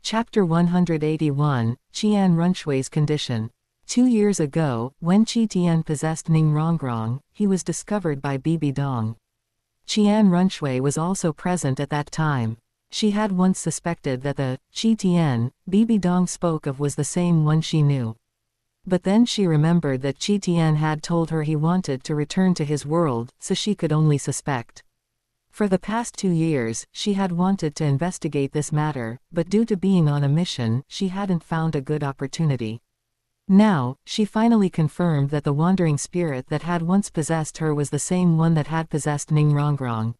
Chapter 181, Qian Runshui's Condition. 2 years ago, when Qian possessed Ning Rongrong, he was discovered by Bibi Dong. Qian Runshui was also present at that time. She had once suspected that the Qian Bibi Dong spoke of was the same one she knew. But then she remembered that Qian had told her he wanted to return to his world, so she could only suspect. For the past 2 years, she had wanted to investigate this matter, but due to being on a mission, she hadn't found a good opportunity. Now, she finally confirmed that the wandering spirit that had once possessed her was the same one that had possessed Ning Rongrong.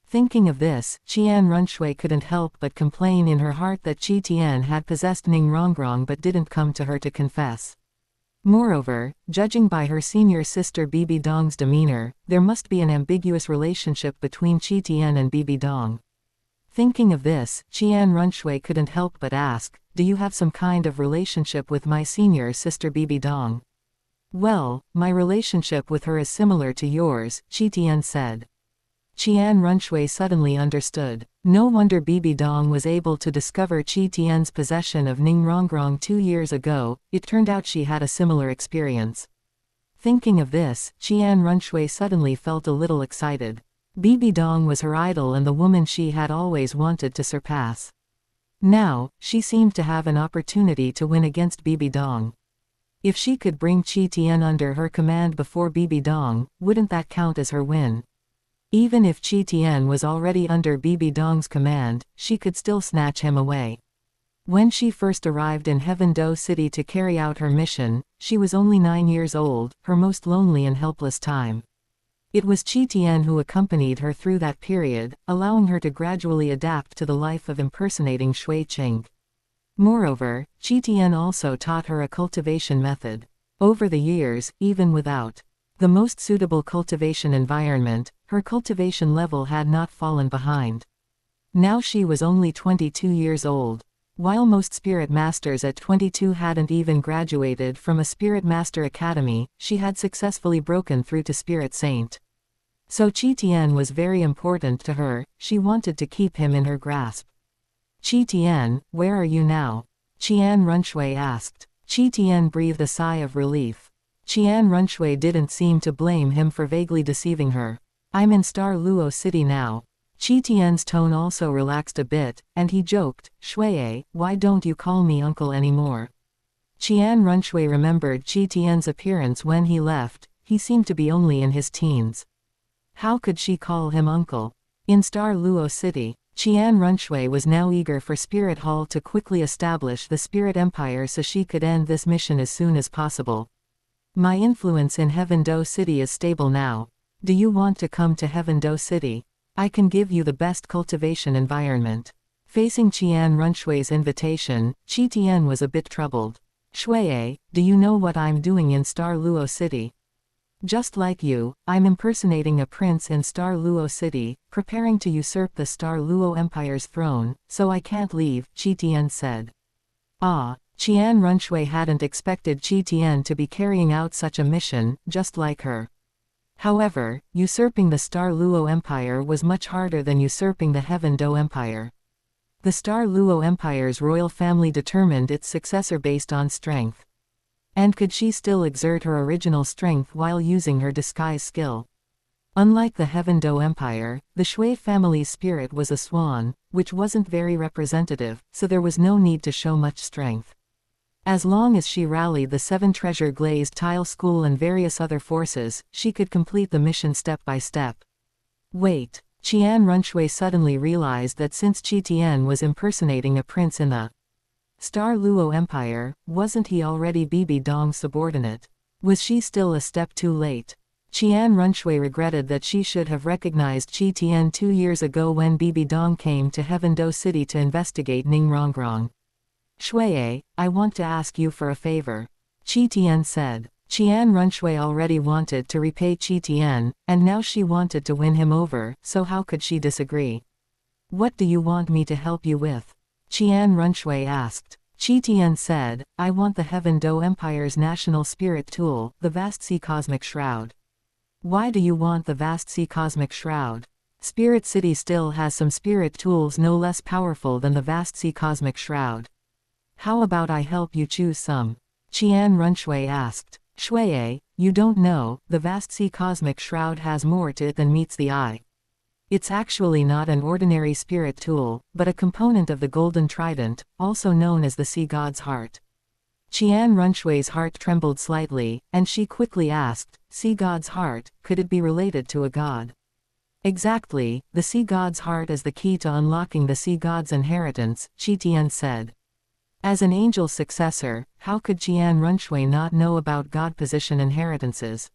Thinking of this, Qian Runshui couldn't help but complain in her heart that Qian had possessed Ning Rongrong but didn't come to her to confess. Moreover, judging by her senior sister Bibi Dong's demeanor, there must be an ambiguous relationship between Qian and Bibi Dong. Thinking of this, Qian Runshui couldn't help but ask, "Do you have some kind of relationship with my senior sister Bibi Dong?" "Well, my relationship with her is similar to yours," Qian said. Qian Runshui suddenly understood. No wonder Bibi Dong was able to discover Qian's possession of Ning Rongrong 2 years ago. It turned out she had a similar experience. Thinking of this, Qian Runshui suddenly felt a little excited. Bibi Dong was her idol and the woman she had always wanted to surpass. Now, she seemed to have an opportunity to win against Bibi Dong. If she could bring Qian under her command before Bibi Dong, wouldn't that count as her win? Even if Qian was already under Bibi Dong's command, she could still snatch him away. When she first arrived in Heaven-Do City to carry out her mission, she was only 9 years old, her most lonely and helpless time. It was Qian who accompanied her through that period, allowing her to gradually adapt to the life of impersonating Shui Qing. Moreover, Qian also taught her a cultivation method. Over the years, even without the most suitable cultivation environment, her cultivation level had not fallen behind. Now she was only 22 years old. While most spirit masters at 22 hadn't even graduated from a spirit master academy, she had successfully broken through to spirit saint. So Qian was very important to her, she wanted to keep him in her grasp. "Qian, where are you now?" Qian Runshui asked. Qian breathed a sigh of relief. Qian Runshui didn't seem to blame him for vaguely deceiving her. "I'm in Douluo City now." Qian's tone also relaxed a bit, and he joked, "Shui, why don't you call me uncle anymore?" Qian Runshui remembered Qian's appearance when he left. He seemed to be only in his teens. How could she call him uncle? In Douluo City, Qian Runshui was now eager for Spirit Hall to quickly establish the Spirit Empire so she could end this mission as soon as possible. "My influence in Heaven-Do City is stable now. Do you want to come to Heaven-Do City? I can give you the best cultivation environment." Facing Qian Runshui's invitation, Qian was a bit troubled. "Shui, do you know what I'm doing in Douluo City?" "Just like you, I'm impersonating a prince in Douluo City, preparing to usurp the Douluo Empire's throne, so I can't leave," Qian said. Ah, Qian Runshui hadn't expected Qian to be carrying out such a mission, just like her. However, usurping the Douluo Empire was much harder than usurping the Heaven-Do Empire. The Douluo Empire's royal family determined its successor based on strength. And could she still exert her original strength while using her disguise skill? Unlike the Heaven-Do Empire, the Shui family's spirit was a swan, which wasn't very representative, so there was no need to show much strength. As long as she rallied the 7 treasure glazed tile school and various other forces, she could complete the mission step by step. Wait, Qian Runshui suddenly realized that since Qian was impersonating a prince in the Douluo Empire, wasn't he already Bibi Dong's subordinate? Was she still a step too late? Qian Runshui regretted that she should have recognized Qian 2 years ago when Bibi Dong came to Heaven-Do City to investigate Ning Rongrong. "Shui, I want to ask you for a favor," Qian said. Qian Runshui already wanted to repay Qian, and now she wanted to win him over, so how could she disagree? "What do you want me to help you with?" Qian Runshui asked. Qian said, "I want the Heaven-Do Empire's national spirit tool, the Vast Sea Cosmic Shroud." "Why do you want the Vast Sea Cosmic Shroud?" Spirit City still has some spirit tools no less powerful than the vast sea cosmic shroud. How about I help you choose some? Qian Runshui asked. Shuiye, you don't know, the vast sea cosmic shroud has more to it than meets the eye. It's actually not an ordinary spirit tool, but a component of the golden trident, also known as the sea god's heart. Qian Runshui's heart trembled slightly, and she quickly asked, sea god's heart, could it be related to a god? Exactly, the sea god's heart is the key to unlocking the sea god's inheritance, Qitian said. As an angel's successor, how could Qian Runshui not know about god position inheritances?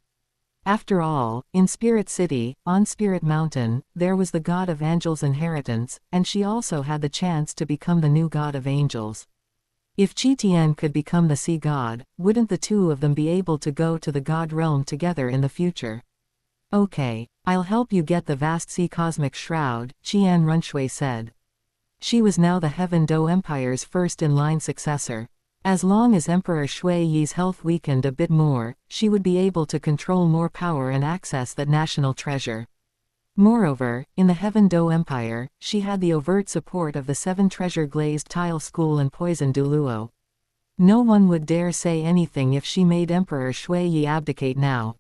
After all, in Spirit City, on Spirit Mountain, there was the god of angels' inheritance, and she also had the chance to become the new god of angels. If Qitian could become the sea god, wouldn't the two of them be able to go to the god realm together in the future? Okay, I'll help you get the vast sea cosmic shroud, Qian Runshui said. She was now the Heaven Do Empire's first-in-line successor. As long as Emperor Shui Yi's health weakened a bit more, she would be able to control more power and access that national treasure. Moreover, in the Heaven Do Empire, she had the overt support of the 7 treasure-glazed tile school and poison Douluo. No one would dare say anything if she made Emperor Shui Yi abdicate now.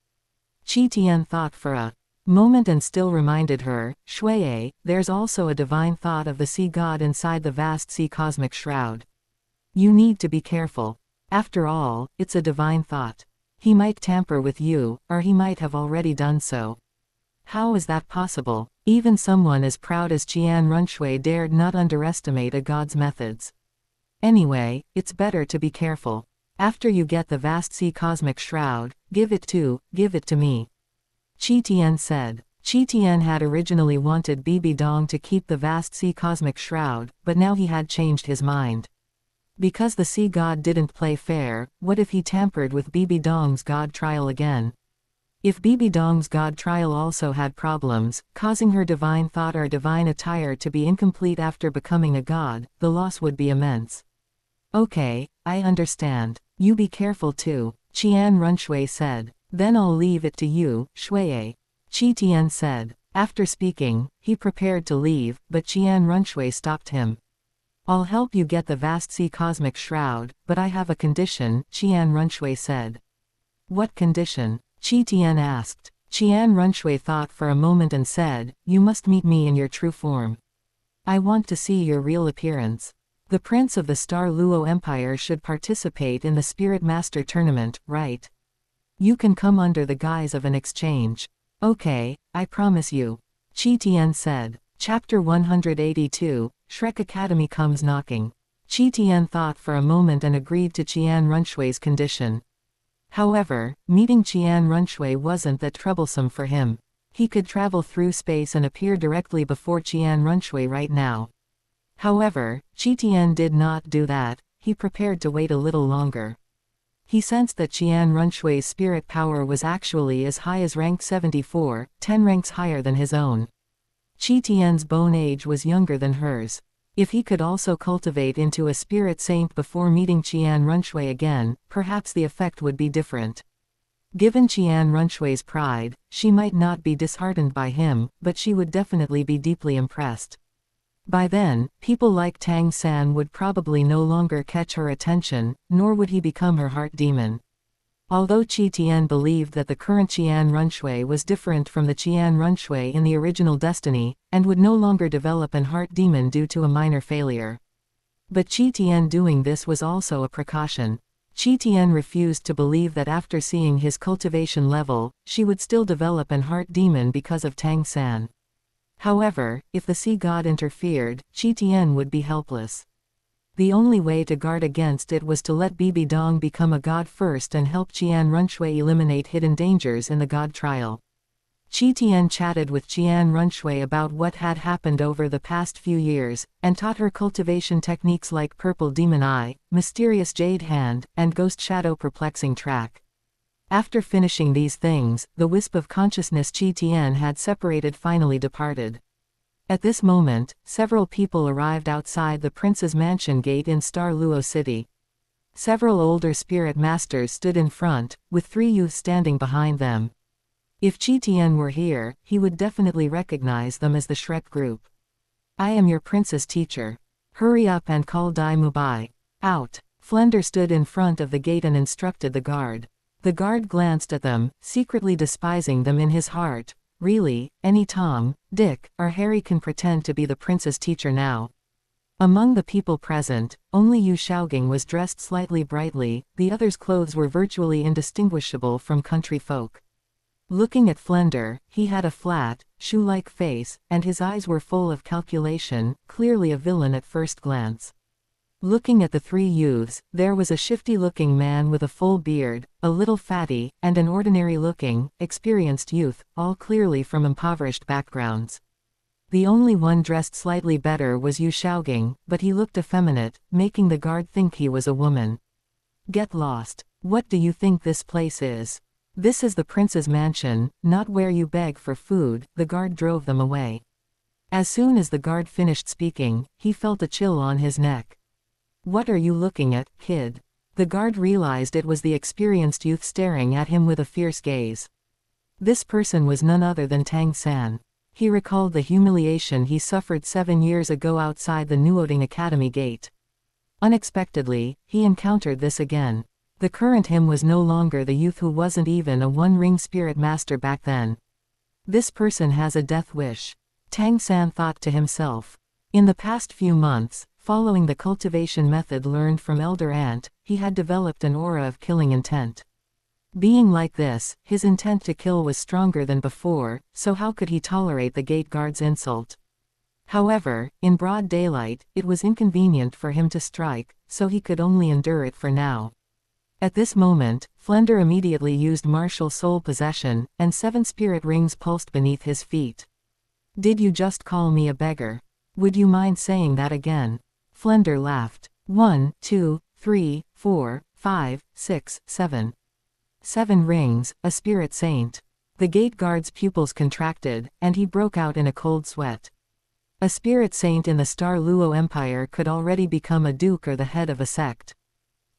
Qi Tian thought for a moment and still reminded her, Shuiye, there's also a divine thought of the sea god inside the vast sea cosmic shroud. You need to be careful. After all, it's a divine thought. He might tamper with you, or he might have already done so. How is that possible? Even someone as proud as Qian Runshui dared not underestimate a god's methods. Anyway, it's better to be careful. After you get the vast sea cosmic shroud, give it to me. Qi Tian said. Qi Tian had originally wanted Bibi Dong to keep the vast sea cosmic shroud, but now he had changed his mind. Because the sea god didn't play fair, what if he tampered with Bibi Dong's god trial again? If Bibi Dong's god trial also had problems, causing her divine thought or divine attire to be incomplete after becoming a god, the loss would be immense. Okay, I understand. You be careful too, Qian Runshui said. Then I'll leave it to you, Shuiye. Qi Tian said. After speaking, he prepared to leave, but Qian Runshui stopped him. I'll help you get the vast sea cosmic shroud, but I have a condition, Qian Runshui said. What condition? Qi Tian asked. Qian Runshui thought for a moment and said, you must meet me in your true form. I want to see your real appearance. The prince of the Star Luo Empire should participate in the Spirit Master Tournament, right? You can come under the guise of an exchange. Okay, I promise you. Qi Tian said. Chapter 182, Shrek Academy Comes Knocking. Qi Tian thought for a moment and agreed to Qian Runshui's condition. However, meeting Qian Runshui wasn't that troublesome for him. He could travel through space and appear directly before Qian Runshui right now. However, Qi Tian did not do that. He prepared to wait a little longer. He sensed that Qian Runshui's spirit power was actually as high as rank 74, 10 ranks higher than his own. Qi Tian's bone age was younger than hers. If he could also cultivate into a spirit saint before meeting Qian Runshui again, perhaps the effect would be different. Given Qian Runshui's pride, she might not be disheartened by him, but she would definitely be deeply impressed. By then, people like Tang San would probably no longer catch her attention, nor would he become her heart demon. Although Qi Tian believed that the current Qian Runshui was different from the Qian Runshui in the original Destiny, and would no longer develop an heart demon due to a minor failure. But Qi Tian doing this was also a precaution. Qi Tian refused to believe that after seeing his cultivation level, she would still develop an heart demon because of Tang San. However, if the sea god interfered, Qi Tian would be helpless. The only way to guard against it was to let Bibi Dong become a god first and help Qian Runshui eliminate hidden dangers in the god trial. Qi Tian chatted with Qian Runshui about what had happened over the past few years, and taught her cultivation techniques like Purple Demon Eye, Mysterious Jade Hand, and Ghost Shadow Perplexing Track. After finishing these things, the wisp of consciousness Qi Tian had separated finally departed. At this moment, several people arrived outside the prince's mansion gate in Star Luo City. Several older spirit masters stood in front, with 3 youths standing behind them. If Qian were here, he would definitely recognize them as the Shrek group. I am your princess teacher. Hurry up and call Dai Mubai. Out. Flender stood in front of the gate and instructed the guard. The guard glanced at them, secretly despising them in his heart. Really, any Tom, Dick, or Harry can pretend to be the princess teacher now. Among the people present, only Yu Shaogang was dressed slightly brightly, the others' clothes were virtually indistinguishable from country folk. Looking at Flender, he had a flat, shoe-like face, and his eyes were full of calculation, clearly a villain at first glance. Looking at the three youths, there was a shifty-looking man with a full beard, a little fatty, and an ordinary-looking, experienced youth, all clearly from impoverished backgrounds. The only one dressed slightly better was Yu Shaogang, but he looked effeminate, making the guard think he was a woman. Get lost. What do you think this place is? This is the prince's mansion, not where you beg for food. The guard drove them away. As soon as the guard finished speaking, he felt a chill on his neck. What are you looking at, kid? The guard realized it was the experienced youth staring at him with a fierce gaze. This person was none other than Tang San. He recalled the humiliation he suffered 7 years ago outside the Nuoding Academy gate. Unexpectedly, he encountered this again. The current him was no longer the youth who wasn't even a one-ring spirit master back then. This person has a death wish. Tang San thought to himself. In the past few months, following the cultivation method learned from Elder Ant, he had developed an aura of killing intent. Being like this, his intent to kill was stronger than before, so how could he tolerate the gate guard's insult? However, in broad daylight, it was inconvenient for him to strike, so he could only endure it for now. At this moment, Flender immediately used martial soul possession, and 7 spirit rings pulsed beneath his feet. Did you just call me a beggar? Would you mind saying that again? Flender laughed. 1, 2, 3, 4, 5, 6, 7. 7 rings, a spirit saint. The gate guard's pupils contracted, and he broke out in a cold sweat. A spirit saint in the Star Luo Empire could already become a duke or the head of a sect.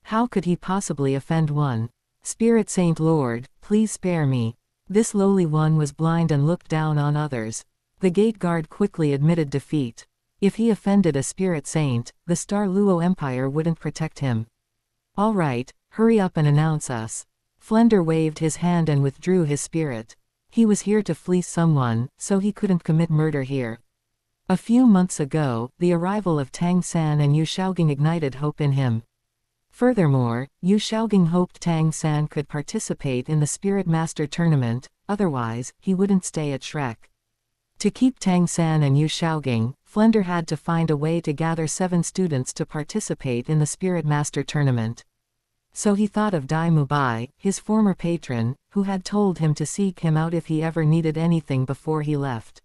How could he possibly offend one? Spirit Saint Lord, please spare me. This lowly one was blind and looked down on others. The gate guard quickly admitted defeat. If he offended a spirit saint, the Star Luo Empire wouldn't protect him. All right, hurry up and announce us. Flender waved his hand and withdrew his spirit. He was here to fleece someone, so he couldn't commit murder here. A few months ago, the arrival of Tang San and Yu Shaogang ignited hope in him. Furthermore, Yu Shaogang hoped Tang San could participate in the Spirit Master tournament, otherwise, he wouldn't stay at Shrek. To keep Tang San and Yu Shaogang, Flender had to find a way to gather 7 students to participate in the Spirit Master tournament. So he thought of Dai Mubai, his former patron, who had told him to seek him out if he ever needed anything before he left.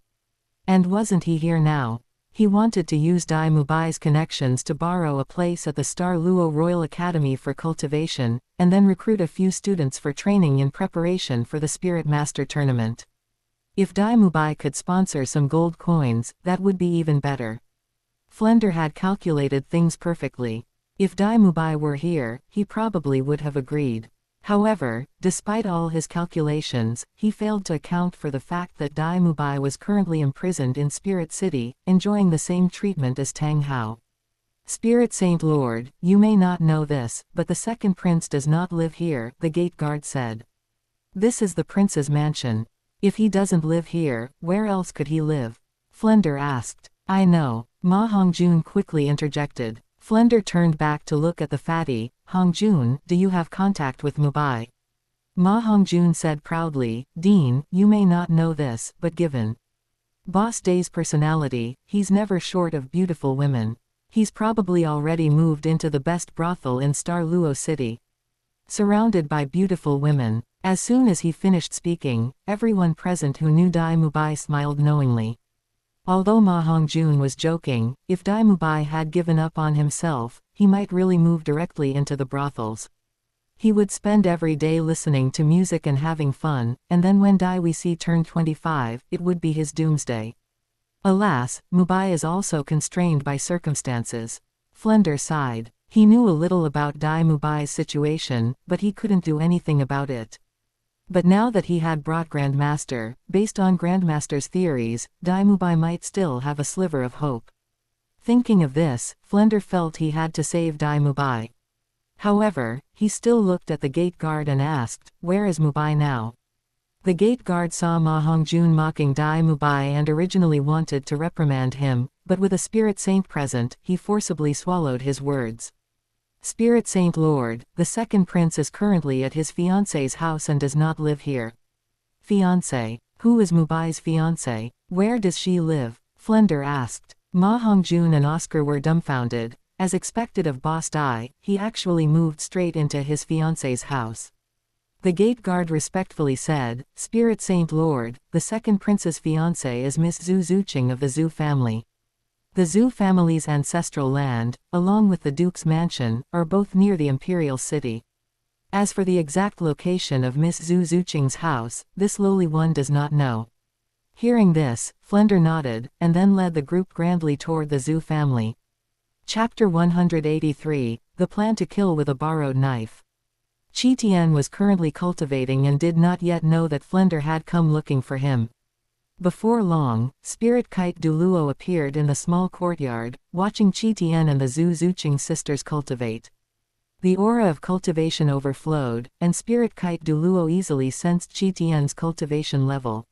And wasn't he here now? He wanted to use Dai Mubai's connections to borrow a place at the Star Luo Royal Academy for cultivation, and then recruit a few students for training in preparation for the Spirit Master tournament. If Dai Mubai could sponsor some gold coins, that would be even better. Flender had calculated things perfectly. If Dai Mubai were here, he probably would have agreed. However, despite all his calculations, he failed to account for the fact that Dai Mubai was currently imprisoned in Spirit City, enjoying the same treatment as Tang Hao. Spirit Saint Lord, you may not know this, but the second prince does not live here, the gate guard said. This is the prince's mansion. If he doesn't live here, where else could he live? Flender asked. I know. Ma Hongjun quickly interjected. Flender turned back to look at the fatty. Hongjun, do you have contact with Mubai? Ma Hongjun said proudly, Dean, you may not know this, but given Boss Day's personality, he's never short of beautiful women. He's probably already moved into the best brothel in Star Luo City. Surrounded by beautiful women. As soon as he finished speaking, everyone present who knew Dai Mubai smiled knowingly. Although Ma Hongjun was joking, if Dai Mubai had given up on himself, he might really move directly into the brothels. He would spend every day listening to music and having fun, and then when Dai Wisi turned 25, it would be his doomsday. Alas, Mubai is also constrained by circumstances. Flender sighed. He knew a little about Dai Mubai's situation, but he couldn't do anything about it. But now that he had brought Grandmaster, based on Grandmaster's theories, Dai Mubai might still have a sliver of hope. Thinking of this, Flender felt he had to save Dai Mubai. However, he still looked at the gate guard and asked, "Where is Mubai now?" The gate guard saw Ma Hongjun mocking Dai Mubai and originally wanted to reprimand him, but with a spirit saint present, he forcibly swallowed his words. "Spirit Saint Lord, the second prince is currently at his fiancée's house and does not live here." "Fiancé? Who is Mubai's fiancé? Where does she live?" Flender asked. Ma Hongjun and Oscar were dumbfounded. As expected of Boss Dai, he actually moved straight into his fiancée's house. The gate guard respectfully said, "Spirit Saint Lord, the second prince's fiancé is Miss Zhu Zuqing of the Zhu family. The Zhu family's ancestral land, along with the Duke's mansion, are both near the imperial city. As for the exact location of Miss Zhu Zuqing's house, this lowly one does not know." Hearing this, Flender nodded, and then led the group grandly toward the Zhu family. Chapter 183, The Plan to Kill with a Borrowed Knife. Qian was currently cultivating and did not yet know that Flender had come looking for him. Before long, Spirit Kite Douluo appeared in the small courtyard, watching Qian and the Zhu Zuqing sisters cultivate. The aura of cultivation overflowed, and Spirit Kite Douluo easily sensed Qian's cultivation level.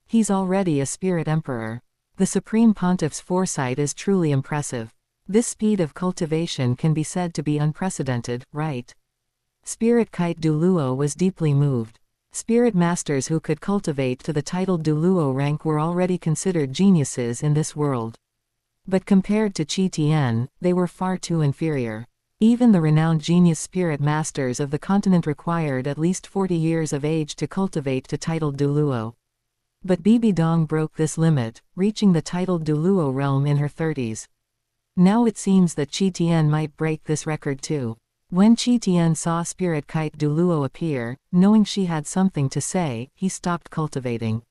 He's already a spirit emperor. The Supreme Pontiff's foresight is truly impressive. This speed of cultivation can be said to be unprecedented, right? Spirit Kite Douluo was deeply moved. Spirit masters who could cultivate to the titled Douluo rank were already considered geniuses in this world. But compared to Qian, they were far too inferior. Even the renowned genius spirit masters of the continent required at least 40 years of age to cultivate to titled Douluo. But Bibi Dong broke this limit, reaching the titled Douluo realm in her 30s. Now it seems that Qian might break this record too. When Qian saw Spirit Kite Douluo appear, knowing she had something to say, he stopped cultivating.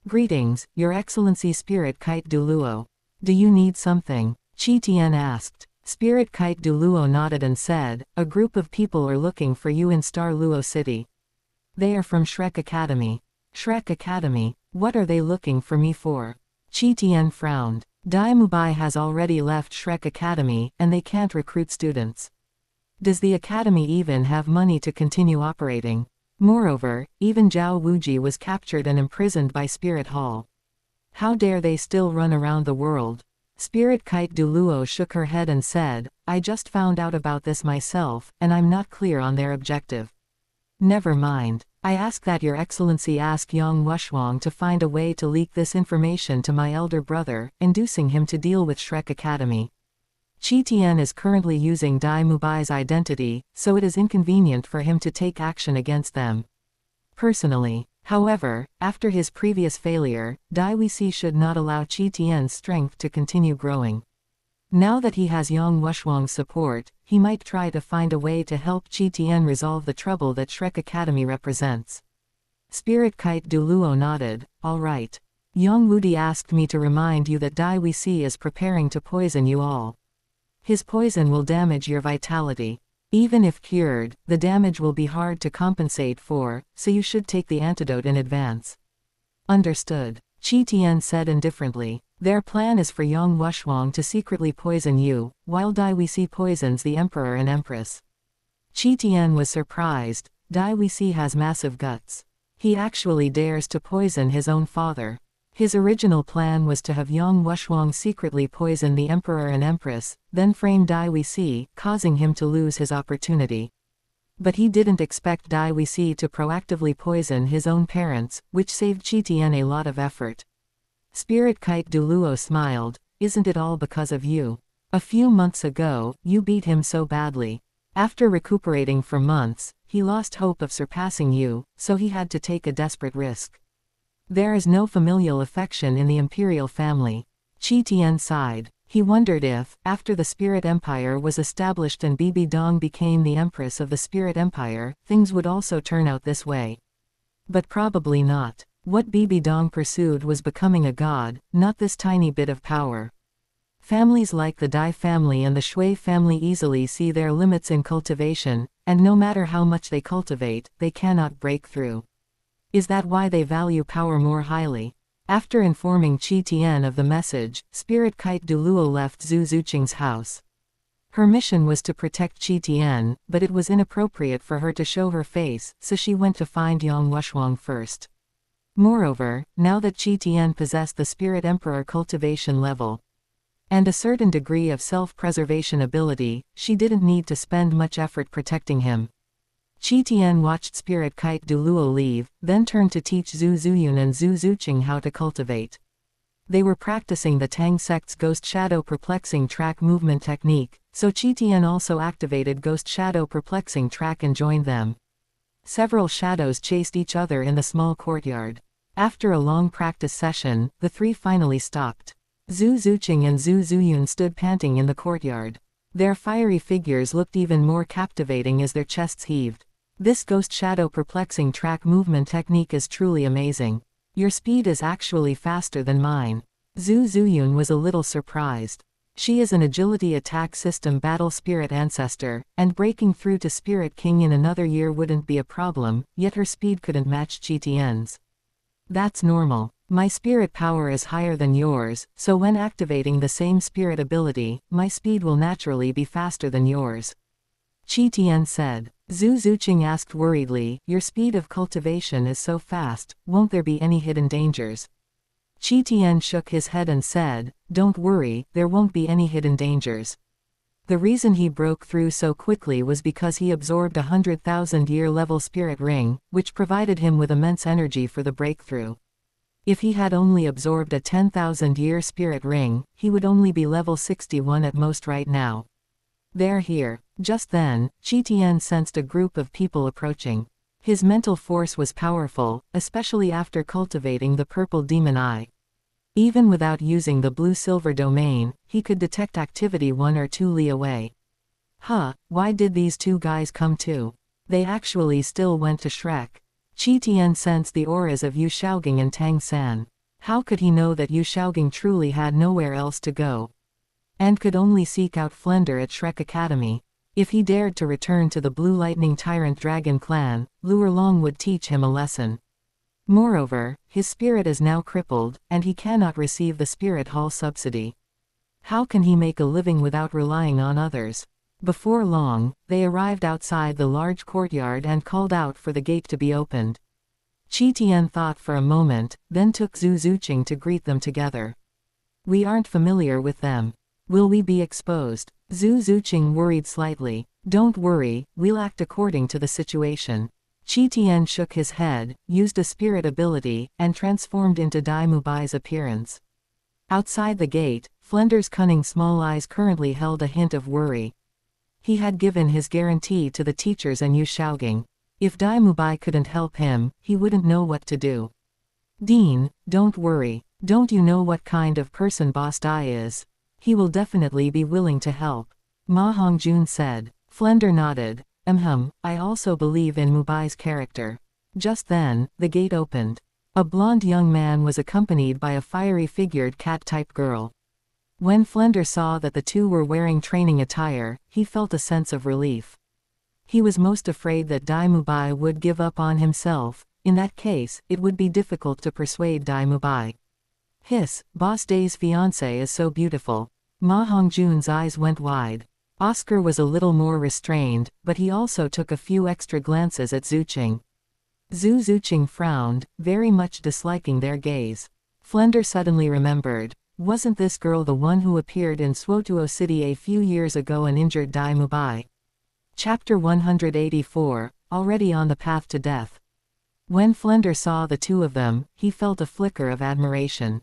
"Greetings, Your Excellency Spirit Kite Douluo. Do you need something?" Qian asked. Spirit Kite Douluo nodded and said, "A group of people are looking for you in Star Luo City. They are from Shrek Academy." "Shrek Academy? What are they looking for me for?" Qian frowned. Dai Mubai has already left Shrek Academy, and they can't recruit students. Does the academy even have money to continue operating? Moreover, even Zhao Wuji was captured and imprisoned by Spirit Hall. How dare they still run around the world? Spirit Kite Douluo shook her head and said, "I just found out about this myself, and I'm not clear on their objective." "Never mind. I ask that Your Excellency ask Yang Wushwang to find a way to leak this information to my elder brother, inducing him to deal with Shrek Academy. Qian is currently using Dai Mubai's identity, so it is inconvenient for him to take action against them. Personally, however, after his previous failure, Dai Wuxi should not allow Qian's strength to continue growing. Now that he has Yang Wushwang's support, he might try to find a way to help Qian resolve the trouble that Shrek Academy represents." Spirit Kite Douluo nodded. "All right. Yang Wudi asked me to remind you that Dai Wuxi is preparing to poison you all. His poison will damage your vitality. Even if cured, the damage will be hard to compensate for, so you should take the antidote in advance." "Understood," Qian said indifferently. "Their plan is for Yang Wushwang to secretly poison you, while Dai Wuxi poisons the Emperor and Empress." Qian was surprised. Dai Wuxi has massive guts. He actually dares to poison his own father. His original plan was to have Yang Wushwang secretly poison the Emperor and Empress, then frame Dai Wuxi, causing him to lose his opportunity. But he didn't expect Dai Wuxi to proactively poison his own parents, which saved Qian a lot of effort. Spirit Kite Douluo smiled. "Isn't it all because of you? A few months ago, you beat him so badly. After recuperating for months, he lost hope of surpassing you, so he had to take a desperate risk. There is no familial affection in the imperial family." Qian sighed. He wondered if, after the Spirit Empire was established and Bibi Dong became the Empress of the Spirit Empire, things would also turn out this way. But probably not. What Bibi Dong pursued was becoming a god, not this tiny bit of power. Families like the Dai family and the Shui family easily see their limits in cultivation, and no matter how much they cultivate, they cannot break through. Is that why they value power more highly? After informing Qian of the message, Spirit Kite Douluo left Zhu Zuqing's house. Her mission was to protect Qian, but it was inappropriate for her to show her face, so she went to find Yang Wushwang first. Moreover, now that Qian possessed the Spirit Emperor cultivation level and a certain degree of self-preservation ability, she didn't need to spend much effort protecting him. Qian watched Spirit Kite Douluo leave, then turned to teach Zhu Zuyun and Zhu Zuqing how to cultivate. They were practicing the Tang sect's Ghost Shadow Perplexing Track movement technique, so Qian also activated Ghost Shadow Perplexing Track and joined them. Several shadows chased each other in the small courtyard. After a long practice session, the three finally stopped. Zhu Zuqing and Zhu Zuyun stood panting in the courtyard. Their fiery figures looked even more captivating as their chests heaved. This Ghost Shadow Perplexing Track movement technique is truly amazing. Your speed is actually faster than mine. Zhu Zuyun was a little surprised. She is an agility attack system battle spirit ancestor, and breaking through to Spirit King in another year wouldn't be a problem, yet her speed couldn't match Qian's. That's normal. My spirit power is higher than yours, so when activating the same spirit ability, my speed will naturally be faster than yours. Qian said. Zhu Zuqing asked worriedly, your speed of cultivation is so fast, won't there be any hidden dangers? Qian shook his head and said, don't worry, there won't be any hidden dangers. The reason he broke through so quickly was because he absorbed 100,000-year level spirit ring, which provided him with immense energy for the breakthrough. If he had only absorbed a 10,000-year spirit ring, he would only be level 61 at most right now. They're here. Just then, Qian sensed a group of people approaching. His mental force was powerful, especially after cultivating the purple demon eye. Even without using the blue-silver domain, he could detect activity 1 or 2 li away. Why did these two guys come too? They actually still went to Shrek. Qian sensed the auras of Yu Shaogang and Tang San. How could he know that Yu Shaogang truly had nowhere else to go? And could only seek out Flender at Shrek Academy? If he dared to return to the Blue Lightning Tyrant Dragon clan, Luerlong would teach him a lesson. Moreover, his spirit is now crippled, and he cannot receive the Spirit Hall subsidy. How can he make a living without relying on others? Before long, they arrived outside the large courtyard and called out for the gate to be opened. Qian thought for a moment, then took Zhu Zuqing to greet them together. We aren't familiar with them. Will we be exposed? Zhu Zuqing worried slightly. Don't worry, we'll act according to the situation. Qian shook his head, used a spirit ability, and transformed into Dai Mubai's appearance. Outside the gate, Flender's cunning small eyes currently held a hint of worry. He had given his guarantee to the teachers and Yu Shaogang. If Dai Mubai couldn't help him, he wouldn't know what to do. Dean, don't worry. Don't you know what kind of person Boss Dai is? He will definitely be willing to help. Ma Hongjun said. Flender nodded. I also believe in Mubai's character. Just then, the gate opened. A blonde young man was accompanied by a fiery-figured cat-type girl. When Flender saw that the two were wearing training attire, he felt a sense of relief. He was most afraid that Dai Mubai would give up on himself. In that case, it would be difficult to persuade Dai Mubai. Boss Dai's fiancé is so beautiful. Ma Hongjun's eyes went wide. Oscar was a little more restrained, but he also took a few extra glances at Zuqing. Zhu Zuqing frowned, very much disliking their gaze. Flender suddenly remembered. Wasn't this girl the one who appeared in Swotuo City a few years ago and injured Dai Mubai? Chapter 184, Already on the Path to Death. When Flender saw the two of them, he felt a flicker of admiration.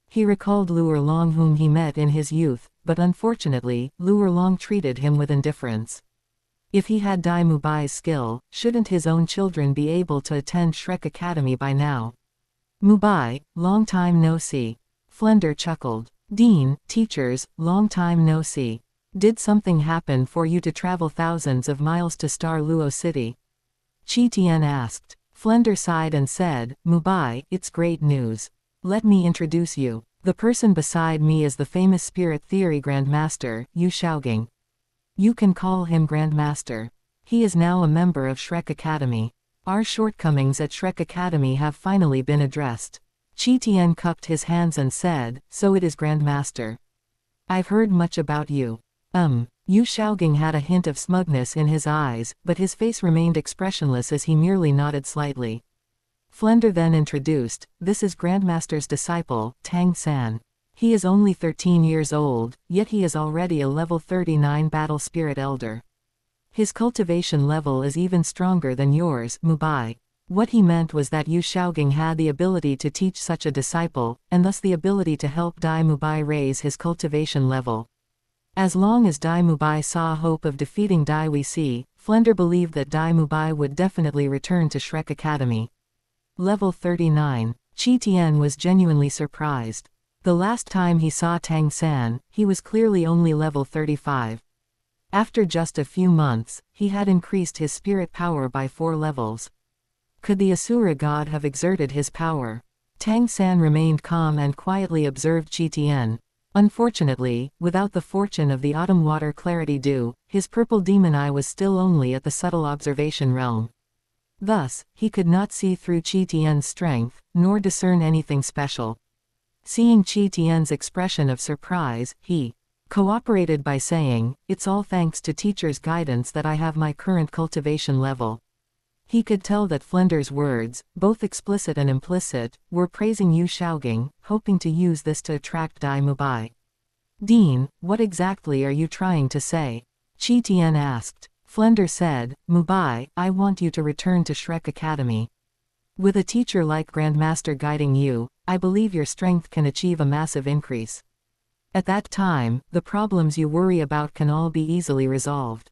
He recalled Luerlong whom he met in his youth, but unfortunately, Luerlong treated him with indifference. If he had Dai Mubai's skill, shouldn't his own children be able to attend Shrek Academy by now? Mubai, long time no see. Flender chuckled. Dean, teachers, long time no see. Did something happen for you to travel thousands of miles to Star Luo City? Qian asked. Flender sighed and said, Mubai, it's great news. Let me introduce you. The person beside me is the famous Spirit Theory Grandmaster, Yu Shaogang. You can call him Grandmaster. He is now a member of Shrek Academy. Our shortcomings at Shrek Academy have finally been addressed. Qian cupped his hands and said, so it is Grandmaster. I've heard much about you. Yu Shaogang had a hint of smugness in his eyes, but his face remained expressionless as he merely nodded slightly. Flender then introduced, this is Grandmaster's disciple, Tang San. He is only 13 years old, yet he is already a level 39 battle spirit elder. His cultivation level is even stronger than yours, Mubai. What he meant was that Yu Shaogang had the ability to teach such a disciple, and thus the ability to help Dai Mubai raise his cultivation level. As long as Dai Mubai saw hope of defeating Dai Wuxi, Flender believed that Dai Mubai would definitely return to Shrek Academy. Level 39. Qian was genuinely surprised. The last time he saw Tang San, he was clearly only level 35. After just a few months, he had increased his spirit power by 4 levels. Could the Asura god have exerted his power? Tang San remained calm and quietly observed Qian. Unfortunately, without the fortune of the autumn water clarity dew, his purple demon eye was still only at the subtle observation realm. Thus, he could not see through Qian's strength, nor discern anything special. Seeing Qian's expression of surprise, he cooperated by saying, it's all thanks to teacher's guidance that I have my current cultivation level. He could tell that Flender's words, both explicit and implicit, were praising Yu Shaogang, hoping to use this to attract Dai Mubai. Dean, what exactly are you trying to say? Qian asked. Flender said, Mubai, I want you to return to Shrek Academy. With a teacher like Grandmaster guiding you, I believe your strength can achieve a massive increase. At that time, the problems you worry about can all be easily resolved.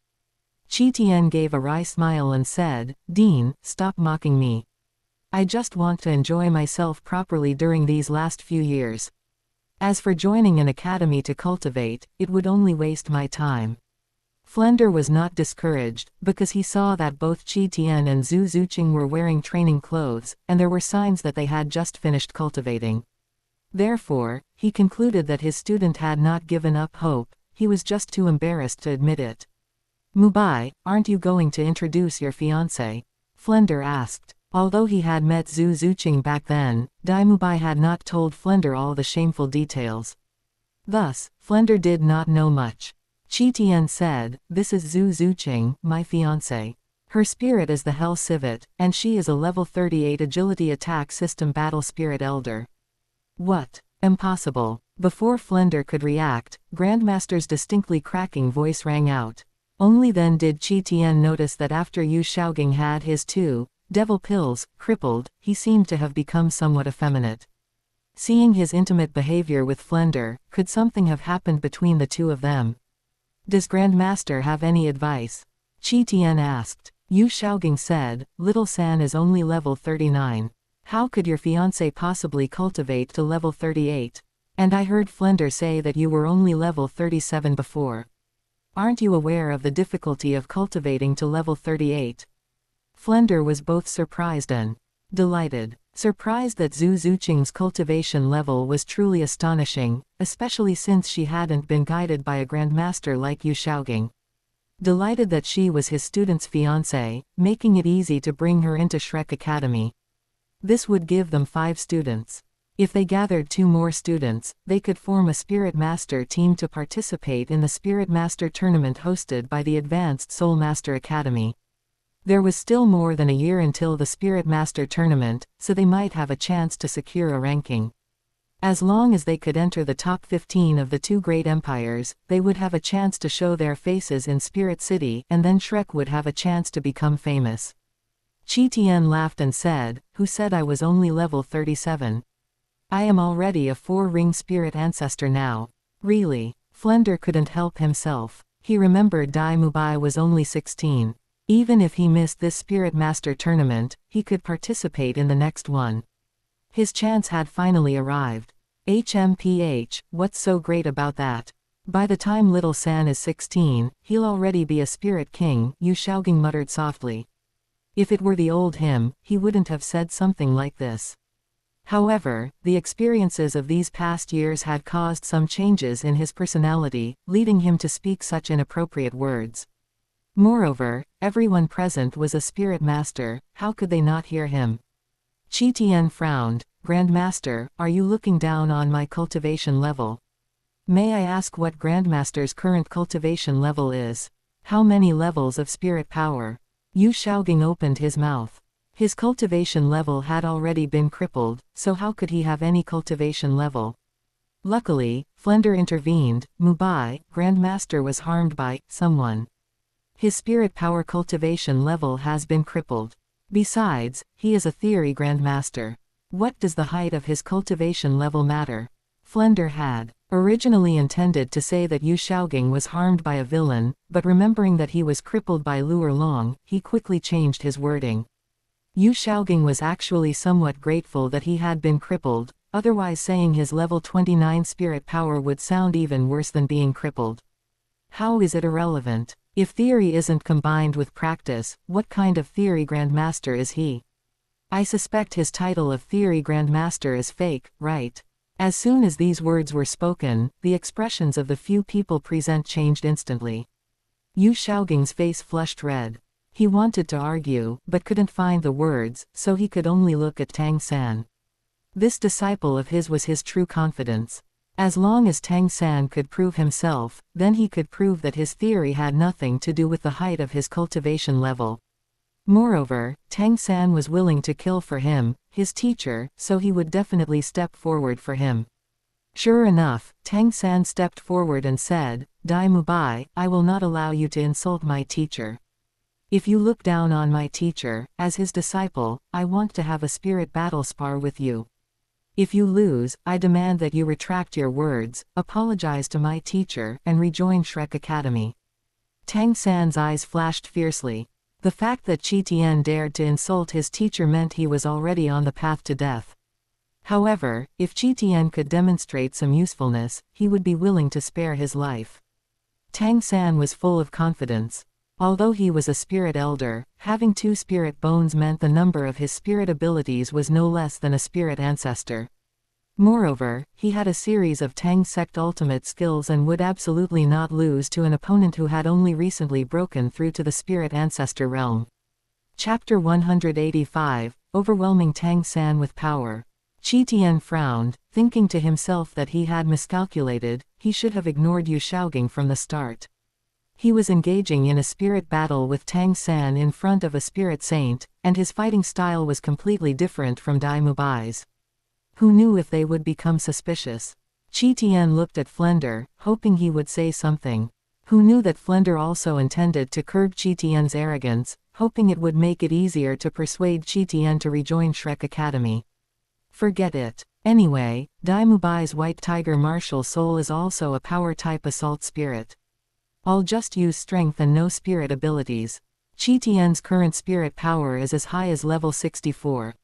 Qian gave a wry smile and said, Dean, stop mocking me. I just want to enjoy myself properly during these last few years. As for joining an academy to cultivate, it would only waste my time. Flender was not discouraged, because he saw that both Qian and Zhu Zuqing were wearing training clothes, and there were signs that they had just finished cultivating. Therefore, he concluded that his student had not given up hope, he was just too embarrassed to admit it. Mubai, aren't you going to introduce your fiancé? Flender asked. Although he had met Zhu Zuqing back then, Dai Mubai had not told Flender all the shameful details. Thus, Flender did not know much. Qian said, this is Zhu Zuqing, my fiancé. Her spirit is the Hell Civet, and she is a level 38 agility attack system battle spirit elder. What? Impossible. Before Flender could react, Grandmaster's distinctly cracking voice rang out. Only then did Qian notice that after Yu Shaogang had his 2 devil pills crippled, he seemed to have become somewhat effeminate. Seeing his intimate behavior with Flender, could something have happened between the two of them? Does Grandmaster have any advice? Qian asked. Yu Shaogang said, Little San is only level 39. How could your fiancé possibly cultivate to level 38? And I heard Flender say that you were only level 37 before. Aren't you aware of the difficulty of cultivating to level 38? Flender was both surprised and delighted. Surprised that Zhu Zuqing's cultivation level was truly astonishing, especially since she hadn't been guided by a grandmaster like Yu Shaogang. Delighted that she was his student's fiancé, making it easy to bring her into Shrek Academy. This would give them 5 students. If they gathered 2 more students, they could form a Spirit Master team to participate in the Spirit Master tournament hosted by the Advanced Soul Master Academy. There was still more than a year until the Spirit Master tournament, so they might have a chance to secure a ranking. As long as they could enter the top 15 of the 2 great empires, they would have a chance to show their faces in Spirit City, and then Shrek would have a chance to become famous. Qian laughed and said, Who said I was only level 37? I am already a 4-ring spirit ancestor now. Really? Flender couldn't help himself. He remembered Dai Mubai was only 16. Even if he missed this Spirit Master tournament, he could participate in the next one. His chance had finally arrived. HMPH, what's so great about that? By the time Little San is 16, he'll already be a Spirit King, Yu Shaogang muttered softly. If it were the old him, he wouldn't have said something like this. However, the experiences of these past years had caused some changes in his personality, leading him to speak such inappropriate words. Moreover, everyone present was a spirit master, how could they not hear him? Qian frowned. Grandmaster, are you looking down on my cultivation level? May I ask what Grandmaster's current cultivation level is? How many levels of spirit power? Yu Shaogang opened his mouth. His cultivation level had already been crippled, so how could he have any cultivation level? Luckily, Flender intervened. Mubai, Grandmaster was harmed by someone. His spirit power cultivation level has been crippled. Besides, he is a theory Grandmaster. What does the height of his cultivation level matter? Flender had originally intended to say that Yu Shaogang was harmed by a villain, but remembering that he was crippled by Luer Long, he quickly changed his wording. Yu Shaogang was actually somewhat grateful that he had been crippled, otherwise saying his level 29 spirit power would sound even worse than being crippled. How is it irrelevant? If theory isn't combined with practice, what kind of theory Grandmaster is he? I suspect his title of Theory Grandmaster is fake, right? As soon as these words were spoken, the expressions of the few people present changed instantly. Yu Shaogang's face flushed red. He wanted to argue, but couldn't find the words, so he could only look at Tang San. This disciple of his was his true confidence. As long as Tang San could prove himself, then he could prove that his theory had nothing to do with the height of his cultivation level. Moreover, Tang San was willing to kill for him, his teacher, so he would definitely step forward for him. Sure enough, Tang San stepped forward and said, Dai Mubai, I will not allow you to insult my teacher. If you look down on my teacher, as his disciple, I want to have a spirit battle spar with you. If you lose, I demand that you retract your words, apologize to my teacher, and rejoin Shrek Academy. Tang San's eyes flashed fiercely. The fact that Qian dared to insult his teacher meant he was already on the path to death. However, if Qian could demonstrate some usefulness, he would be willing to spare his life. Tang San was full of confidence. Although he was a spirit elder, having 2 spirit bones meant the number of his spirit abilities was no less than a spirit ancestor. Moreover, he had a series of Tang sect ultimate skills and would absolutely not lose to an opponent who had only recently broken through to the spirit ancestor realm. Chapter 185, Overwhelming Tang San with Power. Qian frowned, thinking to himself that he had miscalculated. He should have ignored Yu Shaogang from the start. He was engaging in a spirit battle with Tang San in front of a spirit saint, and his fighting style was completely different from Dai Mubai's. Who knew if they would become suspicious? Qian looked at Flender, hoping he would say something. Who knew that Flender also intended to curb Qian's arrogance, hoping it would make it easier to persuade Qian to rejoin Shrek Academy. Forget it. Anyway, Dai Mubai's White Tiger Martial Soul is also a power-type assault spirit. I'll just use strength and no spirit abilities. Qian's current spirit power is as high as level 64.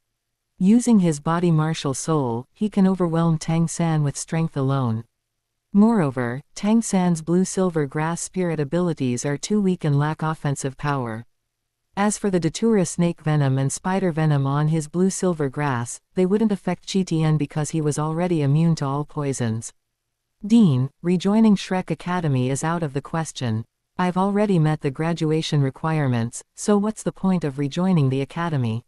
Using his body martial soul, he can overwhelm Tang San with strength alone. Moreover, Tang San's blue-silver grass spirit abilities are too weak and lack offensive power. As for the Datura snake venom and spider venom on his blue-silver grass, they wouldn't affect Qian because he was already immune to all poisons. Dean, rejoining Shrek Academy is out of the question. I've already met the graduation requirements, so what's the point of rejoining the academy?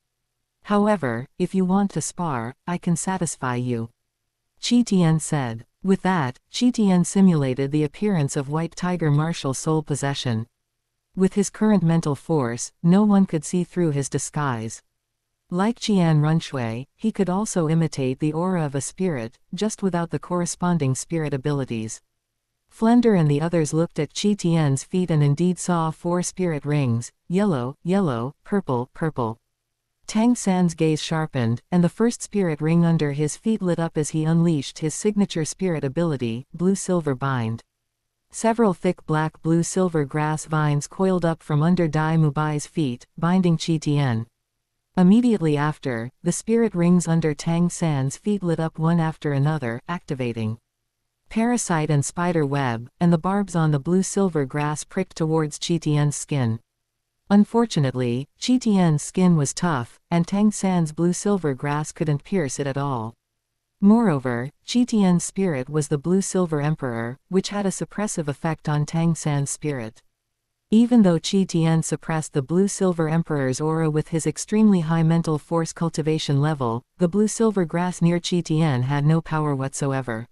However, if you want to spar, I can satisfy you. Qian said. With that, Qian simulated the appearance of White Tiger martial soul possession. With his current mental force, no one could see through his disguise. Like Qian Runshui, he could also imitate the aura of a spirit, just without the corresponding spirit abilities. Flender and the others looked at Qian's feet and indeed saw 4 spirit rings, yellow, yellow, purple, purple. Tang San's gaze sharpened, and the first spirit ring under his feet lit up as he unleashed his signature spirit ability, Blue-Silver Bind. Several thick black blue-silver grass vines coiled up from under Dai Mubai's feet, binding Qian. Immediately after, the spirit rings under Tang San's feet lit up one after another, activating Parasite and Spider Web, and the barbs on the blue-silver grass pricked towards Qian's skin. Unfortunately, Qian's skin was tough, and Tang San's blue-silver grass couldn't pierce it at all. Moreover, Qian's spirit was the Blue-Silver Emperor, which had a suppressive effect on Tang San's spirit. Even though Qi Tian suppressed the Blue-Silver Emperor's aura with his extremely high mental force cultivation level, the blue-silver grass near Qi Tian had no power whatsoever.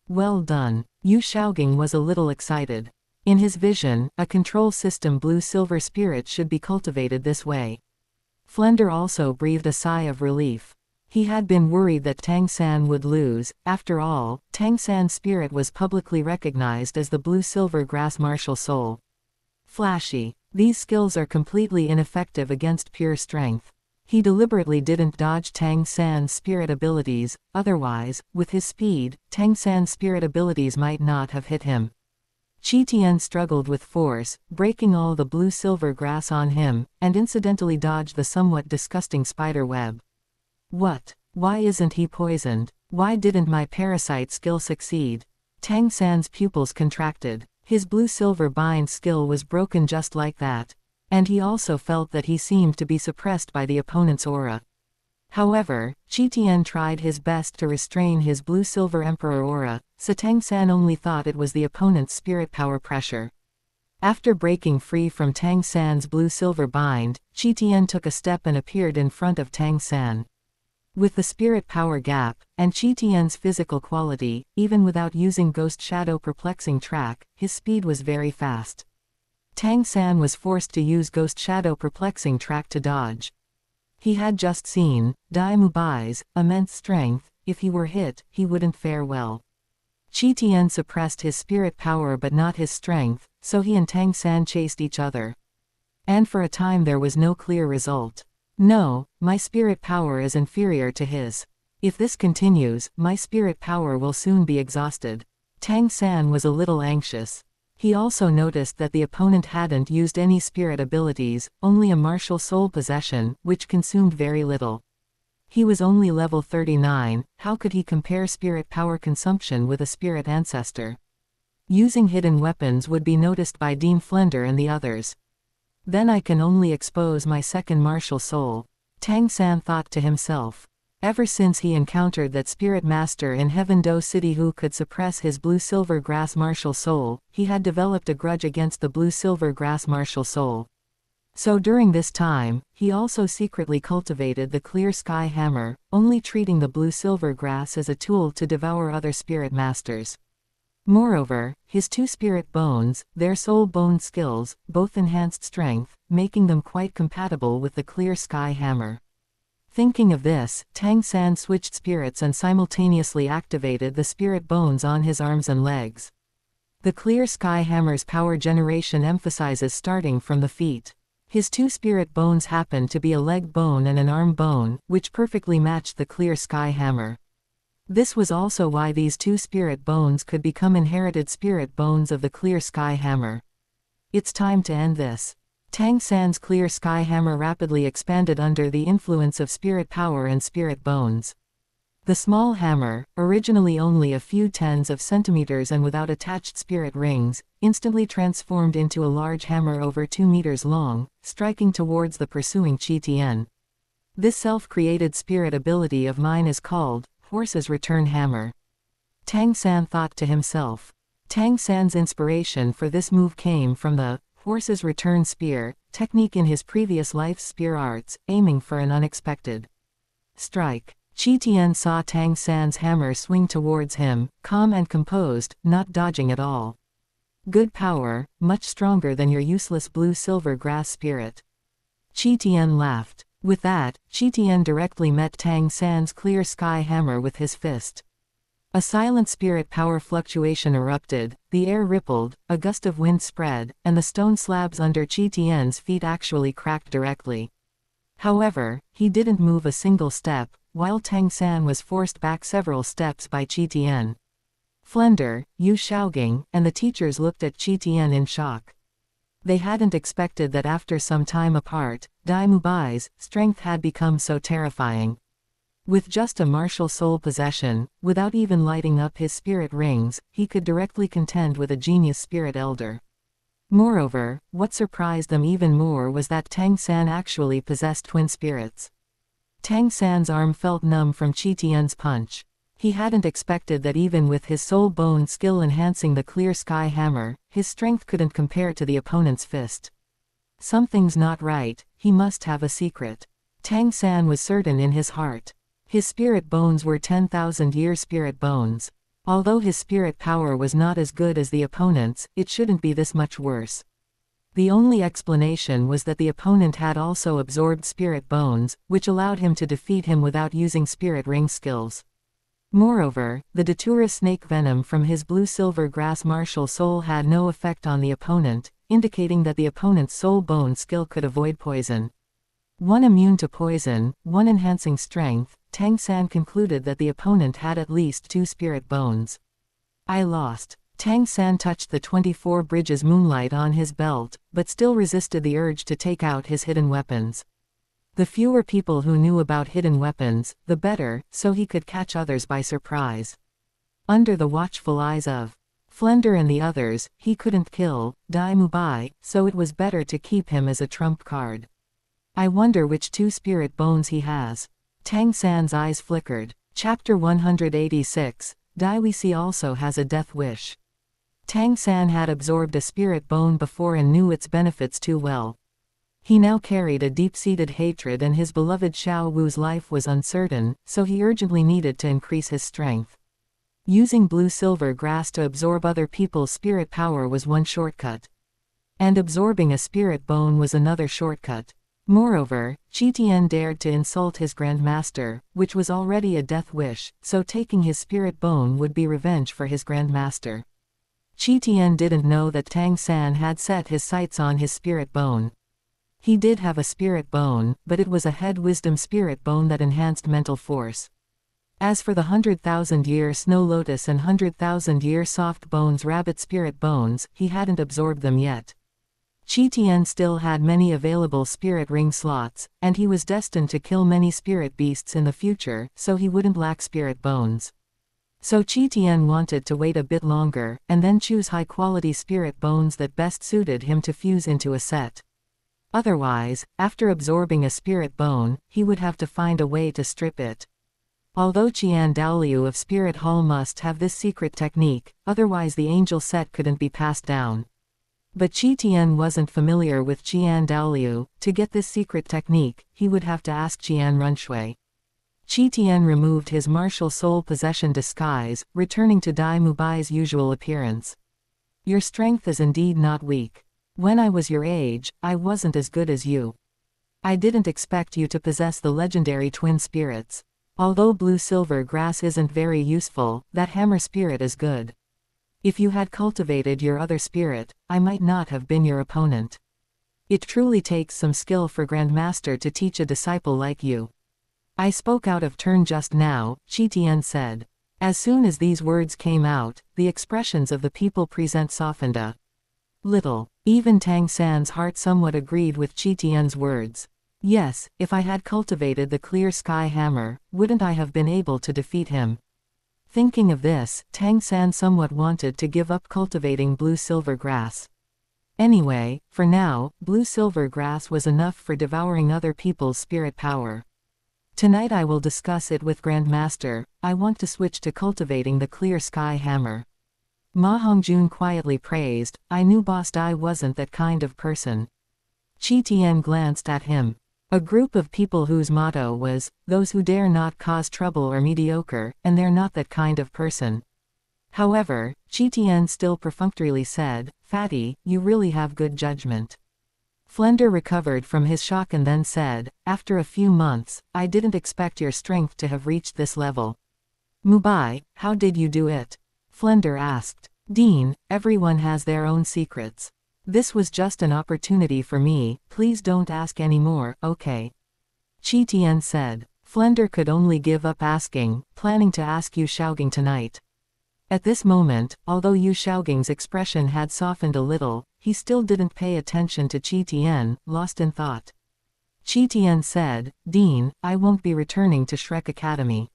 Well done. Yu Shaogang was a little excited. In his vision, a control system blue-silver spirit should be cultivated this way. Flender also breathed a sigh of relief. He had been worried that Tang San would lose. After all, Tang San's spirit was publicly recognized as the blue-silver grass martial soul. Flashy. These skills are completely ineffective against pure strength. He deliberately didn't dodge Tang San's spirit abilities, otherwise, with his speed, Tang San's spirit abilities might not have hit him. Qi Tian struggled with force, breaking all the blue-silver grass on him, and incidentally dodged the somewhat disgusting spider web. What? Why isn't he poisoned? Why didn't my parasite skill succeed? Tang San's pupils contracted. His blue-silver bind skill was broken just like that. And he also felt that he seemed to be suppressed by the opponent's aura. However, Qi Tian tried his best to restrain his blue-silver emperor aura, so Tang San only thought it was the opponent's spirit power pressure. After breaking free from Tang San's blue-silver bind, Qi Tian took a step and appeared in front of Tang San. With the spirit power gap, and Qi Tian's physical quality, even without using Ghost Shadow Perplexing Track, his speed was very fast. Tang San was forced to use Ghost Shadow Perplexing Track to dodge. He had just seen Dai Mubai's immense strength. If he were hit, he wouldn't fare well. Qi Tian suppressed his spirit power but not his strength, so he and Tang San chased each other. And for a time there was no clear result. No, my spirit power is inferior to his. If this continues, my spirit power will soon be exhausted. Tang San was a little anxious. He also noticed that the opponent hadn't used any spirit abilities, only a martial soul possession, which consumed very little. He was only level 39, how could he compare spirit power consumption with a spirit ancestor? Using hidden weapons would be noticed by Dean Flender and the others. Then I can only expose my second martial soul, Tang San thought to himself. Ever since he encountered that spirit master in Heaven Do City who could suppress his blue-silver grass martial soul, he had developed a grudge against the blue-silver grass martial soul. So during this time, he also secretly cultivated the clear sky hammer, only treating the blue-silver grass as a tool to devour other spirit masters. Moreover, his two spirit bones, their soul bone skills, both enhanced strength, making them quite compatible with the clear sky hammer. Thinking of this, Tang San switched spirits and simultaneously activated the spirit bones on his arms and legs. The clear sky hammer's power generation emphasizes starting from the feet. His two spirit bones happened to be a leg bone and an arm bone, which perfectly matched the clear sky hammer. This was also why these two spirit bones could become inherited spirit bones of the clear sky hammer. It's time to end this. Tang San's clear sky hammer rapidly expanded under the influence of spirit power and spirit bones. The small hammer, originally only a few tens of centimeters and without attached spirit rings, instantly transformed into a large hammer over 2 meters long, striking towards the pursuing Qi Tian. This self-created spirit ability of mine is called Horse's Return Hammer. Tang San thought to himself. Tang San's inspiration for this move came from the Horse's Return Spear technique in his previous life's spear arts, aiming for an unexpected strike. Qi Tian saw Tang San's hammer swing towards him, calm and composed, not dodging at all. Good power, much stronger than your useless blue-silver grass spirit. Qi Tian laughed. With that, Qi Tian directly met Tang San's clear sky hammer with his fist. A silent spirit power fluctuation erupted, the air rippled, a gust of wind spread, and the stone slabs under Qi Tian's feet actually cracked directly. However, he didn't move a single step, while Tang San was forced back several steps by Qi Tian. Flender, Yu Shaogang, and the teachers looked at Qi Tian in shock. They hadn't expected that after some time apart, Dai Mubai's strength had become so terrifying. With just a martial soul possession, without even lighting up his spirit rings, he could directly contend with a genius spirit elder. Moreover, what surprised them even more was that Tang San actually possessed twin spirits. Tang San's arm felt numb from Qi Tian's punch. He hadn't expected that even with his soul bone skill enhancing the clear sky hammer, his strength couldn't compare to the opponent's fist. Something's not right, he must have a secret. Tang San was certain in his heart. His spirit bones were 10,000-year spirit bones. Although his spirit power was not as good as the opponent's, it shouldn't be this much worse. The only explanation was that the opponent had also absorbed spirit bones, which allowed him to defeat him without using spirit ring skills. Moreover, the datura snake venom from his blue-silver grass martial soul had no effect on the opponent, indicating that the opponent's soul bone skill could avoid poison. One immune to poison, one enhancing strength, Tang San concluded that the opponent had at least 2 spirit bones. I lost. Tang San touched the 24 Bridges moonlight on his belt, but still resisted the urge to take out his hidden weapons. The fewer people who knew about hidden weapons, the better, so he could catch others by surprise. Under the watchful eyes of Flender and the others, he couldn't kill Dai Mubai, so it was better to keep him as a trump card. I wonder which 2 spirit bones he has. Tang San's eyes flickered. Chapter 186, Dai Wisi also has a death wish. Tang San had absorbed a spirit bone before and knew its benefits too well. He now carried a deep-seated hatred and his beloved Xiao Wu's life was uncertain, so he urgently needed to increase his strength. Using blue-silver grass to absorb other people's spirit power was one shortcut. And absorbing a spirit bone was another shortcut. Moreover, Qian dared to insult his grandmaster, which was already a death wish, so taking his spirit bone would be revenge for his grandmaster. Qian didn't know that Tang San had set his sights on his spirit bone. He did have a spirit bone, but it was a head wisdom spirit bone that enhanced mental force. As for the 100,000-year snow lotus and 100,000-year soft bones rabbit spirit bones, he hadn't absorbed them yet. Qian still had many available spirit ring slots, and he was destined to kill many spirit beasts in the future, so he wouldn't lack spirit bones. So Qian wanted to wait a bit longer, and then choose high-quality spirit bones that best suited him to fuse into a set. Otherwise, after absorbing a spirit bone, he would have to find a way to strip it. Although Qian Douluo of Spirit Hall must have this secret technique, otherwise the angel set couldn't be passed down. But Qian wasn't familiar with Qian Douluo. To get this secret technique, he would have to ask Qian Runshui. Qian removed his martial soul possession disguise, returning to Dai Mubai's usual appearance. Your strength is indeed not weak. When I was your age, I wasn't as good as you. I didn't expect you to possess the legendary twin spirits. Although blue-silver grass isn't very useful, that hammer spirit is good. If you had cultivated your other spirit, I might not have been your opponent. It truly takes some skill for Grandmaster to teach a disciple like you. I spoke out of turn just now, Qian said. As soon as these words came out, the expressions of the people present softened a little. Even Tang San's heart somewhat agreed with Qian's words. Yes, if I had cultivated the clear sky hammer, wouldn't I have been able to defeat him? Thinking of this, Tang San somewhat wanted to give up cultivating blue-silver grass. Anyway, for now, blue-silver grass was enough for devouring other people's spirit power. Tonight I will discuss it with Grandmaster. I want to switch to cultivating the clear sky hammer. Ma Hongjun quietly praised. I knew Boss Dai wasn't that kind of person. Qian glanced at him. A group of people whose motto was, those who dare not cause trouble are mediocre, and they're not that kind of person. However, Qian still perfunctorily said, Fatty, you really have good judgment. Flender recovered from his shock and then said, after a few months, I didn't expect your strength to have reached this level. Mubai, how did you do it? Flender asked. Dean, everyone has their own secrets. This was just an opportunity for me, please don't ask any more, okay? Qian said. Flender could only give up asking, planning to ask Yu Shaoging tonight. At this moment, although Yu Shaoging's expression had softened a little, he still didn't pay attention to Qian, lost in thought. Qian said, Dean, I won't be returning to Shrek Academy.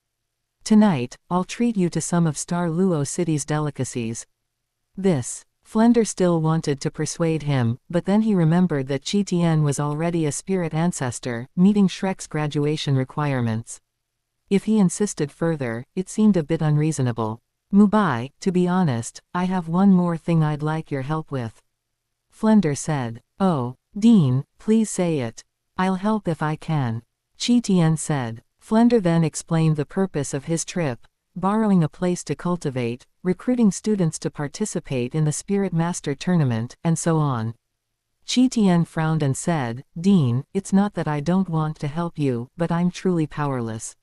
Tonight, I'll treat you to some of Star Luo City's delicacies. This. Flender still wanted to persuade him, but then he remembered that Qian was already a spirit ancestor, meeting Shrek's graduation requirements. If he insisted further, it seemed a bit unreasonable. Mubai, to be honest, I have one more thing I'd like your help with. Flender said. Oh, Dean, please say it. I'll help if I can. Qian said. Flender then explained the purpose of his trip: borrowing a place to cultivate, recruiting students to participate in the Spirit Master Tournament, and so on. Qian frowned and said, Dean, it's not that I don't want to help you, but I'm truly powerless.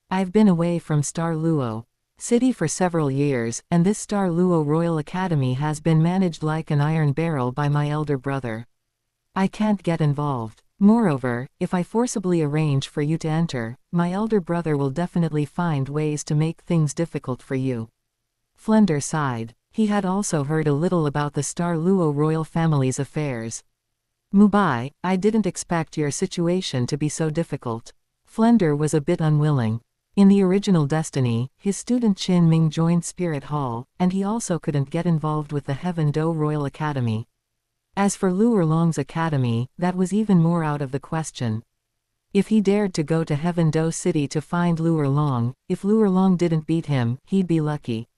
I've been away from Douluo City for several years, and this Douluo Royal Academy has been managed like an iron barrel by my elder brother. I can't get involved. Moreover, if I forcibly arrange for you to enter, my elder brother will definitely find ways to make things difficult for you. Flender sighed. He had also heard a little about the Douluo royal family's affairs. Mubai, I didn't expect your situation to be so difficult. Flender was a bit unwilling. In the original Destiny, his student Qin Ming joined Spirit Hall, and he also couldn't get involved with the Heaven Do Royal Academy. As for Luerlong's academy, that was even more out of the question. If he dared to go to Heaven Do City to find Luerlong, if Luerlong didn't beat him, he'd be lucky.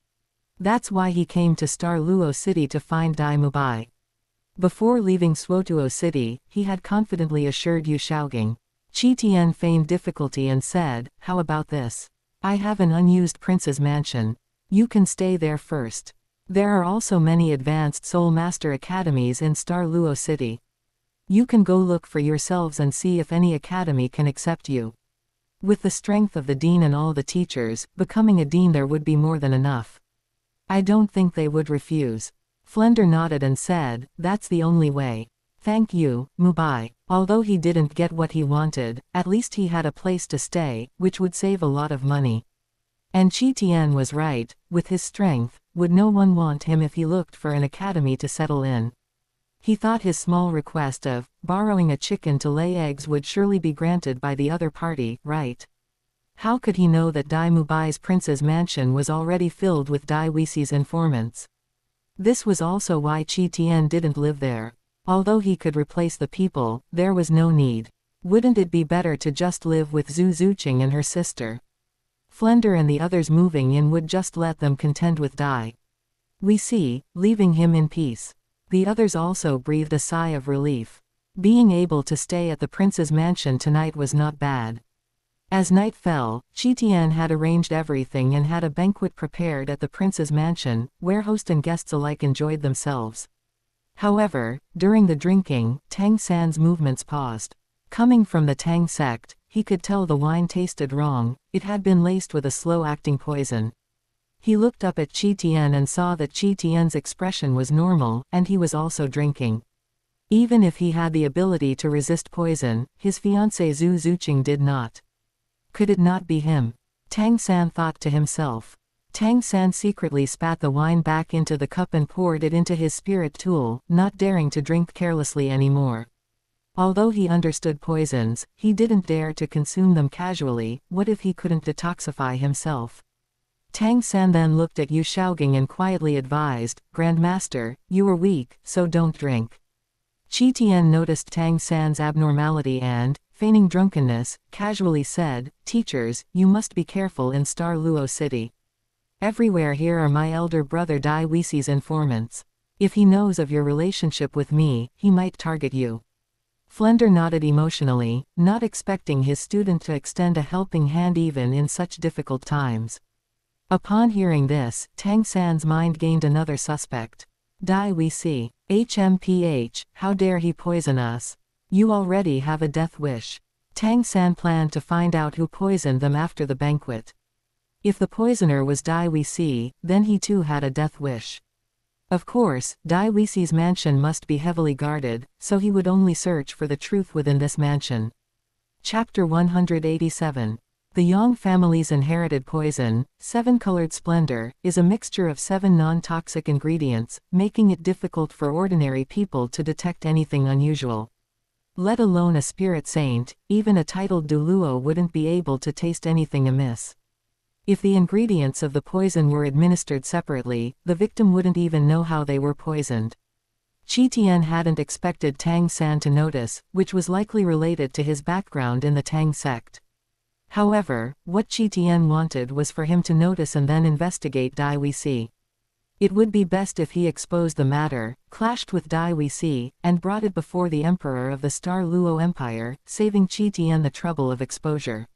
That's why he came to Douluo City to find Dai Mubai. Before leaving Suotuo City, he had confidently assured Yu Shaogang. Qian feigned difficulty and said, how about this? I have an unused prince's mansion. You can stay there first. There are also many advanced Soul Master academies in Douluo City. You can go look for yourselves and see if any academy can accept you. With the strength of the dean and all the teachers, becoming a dean there would be more than enough. I don't think they would refuse. Flender nodded and said, that's the only way. Thank you, Mubai. Although he didn't get what he wanted, at least he had a place to stay, which would save a lot of money. And Qian was right, with his strength, would no one want him if he looked for an academy to settle in? He thought his small request of borrowing a chicken to lay eggs would surely be granted by the other party, right? How could he know that Dai Mubai's prince's mansion was already filled with Dai Wisi's informants? This was also why Qian didn't live there. Although he could replace the people, there was no need. Wouldn't it be better to just live with Zhu Zuqing and her sister? Flender and the others moving in would just let them contend with Dai Wisi, leaving him in peace. The others also breathed a sigh of relief. Being able to stay at the prince's mansion tonight was not bad. As night fell, Qian had arranged everything and had a banquet prepared at the prince's mansion, where host and guests alike enjoyed themselves. However, during the drinking, Tang San's movements paused. Coming from the Tang sect, he could tell the wine tasted wrong. It had been laced with a slow-acting poison. He looked up at Qian and saw that Qian's expression was normal, and he was also drinking. Even if he had the ability to resist poison, his fiancée Zhu Zuqing did not. Could it not be him? Tang San thought to himself. Tang San secretly spat the wine back into the cup and poured it into his spirit tool, not daring to drink carelessly anymore. Although he understood poisons, he didn't dare to consume them casually. What if he couldn't detoxify himself? Tang San then looked at Yu Shaogang and quietly advised, Grandmaster, you are weak, so don't drink. Qian noticed Tang San's abnormality and, feigning drunkenness, casually said, Teachers, you must be careful in Douluo City. Everywhere here are my elder brother Dai Wisi's informants. If he knows of your relationship with me, he might target you. Flender nodded emotionally, not expecting his student to extend a helping hand even in such difficult times. Upon hearing this, Tang San's mind gained another suspect. Dai Wisi. HMPH, how dare he poison us? You already have a death wish. Tang San planned to find out who poisoned them after the banquet. If the poisoner was Dai Wisi, then he too had a death wish. Of course, Dai Wisi's mansion must be heavily guarded, so he would only search for the truth within this mansion. Chapter 187. The Yang family's inherited poison, seven-colored splendor, is a mixture of 7 non-toxic ingredients, making it difficult for ordinary people to detect anything unusual. Let alone a spirit saint, even a titled Douluo wouldn't be able to taste anything amiss. If the ingredients of the poison were administered separately, the victim wouldn't even know how they were poisoned. Qian hadn't expected Tang San to notice, which was likely related to his background in the Tang sect. However, what Qian wanted was for him to notice and then investigate Dai Wuxi. It would be best if he exposed the matter, clashed with Dai Wuxi, and brought it before the emperor of the Star Luo Empire, saving Qian the trouble of exposure.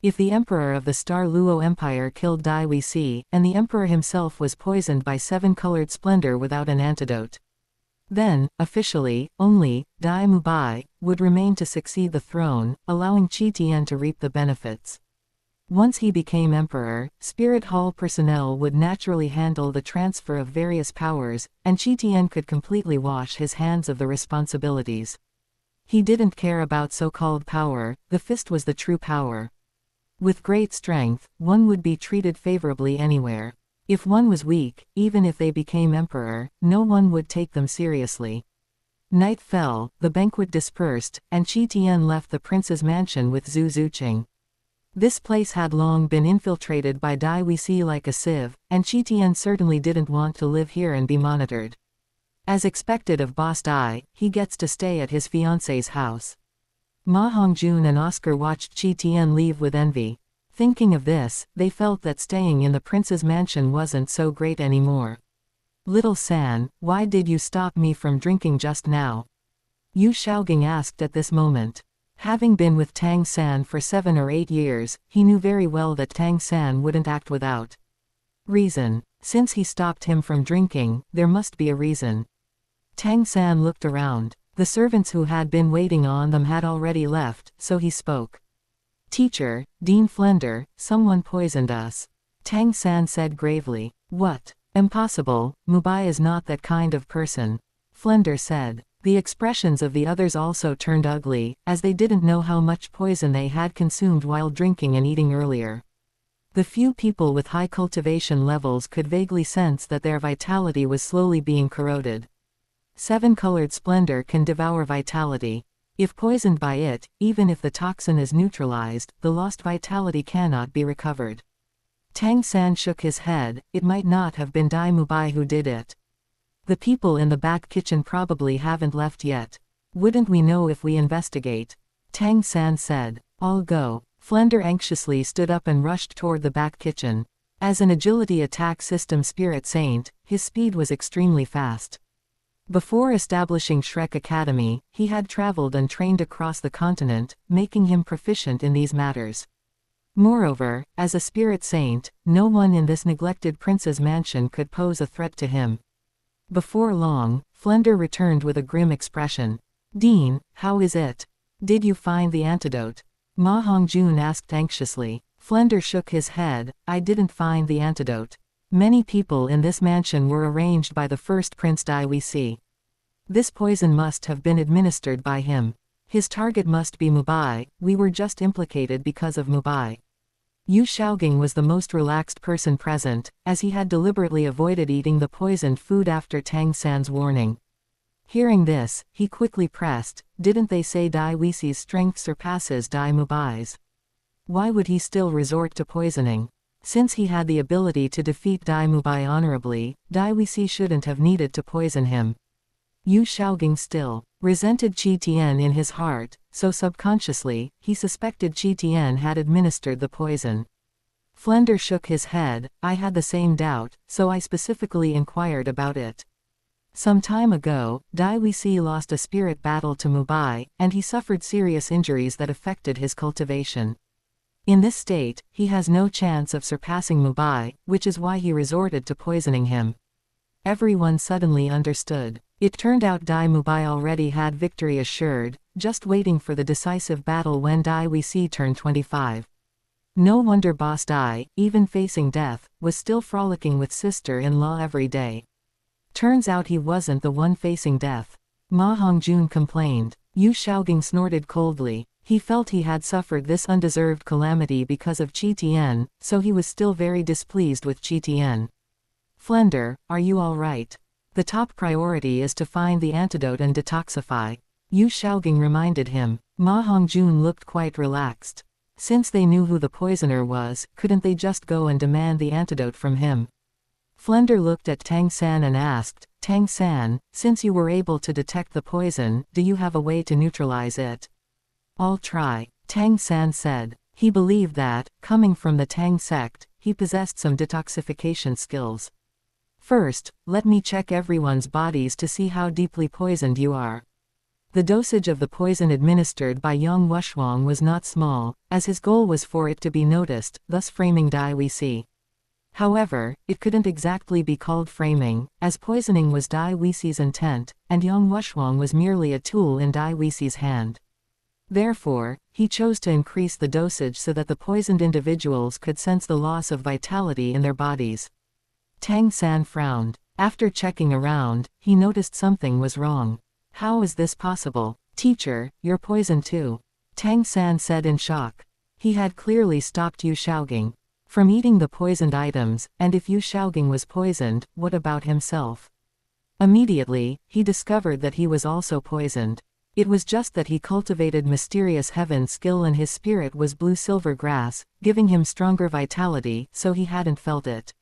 If the emperor of the Star Luo Empire killed Dai Wuxi, and the emperor himself was poisoned by seven-colored splendor without an antidote, then, officially, only Dai Mubai would remain to succeed the throne, allowing Qian to reap the benefits. Once he became emperor, Spirit Hall personnel would naturally handle the transfer of various powers, and Qian could completely wash his hands of the responsibilities. He didn't care about so-called power, the fist was the true power. With great strength, one would be treated favorably anywhere. If one was weak, even if they became emperor, no one would take them seriously. Night fell, the banquet dispersed, and Qian left the prince's mansion with Zhu Zuqing. This place had long been infiltrated by Dai Wuxi like a sieve, and Qian certainly didn't want to live here and be monitored. As expected of Boss Dai, he gets to stay at his fiancée's house. Ma Hongjun and Oscar watched Qian leave with envy. Thinking of this, they felt that staying in the prince's mansion wasn't so great anymore. "Little San, why did you stop me from drinking just now?" Yu Shaogang asked at this moment. Having been with Tang San for 7 or 8 years, he knew very well that Tang San wouldn't act without reason. Since he stopped him from drinking, there must be a reason. Tang San looked around. The servants who had been waiting on them had already left, so he spoke. "Teacher, Dean Flender, someone poisoned us." Tang San said gravely. "What? Impossible, Mubai is not that kind of person," Flender said. The expressions of the others also turned ugly, as they didn't know how much poison they had consumed while drinking and eating earlier. The few people with high cultivation levels could vaguely sense that their vitality was slowly being corroded. Seven-colored splendor can devour vitality. If poisoned by it, even if the toxin is neutralized, the lost vitality cannot be recovered. Tang San shook his head. It might not have been Dai Mubai who did it. The people in the back kitchen probably haven't left yet. Wouldn't we know if we investigate? Tang San said. "I'll go." Flender anxiously stood up and rushed toward the back kitchen. As an agility attack system spirit saint, his speed was extremely fast. Before establishing Shrek Academy, he had traveled and trained across the continent, making him proficient in these matters. Moreover, as a spirit saint, no one in this neglected prince's mansion could pose a threat to him. Before long, Flender returned with a grim expression. "Dean, how is it? Did you find the antidote?" Ma Hongjun asked anxiously. Flender shook his head. "I didn't find the antidote. Many people in this mansion were arranged by the first Prince Dai Wuxi. This poison must have been administered by him. His target must be Mubai. We were just implicated because of Mubai." Yu Shaogang was the most relaxed person present, as he had deliberately avoided eating the poisoned food after Tang San's warning. Hearing this, he quickly pressed, "Didn't they say Dai Wuxi's strength surpasses Dai Mubai's? Why would he still resort to poisoning? Since he had the ability to defeat Dai Mubai honorably, Dai Wuxi shouldn't have needed to poison him." Yu Shaogang still resented Qian in his heart, so subconsciously, he suspected Qian had administered the poison. Flender shook his head. "I had the same doubt, so I specifically inquired about it. Some time ago, Dai Wuxi lost a spirit battle to Mubai, and he suffered serious injuries that affected his cultivation. In this state, he has no chance of surpassing Mubai, which is why he resorted to poisoning him." Everyone suddenly understood. It turned out Dai Mubai already had victory assured, just waiting for the decisive battle when Dai Wuxi turned 25. No wonder Boss Dai, even facing death, was still frolicking with sister-in-law every day. Turns out he wasn't the one facing death. Ma Hongjun complained. Yu Shaogang snorted coldly. He felt he had suffered this undeserved calamity because of Qian, so he was still very displeased with Qian. "Flender, are you all right? The top priority is to find the antidote and detoxify," Yu Shaogang reminded him. Ma Hongjun looked quite relaxed. Since they knew who the poisoner was, couldn't they just go and demand the antidote from him? Flender looked at Tang San and asked, "Tang San, since you were able to detect the poison, do you have a way to neutralize it?" "I'll try," Tang San said. He believed that, coming from the Tang sect, he possessed some detoxification skills. First, let me check everyone's bodies to see how deeply poisoned you are. The dosage of the poison administered by Yang Wushwang was not small, as his goal was for it to be noticed, thus framing Dai Wuxi. However, it couldn't exactly be called framing, as poisoning was Dai Wuxi's intent, and Yang Wushwang was merely a tool in Dai Wuxi's hand. Therefore, he chose to increase the dosage so that the poisoned individuals could sense the loss of vitality in their bodies. Tang San frowned. After checking around, he noticed something was wrong. How is this possible? Teacher, you're poisoned too. Tang San said in shock. He had clearly stopped Yu Shaogang from eating the poisoned items, and if Yu Shaogang was poisoned, what about himself? Immediately, he discovered that he was also poisoned. It was just that he cultivated mysterious heaven skill and his spirit was blue-silver grass, giving him stronger vitality, so he hadn't felt it.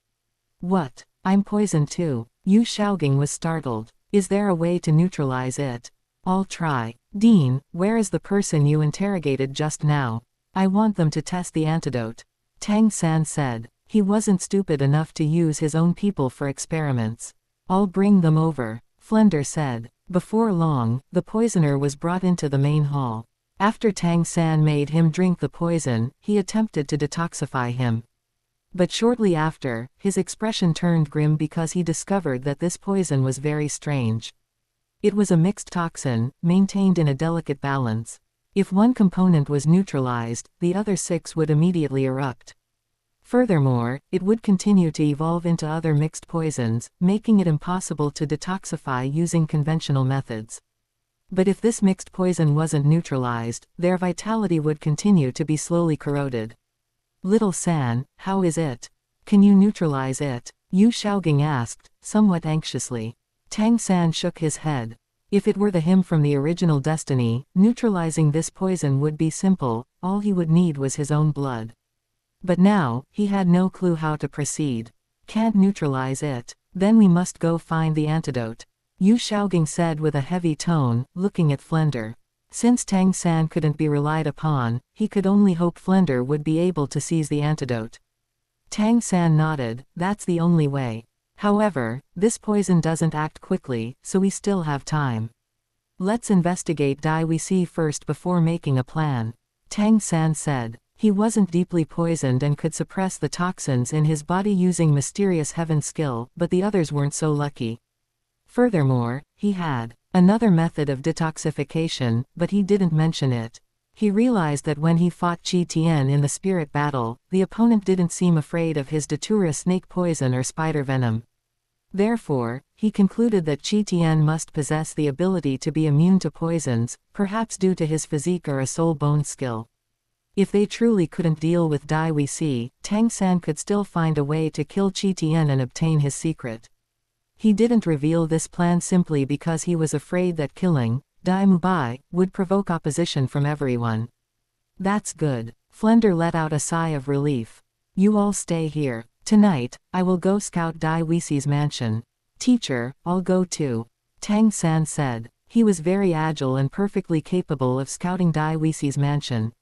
What? I'm poisoned too. Yu Shaogang was startled. Is there a way to neutralize it? I'll try. Dean, where is the person you interrogated just now? I want them to test the antidote. Tang San said. He wasn't stupid enough to use his own people for experiments. I'll bring them over, Flender said. Before long, the poisoner was brought into the main hall. After Tang San made him drink the poison, he attempted to detoxify him. But shortly after, his expression turned grim because he discovered that this poison was very strange. It was a mixed toxin, maintained in a delicate balance. If one component was neutralized, the other 6 would immediately erupt. Furthermore, it would continue to evolve into other mixed poisons, making it impossible to detoxify using conventional methods. But if this mixed poison wasn't neutralized, their vitality would continue to be slowly corroded. Little San, how is it? Can you neutralize it? Yu Shaogang asked, somewhat anxiously. Tang San shook his head. If it were the him from the original destiny, neutralizing this poison would be simple, all he would need was his own blood. But now, he had no clue how to proceed. Can't neutralize it. Then we must go find the antidote. Yu Shaogang said with a heavy tone, looking at Flender. Since Tang San couldn't be relied upon, he could only hope Flender would be able to seize the antidote. Tang San nodded, that's the only way. However, this poison doesn't act quickly, so we still have time. Let's investigate Dai Wuxi first before making a plan. Tang San said. He wasn't deeply poisoned and could suppress the toxins in his body using mysterious heaven skill, but the others weren't so lucky. Furthermore, he had another method of detoxification, but he didn't mention it. He realized that when he fought qian in the spirit battle, the opponent didn't seem afraid of his datura snake poison or spider venom. Therefore, he concluded that qian must possess the ability to be immune to poisons, perhaps due to his physique or a soul bone skill. If they truly couldn't deal with Dai Wuxi, Tang San could still find a way to kill qian and obtain his secret. He didn't reveal this plan simply because he was afraid that killing Dai Mubai would provoke opposition from everyone. That's good. Flender let out a sigh of relief. You all stay here. Tonight, I will go scout Dai Wuxi's mansion. Teacher, I'll go too. Tang San said. He was very agile and perfectly capable of scouting Dai Wuxi's mansion.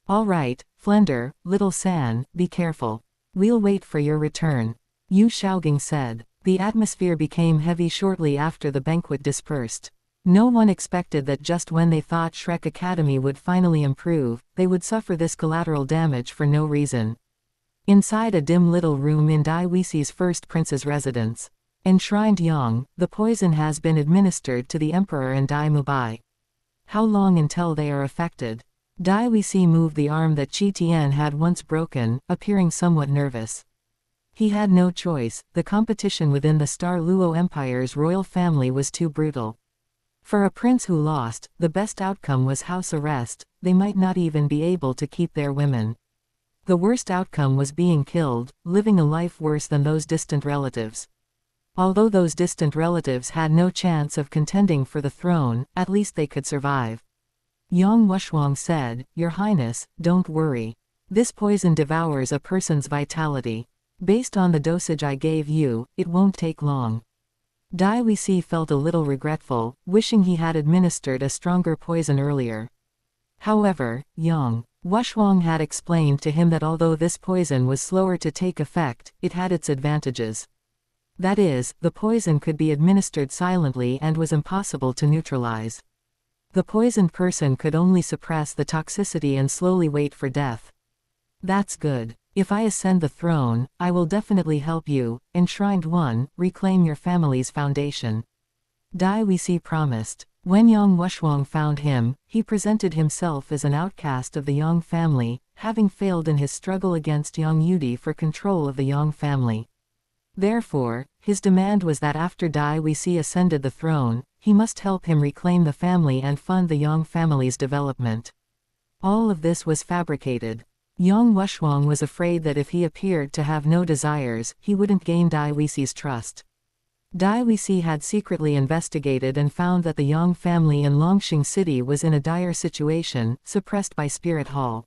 All right, Flender, Little San, be careful. We'll wait for your return. Yu Shaogang said. The atmosphere became heavy shortly after the banquet dispersed. No one expected that just when they thought Shrek Academy would finally improve, they would suffer this collateral damage for no reason. Inside a dim little room in Dai Wuxi's first prince's residence. Enshrined Yang, the poison has been administered to the emperor and Dai Mubai. How long until they are affected? Dai Wuxi moved the arm that Qian had once broken, appearing somewhat nervous. He had no choice, the competition within the Douluo Empire's royal family was too brutal. For a prince who lost, the best outcome was house arrest, they might not even be able to keep their women. The worst outcome was being killed, living a life worse than those distant relatives. Although those distant relatives had no chance of contending for the throne, at least they could survive. Yang Wushwang said, Your Highness, don't worry. This poison devours a person's vitality. Based on the dosage I gave you, it won't take long. Dai Wuxi felt a little regretful, wishing he had administered a stronger poison earlier. However, Yang Wushwang had explained to him that although this poison was slower to take effect, it had its advantages. That is, the poison could be administered silently and was impossible to neutralize. The poisoned person could only suppress the toxicity and slowly wait for death. That's good. If I ascend the throne, I will definitely help you, enshrined one, reclaim your family's foundation. Dai Wuxi promised. When Yang Wushwang found him, he presented himself as an outcast of the Yang family, having failed in his struggle against Yang Yudi for control of the Yang family. Therefore, his demand was that after Dai Wuxi ascended the throne, he must help him reclaim the family and fund the Yang family's development. All of this was fabricated. Yang Wushwang was afraid that if he appeared to have no desires, he wouldn't gain Dai Wuxi's trust. Dai Wuxi had secretly investigated and found that the Yang family in Longxing City was in a dire situation, suppressed by Spirit Hall.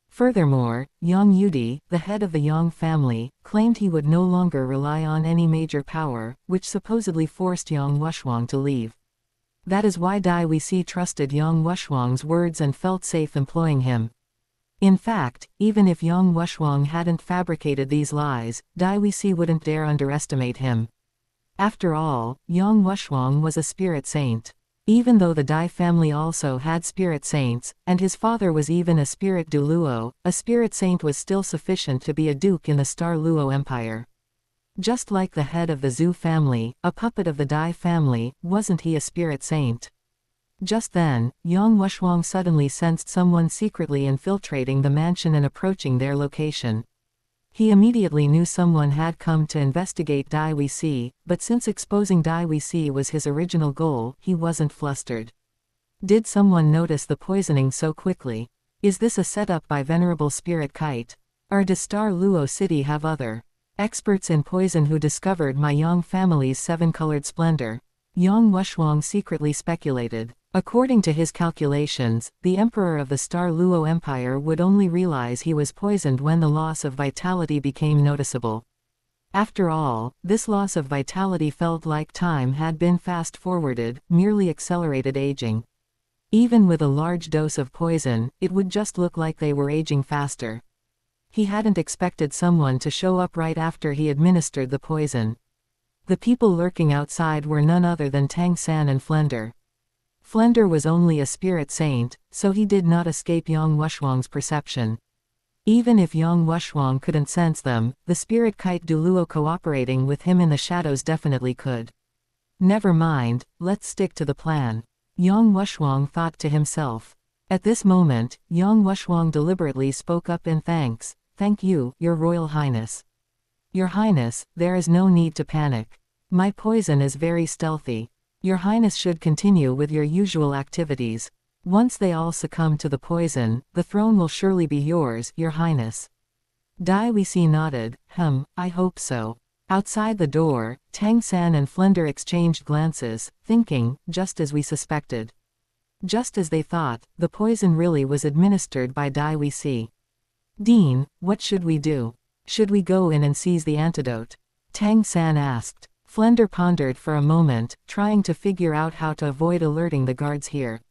Furthermore, Yang Yudi, the head of the Yang family, claimed he would no longer rely on any major power, which supposedly forced Yang Wushwang to leave. That is why Dai Wuxi trusted Yang Wushwang's words and felt safe employing him. In fact, even if Yang Wushwang hadn't fabricated these lies, Dai Wuxi wouldn't dare underestimate him. After all, Yang Wushwang was a spirit saint. Even though the Dai family also had spirit saints, and his father was even a spirit Douluo, a spirit saint was still sufficient to be a duke in the Star Luo Empire. Just like the head of the Zhu family, a puppet of the Dai family, wasn't he a spirit saint? Just then, Yang Wushwang suddenly sensed someone secretly infiltrating the mansion and approaching their location. He immediately knew someone had come to investigate Dai Wuxi, but since exposing Dai Wuxi was his original goal, he wasn't flustered. Did someone notice the poisoning so quickly? Is this a setup by Venerable Spirit Kite? Or does Star Luo City have other experts in poison who discovered my Yang family's seven-colored splendor? Yang Wushwang secretly speculated. According to his calculations, the emperor of the Star Luo Empire would only realize he was poisoned when the loss of vitality became noticeable. After all, this loss of vitality felt like time had been fast-forwarded, merely accelerated aging. Even with a large dose of poison, it would just look like they were aging faster. He hadn't expected someone to show up right after he administered the poison. The people lurking outside were none other than Tang San and Flender. Flender was only a spirit saint, so he did not escape Yang Wushwang's perception. Even if Yang Wushwang couldn't sense them, the spirit kite Douluo cooperating with him in the shadows definitely could. Never mind, let's stick to the plan. Yang Wushwang thought to himself. At this moment, Yang Wushwang deliberately spoke up in thanks. Thank you, Your Royal Highness. Your Highness, there is no need to panic. My poison is very stealthy. Your Highness should continue with your usual activities. Once they all succumb to the poison, the throne will surely be yours, Your Highness. Dai Wuxi nodded. I hope so. Outside the door, Tang San and Flender exchanged glances, thinking, just as we suspected. Just as they thought, the poison really was administered by Dai Wuxi. Dean, what should we do? Should we go in and seize the antidote? Tang San asked. Flender pondered for a moment, trying to figure out how to avoid alerting the guards here.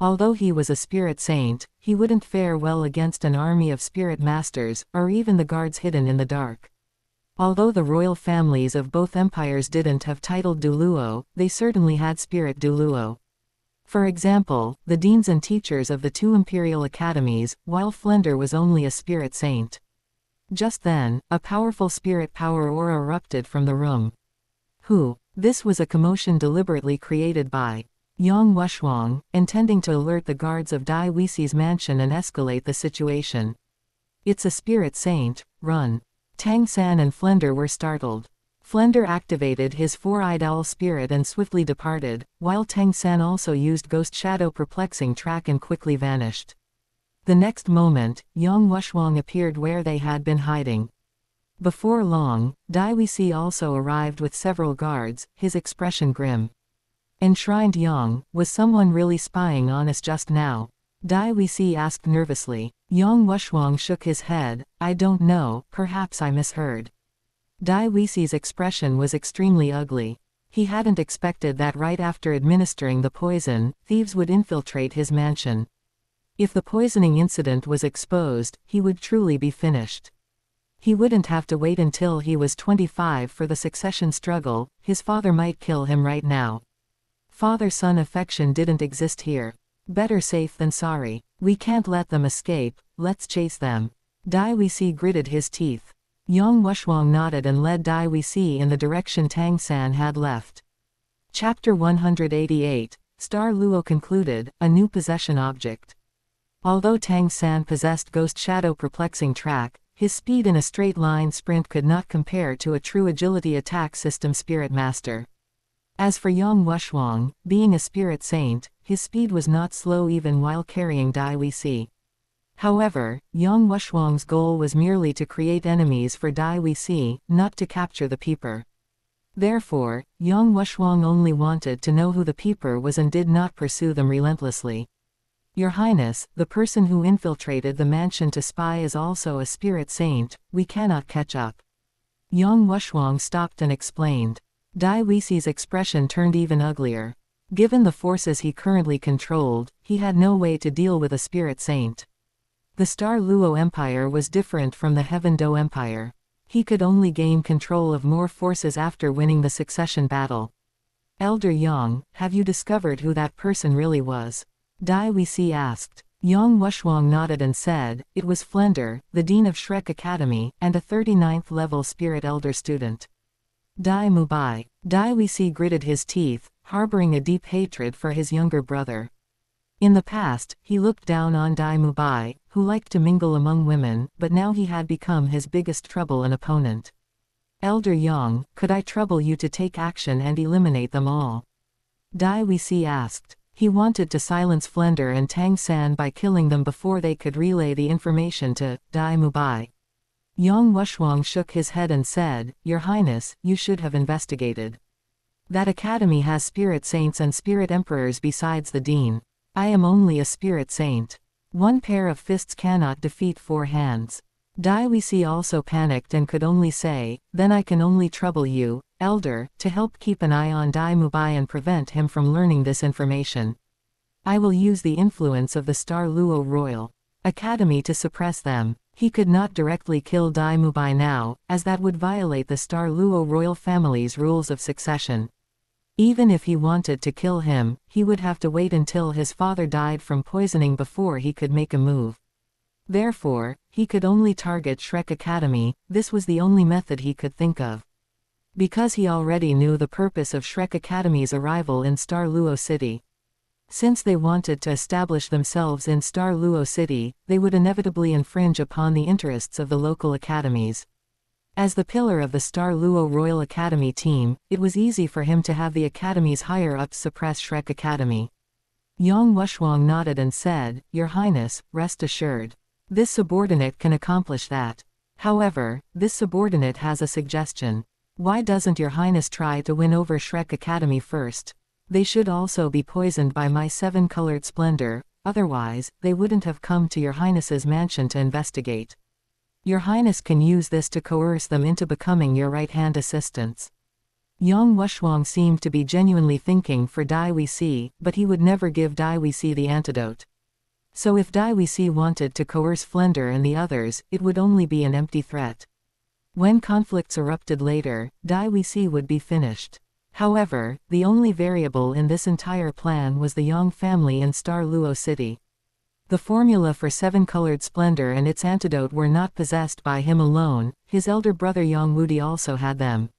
Although he was a spirit saint, he wouldn't fare well against an army of spirit masters, or even the guards hidden in the dark. Although the royal families of both empires didn't have titled Douluo, they certainly had spirit Douluo. For example, the deans and teachers of the two imperial academies, while Flender was only a spirit saint. Just then, a powerful spirit power aura erupted from the room. Who? This was a commotion deliberately created by Yang Wushwang, intending to alert the guards of Dai Wuxi's mansion and escalate the situation. It's a spirit saint, run. Tang San and Flender were startled. Flender activated his four-eyed owl spirit and swiftly departed, while Tang San also used Ghost Shadow Perplexing Track and quickly vanished. The next moment, Yang Wushwang appeared where they had been hiding. Before long, Dai Wuxi also arrived with several guards, his expression grim. Enshrined Yang, was someone really spying on us just now? Dai Wuxi asked nervously. Yang Wushwang shook his head. I don't know, perhaps I misheard. Dai Wuxi's expression was extremely ugly. He hadn't expected that right after administering the poison, thieves would infiltrate his mansion. If the poisoning incident was exposed, he would truly be finished. He wouldn't have to wait until he was 25 for the succession struggle, his father might kill him right now. Father-son affection didn't exist here. Better safe than sorry. We can't let them escape, let's chase them. Dai Wuxi gritted his teeth. Yang Wushwang nodded and led Dai Wuxi in the direction Tang San had left. Chapter 188, Star Luo concluded, a new possession object. Although Tang San possessed Ghost Shadow Perplexing Track, his speed in a straight line sprint could not compare to a true agility attack system Spirit Master. As for Yang Wushwang, being a spirit saint, his speed was not slow even while carrying Dai Wuxi. However, Yang Wushwang's goal was merely to create enemies for Dai Wuxi, not to capture the peeper. Therefore, Yang Wushwang only wanted to know who the peeper was and did not pursue them relentlessly. Your Highness, the person who infiltrated the mansion to spy is also a spirit saint, we cannot catch up. Yang Wushwang stopped and explained. Dai Wuxi's expression turned even uglier. Given the forces he currently controlled, he had no way to deal with a spirit saint. The Star Luo Empire was different from the Heaven Do Empire. He could only gain control of more forces after winning the succession battle. Elder Yang, have you discovered who that person really was? Dai Wuxi asked. Yang Wushwang nodded and said, it was Flender, the Dean of Shrek Academy, and a 39th level Spirit Elder student. Dai Mubai. Dai Wuxi gritted his teeth, harboring a deep hatred for his younger brother. In the past, he looked down on Dai Mubai, who liked to mingle among women, but now he had become his biggest trouble and opponent. Elder Yang, could I trouble you to take action and eliminate them all? Dai Wuxi asked. He wanted to silence Flender and Tang San by killing them before they could relay the information to Dai Mubai. Yang Wushwang shook his head and said, Your Highness, you should have investigated. That academy has spirit saints and spirit emperors besides the dean. I am only a spirit saint. One pair of fists cannot defeat four hands. Dai Wuxi also panicked and could only say, then I can only trouble you, Elder, to help keep an eye on Dai Mubai and prevent him from learning this information. I will use the influence of the Star Luo Royal Academy to suppress them. He could not directly kill Dai Mubai now, as that would violate the Star Luo royal family's rules of succession. Even if he wanted to kill him, he would have to wait until his father died from poisoning before he could make a move. Therefore, he could only target Shrek Academy. This was the only method he could think of. Because he already knew the purpose of Shrek Academy's arrival in Star Luo City. Since they wanted to establish themselves in Star Luo City, they would inevitably infringe upon the interests of the local academies. As the pillar of the Star Luo Royal Academy team, it was easy for him to have the academy's higher-ups suppress Shrek Academy. Yang Wushwang nodded and said, Your Highness, rest assured. This subordinate can accomplish that. However, this subordinate has a suggestion. Why doesn't Your Highness try to win over Shrek Academy first? They should also be poisoned by my seven-colored splendor, otherwise, they wouldn't have come to Your Highness's mansion to investigate. Your Highness can use this to coerce them into becoming your right-hand assistants. Yang Wushwang seemed to be genuinely thinking for Dai Wuxi, but he would never give Dai Wuxi the antidote. So if Dai Wuxi wanted to coerce Flender and the others, it would only be an empty threat. When conflicts erupted later, Dai Wuxi would be finished. However, the only variable in this entire plan was the Yang family in Star Luo City. The formula for seven-colored splendor and its antidote were not possessed by him alone, his elder brother Yang Wudi also had them.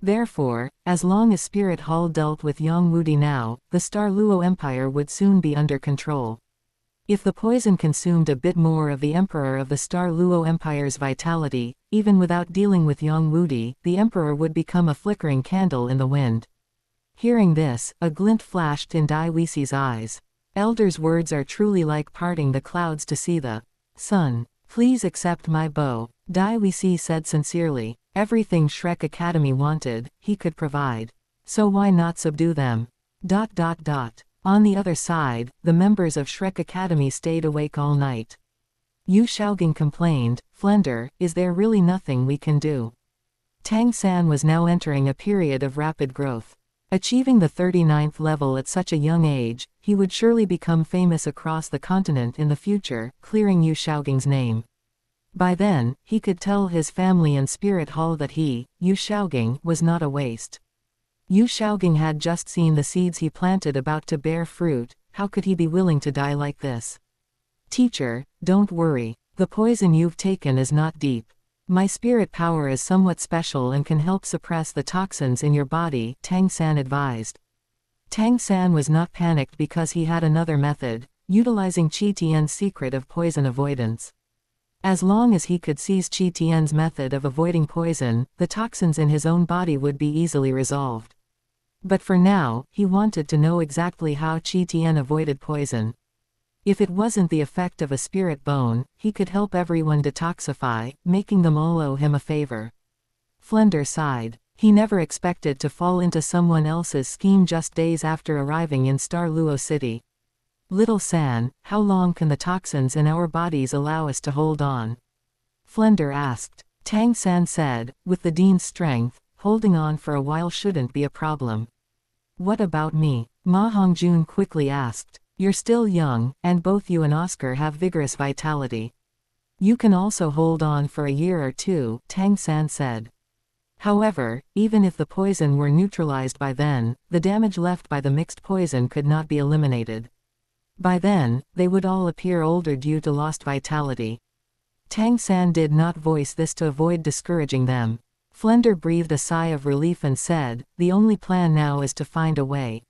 Therefore, as long as Spirit Hall dealt with Yang Wudi now, the Star Luo Empire would soon be under control. If the poison consumed a bit more of the Emperor of the Star Luo Empire's vitality, even without dealing with Yang Wudi, the Emperor would become a flickering candle in the wind. Hearing this, a glint flashed in Dai Wuxi's eyes. Elder's words are truly like parting the clouds to see the sun. Please accept my bow, Dai Wuxi said sincerely. Everything Shrek Academy wanted, he could provide. So why not subdue them? On the other side, the members of Shrek Academy stayed awake all night. Yu Shaogang complained, Flender, is there really nothing we can do? Tang San was now entering a period of rapid growth. Achieving the 39th level at such a young age, he would surely become famous across the continent in the future, clearing Yu Shaoging's name. By then, he could tell his family and Spirit Hall that he, Yu Shaoging, was not a waste. Yu Shaoging had just seen the seeds he planted about to bear fruit. How could he be willing to die like this? Teacher, don't worry. The poison you've taken is not deep. My spirit power is somewhat special and can help suppress the toxins in your body, Tang San advised. Tang San was not panicked because he had another method, utilizing Qi Tian's secret of poison avoidance. As long as he could seize Qi Tian's method of avoiding poison, the toxins in his own body would be easily resolved. But for now, he wanted to know exactly how Qi Tian avoided poison. If it wasn't the effect of a spirit bone, he could help everyone detoxify, making them all owe him a favor. Flender sighed. He never expected to fall into someone else's scheme just days after arriving in Douluo City. Little San, how long can the toxins in our bodies allow us to hold on? Flender asked. Tang San said, with the dean's strength, holding on for a while shouldn't be a problem. What about me? Ma Hongjun quickly asked. You're still young, and both you and Oscar have vigorous vitality. You can also hold on for a year or two, Tang San said. However, even if the poison were neutralized by then, the damage left by the mixed poison could not be eliminated. By then, they would all appear older due to lost vitality. Tang San did not voice this to avoid discouraging them. Flender breathed a sigh of relief and said, the only plan now is to find a way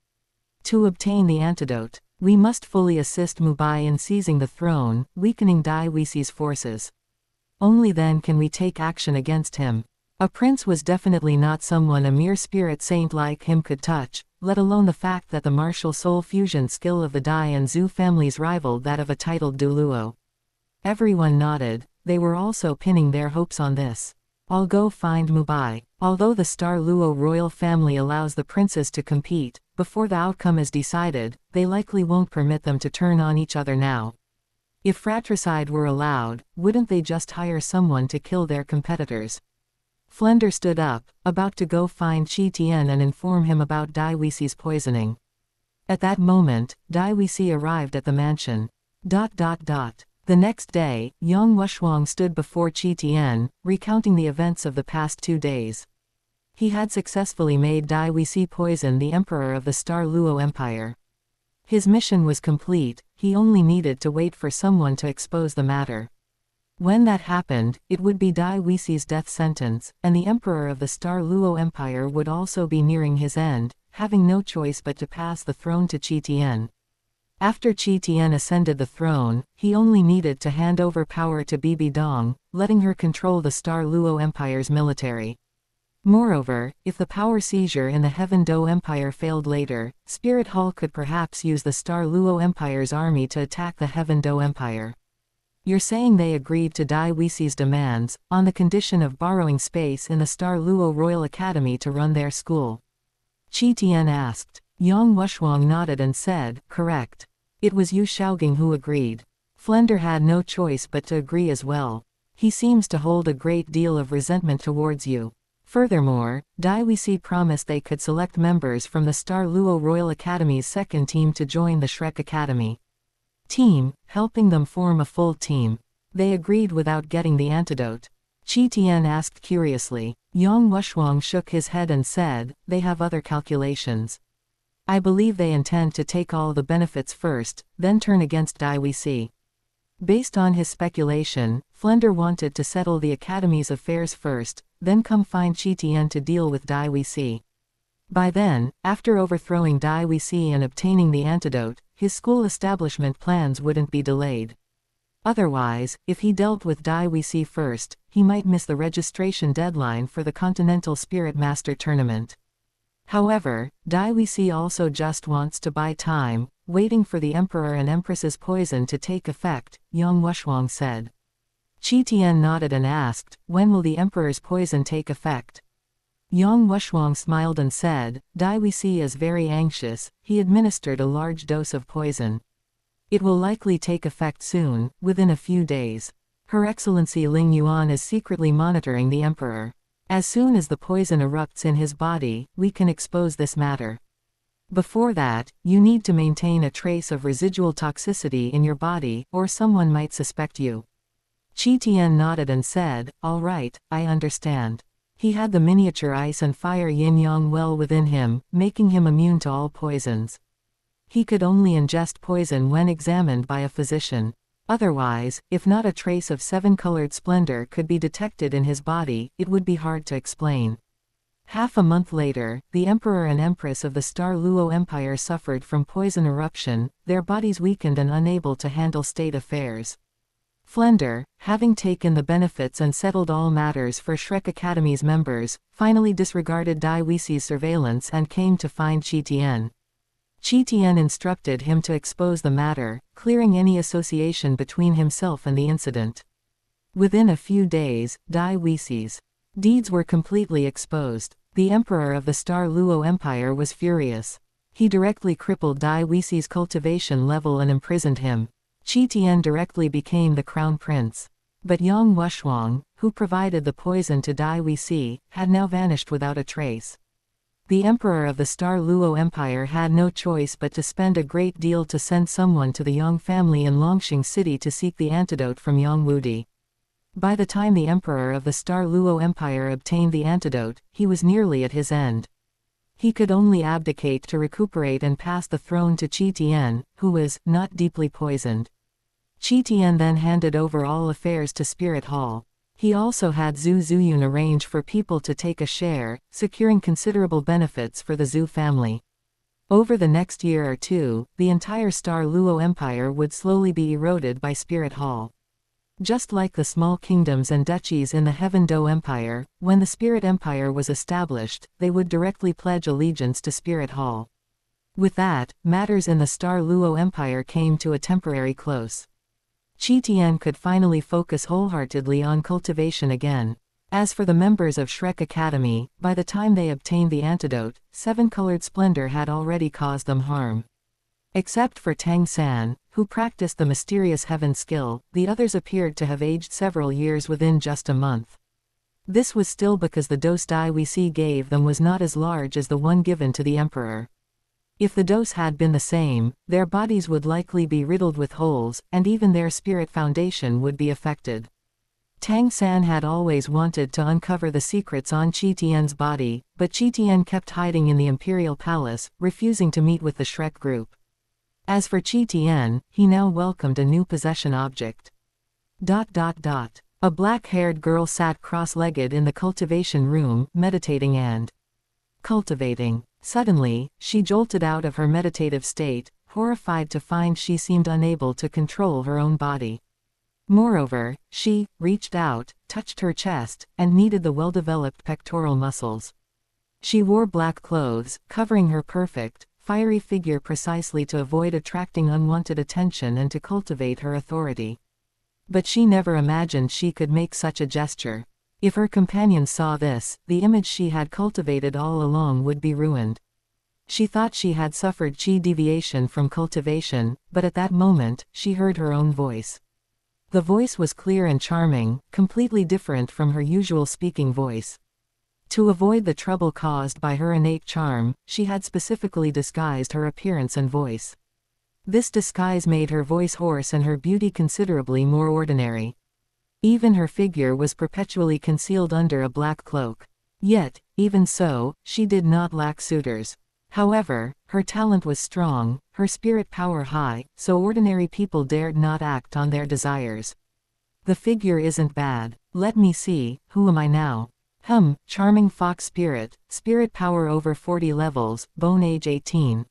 to obtain the antidote. We must fully assist Mubai in seizing the throne, weakening Dai Wuxi's forces. Only then can we take action against him. A prince was definitely not someone a mere spirit saint like him could touch, let alone the fact that the martial soul fusion skill of the Dai and Zhu families rivaled that of a titled Douluo. Everyone nodded, they were also pinning their hopes on this. I'll go find Mubai. Although the Douluo royal family allows the princes to compete, before the outcome is decided, they likely won't permit them to turn on each other now. If fratricide were allowed, wouldn't they just hire someone to kill their competitors? Flender stood up, about to go find Qi Tian and inform him about Dai Wuxi's poisoning. At that moment, Dai Wuxi arrived at the mansion. The next day, Yang Wushuang stood before Qi Tian, recounting the events of the past 2 days. He had successfully made Dai Wuxi poison the emperor of the Douluo Empire. His mission was complete, he only needed to wait for someone to expose the matter. When that happened, it would be Dai Wuxi's death sentence, and the emperor of the Douluo Empire would also be nearing his end, having no choice but to pass the throne to Qi Tian. After Qi Tian ascended the throne, he only needed to hand over power to Bibi Dong, letting her control the Douluo Empire's military. Moreover, if the power seizure in the Heaven Do Empire failed later, Spirit Hall could perhaps use the Douluo Empire's army to attack the Heaven Do Empire. You're saying they agreed to Dai Wuxi's demands, on the condition of borrowing space in the Douluo Royal Academy to run their school? Qi Tian asked. Yang Wushuang nodded and said, correct. It was Yu Shaoging who agreed. Flender had no choice but to agree as well. He seems to hold a great deal of resentment towards you. Furthermore, Dai Wuxi promised they could select members from the Douluo Royal Academy's second team to join the Shrek Academy. Team, helping them form a full team. They agreed without getting the antidote. Qi Tian asked curiously. Yang Wushuang shook his head and said, they have other calculations. I believe they intend to take all the benefits first, then turn against Dai Wuxi. Based on his speculation, Flender wanted to settle the Academy's affairs first, then come find Qi Tian to deal with Dai Wuxi. By then, after overthrowing Dai Wuxi and obtaining the antidote, his school establishment plans wouldn't be delayed. Otherwise, if he dealt with Dai Wuxi first, he might miss the registration deadline for the Continental Spirit Master Tournament. However, Dai Wuxi also just wants to buy time, waiting for the Emperor and Empress's poison to take effect, Yang Wushuang said. Qi Tian nodded and asked, when will the Emperor's poison take effect? Yang Wushuang smiled and said, Dai Wuxi is very anxious, he administered a large dose of poison. It will likely take effect soon, within a few days. Her Excellency Ling Yuan is secretly monitoring the Emperor. As soon as the poison erupts in his body, we can expose this matter. Before that, you need to maintain a trace of residual toxicity in your body, or someone might suspect you. Qian nodded and said, "All right, I understand." He had the miniature ice and fire yin-yang well within him, making him immune to all poisons. He could only ingest poison when examined by a physician. Otherwise, if not a trace of seven-colored splendor could be detected in his body, it would be hard to explain. Half a month later, the Emperor and Empress of the Douluo Empire suffered from poison eruption, their bodies weakened and unable to handle state affairs. Flender, having taken the benefits and settled all matters for Shrek Academy's members, finally disregarded Dai Weisi's surveillance and came to find Qian. Qian instructed him to expose the matter, clearing any association between himself and the incident. Within a few days, Dai Weisi's deeds were completely exposed. The Emperor of the Douluo Empire was furious. He directly crippled Dai Weisi's cultivation level and imprisoned him. Qian directly became the crown prince. But Yang Wushuang, who provided the poison to Dai Weisi, had now vanished without a trace. The Emperor of the Douluo Empire had no choice but to spend a great deal to send someone to the Yang family in Longxing City to seek the antidote from Yang Wudi. By the time the Emperor of the Douluo Empire obtained the antidote, he was nearly at his end. He could only abdicate to recuperate and pass the throne to Qian, who was not deeply poisoned. Qian then handed over all affairs to Spirit Hall. He also had Zhu Zuyun arrange for people to take a share, securing considerable benefits for the Zhu family. Over the next year or two, the entire Douluo Empire would slowly be eroded by Spirit Hall. Just like the small kingdoms and duchies in the Heaven Do Empire, when the Spirit Empire was established, they would directly pledge allegiance to Spirit Hall. With that, matters in the Douluo Empire came to a temporary close. Qian could finally focus wholeheartedly on cultivation again. As for the members of Shrek Academy, by the time they obtained the antidote, seven-colored splendor had already caused them harm. Except for Tang San, who practiced the mysterious heaven skill, the others appeared to have aged several years within just a month. This was still because the dose Dai Weisi gave them was not as large as the one given to the Emperor. If the dose had been the same, their bodies would likely be riddled with holes, and even their spirit foundation would be affected. Tang San had always wanted to uncover the secrets on Qian's body, but Qian kept hiding in the Imperial Palace, refusing to meet with the Shrek group. As for Qian, he now welcomed a new possession object. A black-haired girl sat cross-legged in the cultivation room, meditating and cultivating. Suddenly, she jolted out of her meditative state, horrified to find she seemed unable to control her own body. Moreover, she reached out, touched her chest, and kneaded the well-developed pectoral muscles. She wore black clothes, covering her perfect, fiery figure precisely to avoid attracting unwanted attention and to cultivate her authority. But she never imagined she could make such a gesture. If her companions saw this, the image she had cultivated all along would be ruined. She thought she had suffered qi deviation from cultivation, but at that moment, she heard her own voice. The voice was clear and charming, completely different from her usual speaking voice. To avoid the trouble caused by her innate charm, she had specifically disguised her appearance and voice. This disguise made her voice hoarse and her beauty considerably more ordinary. Even her figure was perpetually concealed under a black cloak. Yet, even so, she did not lack suitors. However, her talent was strong, her spirit power high, so ordinary people dared not act on their desires. The figure isn't bad. Let me see, who am I now? Charming fox spirit power over 40 levels, bone age 18.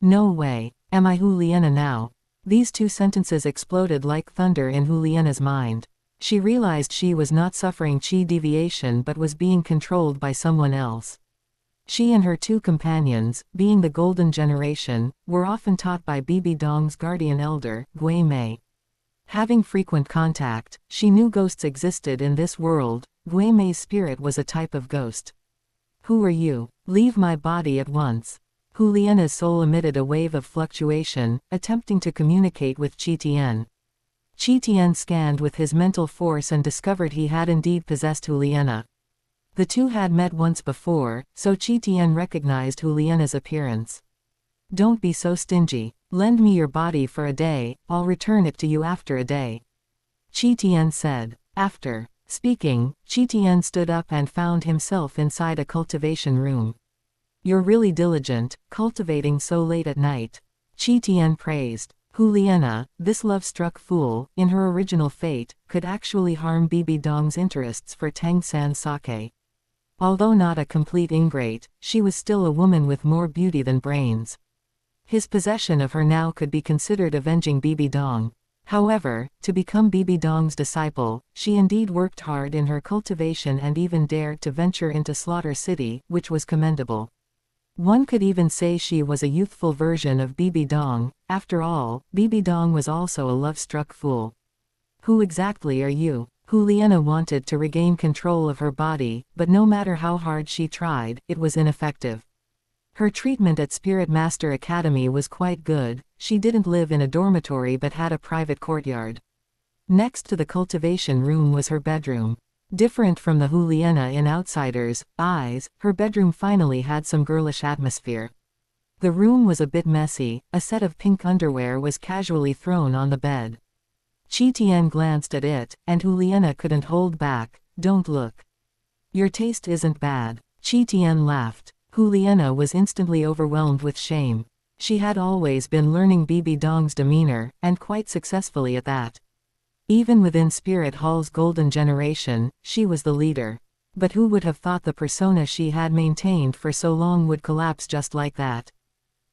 No way. Am I Juliana now? These two sentences exploded like thunder in Juliana's mind. She realized she was not suffering qi deviation but was being controlled by someone else. She and her two companions, being the Golden Generation, were often taught by Bibi Dong's guardian elder, Gui Mei. Having frequent contact, she knew ghosts existed in this world. Gui Mei's spirit was a type of ghost. Who are you? Leave my body at once. Juliana's soul emitted a wave of fluctuation, attempting to communicate with Qian. Qian scanned with his mental force and discovered he had indeed possessed Juliana. The two had met once before, so Qian recognized Huliena's appearance. "Don't be so stingy. Lend me your body for a day, I'll return it to you after a day," Qian said. After speaking, Qian stood up and found himself inside a cultivation room. "You're really diligent, cultivating so late at night," Qian praised. Huliena, this love-struck fool, in her original fate, could actually harm Bibi Dong's interests for Tang-san sake. Although not a complete ingrate, she was still a woman with more beauty than brains. His possession of her now could be considered avenging Bibi Dong. However, to become Bibi Dong's disciple, she indeed worked hard in her cultivation and even dared to venture into Slaughter City, which was commendable. One could even say she was a youthful version of Bibi Dong. After all, Bibi Dong was also a love-struck fool. "Who exactly are you?" Huliena wanted to regain control of her body, but no matter how hard she tried, it was ineffective. Her treatment at Spirit Master Academy was quite good. She didn't live in a dormitory but had a private courtyard. Next to the cultivation room was her bedroom. Different from the Huliena in outsiders' eyes, her bedroom finally had some girlish atmosphere. The room was a bit messy, a set of pink underwear was casually thrown on the bed. Qian glanced at it, and Huliena couldn't hold back. "Don't look. Your taste isn't bad." Qian laughed. Huliena was instantly overwhelmed with shame. She had always been learning Bibi Dong's demeanor, and quite successfully at that. Even within Spirit Hall's golden generation, she was the leader. But who would have thought the persona she had maintained for so long would collapse just like that?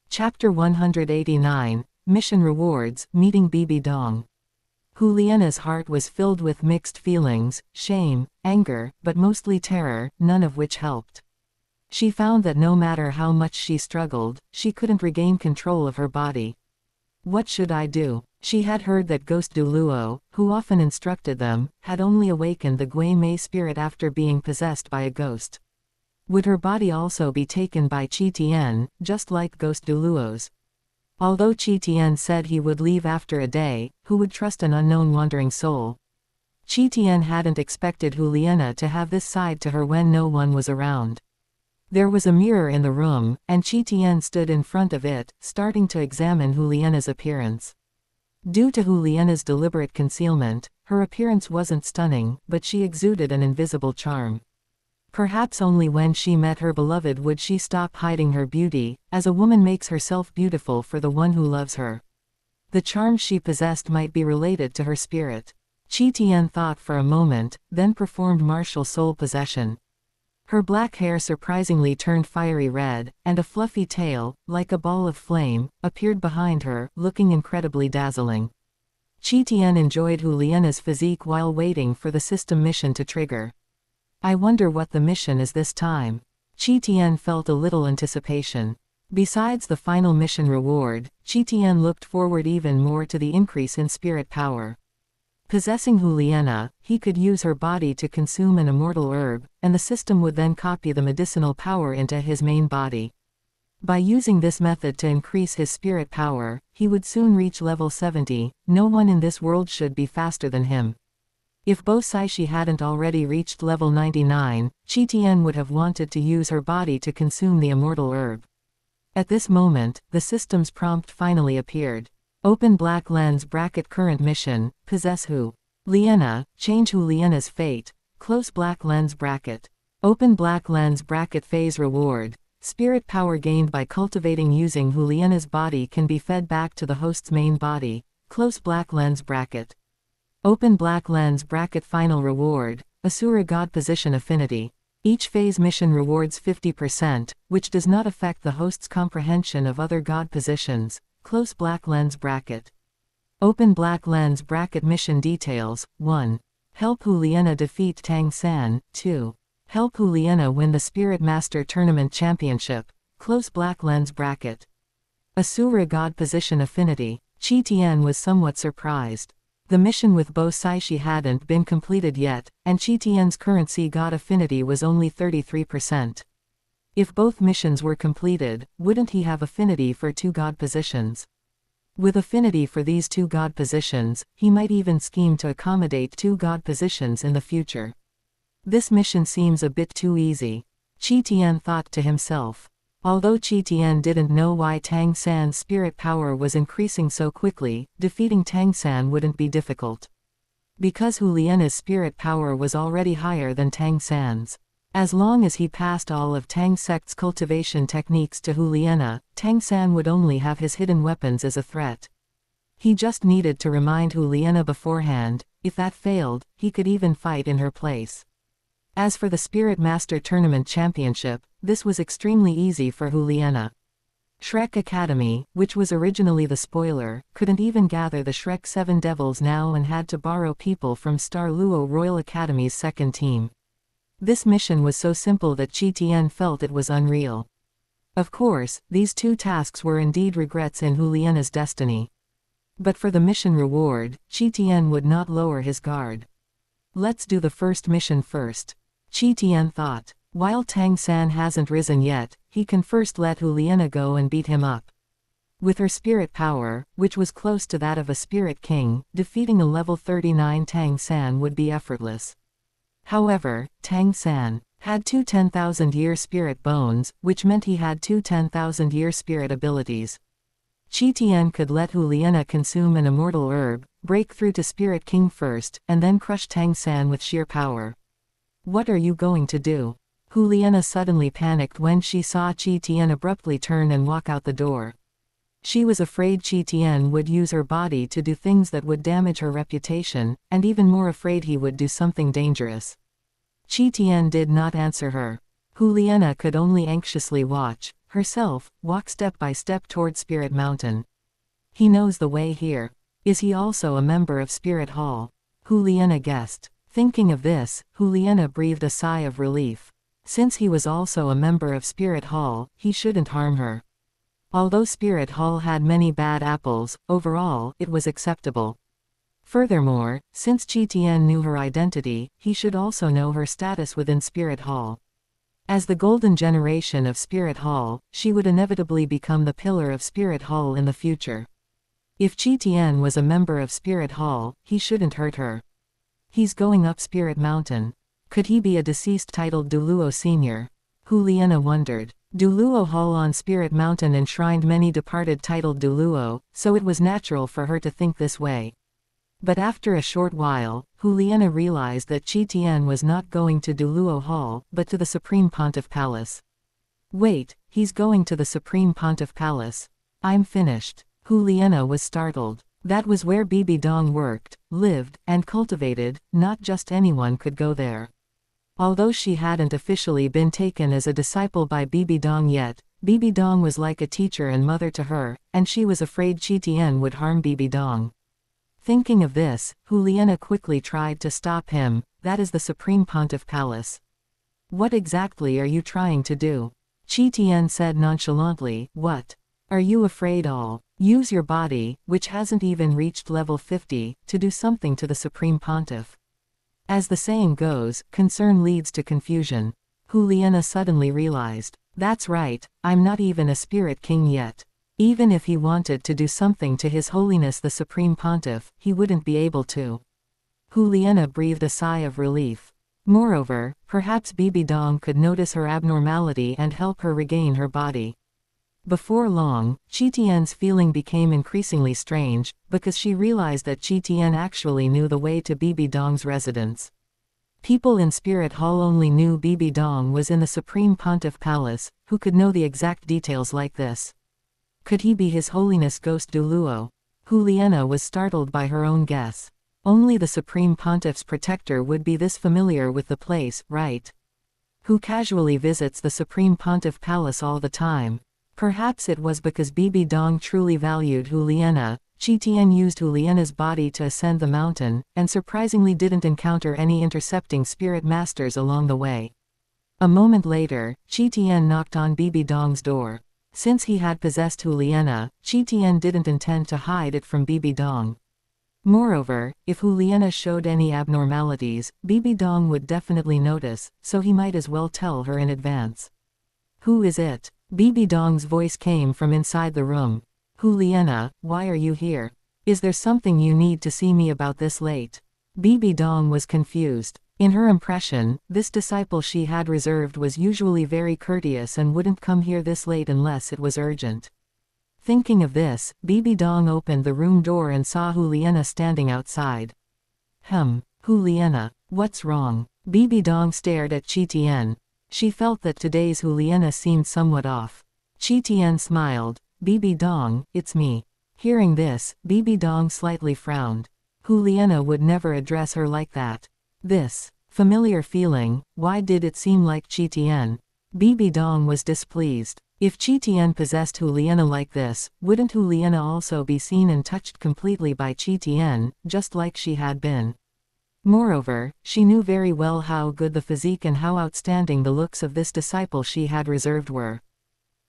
Chapter 189, Mission Rewards, Meeting Bibi Dong. Huliena's heart was filled with mixed feelings, shame, anger, but mostly terror, none of which helped. She found that no matter how much she struggled, she couldn't regain control of her body. What should I do? She had heard that Ghost Douluo, who often instructed them, had only awakened the Gui Mei spirit after being possessed by a ghost. Would her body also be taken by Qian, just like Ghost Douluo's? Although Qian said he would leave after a day, who would trust an unknown wandering soul? Qian hadn't expected Huliena to have this side to her when no one was around. There was a mirror in the room, and Qian stood in front of it, starting to examine Huliena's appearance. Due to Huliena's deliberate concealment, her appearance wasn't stunning, but she exuded an invisible charm. Perhaps only when she met her beloved would she stop hiding her beauty, as a woman makes herself beautiful for the one who loves her. The charm she possessed might be related to her spirit. Qian thought for a moment, then performed martial soul possession. Her black hair surprisingly turned fiery red, and a fluffy tail, like a ball of flame, appeared behind her, looking incredibly dazzling. Qian enjoyed Huliena's physique while waiting for the system mission to trigger. I wonder what the mission is this time. Qian felt a little anticipation. Besides the final mission reward, Qian looked forward even more to the increase in spirit power. Possessing Huliena, he could use her body to consume an immortal herb, and the system would then copy the medicinal power into his main body. By using this method to increase his spirit power, he would soon reach level 70. No one in this world should be faster than him. If Bo Saishi hadn't already reached level 99, Qian would have wanted to use her body to consume the immortal herb. At this moment, the system's prompt finally appeared. Open black lens bracket current mission, possess Liena, change Huliena's fate, close black lens bracket. Open black lens bracket phase reward. Spirit power gained by cultivating using Huliena's body can be fed back to the host's main body, close black lens bracket. Open black lens bracket final reward, Asura God position affinity. Each phase mission rewards 50%, which does not affect the host's comprehension of other god positions. Close black lens bracket. Open black lens bracket mission details. 1. Help Huliena defeat Tang San. 2. Help Huliena win the Spirit Master Tournament Championship. Close black lens bracket. Asura God position affinity. Qian was somewhat surprised. The mission with Bo Saishi hadn't been completed yet, and Qian's currency god affinity was only 33%. If both missions were completed, wouldn't he have affinity for 2 god positions? With affinity for these 2 god positions, he might even scheme to accommodate 2 god positions in the future. This mission seems a bit too easy. Qi thought to himself. Although Qi didn't know why Tang San's spirit power was increasing so quickly, defeating Tang San wouldn't be difficult. Because Hu Liena's spirit power was already higher than Tang San's. As long as he passed all of Tang sect's cultivation techniques to Hu Liena, Tang San would only have his hidden weapons as a threat. He just needed to remind Hu Liena beforehand. If that failed, he could even fight in her place. As for the Spirit Master Tournament Championship, this was extremely easy for Hu Liena. Shrek Academy, which was originally the spoiler, couldn't even gather the Shrek 7 Devils now and had to borrow people from Star Luo Royal Academy's second team. This mission was so simple that Qi felt it was unreal. Of course, these two tasks were indeed regrets in Hu Liena's destiny. But for the mission reward, Qi would not lower his guard. Let's do the first mission first. Qi thought. While Tang San hasn't risen yet, he can first let Hu Liena go and beat him up. With her spirit power, which was close to that of a spirit king, defeating a level 39 Tang San would be effortless. However, Tang San had two 10,000-year spirit bones, which meant he had two 10,000-year spirit abilities. Qi could let Hu Liena consume an immortal herb, break through to Spirit King first, and then crush Tang San with sheer power. What are you going to do? Hu Liena suddenly panicked when she saw Qi abruptly turn and walk out the door. She was afraid Qi would use her body to do things that would damage her reputation, and even more afraid he would do something dangerous. Qi did not answer her. Hu Liena could only anxiously watch herself walk step by step toward Spirit Mountain. He knows the way here. Is he also a member of Spirit Hall? Hu Liena guessed. Thinking of this, Hu Liena breathed a sigh of relief. Since he was also a member of Spirit Hall, he shouldn't harm her. Although Spirit Hall had many bad apples, overall, it was acceptable. Furthermore, since Qi knew her identity, he should also know her status within Spirit Hall. As the golden generation of Spirit Hall, she would inevitably become the pillar of Spirit Hall in the future. If Qi was a member of Spirit Hall, he shouldn't hurt her. He's going up Spirit Mountain. Could he be a deceased titled Douluo Sr.? Hu Liena wondered. Douluo Hall on Spirit Mountain enshrined many departed titled Douluo, so it was natural for her to think this way. But after a short while, Hu Liena realized that Qi was not going to Douluo Hall, but to the Supreme Pontiff Palace. Wait, he's going to the Supreme Pontiff Palace. I'm finished. Hu Liena was startled. That was where Bibi Dong worked, lived, and cultivated. Not just anyone could go there. Although she hadn't officially been taken as a disciple by Bibi Dong yet, Bibi Dong was like a teacher and mother to her, and she was afraid Qi would harm Bibi Dong. Thinking of this, Hu Liena quickly tried to stop him. That is the Supreme Pontiff Palace. What exactly are you trying to do? Qi said nonchalantly. What? Are you afraid? Use your body, which hasn't even reached level 50, to do something to the Supreme Pontiff. As the saying goes, concern leads to confusion. Hu Liena suddenly realized. That's right, I'm not even a Spirit King yet. Even if he wanted to do something to His Holiness the Supreme Pontiff, he wouldn't be able to. Hu Liena breathed a sigh of relief. Moreover, perhaps Bibi Dong could notice her abnormality and help her regain her body. Before long, Qi feeling became increasingly strange, because she realized that Qi actually knew the way to Bibi Dong's residence. People in Spirit Hall only knew Bibi Dong was in the Supreme Pontiff Palace. Who could know the exact details like this? Could he be His Holiness Ghost Douluo? Hu Liena was startled by her own guess. Only the Supreme Pontiff's protector would be this familiar with the place, right? Who casually visits the Supreme Pontiff Palace all the time? Perhaps it was because Bibi Dong truly valued Hu Liena. Qi used Hu Liena's body to ascend the mountain, and surprisingly didn't encounter any intercepting spirit masters along the way. A moment later, Qi knocked on Bibi Dong's door. Since he had possessed Hu Liena, Qi didn't intend to hide it from Bibi Dong. Moreover, if Hu Liena showed any abnormalities, Bibi Dong would definitely notice, so he might as well tell her in advance. Who is it? Bibi Dong's voice came from inside the room. Hu Liena, why are you here? Is there something you need to see me about this late? Bibi Dong was confused. In her impression, this disciple she had reserved was usually very courteous and wouldn't come here this late unless it was urgent. Thinking of this, Bibi Dong opened the room door and saw Juliana standing outside. Juliana, what's wrong? Bibi Dong stared at Qi. She felt that today's Juliana seemed somewhat off. Qi smiled. Bibi Dong, it's me. Hearing this, Bibi Dong slightly frowned. Juliana would never address her like that. This familiar feeling, why did it seem like Qi? Bibi Dong was displeased. If Qi possessed Juliana like this, wouldn't Juliana also be seen and touched completely by Qi, just like she had been? Moreover, she knew very well how good the physique and how outstanding the looks of this disciple she had reserved were.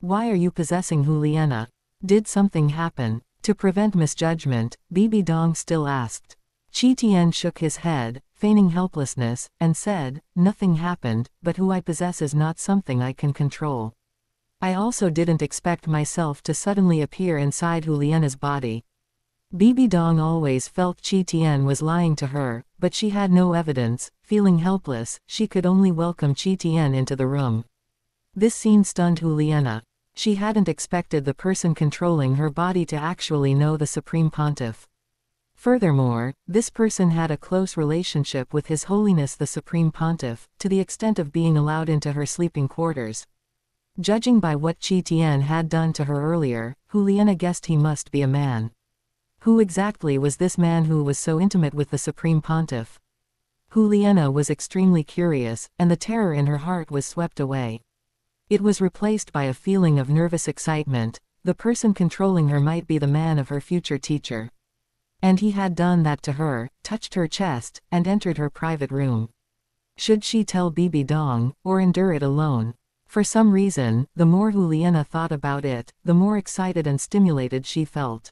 Why are you possessing Juliana? Did something happen? To prevent misjudgment, Bibi Dong still asked. Qi shook his head, feigning helplessness, and said, nothing happened, but who I possess is not something I can control. I also didn't expect myself to suddenly appear inside Juliana's body. Bibi Dong always felt Qi was lying to her, but she had no evidence. Feeling helpless, she could only welcome Qi into the room. This scene stunned Juliana. She hadn't expected the person controlling her body to actually know the Supreme Pontiff. Furthermore, this person had a close relationship with His Holiness the Supreme Pontiff, to the extent of being allowed into her sleeping quarters. Judging by what Qi had done to her earlier, Juliana guessed he must be a man. Who exactly was this man who was so intimate with the Supreme Pontiff? Juliana was extremely curious, and the terror in her heart was swept away. It was replaced by a feeling of nervous excitement. The person controlling her might be the man of her future teacher. And he had done that to her, touched her chest, and entered her private room. Should she tell Bibi Dong, or endure it alone? For some reason, the more Juliana thought about it, the more excited and stimulated she felt.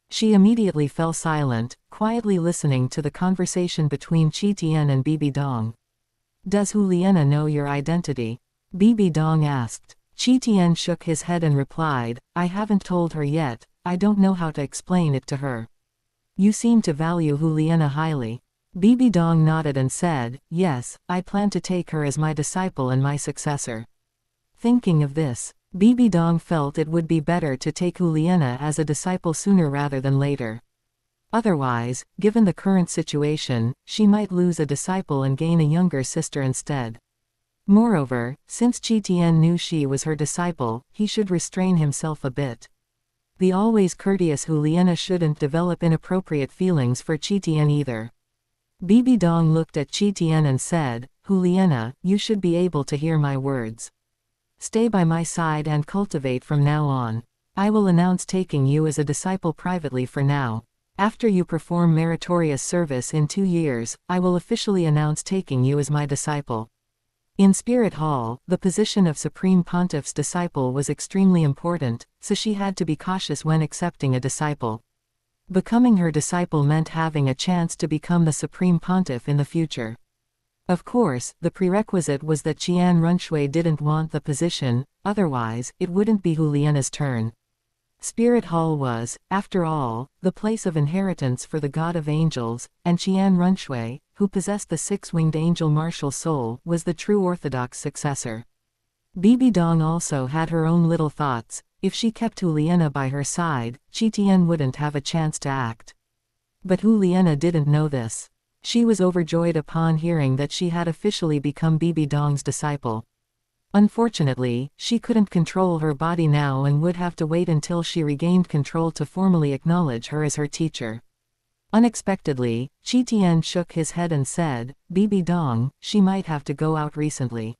She immediately fell silent, quietly listening to the conversation between Qi and Bibi Dong. Does Juliana know your identity? Bibi Dong asked. Qi shook his head and replied, I haven't told her yet, I don't know how to explain it to her. You seem to value Juliana highly. Bibi Dong nodded and said, yes, I plan to take her as my disciple and my successor. Thinking of this, Bibi Dong felt it would be better to take Juliana as a disciple sooner rather than later. Otherwise, given the current situation, she might lose a disciple and gain a younger sister instead. Moreover, since Qi knew she was her disciple, he should restrain himself a bit. The always courteous Juliana shouldn't develop inappropriate feelings for Qi either. Bibi Dong looked at Qi and said, Juliana, you should be able to hear my words. Stay by my side and cultivate from now on. I will announce taking you as a disciple privately for now. After you perform meritorious service in 2 years, I will officially announce taking you as my disciple. In Spirit Hall, the position of Supreme Pontiff's disciple was extremely important, so she had to be cautious when accepting a disciple. Becoming her disciple meant having a chance to become the Supreme Pontiff in the future. Of course, the prerequisite was that Qian Runshui didn't want the position, otherwise, it wouldn't be Juliana's turn. Spirit Hall was, after all, the place of inheritance for the god of angels, and Qian Runshui, who possessed the 6-winged angel martial soul, was the true orthodox successor. Bibi Dong also had her own little thoughts. If she kept Juliana by her side, Qi wouldn't have a chance to act. But Juliana didn't know this. She was overjoyed upon hearing that she had officially become Bibi Dong's disciple. Unfortunately, she couldn't control her body now and would have to wait until she regained control to formally acknowledge her as her teacher. Unexpectedly, Qi shook his head and said, Bibi Dong, she might have to go out recently.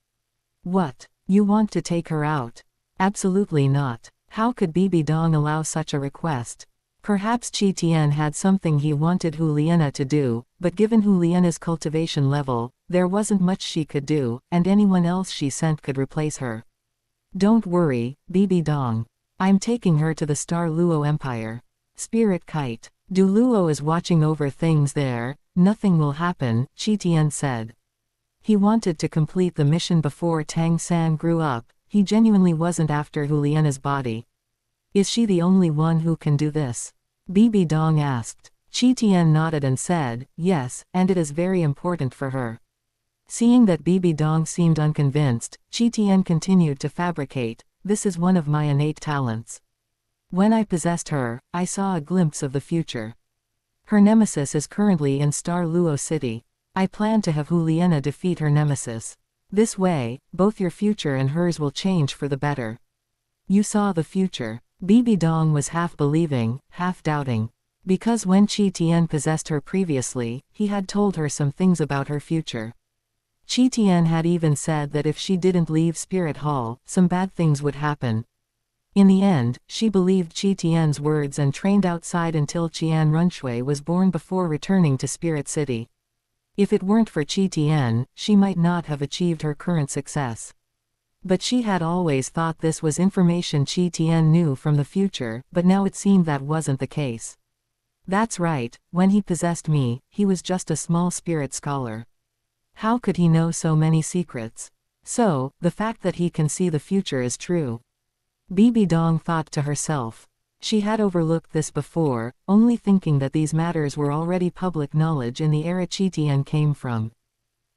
What? You want to take her out? Absolutely not. How could Bibi Dong allow such a request? Perhaps Qi had something he wanted Juliana to do, but given Juliana's cultivation level, there wasn't much she could do, and anyone else she sent could replace her. Don't worry, Bibi Dong. I'm taking her to the Star Luo Empire. Spirit Kite. Douluo is watching over things there. Nothing will happen, Qi said. He wanted to complete the mission before Tang San grew up. He genuinely wasn't after Juliana's body. Is she the only one who can do this? Bibi Dong asked. Qi nodded and said, yes, and it is very important for her. Seeing that Bibi Dong seemed unconvinced, Qi continued to fabricate, "This is one of my innate talents. When I possessed her, I saw a glimpse of the future. Her nemesis is currently in Luo City. I plan to have Juliana defeat her nemesis. This way, both your future and hers will change for the better." You saw the future. Bibi Dong was half believing, half doubting. Because when Qi possessed her previously, he had told her some things about her future. Qi had even said that if she didn't leave Spirit Hall, some bad things would happen. In the end, she believed Qi words and trained outside until Qian Runshui was born before returning to Spirit City. If it weren't for Qi, she might not have achieved her current success. But she had always thought this was information Qi knew from the future, but now it seemed that wasn't the case. That's right, when he possessed me, he was just a small spirit scholar. How could he know so many secrets? So, the fact that he can see the future is true. Bibi Dong thought to herself. She had overlooked this before, only thinking that these matters were already public knowledge in the era Qi came from.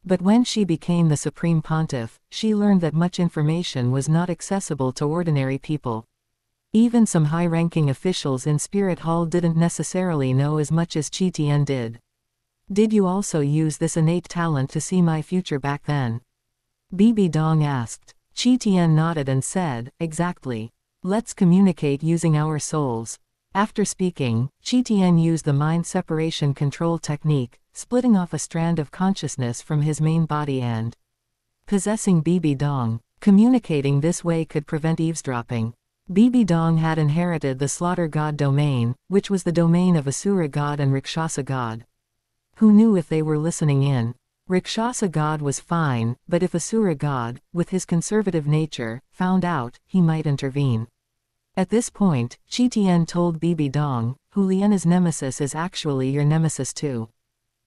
But when she became the Supreme Pontiff, she learned that much information was not accessible to ordinary people. Even some high-ranking officials in Spirit Hall didn't necessarily know as much as Qi did. Did you also use this innate talent to see my future back then? Bibi Dong asked. Qi nodded and said, exactly. Let's communicate using our souls. After speaking, Qi used the mind separation control technique, splitting off a strand of consciousness from his main body and possessing Bibi Dong. Communicating this way could prevent eavesdropping. Bibi Dong had inherited the Slaughter God domain, which was the domain of Asura God and Rakshasa God. Who knew if they were listening in? Rakshasa God was fine, but if Asura God, with his conservative nature, found out, he might intervene. At this point, Qi told Bibi Dong, Juliana's nemesis is actually your nemesis too.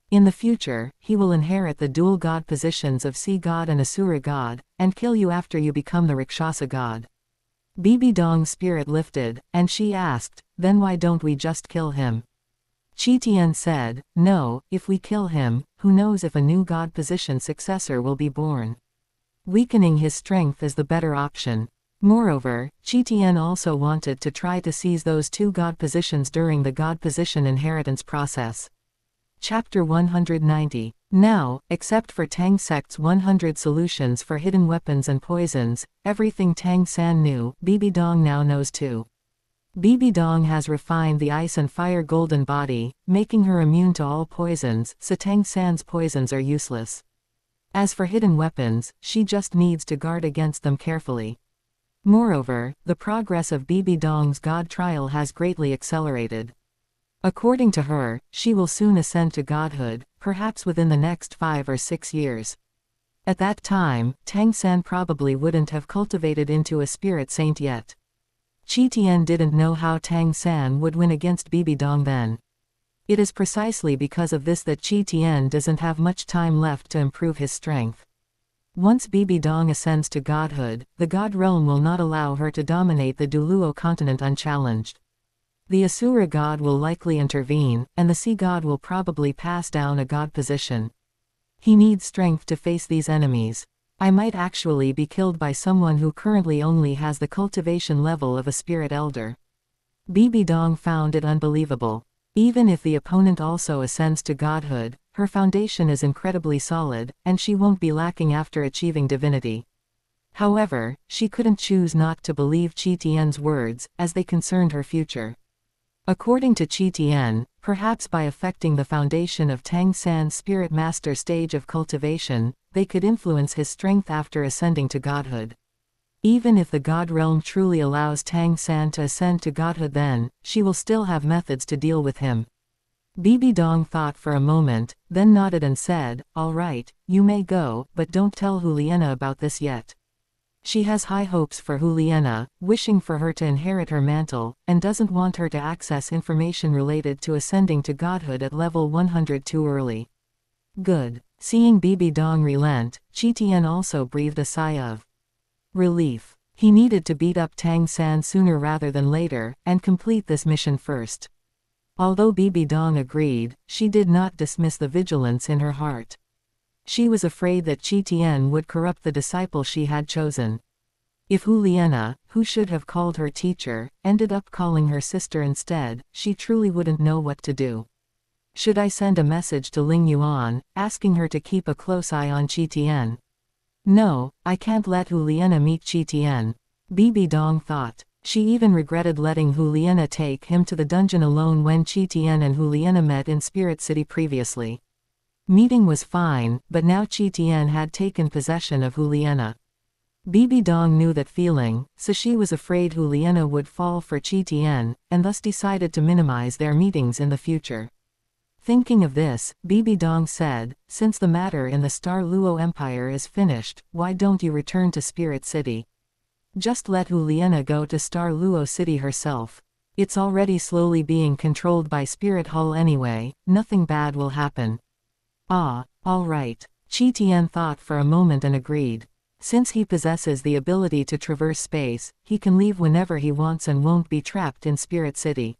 In the future, he will inherit the dual god positions of Sea God and Asura God, and kill you after you become the Rakshasa God. Bibi Dong's spirit lifted, and she asked, then why don't we just kill him? Qi said, no, if we kill him, who knows if a new god position successor will be born. Weakening his strength is the better option. Moreover, Qi also wanted to try to seize those two god positions during the god position inheritance process. Chapter 190. Now, except for Tang Sect's 100 solutions for hidden weapons and poisons, everything Tang San knew, Bibi Dong now knows too. Bibi Dong has refined the ice and fire golden body, making her immune to all poisons, so Tang San's poisons are useless. As for hidden weapons, she just needs to guard against them carefully. Moreover, the progress of Bibi Dong's god trial has greatly accelerated. According to her, she will soon ascend to godhood, perhaps within the next 5 or 6 years. At that time, Tang San probably wouldn't have cultivated into a spirit saint yet. Qi didn't know how Tang San would win against Bibi Dong then. It is precisely because of this that Qi doesn't have much time left to improve his strength. Once Bibi Dong ascends to godhood, the god realm will not allow her to dominate the Douluo continent unchallenged. The Asura god will likely intervene, and the sea god will probably pass down a god position. He needs strength to face these enemies. I might actually be killed by someone who currently only has the cultivation level of a spirit elder. Bibi Dong found it unbelievable. Even if the opponent also ascends to godhood, her foundation is incredibly solid, and she won't be lacking after achieving divinity. However, she couldn't choose not to believe Qi words, as they concerned her future. According to Qi, perhaps by affecting the foundation of Tang San's spirit master stage of cultivation, they could influence his strength after ascending to godhood. Even if the god realm truly allows Tang San to ascend to godhood, then she will still have methods to deal with him. Bibi Dong thought for a moment, then nodded and said, all right, you may go, but don't tell Juliana about this yet. She has high hopes for Juliana, wishing for her to inherit her mantle, and doesn't want her to access information related to ascending to godhood at level 100 too early. Good. Seeing Bibi Dong relent, Qi also breathed a sigh of relief. He needed to beat up Tang San sooner rather than later, and complete this mission first. Although Bibi Dong agreed, she did not dismiss the vigilance in her heart. She was afraid that Qian would corrupt the disciple she had chosen. If Juliana, who should have called her teacher, ended up calling her sister instead, she truly wouldn't know what to do. Should I send a message to Ling Yuan, asking her to keep a close eye on Qian? No, I can't let Juliana meet Qian. Bibi Dong thought. She even regretted letting Juliana take him to the dungeon alone when Qian and Juliana met in Spirit City previously. Meeting was fine, but now Qian had taken possession of Juliana. Bibi Dong knew that feeling, so she was afraid Juliana would fall for Qian, and thus decided to minimize their meetings in the future. Thinking of this, Bibi Dong said, since the matter in the Douluo Empire is finished, why don't you return to Spirit City? Just let Juliana go to Douluo City herself. It's already slowly being controlled by Spirit Hall anyway, nothing bad will happen. Ah, all right. Qian thought for a moment and agreed. Since he possesses the ability to traverse space, he can leave whenever he wants and won't be trapped in Spirit City.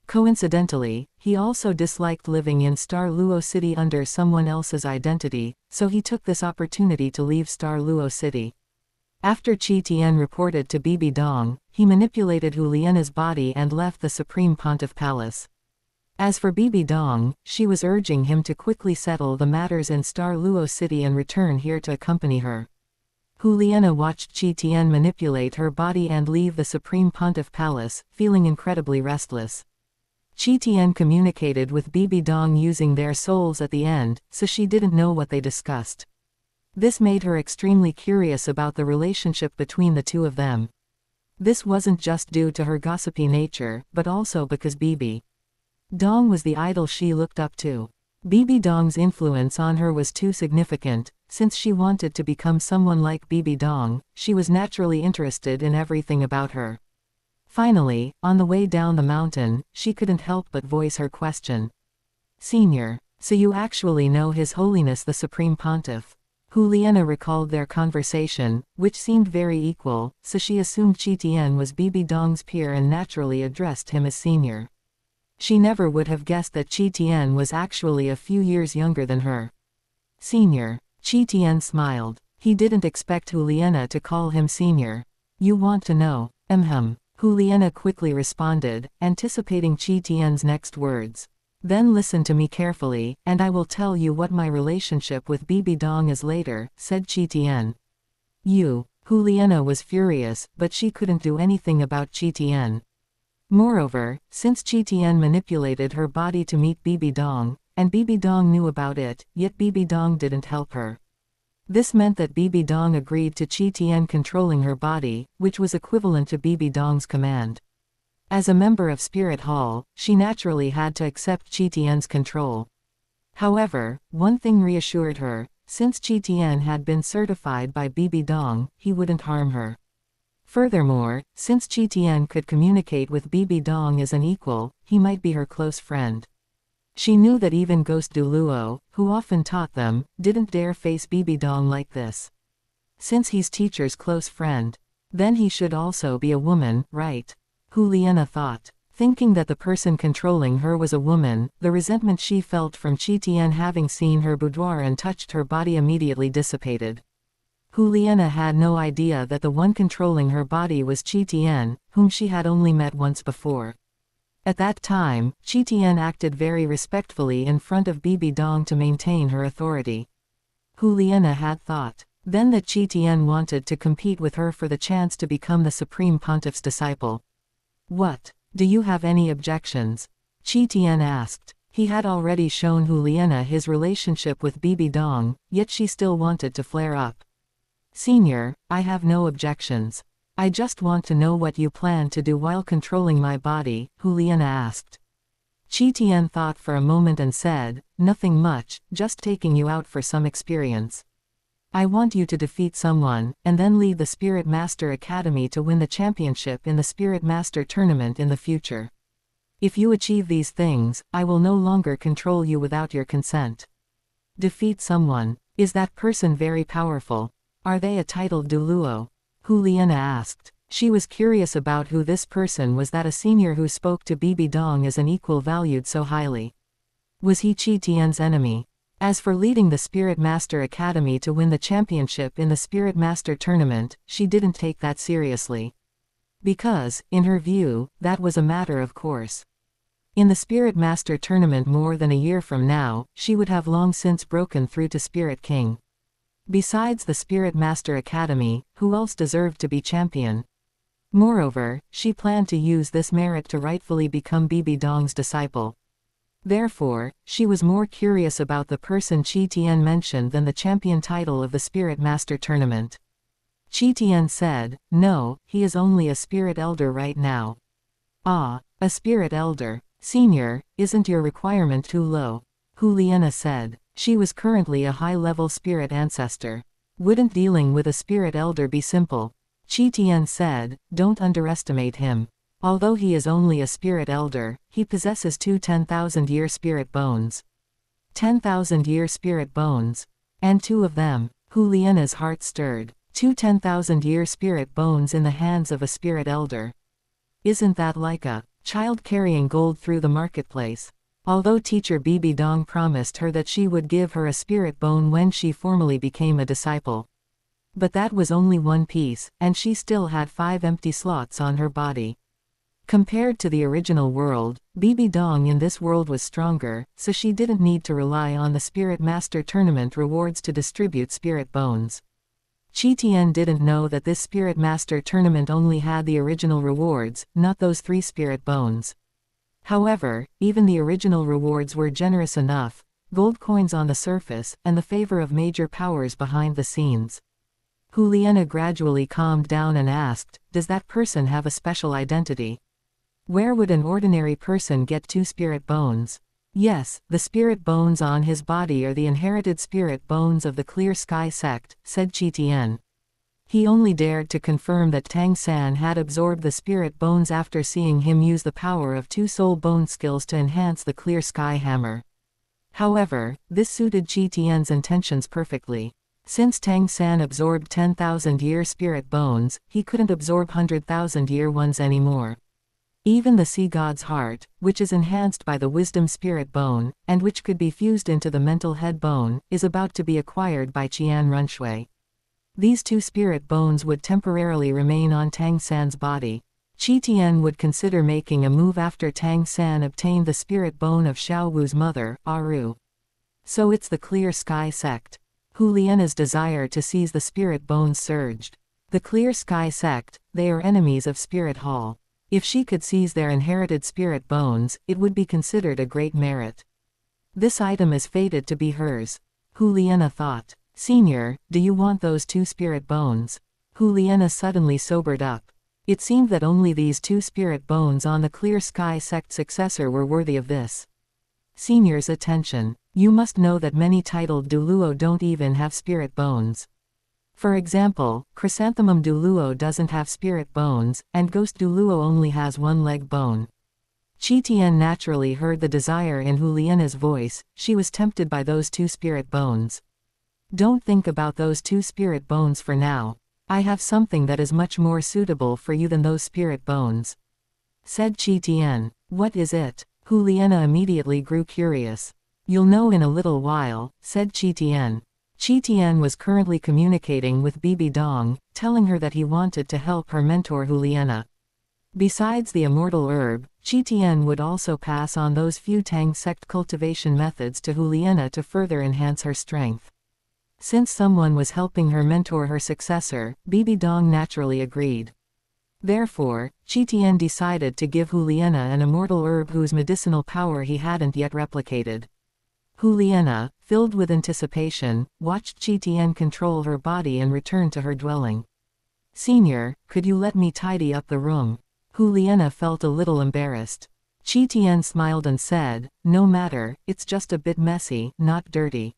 Coincidentally, he also disliked living in Douluo City under someone else's identity, so he took this opportunity to leave Douluo City. After Qian reported to Bibi Dong, he manipulated Juliana's body and left the Supreme Pontiff Palace. As for Bibi Dong, she was urging him to quickly settle the matters in Douluo City and return here to accompany her. Juliana watched Qian manipulate her body and leave the Supreme Pontiff Palace, feeling incredibly restless. Qian communicated with Bibi Dong using their souls at the end, so she didn't know what they discussed. This made her extremely curious about the relationship between the two of them. This wasn't just due to her gossipy nature, but also because Bibi Dong was the idol she looked up to. Bibi Dong's influence on her was too significant. Since she wanted to become someone like Bibi Dong, she was naturally interested in everything about her. Finally, on the way down the mountain, she couldn't help but voice her question. Senior, so you actually know His Holiness the Supreme Pontiff? Juliana recalled their conversation, which seemed very equal, so she assumed Qian was Bibi Dong's peer and naturally addressed him as senior. She never would have guessed that Qian was actually a few years younger than her. Senior. Qian smiled. He didn't expect Juliana to call him senior. You want to know? Juliana quickly responded, anticipating Qian's next words. Then listen to me carefully, and I will tell you what my relationship with Bibi Dong is later, said Qian. Juliana was furious, but she couldn't do anything about Qian. Moreover, since Qian manipulated her body to meet Bibi Dong, and Bibi Dong knew about it, yet Bibi Dong didn't help her. This meant that Bibi Dong agreed to Qian controlling her body, which was equivalent to Bibi Dong's command. As a member of Spirit Hall, she naturally had to accept Qian's control. However, one thing reassured her: since Qian had been certified by Bibi Dong, he wouldn't harm her. Furthermore, since Qian could communicate with Bibi Dong as an equal, he might be her close friend. She knew that even Ghost Douluo, who often taught them, didn't dare face Bibi Dong like this. Since he's teacher's close friend, then he should also be a woman, right? Juliana thought. Thinking that the person controlling her was a woman, the resentment she felt from Qian having seen her boudoir and touched her body immediately dissipated. Juliana had no idea that the one controlling her body was Qian, whom she had only met once before. At that time, Qian acted very respectfully in front of Bibi Dong to maintain her authority. Juliana had thought then that Qian wanted to compete with her for the chance to become the Supreme Pontiff's disciple. What? Do you have any objections? Qian asked. He had already shown Juliana his relationship with Bibi Dong, yet she still wanted to flare up. Senior, I have no objections. I just want to know what you plan to do while controlling my body, Juliana asked. Qian thought for a moment and said, nothing much, just taking you out for some experience. I want you to defeat someone, and then lead the Spirit Master Academy to win the championship in the Spirit Master Tournament in the future. If you achieve these things, I will no longer control you without your consent. Defeat someone. Is that person very powerful? Are they a titled Douluo? Juliana asked. She was curious about who this person was, that a senior who spoke to Bibi Dong as an equal valued so highly. Was he Qian's enemy? As for leading the Spirit Master Academy to win the championship in the Spirit Master tournament, she didn't take that seriously. Because, in her view, that was a matter of course. In the Spirit Master tournament more than a year from now, she would have long since broken through to Spirit King. Besides the Spirit Master Academy, who else deserved to be champion? Moreover, she planned to use this merit to rightfully become Bibi Dong's disciple. Therefore, she was more curious about the person Qi Tian mentioned than the champion title of the Spirit Master tournament. Qi Tian said, "No, he is only a spirit elder right now." "Ah, a spirit elder. Senior, isn't your requirement too low?" Hu Liena said. She was currently a high-level spirit ancestor. Wouldn't dealing with a spirit elder be simple? Qi Tian said, "Don't underestimate him. Although he is only a spirit elder, he possesses two 10,000-year spirit bones." 10,000-year spirit bones. And two of them. Hu Liena's heart stirred. Two 10,000-year spirit bones in the hands of a spirit elder. Isn't that like a child carrying gold through the marketplace? Although teacher Bibi Dong promised her that she would give her a spirit bone when she formally became a disciple. But that was only one piece, and she still had 5 empty slots on her body. Compared to the original world, Bibi Dong in this world was stronger, so she didn't need to rely on the Spirit Master tournament rewards to distribute spirit bones. Qi Tian didn't know that this Spirit Master tournament only had the original rewards, not those 3 spirit bones. However, even the original rewards were generous enough: gold coins on the surface, and the favor of major powers behind the scenes. Hu Liena gradually calmed down and asked, "Does that person have a special identity? Where would an ordinary person get 2 spirit bones?" "Yes, the spirit bones on his body are the inherited spirit bones of the Clear Sky sect," said Qi Tian. He only dared to confirm that Tang San had absorbed the spirit bones after seeing him use the power of 2 soul bone skills to enhance the Clear Sky hammer. However, this suited Qi Tian's intentions perfectly. Since Tang San absorbed 10,000-year spirit bones, he couldn't absorb 100,000-year ones anymore. Even the Sea God's heart, which is enhanced by the wisdom spirit bone, and which could be fused into the mental head bone, is about to be acquired by Qian Runshui. These 2 spirit bones would temporarily remain on Tang San's body. Qi Tian would consider making a move after Tang San obtained the spirit bone of Xiao Wu's mother, Aru. So it's the Clear Sky sect. Hu Liena's desire to seize the spirit bones surged. The Clear Sky sect, they are enemies of Spirit Hall. If she could seize their inherited spirit bones, it would be considered a great merit. This item is fated to be hers. Hu Liena thought. "Senior, do you want those 2 spirit bones?" Hu Liena suddenly sobered up. It seemed that only these 2 spirit bones on the Clear Sky sect successor were worthy of this. "Senior's attention. You must know that many titled Douluo don't even have spirit bones. For example, Chrysanthemum Douluo doesn't have spirit bones, and Ghost Douluo only has 1 leg bone." Qi Tian naturally heard the desire in Hu Liena's voice. She was tempted by those 2 spirit bones. "Don't think about those 2 spirit bones for now. I have something that is much more suitable for you than those spirit bones," said Qi Tian. "What is it?" Hu Liena immediately grew curious. "You'll know in a little while," said Qi Tian. Qi Tian was currently communicating with Bibi Dong, telling her that he wanted to help her mentor Hu Liena. Besides the immortal herb, Qi Tian would also pass on those few Tang sect cultivation methods to Hu Liena to further enhance her strength. Since someone was helping her mentor her successor, Bibi Dong naturally agreed. Therefore, Qi Tian decided to give Hu Liena an immortal herb whose medicinal power he hadn't yet replicated. Hu Liena, filled with anticipation, watched Qi Tian control her body and return to her dwelling. "Senior, could you let me tidy up the room?" Hu Liena felt a little embarrassed. Qi Tian smiled and said, "No matter, it's just a bit messy, not dirty.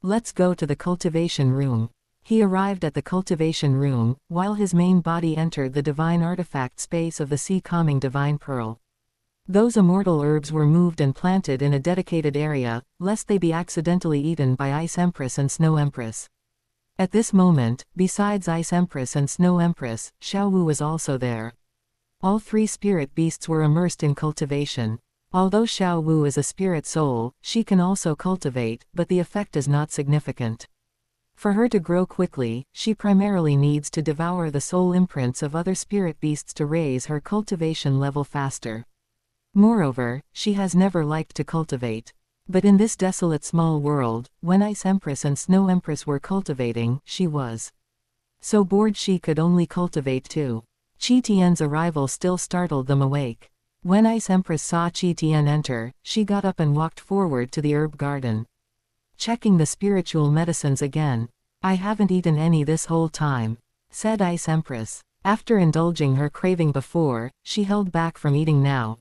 Let's go to the cultivation room." He arrived at the cultivation room, while his main body entered the divine artifact space of the sea calming divine pearl. Those immortal herbs were moved and planted in a dedicated area, lest they be accidentally eaten by Ice Empress and Snow Empress. At this moment, besides Ice Empress and Snow Empress, Xiao Wu was also there. All 3 spirit beasts were immersed in cultivation. Although Xiao Wu is a spirit soul, she can also cultivate, but the effect is not significant. For her to grow quickly, she primarily needs to devour the soul imprints of other spirit beasts to raise her cultivation level faster. Moreover, she has never liked to cultivate. But in this desolate small world, when Ice Empress and Snow Empress were cultivating, she was so bored she could only cultivate too. Qi Tian's arrival still startled them awake. When Ice Empress saw Qi Tian enter, she got up and walked forward to the herb garden. Checking the spiritual medicines again. I haven't eaten any this whole time, said Ice Empress. After indulging her craving before, she held back from eating now.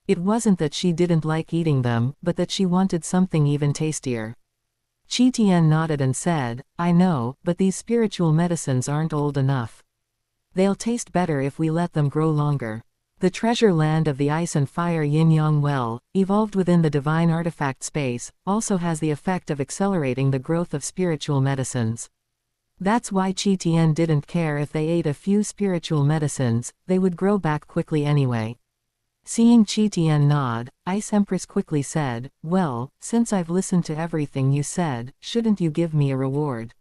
It wasn't that she didn't like eating them, but that she wanted something even tastier. Qi Tian nodded and said, I know, but these spiritual medicines aren't old enough. They'll taste better if we let them grow longer. The treasure land of the Ice and Fire Yin-Yang Well, evolved within the divine artifact space, also has the effect of accelerating the growth of spiritual medicines. That's why Qi Tian didn't care if they ate a few spiritual medicines, they would grow back quickly anyway. Seeing Qi Tian nod, Ice Empress quickly said, well, since I've listened to everything you said, shouldn't you give me a reward?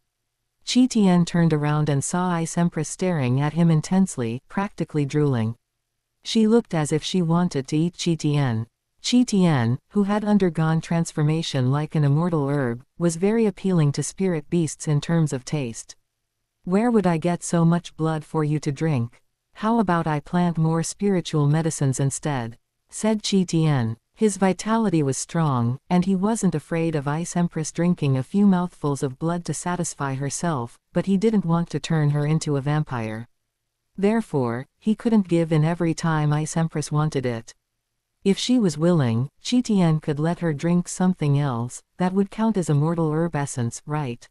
Qi Tian turned around and saw Ice Empress staring at him intensely, practically drooling. She looked as if she wanted to eat Qi Tian. Qi Tian, who had undergone transformation like an immortal herb, was very appealing to spirit beasts in terms of taste. Where would I get so much blood for you to drink? How about I plant more spiritual medicines instead? Said Qi Tian. His vitality was strong, and he wasn't afraid of Ice Empress drinking a few mouthfuls of blood to satisfy herself, but he didn't want to turn her into a vampire. Therefore, he couldn't give in every time Ice Empress wanted it. If she was willing, Qi Tian could let her drink something else, that would count as immortal herb essence, right?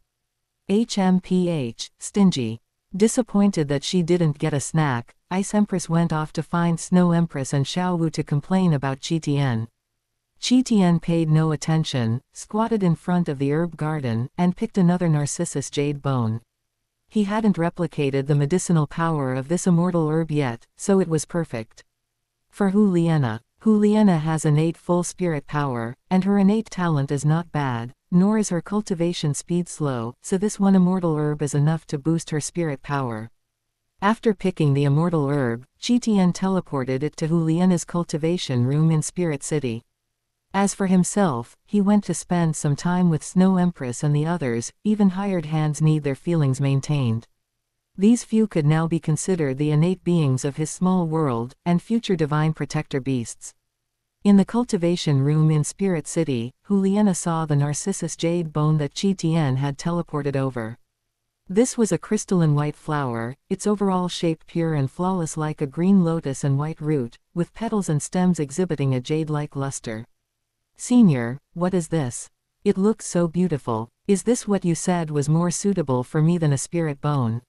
HMPH, stingy. Disappointed that she didn't get a snack, Ice Empress went off to find Snow Empress and Xiao Wu to complain about Qi Tian. Qi Tian paid no attention, squatted in front of the herb garden, and picked another Narcissus jade bone. He hadn't replicated the medicinal power of this immortal herb yet, so it was perfect. For Huliena has innate full spirit power, and her innate talent is not bad, nor is her cultivation speed slow, so this one immortal herb is enough to boost her spirit power. After picking the immortal herb, Qi Tian teleported it to Huliena's cultivation room in Spirit City. As for himself, he went to spend some time with Snow Empress and the others. Even hired hands need their feelings maintained. These few could now be considered the innate beings of his small world, and future divine protector beasts. In the cultivation room in Spirit City, Huliena saw the Narcissus jade bone that Qi Tian had teleported over. This was a crystalline white flower, its overall shape pure and flawless like a green lotus and white root, with petals and stems exhibiting a jade-like luster. Senior, what is this? It looks so beautiful. Is this what you said was more suitable for me than a spirit bone?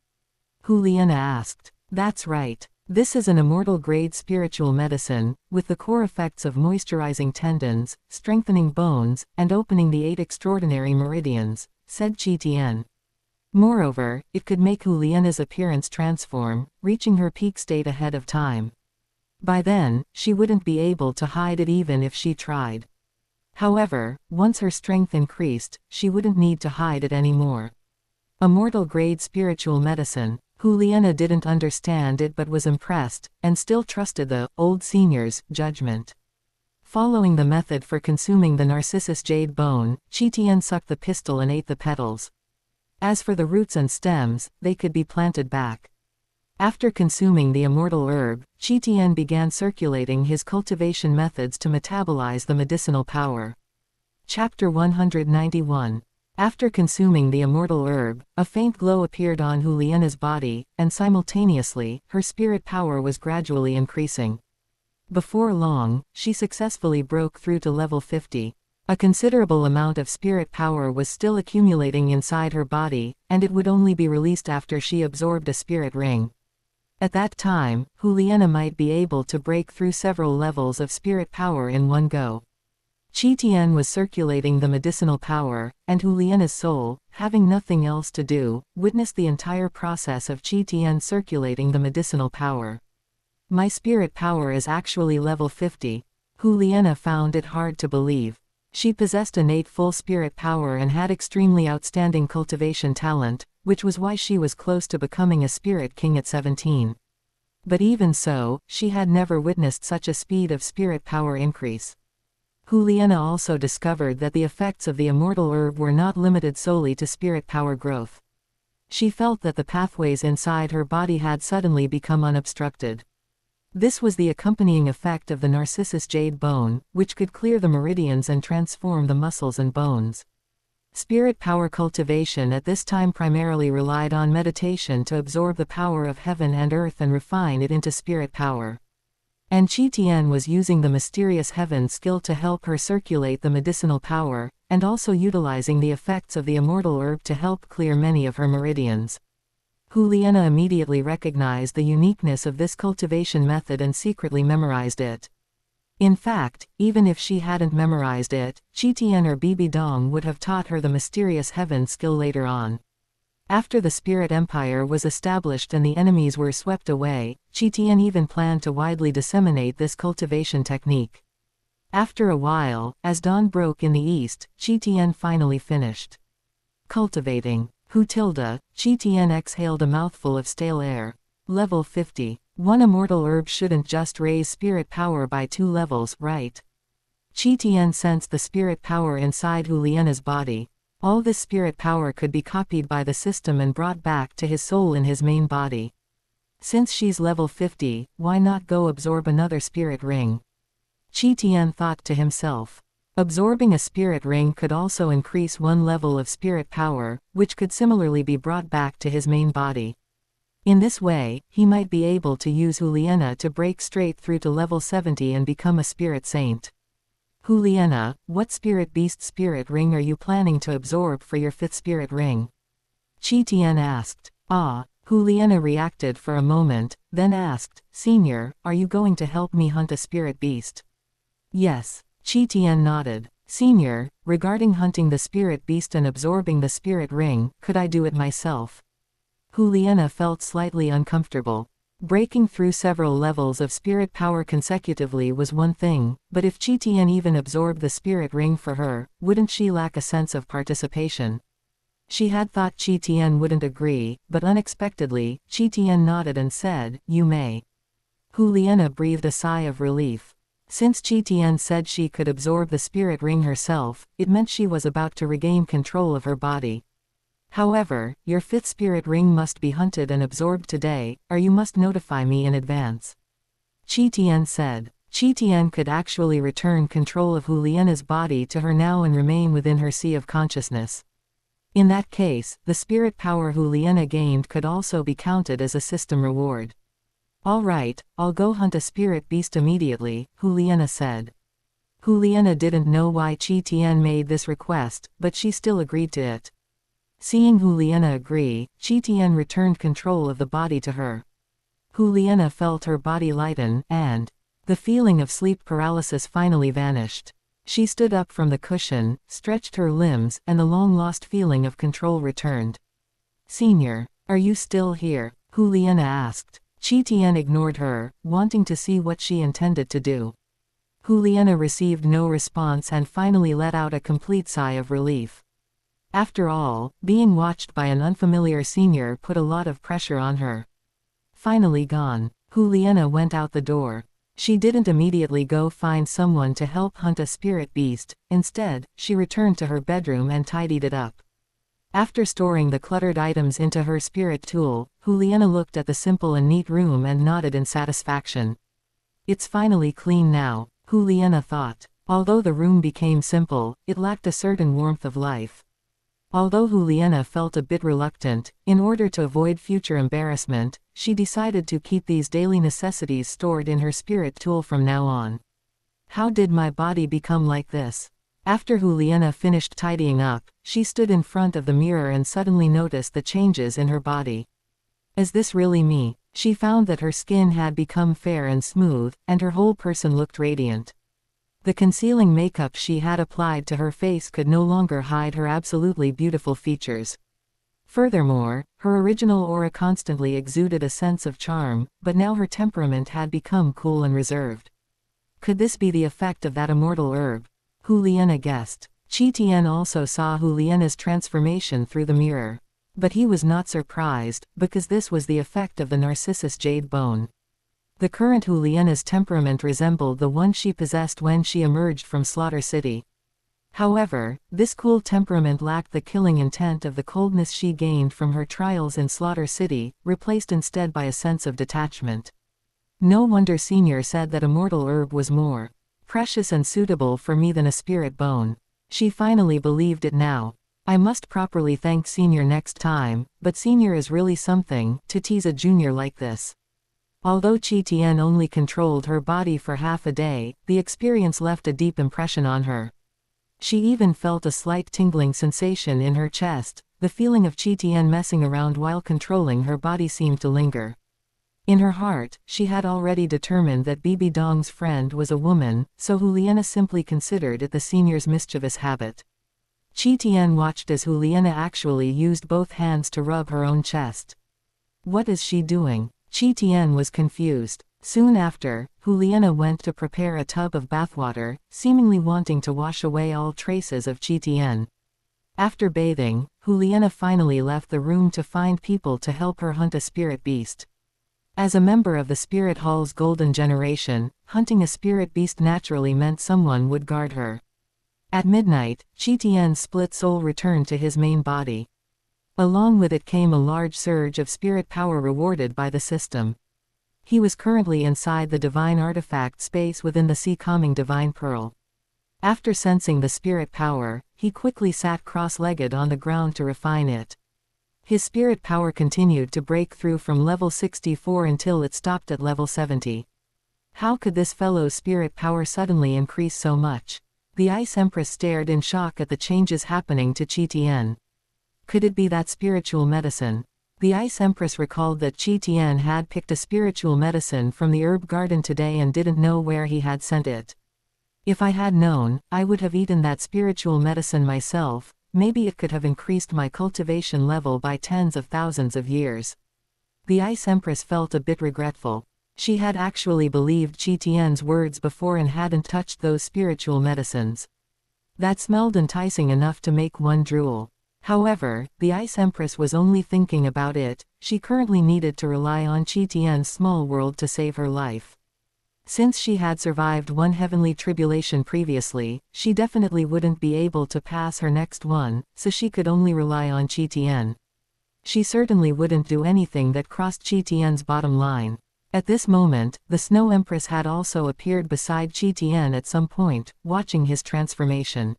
Huliena asked. That's right. This is an immortal-grade spiritual medicine, with the core effects of moisturizing tendons, strengthening bones, and opening the 8 extraordinary meridians, said Qi Tian. Moreover, it could make Huliena's appearance transform, reaching her peak state ahead of time. By then, she wouldn't be able to hide it even if she tried. However, once her strength increased, she wouldn't need to hide it anymore. Immortal-grade spiritual medicine. Huliena didn't understand it but was impressed, and still trusted the old senior's judgment. Following the method for consuming the Narcissus jade bone, Qi Tian sucked the pistil and ate the petals. As for the roots and stems, they could be planted back. After consuming the immortal herb, Qi Tian began circulating his cultivation methods to metabolize the medicinal power. Chapter 191. After consuming the immortal herb, a faint glow appeared on Huliena's body, and simultaneously, her spirit power was gradually increasing. Before long, she successfully broke through to level 50. A considerable amount of spirit power was still accumulating inside her body, and it would only be released after she absorbed a spirit ring. At that time, Huliena might be able to break through several levels of spirit power in one go. Qi Tian was circulating the medicinal power, and Huliena's soul, having nothing else to do, witnessed the entire process of Qi Tian circulating the medicinal power. My spirit power is actually level 50. Juliana found it hard to believe. She possessed innate full spirit power and had extremely outstanding cultivation talent, which was why she was close to becoming a spirit king at 17. But even so, she had never witnessed such a speed of spirit power increase. Juliana also discovered that the effects of the immortal herb were not limited solely to spirit power growth. She felt that the pathways inside her body had suddenly become unobstructed. This was the accompanying effect of the Narcissus jade bone, which could clear the meridians and transform the muscles and bones. Spirit power cultivation at this time primarily relied on meditation to absorb the power of heaven and earth and refine it into spirit power. And Qian was using the mysterious heaven skill to help her circulate the medicinal power, and also utilizing the effects of the immortal herb to help clear many of her meridians. Juliana immediately recognized the uniqueness of this cultivation method and secretly memorized it. In fact, even if she hadn't memorized it, Qian or Bibi Dong would have taught her the mysterious heaven skill later on. After the Spirit Empire was established and the enemies were swept away, Qian even planned to widely disseminate this cultivation technique. After a while, as dawn broke in the east, Qian finally finished cultivating. Qian exhaled a mouthful of stale air. Level 50. One immortal herb shouldn't just raise spirit power by 2 levels, right? Qian sensed the spirit power inside Juliana's body. All this spirit power could be copied by the system and brought back to his soul in his main body. Since she's level 50, why not go absorb another spirit ring? Qian thought to himself. Absorbing a spirit ring could also increase 1 level of spirit power, which could similarly be brought back to his main body. In this way, he might be able to use Juliana to break straight through to level 70 and become a spirit saint. Juliana, what spirit beast spirit ring are you planning to absorb for your 5th spirit ring? Qian asked. Juliana reacted for a moment, then asked, Senior, are you going to help me hunt a spirit beast? Yes. Qian nodded. Senior, regarding hunting the spirit beast and absorbing the spirit ring, could I do it myself? Juliana felt slightly uncomfortable. Breaking through several levels of spirit power consecutively was one thing, but if Qian even absorbed the spirit ring for her, wouldn't she lack a sense of participation? She had thought Qian wouldn't agree, but unexpectedly, Qian nodded and said, You may. Juliana breathed a sigh of relief. Since Qian said she could absorb the spirit ring herself, it meant she was about to regain control of her body. However, your 5th spirit ring must be hunted and absorbed today, or you must notify me in advance. Qian said. Qian could actually return control of Juliana's body to her now and remain within her sea of consciousness. In that case, the spirit power Juliana gained could also be counted as a system reward. All right, I'll go hunt a spirit beast immediately, Juliana said. Juliana didn't know why Qian made this request, but she still agreed to it. Seeing Juliana agree, Qian returned control of the body to her. Juliana felt her body lighten, and the feeling of sleep paralysis finally vanished. She stood up from the cushion, stretched her limbs, and the long-lost feeling of control returned. Senior, are you still here? Juliana asked. Qian ignored her, wanting to see what she intended to do. Juliana received no response and finally let out a complete sigh of relief. After all, being watched by an unfamiliar senior put a lot of pressure on her. Finally gone, Juliana went out the door. She didn't immediately go find someone to help hunt a spirit beast. Instead, she returned to her bedroom and tidied it up. After storing the cluttered items into her spirit tool, Juliana looked at the simple and neat room and nodded in satisfaction. It's finally clean now, Juliana thought. Although the room became simple, it lacked a certain warmth of life. Although Juliana felt a bit reluctant, in order to avoid future embarrassment, she decided to keep these daily necessities stored in her spirit tool from now on. How did my body become like this? After Juliana finished tidying up, she stood in front of the mirror and suddenly noticed the changes in her body. Is this really me? She found that her skin had become fair and smooth, and her whole person looked radiant. The concealing makeup she had applied to her face could no longer hide her absolutely beautiful features. Furthermore, her original aura constantly exuded a sense of charm, but now her temperament had become cool and reserved. Could this be the effect of that immortal herb? Juliana guessed. Qian also saw Juliana's transformation through the mirror. But he was not surprised, because this was the effect of the Narcissus jade bone. The current Juliana's temperament resembled the one she possessed when she emerged from Slaughter City. However, this cool temperament lacked the killing intent of the coldness she gained from her trials in Slaughter City, replaced instead by a sense of detachment. No wonder Senior said that immortal herb was more precious and suitable for me than a spirit bone. She finally believed it now. I must properly thank Senior next time, but Senior is really something, to tease a junior like this. Although Qian only controlled her body for half a day, the experience left a deep impression on her. She even felt a slight tingling sensation in her chest. The feeling of Qian messing around while controlling her body seemed to linger. In her heart, she had already determined that Bibi Dong's friend was a woman, so Juliana simply considered it the senior's mischievous habit. Qian watched as Juliana actually used both hands to rub her own chest. What is she doing? Qian was confused. Soon after, Juliana went to prepare a tub of bathwater, seemingly wanting to wash away all traces of Qian. After bathing, Juliana finally left the room to find people to help her hunt a spirit beast. As a member of the Spirit Hall's Golden Generation, hunting a spirit beast naturally meant someone would guard her. At midnight, Qian's split soul returned to his main body. Along with it came a large surge of spirit power rewarded by the system. He was currently inside the divine artifact space within the sea calming divine pearl. After sensing the spirit power, he quickly sat cross-legged on the ground to refine it. His spirit power continued to break through from level 64 until it stopped at level 70. How could this fellow's spirit power suddenly increase so much? The Ice Empress stared in shock at the changes happening to Qian. Could it be that spiritual medicine? The Ice Empress recalled that Qian had picked a spiritual medicine from the herb garden today and didn't know where he had sent it. If I had known, I would have eaten that spiritual medicine myself. Maybe it could have increased my cultivation level by tens of thousands of years. The Ice Empress felt a bit regretful. She had actually believed Qian's words before and hadn't touched those spiritual medicines. That smelled enticing enough to make one drool. However, the Ice Empress was only thinking about it. She currently needed to rely on Qian's small world to save her life. Since she had survived one heavenly tribulation previously, she definitely wouldn't be able to pass her next one, so she could only rely on Qian. She certainly wouldn't do anything that crossed Qian's bottom line. At this moment, the Snow Empress had also appeared beside Qian at some point, watching his transformation.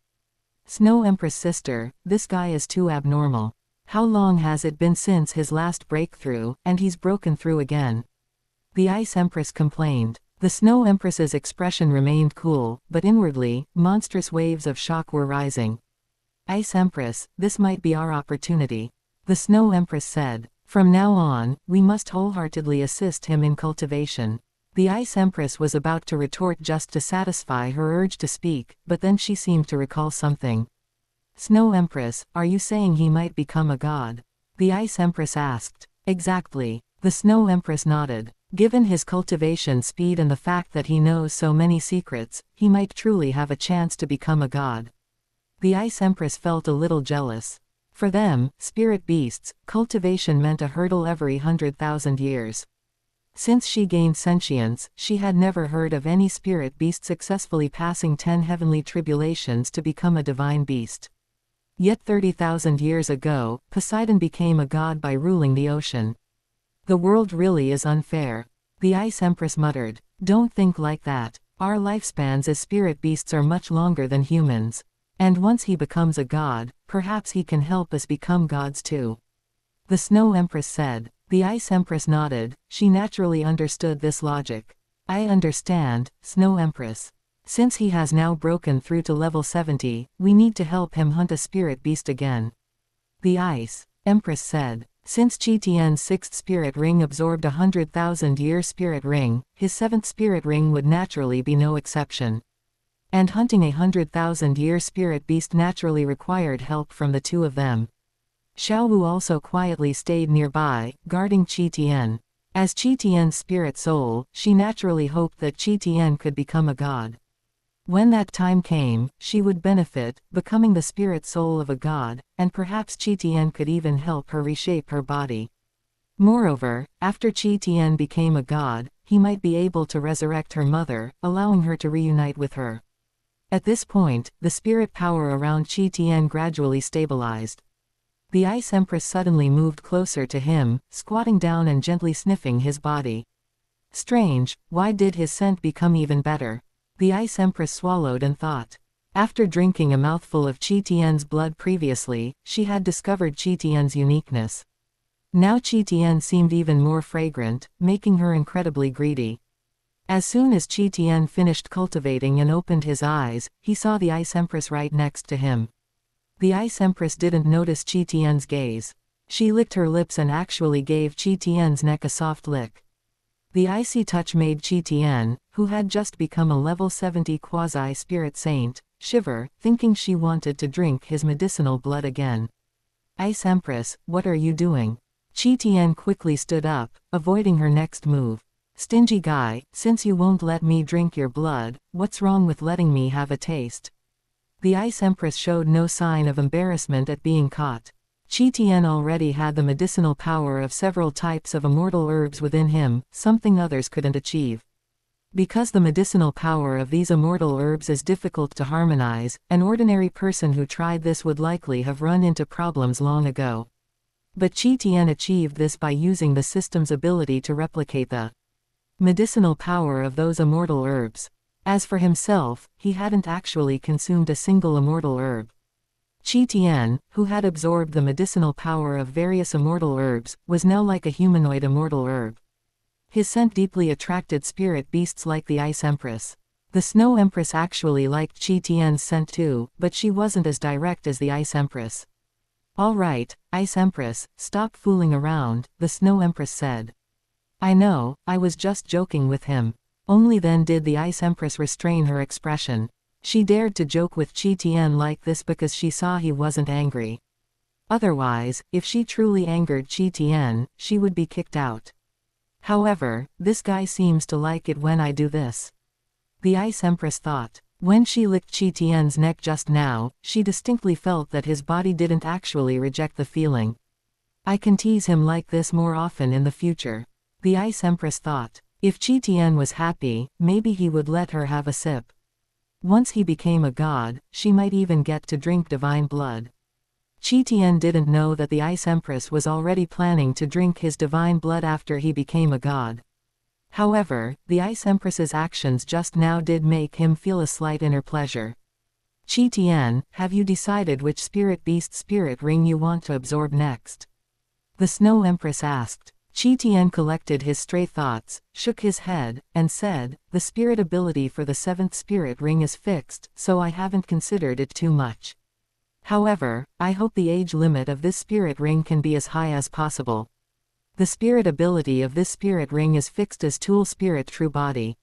Snow Empress sister, this guy is too abnormal. How long has it been since his last breakthrough, and he's broken through again? The Ice Empress complained. The Snow Empress's expression remained cool, but inwardly, monstrous waves of shock were rising. Ice Empress, this might be our opportunity. The Snow Empress said. From now on, we must wholeheartedly assist him in cultivation. The Ice Empress was about to retort just to satisfy her urge to speak, but then she seemed to recall something. Snow Empress, are you saying he might become a god? The Ice Empress asked. Exactly. The Snow Empress nodded. Given his cultivation speed and the fact that he knows so many secrets, he might truly have a chance to become a god. The Ice Empress felt a little jealous. For them, spirit beasts, cultivation meant a hurdle every 100,000 years. Since she gained sentience, she had never heard of any spirit beast successfully passing 10 heavenly tribulations to become a divine beast. Yet 30,000 years ago, Poseidon became a god by ruling the ocean. The world really is unfair. The Ice Empress muttered. Don't think like that. Our lifespans as spirit beasts are much longer than humans. And once he becomes a god, perhaps he can help us become gods too. The Snow Empress said. The Ice Empress nodded. She naturally understood this logic. I understand, Snow Empress. Since he has now broken through to level 70, we need to help him hunt a spirit beast again. The Ice Empress said. Since Qian's 6th spirit ring absorbed a 100,000-year spirit ring, his 7th spirit ring would naturally be no exception. And hunting a 100,000-year spirit beast naturally required help from the two of them. Xiaowu also quietly stayed nearby, guarding Qian. As Qi spirit soul, she naturally hoped that Qi could become a god. When that time came, she would benefit, becoming the spirit soul of a god, and perhaps Qi could even help her reshape her body. Moreover, after Qi became a god, he might be able to resurrect her mother, allowing her to reunite with her. At this point, the spirit power around Qi gradually stabilized. The Ice Empress suddenly moved closer to him, squatting down and gently sniffing his body. Strange, why did his scent become even better? The Ice Empress swallowed and thought. After drinking a mouthful of Qi blood previously, she had discovered Qi uniqueness. Now Qi seemed even more fragrant, making her incredibly greedy. As soon as Qi finished cultivating and opened his eyes, he saw the Ice Empress right next to him. The Ice Empress didn't notice Qi gaze. She licked her lips and actually gave Qi neck a soft lick. The icy touch made Qi, who had just become a level 70 quasi-spirit saint, shiver, thinking she wanted to drink his medicinal blood again. Ice Empress, what are you doing? Qi quickly stood up, avoiding her next move. Stingy guy, since you won't let me drink your blood, what's wrong with letting me have a taste? The Ice Empress showed no sign of embarrassment at being caught. Qi already had the medicinal power of several types of immortal herbs within him, something others couldn't achieve. Because the medicinal power of these immortal herbs is difficult to harmonize, an ordinary person who tried this would likely have run into problems long ago. But Qi achieved this by using the system's ability to replicate the medicinal power of those immortal herbs. As for himself, he hadn't actually consumed a single immortal herb. Qi, who had absorbed the medicinal power of various immortal herbs, was now like a humanoid immortal herb. His scent deeply attracted spirit beasts like the Ice Empress. The Snow Empress actually liked Qi scent too, but she wasn't as direct as the Ice Empress. All right, Ice Empress, stop fooling around, the Snow Empress said. I know, I was just joking with him. Only then did the Ice Empress restrain her expression. She dared to joke with Qi like this because she saw he wasn't angry. Otherwise, if she truly angered Qi, she would be kicked out. However, this guy seems to like it when I do this. The Ice Empress thought. When she licked Qi neck just now, she distinctly felt that his body didn't actually reject the feeling. I can tease him like this more often in the future. The Ice Empress thought. If Qi was happy, maybe he would let her have a sip. Once he became a god, she might even get to drink divine blood. Qi didn't know that the Ice Empress was already planning to drink his divine blood after he became a god. However, the Ice Empress's actions just now did make him feel a slight inner pleasure. Qi, have you decided which spirit beast spirit ring you want to absorb next? The Snow Empress asked. Qi collected his stray thoughts, shook his head, and said, the spirit ability for the 7th spirit ring is fixed, so I haven't considered it too much. However, I hope the age limit of this spirit ring can be as high as possible. The spirit ability of this spirit ring is fixed as Tool Spirit True Body.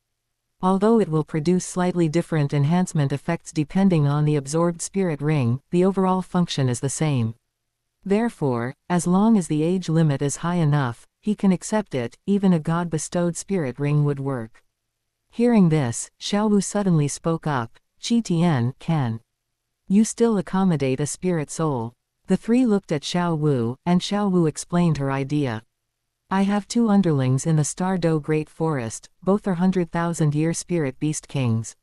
Although it will produce slightly different enhancement effects depending on the absorbed spirit ring, the overall function is the same. Therefore, as long as the age limit is high enough, he can accept it, even a god-bestowed spirit ring would work. Hearing this, Xiaowu suddenly spoke up, Qi, can you still accommodate a spirit soul? The three looked at Xiaowu, and Xiaowu explained her idea. I have 2 underlings in the Star-Do Great Forest, both are 100,000-year spirit beast kings.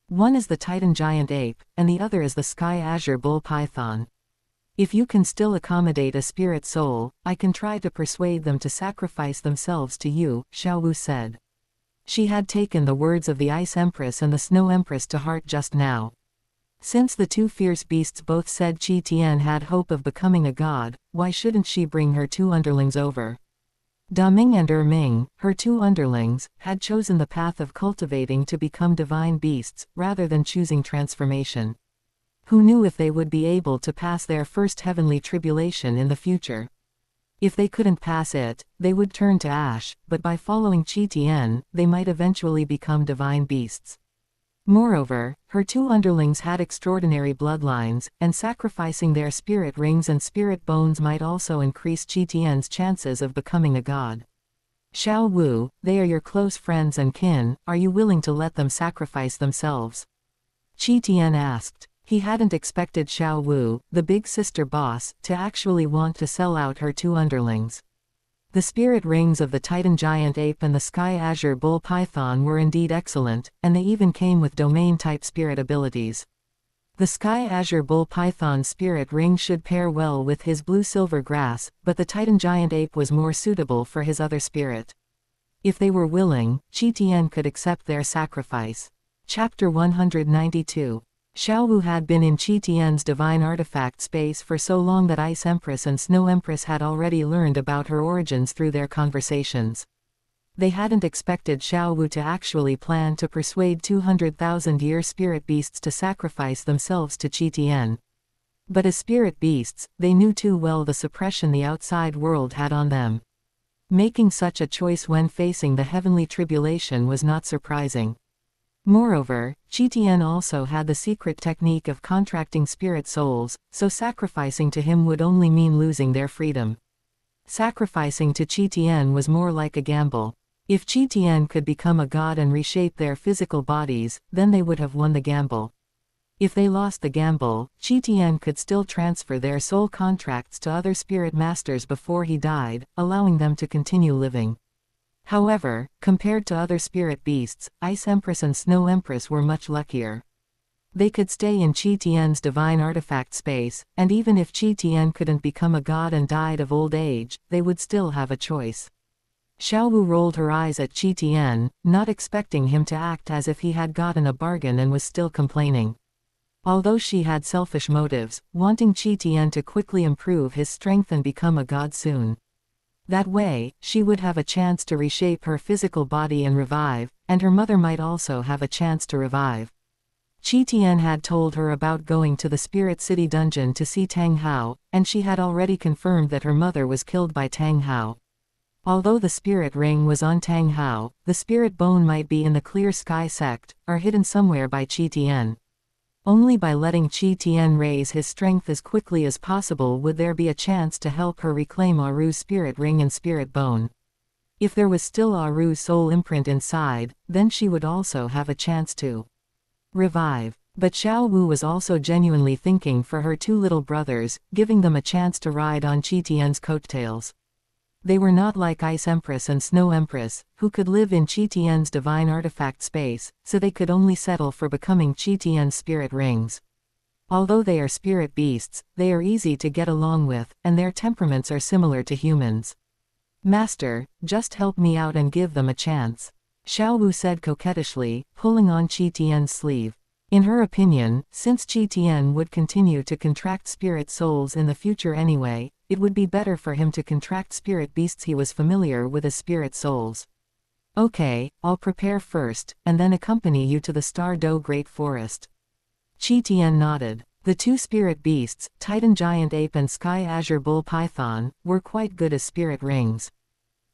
One is the Titan Giant Ape, and the other is the Sky Azure Bull Python. If you can still accommodate a spirit soul, I can try to persuade them to sacrifice themselves to you, Xiaowu said. She had taken the words of the Ice Empress and the Snow Empress to heart just now. Since the 2 fierce beasts both said Qi had hope of becoming a god, why shouldn't she bring her 2 underlings over? Daming and Erming, her 2 underlings, had chosen the path of cultivating to become divine beasts, rather than choosing transformation. Who knew if they would be able to pass their first heavenly tribulation in the future? If they couldn't pass it, they would turn to ash, but by following Qi, they might eventually become divine beasts. Moreover, her 2 underlings had extraordinary bloodlines, and sacrificing their spirit rings and spirit bones might also increase Qi chances of becoming a god. Xiao Wu, they are your close friends and kin, are you willing to let them sacrifice themselves? Qi Tian asked. He hadn't expected Xiao Wu, the big sister boss, to actually want to sell out her two underlings. The spirit rings of the Titan Giant Ape and the Sky Azure Bull Python were indeed excellent, and they even came with domain-type spirit abilities. The Sky Azure Bull Python spirit ring should pair well with his blue-silver grass, but the Titan Giant Ape was more suitable for his other spirit. If they were willing, Qi Tian could accept their sacrifice. Chapter 192. Xiao Wu had been in Qi Tian's divine artifact space for so long that Ice Empress and Snow Empress had already learned about her origins through their conversations. They hadn't expected Xiao Wu to actually plan to persuade 200,000-year spirit beasts to sacrifice themselves to Qi Tian. But as spirit beasts, they knew too well the suppression the outside world had on them. Making such a choice when facing the heavenly tribulation was not surprising. Moreover, Qi Tian also had the secret technique of contracting spirit souls, so sacrificing to him would only mean losing their freedom. Sacrificing to Qi Tian was more like a gamble. If Qi Tian could become a god and reshape their physical bodies, then they would have won the gamble. If they lost the gamble, Qi Tian could still transfer their soul contracts to other spirit masters before he died, allowing them to continue living. However, compared to other spirit beasts, Ice Empress and Snow Empress were much luckier. They could stay in Qi Tian's divine artifact space, and even if Qi Tian couldn't become a god and died of old age, they would still have a choice. Xiao Wu rolled her eyes at Qi Tian, not expecting him to act as if he had gotten a bargain and was still complaining. Although she had selfish motives, wanting Qi Tian to quickly improve his strength and become a god soon. That way, she would have a chance to reshape her physical body and revive, and her mother might also have a chance to revive. Qi Tian had told her about going to the Spirit City dungeon to see Tang Hao, and she had already confirmed that her mother was killed by Tang Hao. Although the spirit ring was on Tang Hao, the spirit bone might be in the Clear Sky sect, or hidden somewhere by Qi Tian. Only by letting Qi Tian raise his strength as quickly as possible would there be a chance to help her reclaim Aru's spirit ring and spirit bone. If there was still Aru's soul imprint inside, then she would also have a chance to revive. But Xiao Wu was also genuinely thinking for her two little brothers, giving them a chance to ride on Qi Tian's coattails. They were not like Ice Empress and Snow Empress, who could live in Qi Tian's divine artifact space, so they could only settle for becoming Qi Tian's spirit rings. Although they are spirit beasts, they are easy to get along with, and their temperaments are similar to humans. Master, just help me out and give them a chance, Xiao Wu said coquettishly, pulling on Qi Tian's sleeve. In her opinion, since Qi Tian would continue to contract spirit souls in the future anyway, it would be better for him to contract spirit beasts he was familiar with as spirit souls. Okay, I'll prepare first, and then accompany you to the Star Do Great Forest. Qi Tian nodded. The two spirit beasts, Titan Giant Ape and Sky Azure Bull Python, were quite good as spirit rings.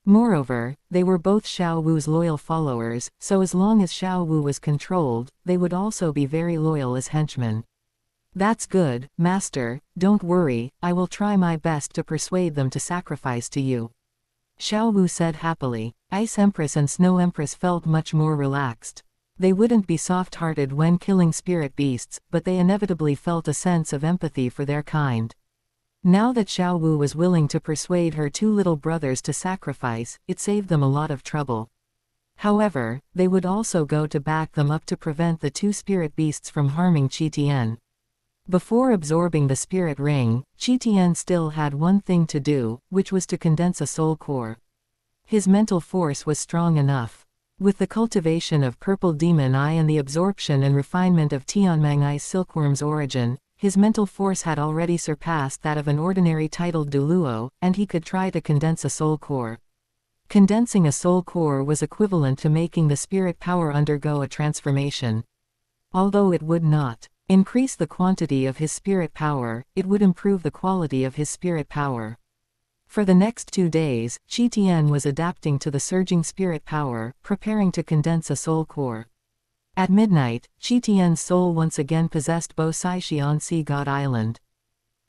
Moreover, they were both Xiao Wu's loyal followers, so as long as Xiao Wu was controlled, they would also be very loyal as henchmen. That's good, Master, don't worry, I will try my best to persuade them to sacrifice to you, Xiao Wu said happily. Ice Empress and Snow Empress felt much more relaxed. They wouldn't be soft-hearted when killing spirit beasts, but they inevitably felt a sense of empathy for their kind. Now that Xiao Wu was willing to persuade her two little brothers to sacrifice, it saved them a lot of trouble. However, they would also go to back them up to prevent the two spirit beasts from harming Qi Tian. Before absorbing the spirit ring, Qi Tian still had one thing to do, which was to condense a soul core. His mental force was strong enough. With the cultivation of Purple Demon Eye and the absorption and refinement of Tianmeng Eye's Silkworm's origin, his mental force had already surpassed that of an ordinary titled Douluo, and he could try to condense a soul core. Condensing a soul core was equivalent to making the spirit power undergo a transformation. Although it would not increase the quantity of his spirit power, it would improve the quality of his spirit power. For the next 2 days, Qi Tian was adapting to the surging spirit power, preparing to condense a soul core. At midnight, Qi Tian's soul once again possessed Bo Sai on Sea God Island.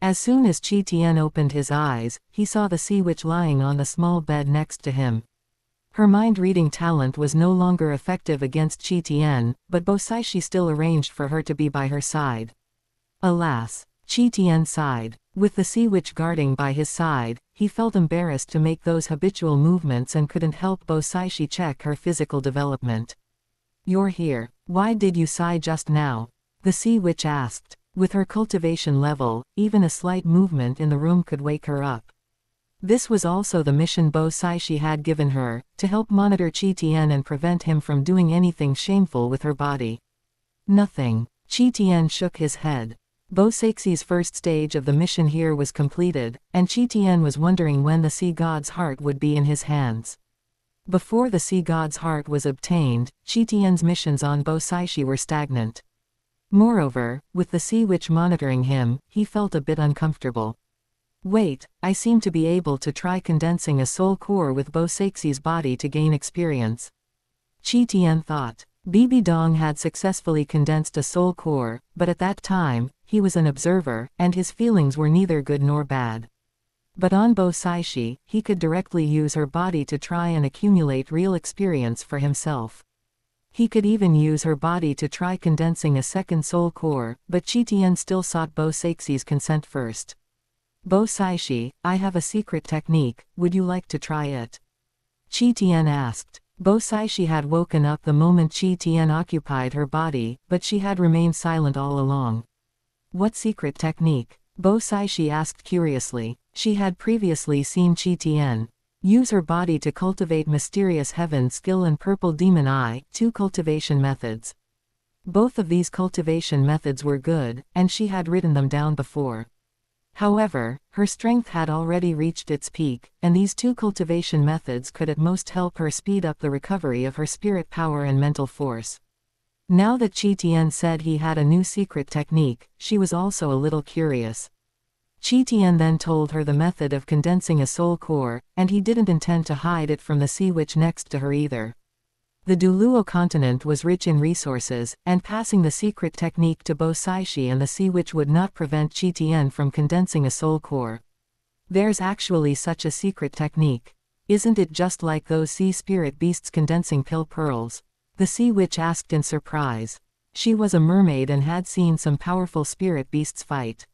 As soon as Qi Tian opened his eyes, he saw the sea witch lying on the small bed next to him. Her mind-reading talent was no longer effective against Qi, but Bosaishi still arranged for her to be by her side. Alas! Qi sighed. With the sea witch guarding by his side, he felt embarrassed to make those habitual movements and couldn't help Bosaishi check her physical development. "You're here. Why did you sigh just now?" the sea witch asked. With her cultivation level, even a slight movement in the room could wake her up. This was also the mission Bosaishi had given her, to help monitor Qi and prevent him from doing anything shameful with her body. "Nothing." Qi shook his head. Bosaixi's first stage of the mission here was completed, and Qi was wondering when the sea god's heart would be in his hands. Before the sea god's heart was obtained, Qi missions on Bosaishi were stagnant. Moreover, with the sea witch monitoring him, he felt a bit uncomfortable. "Wait, I seem to be able to try condensing a soul core with Bosaixi's body to gain experience." Qi thought. Bibi Dong had successfully condensed a soul core, but at that time, he was an observer, and his feelings were neither good nor bad. But on Bosaishi, he could directly use her body to try and accumulate real experience for himself. He could even use her body to try condensing a second soul core, but Qi still sought Bosaixi's consent first. "Bosaishi, I have a secret technique, would you like to try it?" Qi asked. Bosaishi had woken up the moment Qi occupied her body, but she had remained silent all along. "What secret technique?" Bosaishi asked curiously. She had previously seen Qi use her body to cultivate mysterious heaven skill and purple demon eye, two cultivation methods. Both of these cultivation methods were good, and she had written them down before. However, her strength had already reached its peak, and these two cultivation methods could at most help her speed up the recovery of her spirit power and mental force. Now that Qi said he had a new secret technique, she was also a little curious. Qi then told her the method of condensing a soul core, and he didn't intend to hide it from the sea witch next to her either. The Douluo continent was rich in resources, and passing the secret technique to Bosaishi and the sea witch would not prevent Qi from condensing a soul core. "There's actually such a secret technique. Isn't it just like those sea spirit beasts condensing pill pearls?" the sea witch asked in surprise. She was a mermaid and had seen some powerful spirit beasts fight.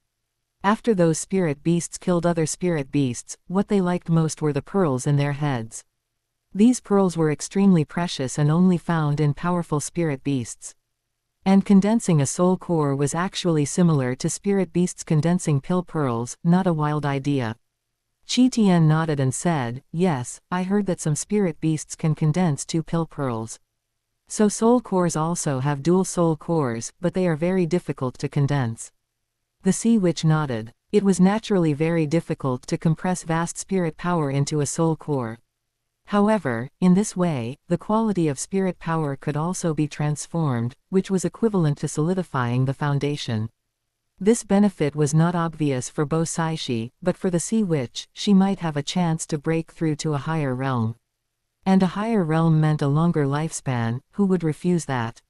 After those spirit beasts killed other spirit beasts, what they liked most were the pearls in their heads. These pearls were extremely precious and only found in powerful spirit beasts. And condensing a soul core was actually similar to spirit beasts condensing pill pearls, not a wild idea. Qi nodded and said, "Yes, I heard that some spirit beasts can condense two pill pearls. So soul cores also have dual soul cores, but they are very difficult to condense." The sea witch nodded. It was naturally very difficult to compress vast spirit power into a soul core. However, in this way, the quality of spirit power could also be transformed, which was equivalent to solidifying the foundation. This benefit was not obvious for Bosaishi, but for the sea witch, she might have a chance to break through to a higher realm. And a higher realm meant a longer lifespan, who would refuse that?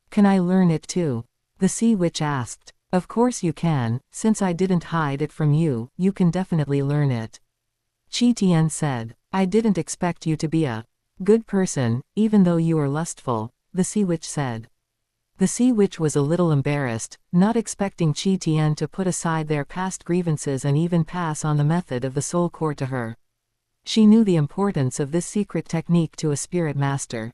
"Can I learn it too?" the sea witch asked. "Of course you can, since I didn't hide it from you, you can definitely learn it." Qi said. "I didn't expect you to be a good person, even though you are lustful," the sea witch said. The sea witch was a little embarrassed, not expecting Qi to put aside their past grievances and even pass on the method of the soul core to her. She knew the importance of this secret technique to a spirit master.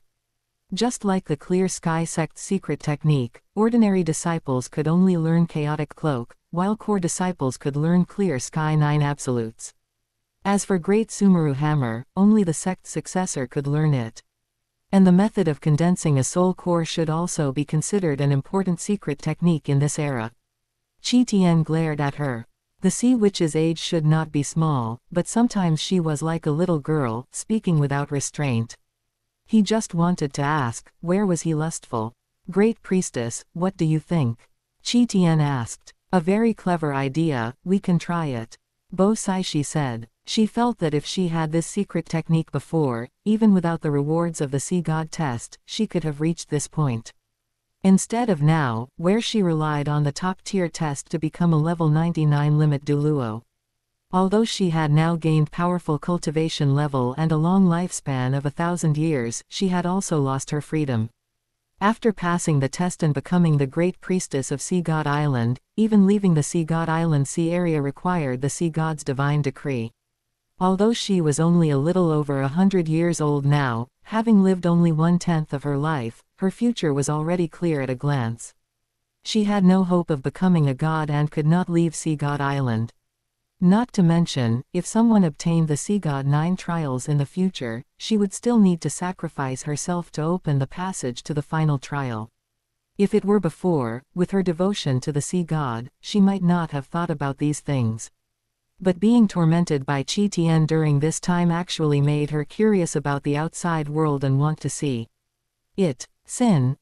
Just like the Clear Sky sect's secret technique, ordinary disciples could only learn Chaotic Cloak, while core disciples could learn Clear Sky 9 Absolutes. As for Great Sumeru Hammer, only the sect's successor could learn it. And the method of condensing a soul core should also be considered an important secret technique in this era. Qi glared at her. The sea witch's age should not be small, but sometimes she was like a little girl, speaking without restraint. He just wanted to ask, where was he lustful? "Great Priestess, what do you think?" Qi asked. "A very clever idea, we can try it," Bosaishi said. She felt that if she had this secret technique before, even without the rewards of the sea god test, she could have reached this point. Instead of now, where she relied on the top-tier test to become a level 99 limit Douluo. Although she had now gained powerful cultivation level and a long lifespan of 1,000 years, she had also lost her freedom. After passing the test and becoming the great priestess of Sea God Island, even leaving the Sea God Island sea area required the sea god's divine decree. Although she was only a little over 100 years old now, having lived only 1/10 of her life, her future was already clear at a glance. She had no hope of becoming a god and could not leave Sea God Island. Not to mention, if someone obtained the Sea God 9 trials in the future, she would still need to sacrifice herself to open the passage to the final trial. If it were before, with her devotion to the sea god, she might not have thought about these things. But being tormented by qian during this time actually made her curious about the outside world and want to see it. Sin,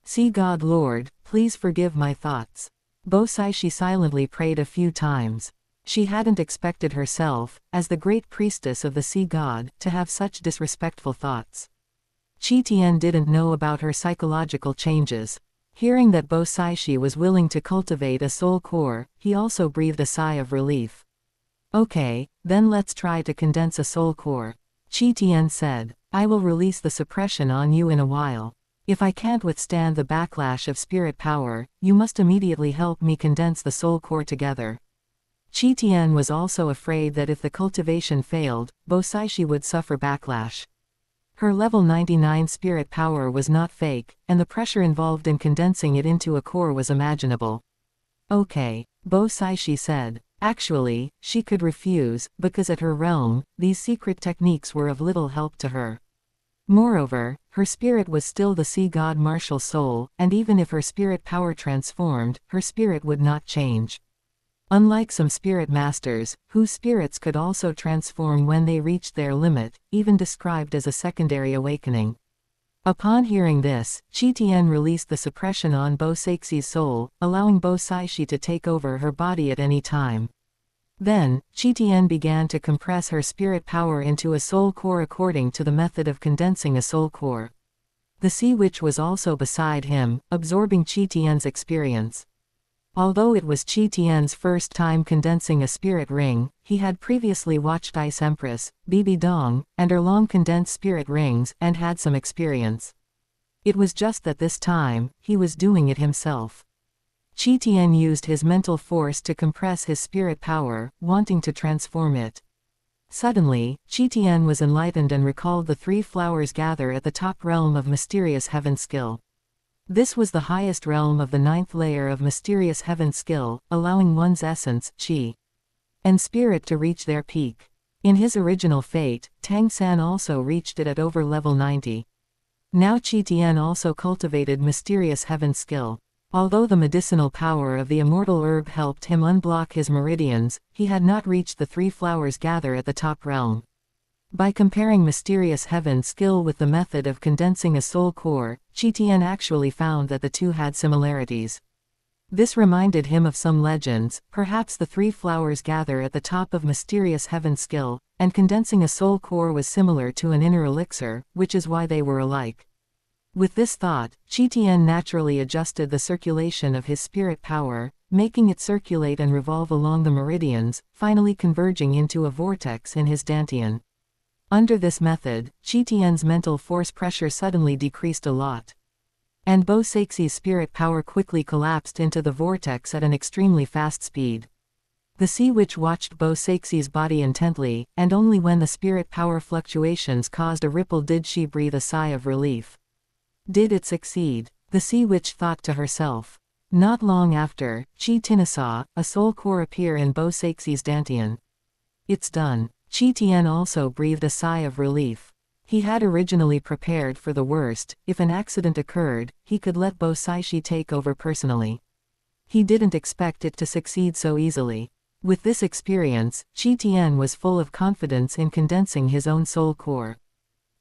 sea god Lord, please forgive my thoughts. She silently prayed a few times. She hadn't expected herself, as the great priestess of the sea god, to have such disrespectful thoughts. Qian didn't know about her psychological changes. Hearing that Shi was willing to cultivate a soul core, he also breathed a sigh of relief. Okay, then let's try to condense a soul core. Qian said. I will release the suppression on you in a while. If I can't withstand the backlash of spirit power, you must immediately help me condense the soul core together. Qian was also afraid that if the cultivation failed, Shi would suffer backlash. Her level 99 spirit power was not fake, and the pressure involved in condensing it into a core was imaginable. Okay, Shi said. Actually, she could refuse, because at her realm, these secret techniques were of little help to her. Moreover, her spirit was still the sea god martial soul, and even if her spirit power transformed, her spirit would not change. Unlike some spirit masters, whose spirits could also transform when they reached their limit, even described as a secondary awakening. Upon hearing this, Qian released the suppression on Shi's soul, allowing Shi to take over her body at any time. Then, Qian began to compress her spirit power into a soul core according to the method of condensing a soul core. The sea witch was also beside him, absorbing Qian's experience. Although it was Qian's first time condensing a spirit ring, he had previously watched Ice Empress, Bibi Dong, and her long condensed spirit rings, and had some experience. It was just that this time, he was doing it himself. Qian used his mental force to compress his spirit power, wanting to transform it. Suddenly, Qian was enlightened and recalled the 3 flowers gather at the top realm of mysterious heaven skill. This was the highest realm of the 9th layer of mysterious heaven skill, allowing one's essence, qi, and spirit to reach their peak. In his original fate, Tang San also reached it at over level 90. Now Qian also cultivated mysterious heaven skill. Although the medicinal power of the immortal herb helped him unblock his meridians, he had not reached the 3 flowers gather at the top realm. By comparing mysterious heaven skill with the method of condensing a soul core, Qian actually found that the two had similarities. This reminded him of some legends, perhaps the 3 flowers gather at the top of mysterious heaven skill, and condensing a soul core was similar to an inner elixir, which is why they were alike. With this thought, Qian naturally adjusted the circulation of his spirit power, making it circulate and revolve along the meridians, finally converging into a vortex in his dantian. Under this method, Qian's mental force pressure suddenly decreased a lot. And Shi's spirit power quickly collapsed into the vortex at an extremely fast speed. The sea witch watched Shi's body intently, and only when the spirit power fluctuations caused a ripple did she breathe a sigh of relief. Did it succeed? The sea witch thought to herself. Not long after, Qian saw a soul core appear in Shi's dantian. It's done. Qian also breathed a sigh of relief. He had originally prepared for the worst. If an accident occurred, he could let Shi take over personally. He didn't expect it to succeed so easily. With this experience, Qian was full of confidence in condensing his own soul core.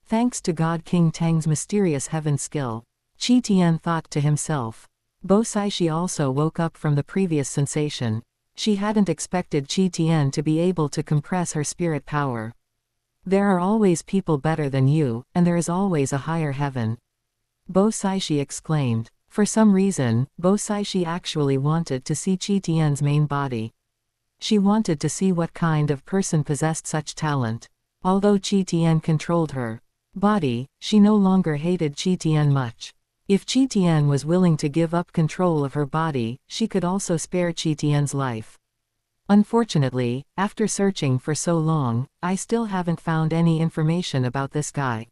Thanks to God King Tang's mysterious heaven skill, Qian thought to himself. Shi also woke up from the previous sensation. She hadn't expected Qian to be able to compress her spirit power. There are always people better than you, and there is always a higher heaven. Shi exclaimed. For some reason, Shi actually wanted to see Qian's main body. She wanted to see what kind of person possessed such talent. Although Qi controlled her body, she no longer hated Qi much. If Qi was willing to give up control of her body, she could also spare Qi life. Unfortunately, after searching for so long, I still haven't found any information about this guy.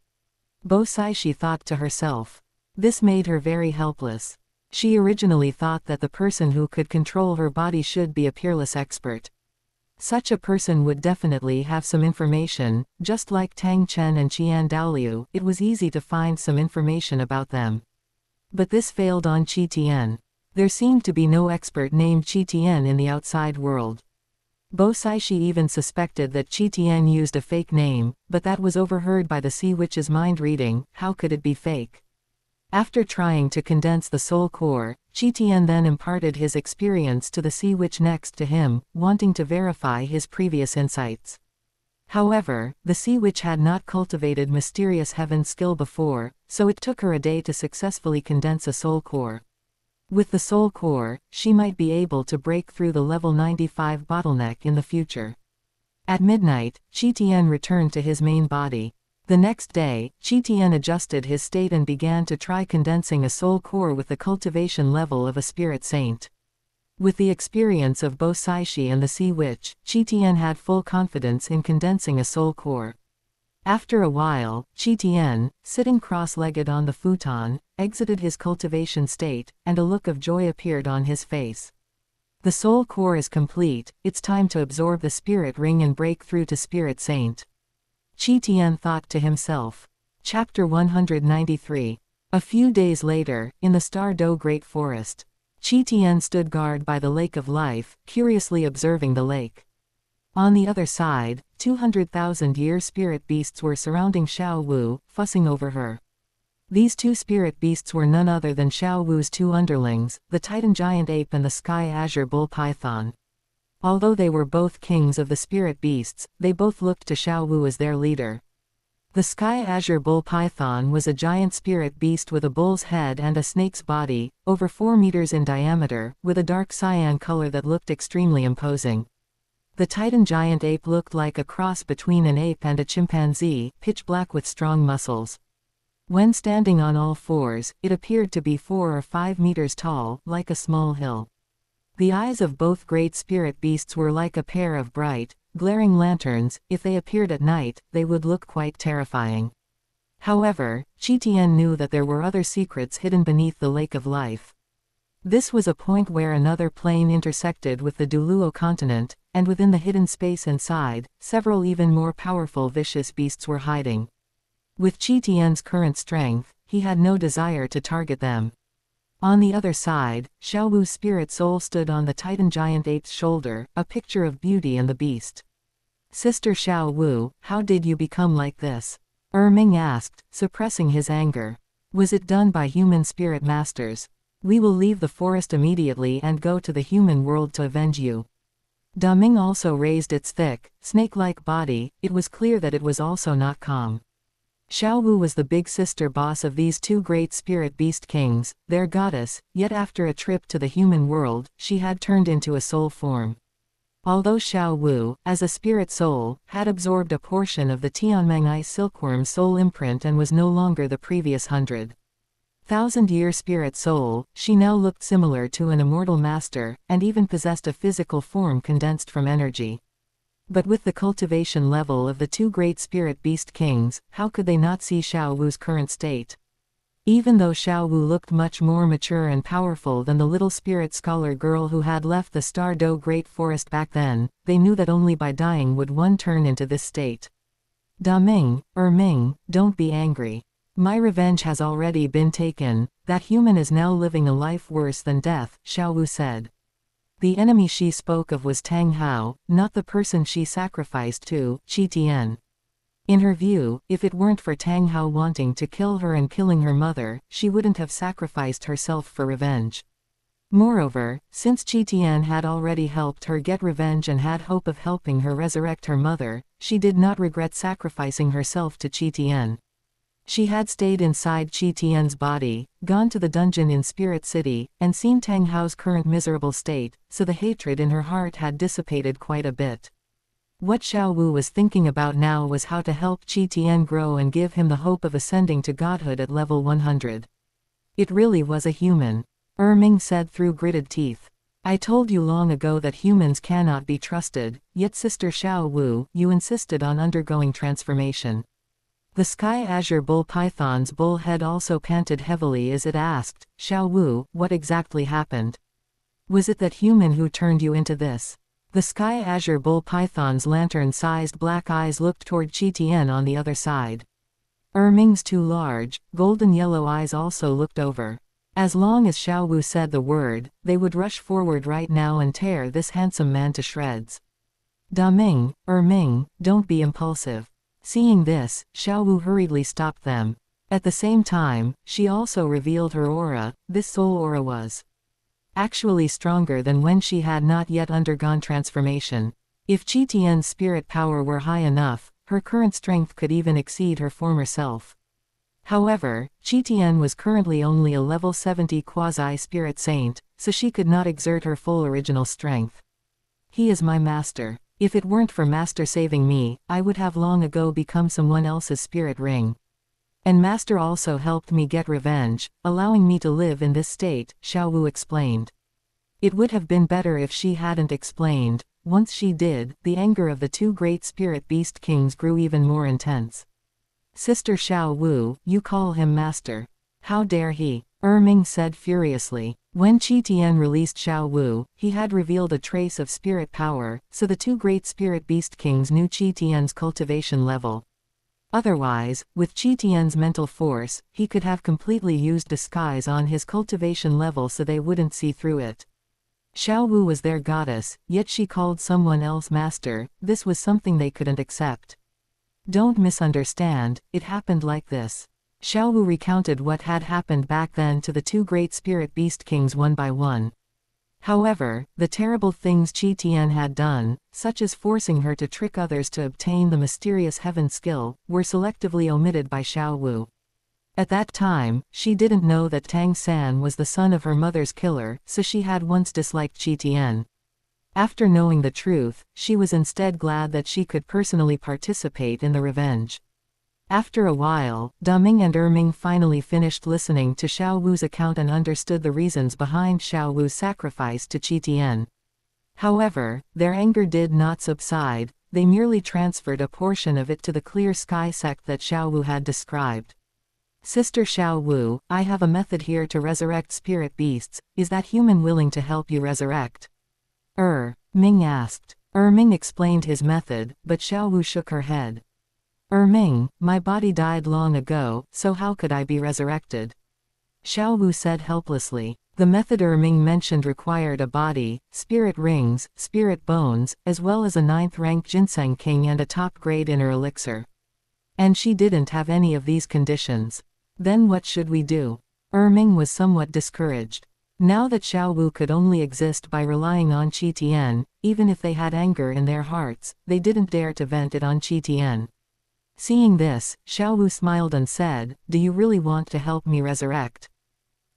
Bo Saishi thought to herself. This made her very helpless. She originally thought that the person who could control her body should be a peerless expert. Such a person would definitely have some information, just like Tang Chen and Qian Douluo. It was easy to find some information about them. But this failed on Qi. There seemed to be no expert named Qi in the outside world. Bo Saishi even suspected that Qi used a fake name, but that was overheard by the Sea Witch's mind reading. How could it be fake? After trying to condense the soul core, Qi then imparted his experience to the Sea Witch next to him, wanting to verify his previous insights. However, the Sea Witch had not cultivated mysterious heaven skill before, so it took her a day to successfully condense a soul core. With the soul core, she might be able to break through the level 95 bottleneck in the future. At midnight, Qi returned to his main body. The next day, Qi adjusted his state and began to try condensing a soul core with the cultivation level of a spirit saint. With the experience of Bo Saishi and the Sea Witch, Qi had full confidence in condensing a soul core. After a while, Qi, sitting cross-legged on the futon, exited his cultivation state, and a look of joy appeared on his face. The soul core is complete, it's time to absorb the spirit ring and break through to Spirit Saint. Qi thought to himself. Chapter 193. A few days later, in the Douluo Great Forest, Qi stood guard by the Lake of Life, curiously observing the lake. On the other side, 200,000-year spirit beasts were surrounding Xiao Wu, fussing over her. These two spirit beasts were none other than Xiao Wu's two underlings, the Titan Giant Ape and the Sky Azure Bull Python. Although they were both kings of the spirit beasts, they both looked to Xiao Wu as their leader. The Sky Azure Bull Python was a giant spirit beast with a bull's head and a snake's body, over 4 meters in diameter, with a dark cyan color that looked extremely imposing. The Titan Giant Ape looked like a cross between an ape and a chimpanzee, pitch black with strong muscles. When standing on all fours, it appeared to be 4 or 5 meters tall, like a small hill. The eyes of both great spirit beasts were like a pair of bright, glaring lanterns. If they appeared at night, they would look quite terrifying. However, Qi knew that there were other secrets hidden beneath the Lake of Life. This was a point where another plane intersected with the Douluo continent, and within the hidden space inside, several even more powerful vicious beasts were hiding. With Qi current strength, he had no desire to target them. On the other side, Xiao Wu's spirit soul stood on the Titan Giant Ape's shoulder, a picture of beauty and the beast. Sister Xiao Wu, how did you become like this? Ming asked, suppressing his anger. Was it done by human spirit masters? We will leave the forest immediately and go to the human world to avenge you. Ming also raised its thick, snake-like body. It was clear that it was also not calm. Xiao Wu was the big sister boss of these two great spirit beast kings, their goddess, yet after a trip to the human world, she had turned into a soul form. Although Xiao Wu, as a spirit soul, had absorbed a portion of the Tianmeng'ai silkworm's soul imprint and was no longer the previous 100,000-year spirit soul, she now looked similar to an immortal master, and even possessed a physical form condensed from energy. But with the cultivation level of the two great spirit beast kings, how could they not see Xiao Wu's current state? Even though Xiao Wu looked much more mature and powerful than the little spirit scholar girl who had left the Douluo Great Forest back then, they knew that only by dying would one turn into this state. Ming, don't be angry. My revenge has already been taken. That human is now living a life worse than death, Xiao Wu said. The enemy she spoke of was Tang Hao, not the person she sacrificed to, Qi. In her view, if it weren't for Tang Hao wanting to kill her and killing her mother, she wouldn't have sacrificed herself for revenge. Moreover, since Qi had already helped her get revenge and had hope of helping her resurrect her mother, she did not regret sacrificing herself to Qi. She had stayed inside Qi Tian's body, gone to the dungeon in Spirit City, and seen Tang Hao's current miserable state, so the hatred in her heart had dissipated quite a bit. What Xiao Wu was thinking about now was how to help Qi Tian grow and give him the hope of ascending to godhood at level 100. It really was a human. Ming said through gritted teeth. I told you long ago that humans cannot be trusted, yet Sister Xiao Wu, you insisted on undergoing transformation. The Sky Azure Bull Python's bull head also panted heavily as it asked, Xiao Wu, what exactly happened? Was it that human who turned you into this? The Sky Azure Bull Python's lantern-sized black eyes looked toward Qi Tian on the other side. Ming's two large, golden-yellow eyes also looked over. As long as Xiao Wu said the word, they would rush forward right now and tear this handsome man to shreds. Ming, don't be impulsive. Seeing this, Xiao Wu hurriedly stopped them. At the same time, she also revealed her aura. This soul aura was actually stronger than when she had not yet undergone transformation. If Qi Tian's spirit power were high enough, her current strength could even exceed her former self. However, Qi Tian was currently only a level 70 quasi-spirit saint, so she could not exert her full original strength. He is my master. If it weren't for Master saving me, I would have long ago become someone else's spirit ring. And Master also helped me get revenge, allowing me to live in this state, Xiao Wu explained. It would have been better if she hadn't explained. Once she did, the anger of the two great spirit beast kings grew even more intense. Sister Xiao Wu, you call him Master. How dare he? Ming said furiously. When Qi Tian released Xiao Wu, he had revealed a trace of spirit power, so the two great spirit beast kings knew Qi Tian's cultivation level. Otherwise, with Qi Tian's mental force, he could have completely used disguise on his cultivation level so they wouldn't see through it. Xiao Wu was their goddess, yet she called someone else master. This was something they couldn't accept. Don't misunderstand, it happened like this. Xiao Wu recounted what had happened back then to the two great spirit beast kings one by one. However, the terrible things Qi Tian had done, such as forcing her to trick others to obtain the mysterious heaven skill, were selectively omitted by Xiao Wu. At that time, she didn't know that Tang San was the son of her mother's killer, so she had once disliked Qi Tian. After knowing the truth, she was instead glad that she could personally participate in the revenge. After a while, Ming and Ming finally finished listening to Xiao Wu's account and understood the reasons behind Xiao Wu's sacrifice to Qi Tian. However, their anger did not subside. They merely transferred a portion of it to the clear sky sect that Xiao Wu had described. Sister Xiao Wu, I have a method here to resurrect spirit beasts. Is that human willing to help you resurrect? Ming asked. Ming explained his method, but Xiao Wu shook her head. Ming, my body died long ago, so how could I be resurrected? Xiao Wu said helplessly. The method Ming mentioned required a body, spirit rings, spirit bones, as well as a 9th-rank ginseng king and a top-grade inner elixir. And she didn't have any of these conditions. Then what should we do? Ming was somewhat discouraged. Now that Xiao Wu could only exist by relying on Qi Tian, even if they had anger in their hearts, they didn't dare to vent it on Qi Tian. Seeing this, Xiao Wu smiled and said, do you really want to help me resurrect?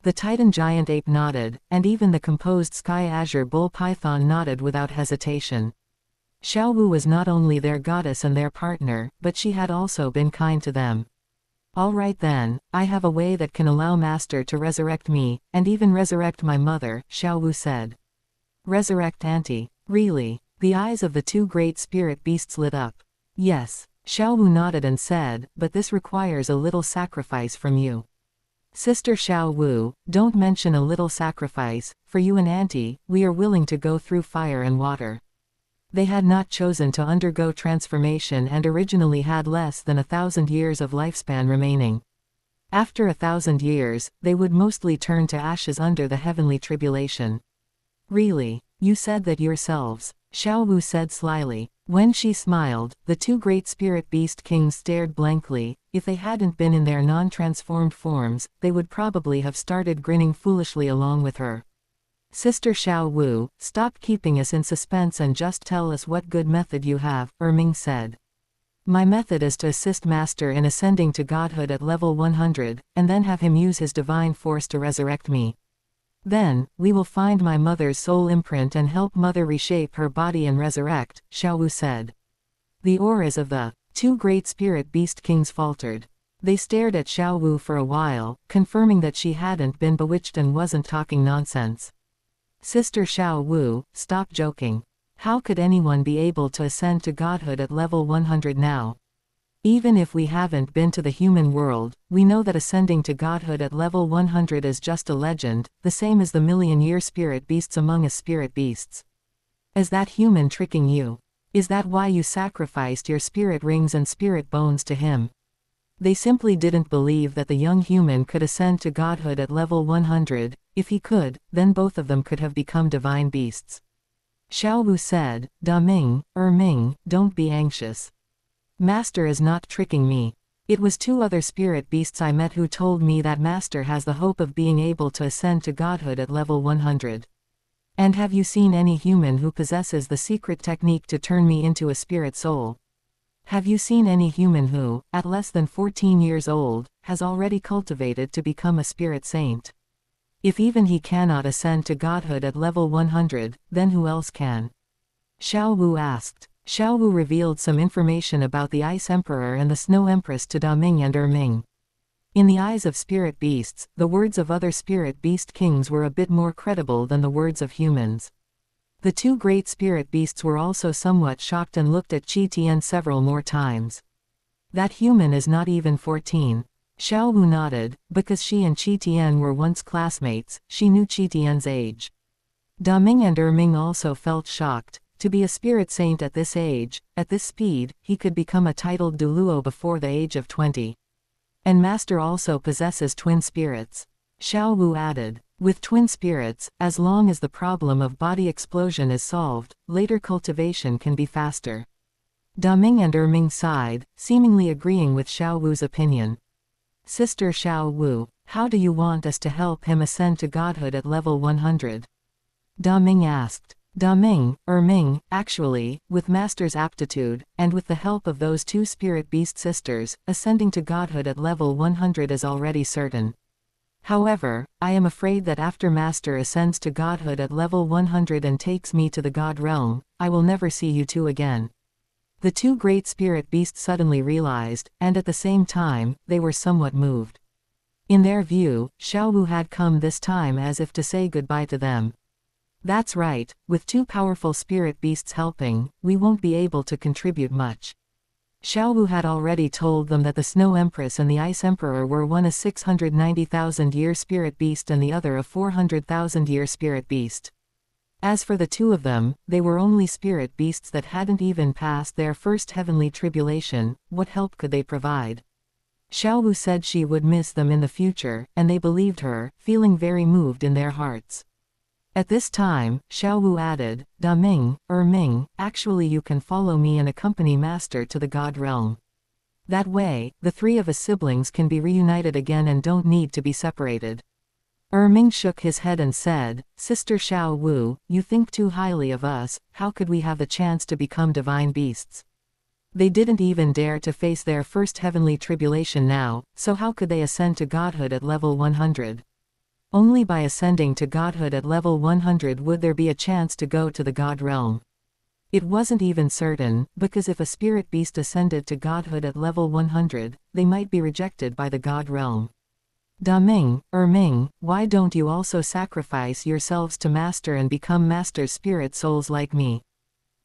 The Titan giant ape nodded, and even the composed Sky Azure Bull Python nodded without hesitation. Xiao Wu was not only their goddess and their partner, but she had also been kind to them. All right then, I have a way that can allow Master to resurrect me, and even resurrect my mother, Xiao Wu said. Resurrect Auntie? Really? The eyes of the two great spirit beasts lit up. Yes. Xiao Wu nodded and said, but this requires a little sacrifice from you. Sister Xiao Wu, don't mention a little sacrifice. For you and Auntie, we are willing to go through fire and water. They had not chosen to undergo transformation and originally had less than 1,000 years of lifespan remaining. After 1,000 years, they would mostly turn to ashes under the heavenly tribulation. Really? You said that yourselves, Xiao Wu said slyly. When she smiled, the two great spirit beast kings stared blankly. If they hadn't been in their non-transformed forms, they would probably have started grinning foolishly along with her. Sister Xiao Wu, stop keeping us in suspense and just tell us what good method you have, Ming said. My method is to assist Master in ascending to godhood at level 100, and then have him use his divine force to resurrect me. Then, we will find my mother's soul imprint and help Mother reshape her body and resurrect, Xiaowu said. The auras of the two great spirit beast kings faltered. They stared at Xiaowu for a while, confirming that she hadn't been bewitched and wasn't talking nonsense. Sister Xiaowu, stop joking. How could anyone be able to ascend to godhood at level 100 now? Even if we haven't been to the human world, we know that ascending to godhood at level 100 is just a legend, the same as the million-year spirit beasts among us spirit beasts. Is that human tricking you? Is that why you sacrificed your spirit rings and spirit bones to him? They simply didn't believe that the young human could ascend to godhood at level 100. If he could, then both of them could have become divine beasts. Xiaowu said, Da Ming, Ming, don't be anxious. Master is not tricking me. It was two other spirit beasts I met who told me that Master has the hope of being able to ascend to godhood at level 100. And have you seen any human who possesses the secret technique to turn me into a spirit soul? Have you seen any human who, at less than 14 years old, has already cultivated to become a spirit saint? If even he cannot ascend to godhood at level 100, then who else can? Xiaowu asked. Xiaowu revealed some information about the Ice Emperor and the Snow Empress to Da Ming and Ming. In the eyes of spirit beasts, the words of other spirit beast kings were a bit more credible than the words of humans. The two great spirit beasts were also somewhat shocked and looked at Qian several more times. That human is not even 14. Xiaowu nodded, because she and Qian were once classmates, she knew Qian's age. Da Ming and Ming also felt shocked. To be a spirit saint at this age, at this speed, he could become a titled Douluo before the age of 20. And Master also possesses twin spirits. Xiaowu added, with twin spirits, as long as the problem of body explosion is solved, later cultivation can be faster. Da Ming and Ming sighed, seemingly agreeing with Xiaowu's opinion. Sister Xiaowu, how do you want us to help him ascend to godhood at level 100? Da Ming asked. Da Ming, Ming, actually, with Master's aptitude, and with the help of those two spirit beast sisters, ascending to godhood at level 100 is already certain. However, I am afraid that after Master ascends to godhood at level 100 and takes me to the god realm, I will never see you two again. The two great spirit beasts suddenly realized, and at the same time, they were somewhat moved. In their view, Xiaowu had come this time as if to say goodbye to them. That's right, with two powerful spirit beasts helping, we won't be able to contribute much. Xiaowu had already told them that the Snow Empress and the Ice Emperor were one a 690,000-year spirit beast and the other a 400,000-year spirit beast. As for the two of them, they were only spirit beasts that hadn't even passed their first heavenly tribulation. What help could they provide? Xiaowu said she would miss them in the future, and they believed her, feeling very moved in their hearts. At this time, Xiaowu added, Da Ming, Ming, actually you can follow me and accompany Master to the god realm. That way, the three of us siblings can be reunited again and don't need to be separated. Ming shook his head and said, Sister Xiaowu, you think too highly of us, how could we have the chance to become divine beasts? They didn't even dare to face their first heavenly tribulation now, so how could they ascend to godhood at level 100? Only by ascending to godhood at level 100 would there be a chance to go to the god realm. It wasn't even certain, because if a spirit beast ascended to godhood at level 100, they might be rejected by the god realm. Da Ming, Ming, why don't you also sacrifice yourselves to Master and become Master's spirit souls like me?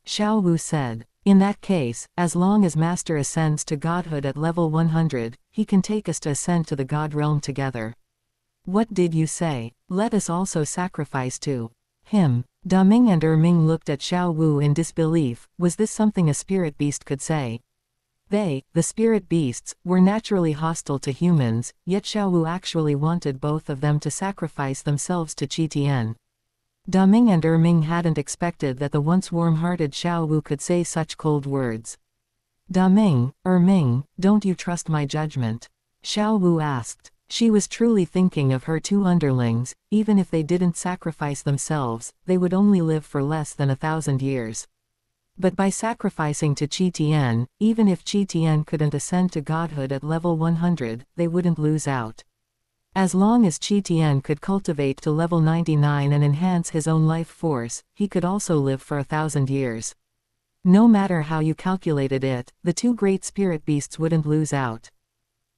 Xiaowu said. In that case, as long as Master ascends to godhood at level 100, he can take us to ascend to the god realm together. What did you say? Let us also sacrifice to him. Da Ming and Ming looked at Xiaowu in disbelief. Was this something a spirit beast could say? They, the spirit beasts, were naturally hostile to humans, yet Xiaowu actually wanted both of them to sacrifice themselves to Qian. Da Ming and Ming hadn't expected that the once warm-hearted Xiaowu could say such cold words. Da Ming, Ming, don't you trust my judgment? Xiaowu asked. She was truly thinking of her two underlings. Even if they didn't sacrifice themselves, they would only live for less than 1,000 years. But by sacrificing to Qian, even if Qian couldn't ascend to godhood at level 100, they wouldn't lose out. As long as Qian could cultivate to level 99 and enhance his own life force, he could also live for 1,000 years. No matter how you calculated it, the two great spirit beasts wouldn't lose out.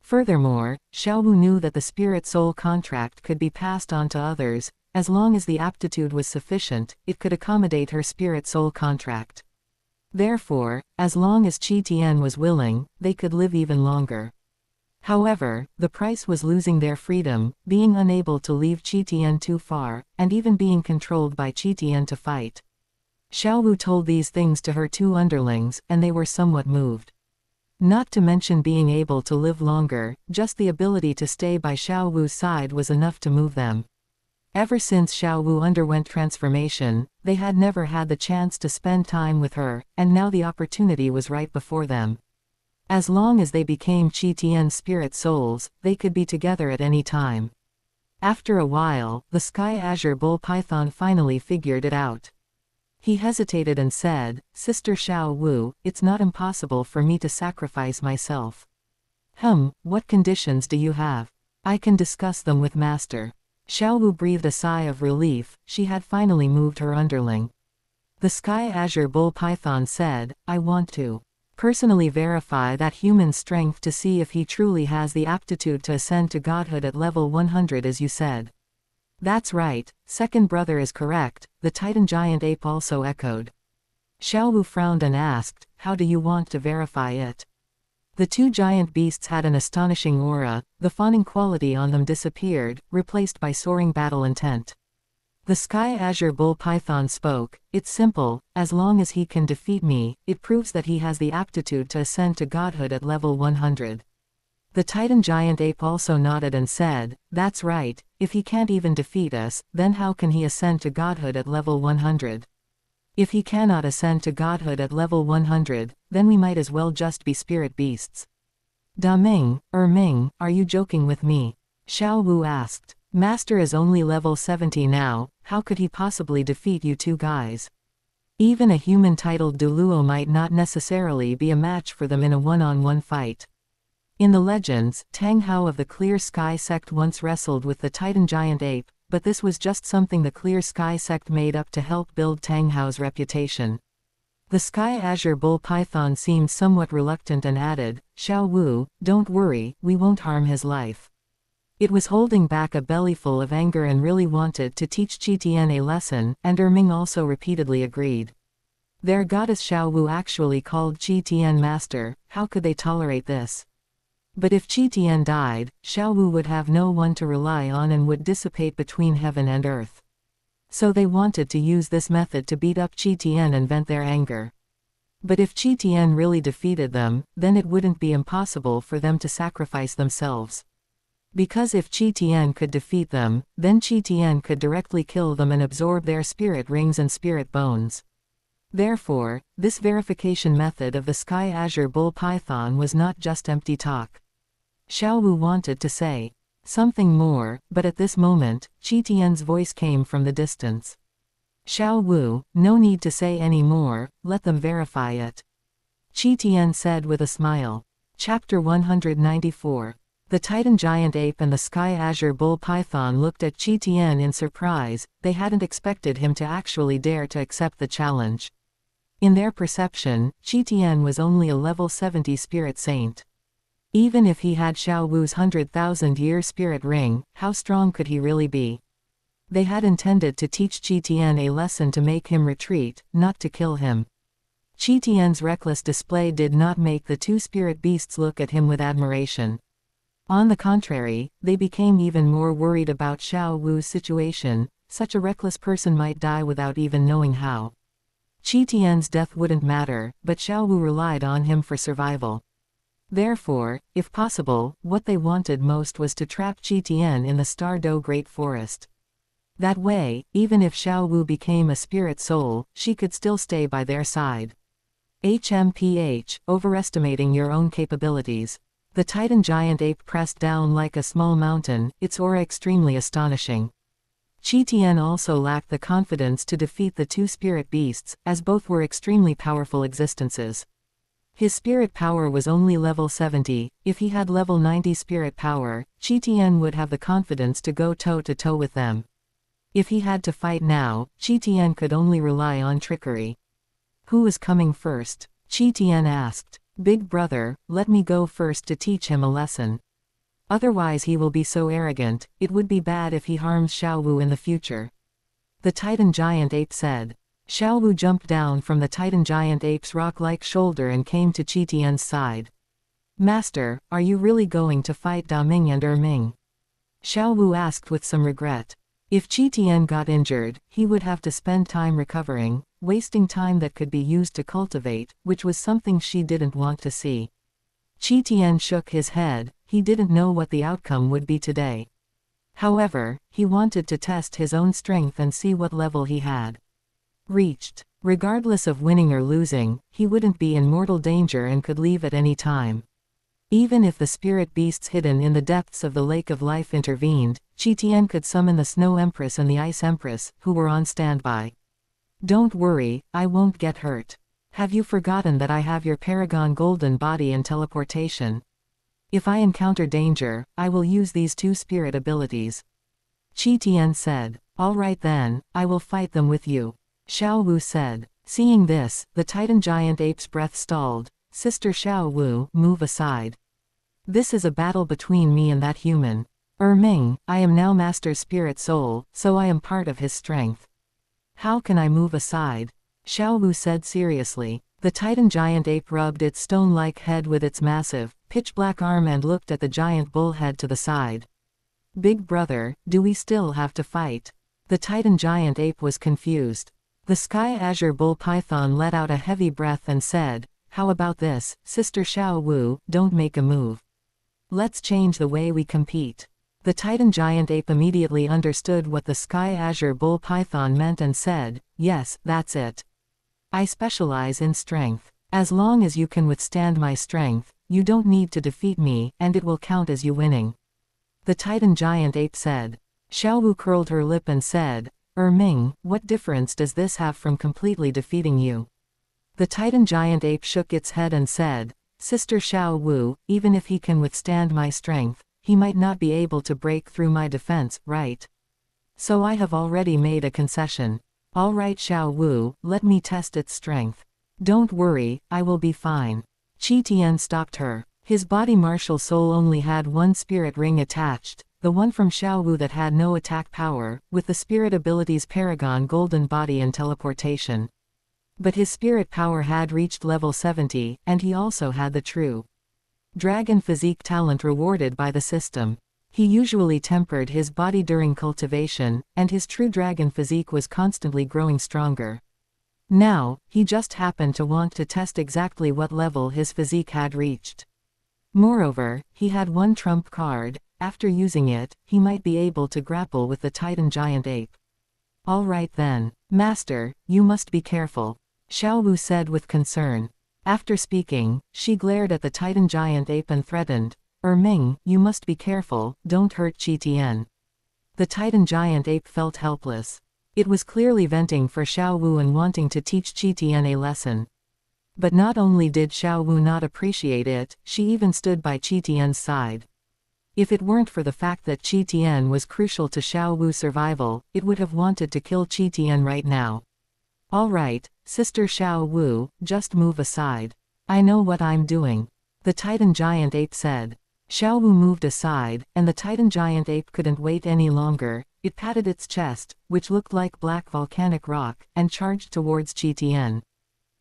Furthermore, Xiaowu knew that the spirit soul contract could be passed on to others. As long as the aptitude was sufficient, it could accommodate her spirit soul contract. Therefore, as long as Qian was willing, they could live even longer. However, the price was losing their freedom, being unable to leave Qian too far, and even being controlled by Qian to fight. Xiaowu told these things to her two underlings, and they were somewhat moved. Not to mention being able to live longer, just the ability to stay by Xiaowu's side was enough to move them. Ever since Xiaowu underwent transformation, they had never had the chance to spend time with her, and now the opportunity was right before them. As long as they became Qian's spirit souls, they could be together at any time. After a while, the Sky Azure Bull Python finally figured it out. He hesitated and said, "Sister Xiaowu, it's not impossible for me to sacrifice myself." What conditions do you have? I can discuss them with Master." Xiaowu breathed a sigh of relief. She had finally moved her underling. The Sky Azure Bull Python said, "I want to personally verify that human strength to see if he truly has the aptitude to ascend to godhood at level 100 as you said." "That's right, second brother is correct," the Titan giant ape also echoed. Xiaowu frowned and asked, "How do you want to verify it?" The two giant beasts had an astonishing aura. The fawning quality on them disappeared, replaced by soaring battle intent. The Sky Azure Bull Python spoke, "It's simple, as long as he can defeat me, it proves that he has the aptitude to ascend to godhood at level 100. The Titan giant ape also nodded and said, "That's right, if he can't even defeat us, then how can he ascend to godhood at level 100? If he cannot ascend to godhood at level 100, then we might as well just be spirit beasts." "Ming, are you joking with me?" Xiaowu asked. "Master is only level 70 now, how could he possibly defeat you two guys? Even a human titled Douluo might not necessarily be a match for them in a one-on-one fight." In the legends, Tang Hao of the Clear Sky sect once wrestled with the Titan giant ape, but this was just something the Clear Sky sect made up to help build Tang Hao's reputation. The Sky Azure Bull Python seemed somewhat reluctant and added, "Xiaowu, don't worry, we won't harm his life." It was holding back a bellyful of anger and really wanted to teach Qian a lesson, and Ming also repeatedly agreed. Their goddess Xiaowu actually called Qian master. How could they tolerate this? But if Qian died, Xiaowu would have no one to rely on and would dissipate between heaven and earth. So they wanted to use this method to beat up Qian and vent their anger. But if Qian really defeated them, then it wouldn't be impossible for them to sacrifice themselves. Because if Qian could defeat them, then Qian could directly kill them and absorb their spirit rings and spirit bones. Therefore, this verification method of the Sky Azure Bull Python was not just empty talk. Xiaowu wanted to say something more, but at this moment, Qian's voice came from the distance. "Xiaowu, no need to say any more, let them verify it," Qian said with a smile. Chapter 194. The Titan giant ape and the Sky Azure Bull Python looked at Qian in surprise. They hadn't expected him to actually dare to accept the challenge. In their perception, Qian was only a level 70 spirit saint. Even if he had Xiaowu's 100,000-year spirit ring, how strong could he really be? They had intended to teach Qian a lesson to make him retreat, not to kill him. Qian's reckless display did not make the two spirit beasts look at him with admiration. On the contrary, they became even more worried about Xiaowu's situation. Such a reckless person might die without even knowing how. Qian's death wouldn't matter, but Xiaowu relied on him for survival. Therefore, if possible, what they wanted most was to trap Qian in the Star Do Great Forest. That way, even if Xiaowu became a spirit soul, she could still stay by their side. Overestimating your own capabilities. The Titan giant ape pressed down like a small mountain, its aura extremely astonishing. Qian also lacked the confidence to defeat the two spirit beasts, as both were extremely powerful existences. His spirit power was only level 70, if he had level 90 spirit power, Qian would have the confidence to go toe-to-toe with them. If he had to fight now, Qian could only rely on trickery. Who is coming first? Qian asked. Big brother, let me go first to teach him a lesson. Otherwise he will be so arrogant, it would be bad if he harms Xiaowu in the future. The Titan giant ape said. Xiaowu jumped down from the Titan giant ape's rock-like shoulder and came to Qian's side. Master, are you really going to fight Daming and Erming? Xiaowu asked with some regret. If Qian got injured, he would have to spend time recovering, wasting time that could be used to cultivate, which was something she didn't want to see. Qian shook his head, he didn't know what the outcome would be today. However, he wanted to test his own strength and see what level he had reached. Regardless of winning or losing, he wouldn't be in mortal danger and could leave at any time. Even if the spirit beasts hidden in the depths of the Lake of Life intervened, Qian could summon the Snow Empress and the Ice Empress, who were on standby. Don't worry, I won't get hurt. Have you forgotten that I have your Paragon Golden Body and Teleportation? If I encounter danger, I will use these two spirit abilities. Qian said. All right then, I will fight them with you. Xiaowu said. Seeing this, the Titan giant ape's breath stalled. Sister Xiaowu, move aside. This is a battle between me and that human. Erming, I am now Master's spirit soul, so I am part of his strength. How can I move aside? Xiaowu said seriously. The Titan giant ape rubbed its stone-like head with its massive, pitch-black arm and looked at the giant bull head to the side. Big brother, do we still have to fight? The Titan giant ape was confused. The Sky Azure Bull Python let out a heavy breath and said, how about this, Sister Xiaowu, don't make a move. Let's change the way we compete. The Titan giant ape immediately understood what the Sky Azure Bull Python meant and said, yes, that's it. I specialize in strength. As long as you can withstand my strength, you don't need to defeat me, and it will count as you winning. The Titan giant ape said. Xiaowu curled her lip and said, Erming, what difference does this have from completely defeating you? The Titan giant ape shook its head and said, Sister Xiaowu, even if he can withstand my strength, he might not be able to break through my defense, right? So I have already made a concession. All right Xiaowu, let me test its strength. Don't worry, I will be fine. Qian stopped her. His body martial soul only had one spirit ring attached, the one from Xiaowu that had no attack power, with the spirit abilities Paragon Golden Body and Teleportation. But his spirit power had reached level 70, and he also had the true Dragon Physique talent rewarded by the system. He usually tempered his body during cultivation, and his true Dragon Physique was constantly growing stronger. Now, he just happened to want to test exactly what level his physique had reached. Moreover, he had one trump card. After using it, he might be able to grapple with the Titan giant ape. All right then. Master, you must be careful. Xiaowu said with concern. After speaking, she glared at the Titan giant ape and threatened, Erming, you must be careful, don't hurt Qian. The Titan giant ape felt helpless. It was clearly venting for Xiaowu and wanting to teach Qian a lesson. But not only did Xiaowu not appreciate it, she even stood by Qian's side. If it weren't for the fact that Qian was crucial to Xiaowu's survival, it would have wanted to kill Qian right now. All right, Sister Xiaowu, just move aside. I know what I'm doing. The Titan giant ape said. Xiaowu moved aside, and the Titan giant ape couldn't wait any longer. It patted its chest, which looked like black volcanic rock, and charged towards Qian.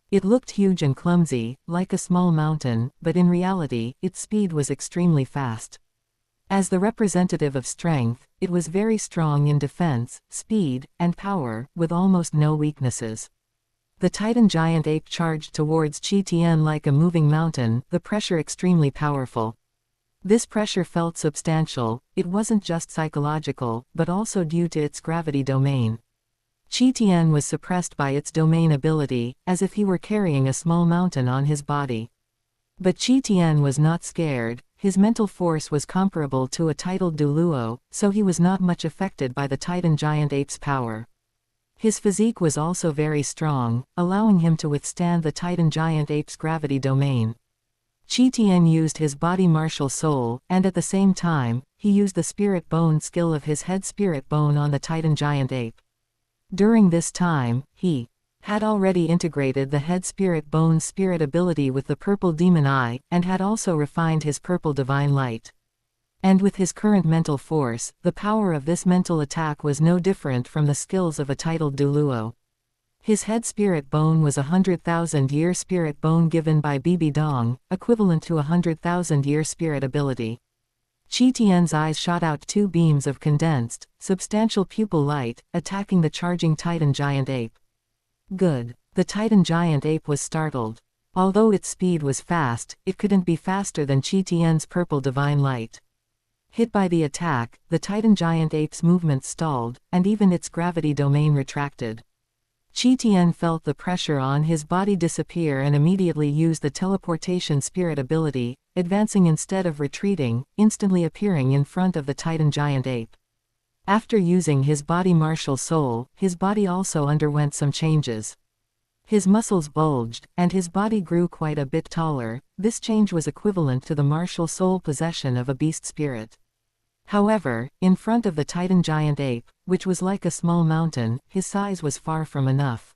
It looked huge and clumsy, like a small mountain, but in reality, its speed was extremely fast. As the representative of strength, it was very strong in defense, speed, and power, with almost no weaknesses. The Titan giant ape charged towards Qian like a moving mountain, the pressure extremely powerful. This pressure felt substantial. It wasn't just psychological, but also due to its gravity domain. Qian was suppressed by its domain ability, as if he were carrying a small mountain on his body. But Qian was not scared. his mental force was comparable to a titled Douluo, so he was not much affected by the Titan giant ape's power. His physique was also very strong, allowing him to withstand the Titan giant ape's gravity domain. Qian used his body martial soul, and at the same time, he used the spirit bone skill of his head spirit bone on the Titan giant ape. During this time, he had already integrated the head spirit bone's spirit ability with the purple demon eye, and had also refined his purple divine light. And with his current mental force, the power of this mental attack was no different from the skills of a titled Douluo. His head spirit bone was 100,000-year spirit bone given by Bibi Dong, equivalent to 100,000-year spirit ability. Qian's eyes shot out two beams of condensed, substantial pupil light, attacking the charging Titan giant ape. Good. The Titan giant ape was startled. Although its speed was fast, it couldn't be faster than Qian's purple divine light. Hit by the attack, the Titan giant ape's movement stalled, and even its gravity domain retracted. Qian felt the pressure on his body disappear and immediately used the teleportation spirit ability, advancing instead of retreating, instantly appearing in front of the Titan giant ape. After using his body martial soul, his body also underwent some changes. His muscles bulged, and his body grew quite a bit taller. This change was equivalent to the martial soul possession of a beast spirit. However, in front of the Titan giant ape, which was like a small mountain, his size was far from enough.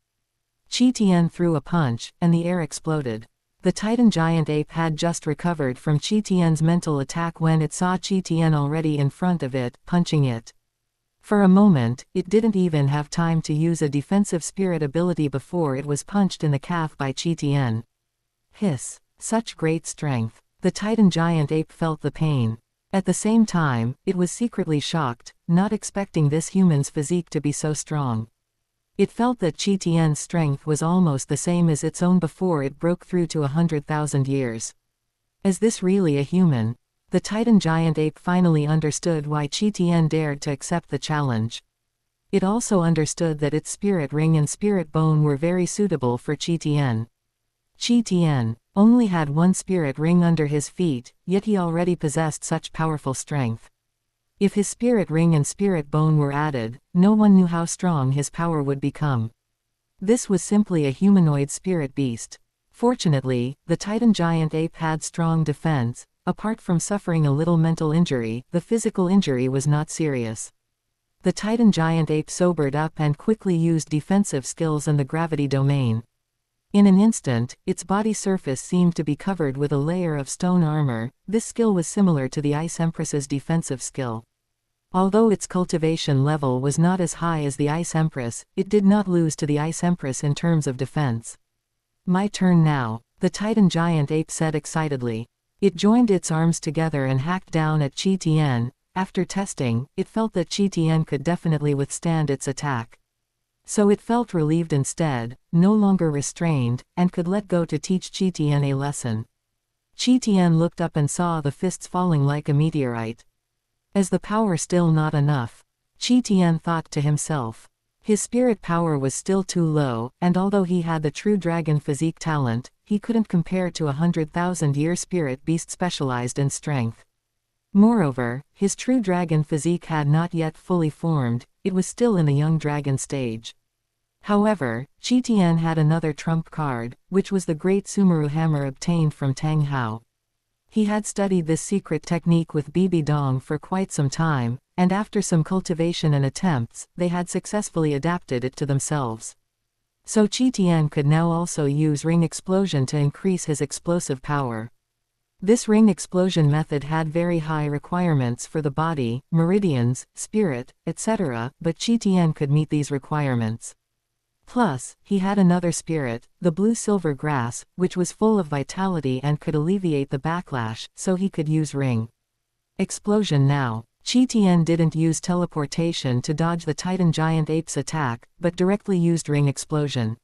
Qian threw a punch, and the air exploded. The Titan giant ape had just recovered from Qian's mental attack when it saw Qian already in front of it, punching it. For a moment, it didn't even have time to use a defensive spirit ability before it was punched in the calf by Qian. Hiss! Such great strength! The Titan giant ape felt the pain. At the same time, it was secretly shocked, not expecting this human's physique to be so strong. It felt that Qian's strength was almost the same as its own before it broke through to 100,000 years. Is this really a human? The Titan giant ape finally understood why Qian dared to accept the challenge. It also understood that its spirit ring and spirit bone were very suitable for Qian. Qian only had one spirit ring under his feet, yet he already possessed such powerful strength. If his spirit ring and spirit bone were added, no one knew how strong his power would become. This was simply a humanoid spirit beast. Fortunately, the Titan giant ape had strong defense. Apart from suffering a little mental injury, the physical injury was not serious. The Titan giant ape sobered up and quickly used defensive skills and the gravity domain. In an instant, its body surface seemed to be covered with a layer of stone armor. This skill was similar to the Ice Empress's defensive skill. Although its cultivation level was not as high as the Ice Empress, it did not lose to the Ice Empress in terms of defense. My turn now, the Titan giant ape said excitedly. It joined its arms together and hacked down at Qian. After testing, it felt that Qian could definitely withstand its attack. So it felt relieved instead, no longer restrained, and could let go to teach Qian a lesson. Qian looked up and saw the fists falling like a meteorite. Is the power still not enough? Qian thought to himself. His spirit power was still too low, and although he had the true dragon physique talent, he couldn't compare to a 100,000-year spirit beast specialized in strength. Moreover, his true dragon physique had not yet fully formed, it was still in the young dragon stage. However, Qian had another trump card, which was the great Sumeru hammer obtained from Tang Hao. He had studied this secret technique with Bibi Dong for quite some time, and after some cultivation and attempts, they had successfully adapted it to themselves. So Qian could now also use ring explosion to increase his explosive power. This ring explosion method had very high requirements for the body, meridians, spirit, etc., but Qian could meet these requirements. Plus, he had another spirit, the blue-silver grass, which was full of vitality and could alleviate the backlash, so he could use ring explosion now. Qian didn't use teleportation to dodge the Titan giant ape's attack, but directly used ring explosion.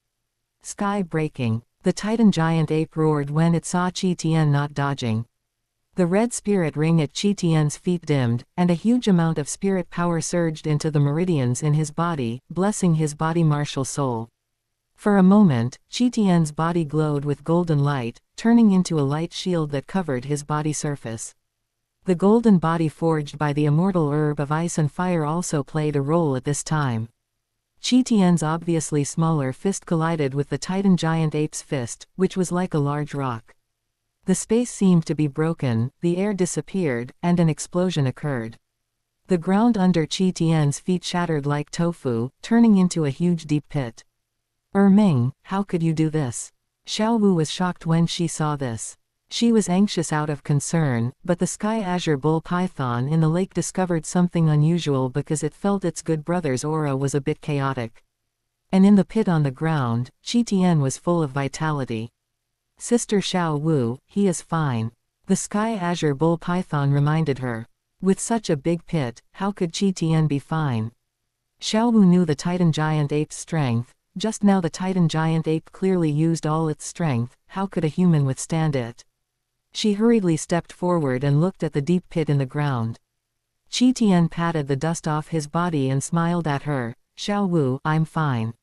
Sky breaking. The Titan giant ape roared when it saw Qian not dodging. The red spirit ring at Qian's feet dimmed, and a huge amount of spirit power surged into the meridians in his body, blessing his body martial soul. For a moment, Qian's body glowed with golden light, turning into a light shield that covered his body surface. The golden body forged by the immortal herb of ice and fire also played a role at this time. Qian's obviously smaller fist collided with the Titan giant ape's fist, which was like a large rock. The space seemed to be broken, the air disappeared, and an explosion occurred. The ground under Qian's feet shattered like tofu, turning into a huge deep pit. Ming, how could you do this? Xiaowu was shocked when she saw this. She was anxious out of concern, but the sky azure bull python in the lake discovered something unusual because it felt its good brother's aura was a bit chaotic. And in the pit on the ground, Qian was full of vitality. Sister Xiaowu, he is fine. The sky azure bull python reminded her. With such a big pit, how could Qian be fine? Xiaowu knew the Titan giant ape's strength. Just now the Titan giant ape clearly used all its strength, how could a human withstand it? She hurriedly stepped forward and looked at the deep pit in the ground. Qian patted the dust off his body and smiled at her. Xiaowu, I'm fine.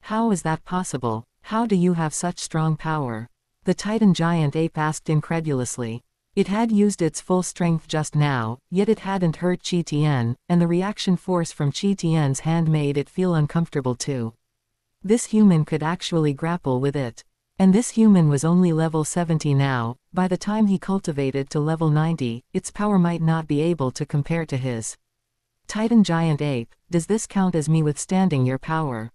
How is that possible? How do you have such strong power? The Titan giant ape asked incredulously. It had used its full strength just now, yet it hadn't hurt Qian, and the reaction force from Qian's hand made it feel uncomfortable too. This human could actually grapple with it. And this human was only level 70 now. By the time he cultivated to level 90, its power might not be able to compare to his. Titan giant ape, does this count as me withstanding your power?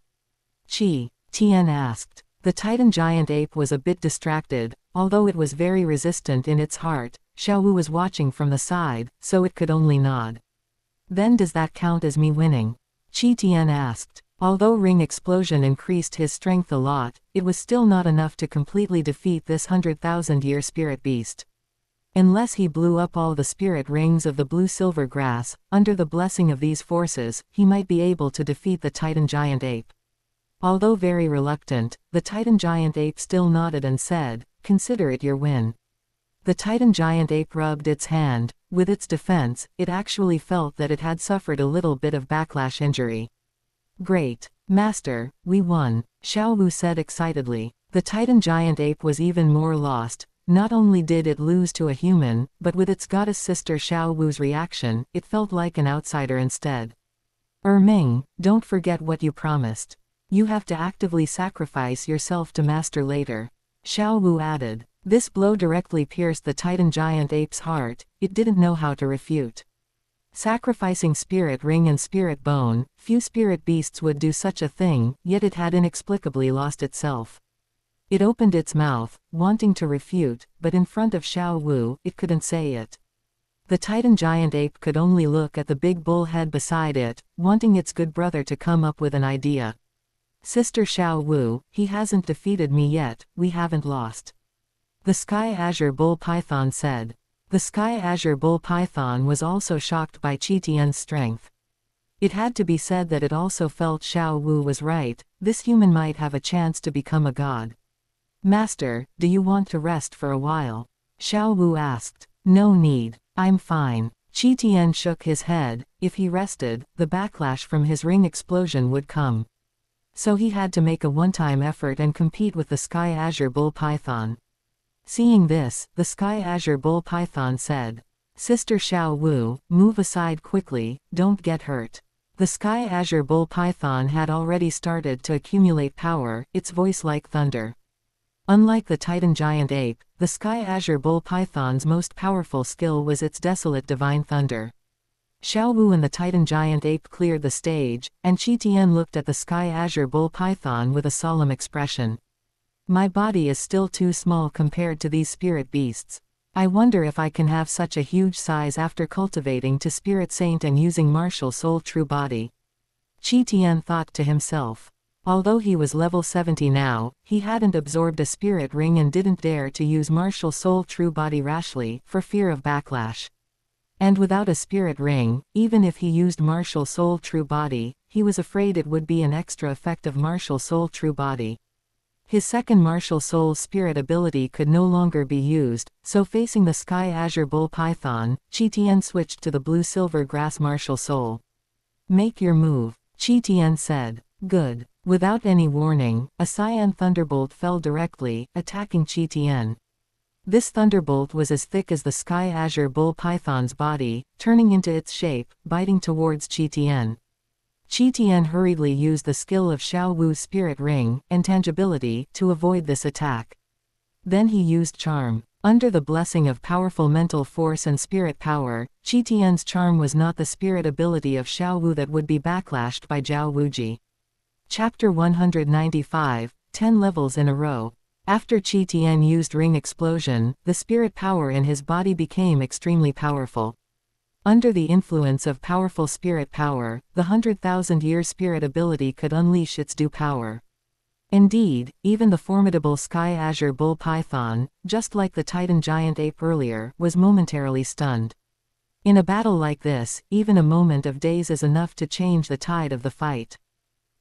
Qian asked. The Titan giant ape was a bit distracted, although it was very resistant in its heart. Xiaowu was watching from the side, so it could only nod. Then does that count as me winning? Qian asked. Although Ring Explosion increased his strength a lot, it was still not enough to completely defeat this 100,000-year spirit beast. Unless he blew up all the spirit rings of the blue-silver grass, under the blessing of these forces, he might be able to defeat the Titan giant ape. Although very reluctant, the Titan giant ape still nodded and said, "Consider it your win." The Titan giant ape rubbed its hand. With its defense, it actually felt that it had suffered a little bit of backlash injury. "Great. Master, we won," Xiaowu said excitedly. The Titan giant ape was even more lost. Not only did it lose to a human, but with its goddess sister Xiaowu's reaction, it felt like an outsider instead. Ming, don't forget what you promised. You have to actively sacrifice yourself to master later. Xiaowu added. This blow directly pierced the Titan giant ape's heart. It didn't know how to refute. Sacrificing spirit ring and spirit bone, few spirit beasts would do such a thing, yet it had inexplicably lost itself. It opened its mouth, wanting to refute, but in front of Xiaowu, it couldn't say it. The Titan giant ape could only look at the big bull head beside it, wanting its good brother to come up with an idea. Sister Xiaowu, he hasn't defeated me yet, we haven't lost. The Sky Azure Bull Python said. The Sky Azure Bull Python was also shocked by Qian's strength. It had to be said that it also felt Xiaowu was right, this human might have a chance to become a god. Master, do you want to rest for a while? Xiaowu asked. No need, I'm fine. Qian shook his head. If he rested, the backlash from his ring explosion would come. So he had to make a one-time effort and compete with the Sky Azure Bull Python. Seeing this, the Sky Azure Bull Python said, Sister Xiaowu, move aside quickly, don't get hurt. The Sky Azure Bull Python had already started to accumulate power, its voice like thunder. Unlike the Titan giant ape, the Sky Azure Bull Python's most powerful skill was its desolate divine thunder. Xiaowu and the Titan giant ape cleared the stage, and Qian looked at the Sky Azure Bull Python with a solemn expression. My body is still too small compared to these spirit beasts. I wonder if I can have such a huge size after cultivating to Spirit Saint and using Martial Soul True Body. Qian thought to himself. Although he was level 70 now, he hadn't absorbed a spirit ring and didn't dare to use Martial Soul True Body rashly, for fear of backlash. And without a spirit ring, even if he used Martial Soul True Body, he was afraid it would be an extra effect of Martial Soul True Body. His second Martial Soul Spirit ability could no longer be used, so facing the Sky Azure Bull Python, Qian switched to the Blue-Silver Grass Martial Soul. Make your move, Qian said. Good. Without any warning, a Cyan Thunderbolt fell directly, attacking Qian. This thunderbolt was as thick as the sky azure bull python's body, turning into its shape, biting towards Qi. Qi hurriedly used the skill of Xiao Wu's spirit ring, intangibility, to avoid this attack. Then he used charm. Under the blessing of powerful mental force and spirit power, Qi charm was not the spirit ability of Xiao Wu that would be backlashed by Zhao Wuji. Chapter 195, 10 levels in a row. After Qi used ring explosion, the spirit power in his body became extremely powerful. Under the influence of powerful spirit power, the 100,000-year spirit ability could unleash its due power. Indeed, even the formidable Sky Azure Bull Python, just like the Titan Giant Ape earlier, was momentarily stunned. In a battle like this, even a moment of daze is enough to change the tide of the fight.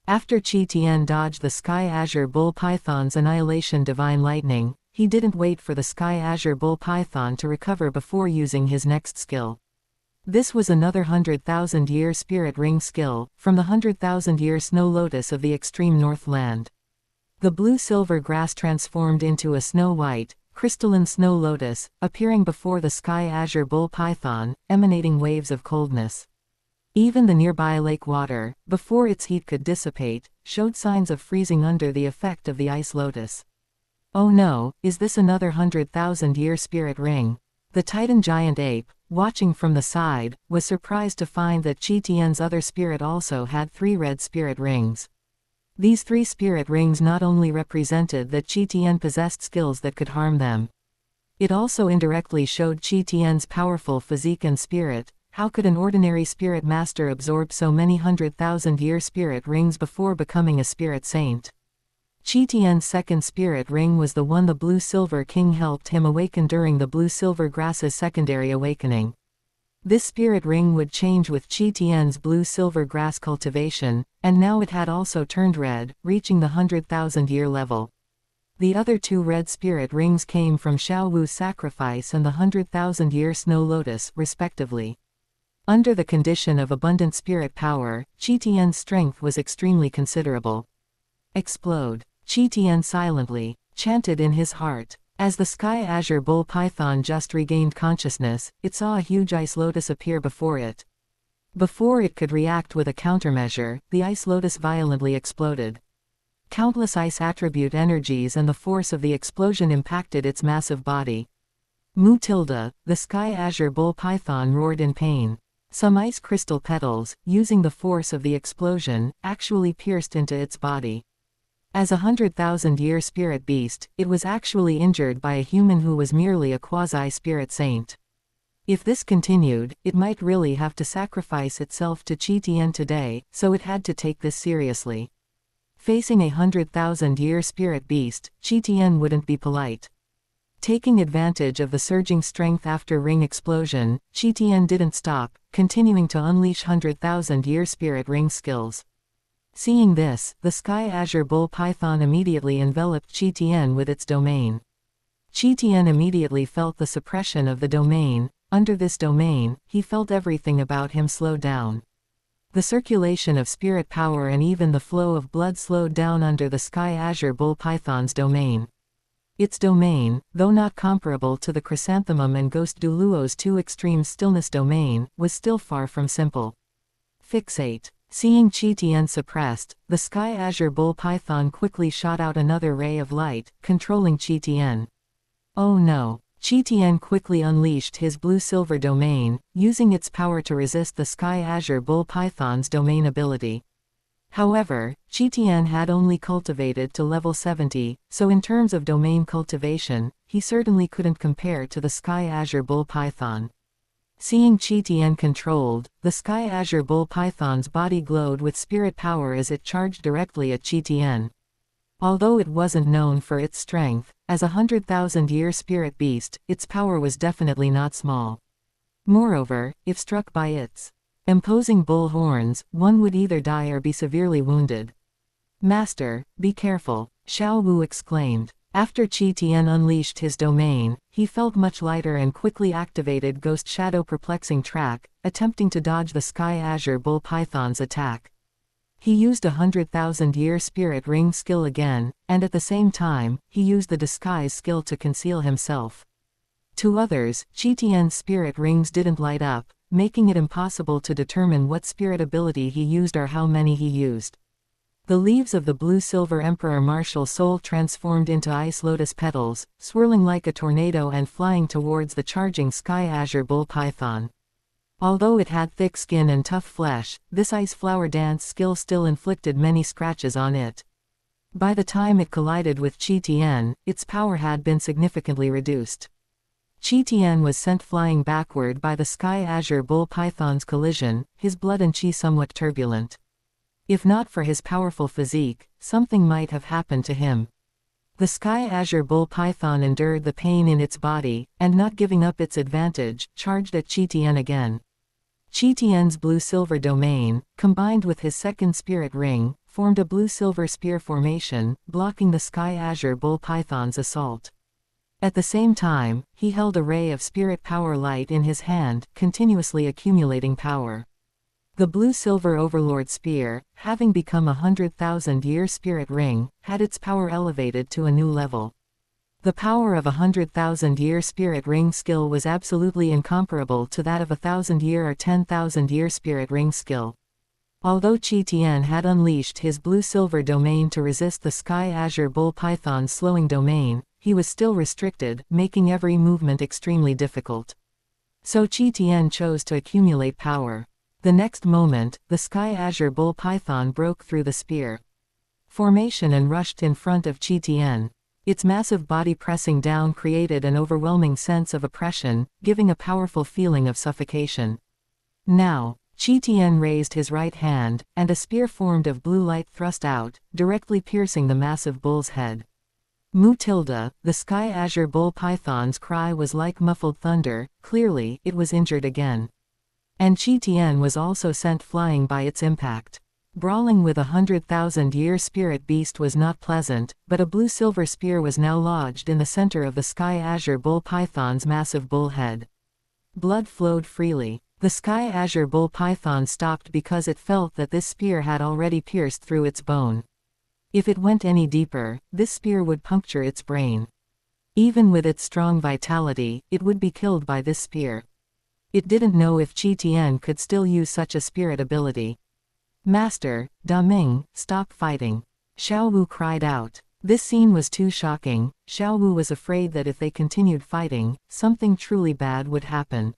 After Qi dodged the Sky Azure Bull Python's Annihilation Divine Lightning, he didn't wait for the Sky Azure Bull Python to recover before using his next skill. This was another 100,000-year Spirit Ring skill, from the 100,000-year Snow Lotus of the extreme Northland. The blue-silver grass transformed into a snow-white, crystalline snow lotus, appearing before the Sky Azure Bull Python, emanating waves of coldness. Even the nearby lake water, before its heat could dissipate, showed signs of freezing under the effect of the ice lotus. Oh no, is this another 100,000-year spirit ring? The Titan Giant Ape, watching from the side, was surprised to find that Qi other spirit also had 3 red spirit rings. These 3 spirit rings not only represented that Qi possessed skills that could harm them. It also indirectly showed Qi powerful physique and spirit. How could an ordinary spirit master absorb so many 100,000-year spirit rings before becoming a spirit saint? Qi second spirit ring was the one the Blue-Silver King helped him awaken during the Blue-Silver Grass's secondary awakening. This spirit ring would change with Qi Blue-Silver Grass cultivation, and now it had also turned red, reaching the 100,000-year level. The other 2 red spirit rings came from Xiao Wu's sacrifice and the 100,000-year Snow Lotus, respectively. Under the condition of abundant spirit power, Qi strength was extremely considerable. Explode! Qi silently chanted in his heart. As the Sky Azure Bull Python just regained consciousness, it saw a huge ice lotus appear before it. Before it could react with a countermeasure, the ice lotus violently exploded. Countless ice attribute energies and the force of the explosion impacted its massive body. The Sky Azure Bull Python roared in pain. Some ice crystal petals, using the force of the explosion, actually pierced into its body. As a 100,000-year spirit beast, it was actually injured by a human who was merely a quasi-spirit saint. If this continued, it might really have to sacrifice itself to Qi today, so it had to take this seriously. Facing a 100,000-year spirit beast, Qi wouldn't be polite. Taking advantage of the surging strength after ring explosion, Qi didn't stop, continuing to unleash 100,000-year spirit ring skills. Seeing this, the Sky Azure Bull Python immediately enveloped Qi with its domain. Qi immediately felt the suppression of the domain. Under this domain, he felt everything about him slow down. The circulation of spirit power and even the flow of blood slowed down under the Sky Azure Bull Python's domain. Its domain, though not comparable to the Chrysanthemum and Ghost Douluo's 2 extreme stillness domain, was still far from simple. Fixate. Seeing Qi suppressed, the Sky Azure Bull Python quickly shot out another ray of light, controlling Qi. Oh no! Qi quickly unleashed his blue-silver domain, using its power to resist the Sky Azure Bull Python's domain ability. However, Qi had only cultivated to level 70, so in terms of domain cultivation, he certainly couldn't compare to the Sky Azure Bull Python. Seeing Qi controlled, the Sky Azure Bull Python's body glowed with spirit power as it charged directly at Qi. Although it wasn't known for its strength, as a 100,000-year spirit beast, its power was definitely not small. Moreover, if struck by its imposing bull horns, one would either die or be severely wounded. Master, be careful, Xiao Wu exclaimed. After Qi unleashed his domain, he felt much lighter and quickly activated Ghost Shadow Perplexing Track, attempting to dodge the Sky Azure Bull Python's attack. He used a 100,000-year Spirit Ring skill again, and at the same time, he used the Disguise skill to conceal himself. To others, Qian's spirit rings didn't light up, making it impossible to determine what spirit ability he used or how many he used. The leaves of the blue-silver Emperor Martial Soul transformed into ice lotus petals, swirling like a tornado and flying towards the charging Sky Azure Bull Python. Although it had thick skin and tough flesh, this ice flower dance skill still inflicted many scratches on it. By the time it collided with Qian, its power had been significantly reduced. Qian was sent flying backward by the Sky Azure Bull Python's collision, his blood and qi somewhat turbulent. If not for his powerful physique, something might have happened to him. The Sky Azure Bull Python endured the pain in its body, and not giving up its advantage, charged at Qian again. Qian's blue-silver domain, combined with his second spirit ring, formed a blue-silver spear formation, blocking the Sky Azure Bull Python's assault. At the same time, he held a ray of spirit power light in his hand, continuously accumulating power. The blue-silver Overlord Spear, having become a 100,000-year spirit ring, had its power elevated to a new level. The power of a 100,000-year spirit ring skill was absolutely incomparable to that of a 1,000-year or 10,000-year spirit ring skill. Although Qian had unleashed his blue-silver domain to resist the Sky Azure Bull Python's slowing domain, he was still restricted, making every movement extremely difficult. So Qian chose to accumulate power. The next moment, the Sky Azure Bull Python broke through the spear formation and rushed in front of Qian. Its massive body pressing down created an overwhelming sense of oppression, giving a powerful feeling of suffocation. Now, Qian raised his right hand, and a spear formed of blue light thrust out, directly piercing the massive bull's head. Mutilda, the Sky Azure Bull Python's cry was like muffled thunder. Clearly, it was injured again. And Qian was also sent flying by its impact. Brawling with a 100,000-year spirit beast was not pleasant, but a blue-silver spear was now lodged in the center of the Sky Azure Bull Python's massive bull head. Blood flowed freely. The Sky Azure Bull Python stopped because it felt that this spear had already pierced through its bone. If it went any deeper, this spear would puncture its brain. Even with its strong vitality, it would be killed by this spear. It didn't know if Qian could still use such a spirit ability. "Master, Da Ming, stop fighting!" Xiaowu cried out. This scene was too shocking. Xiaowu was afraid that if they continued fighting, something truly bad would happen.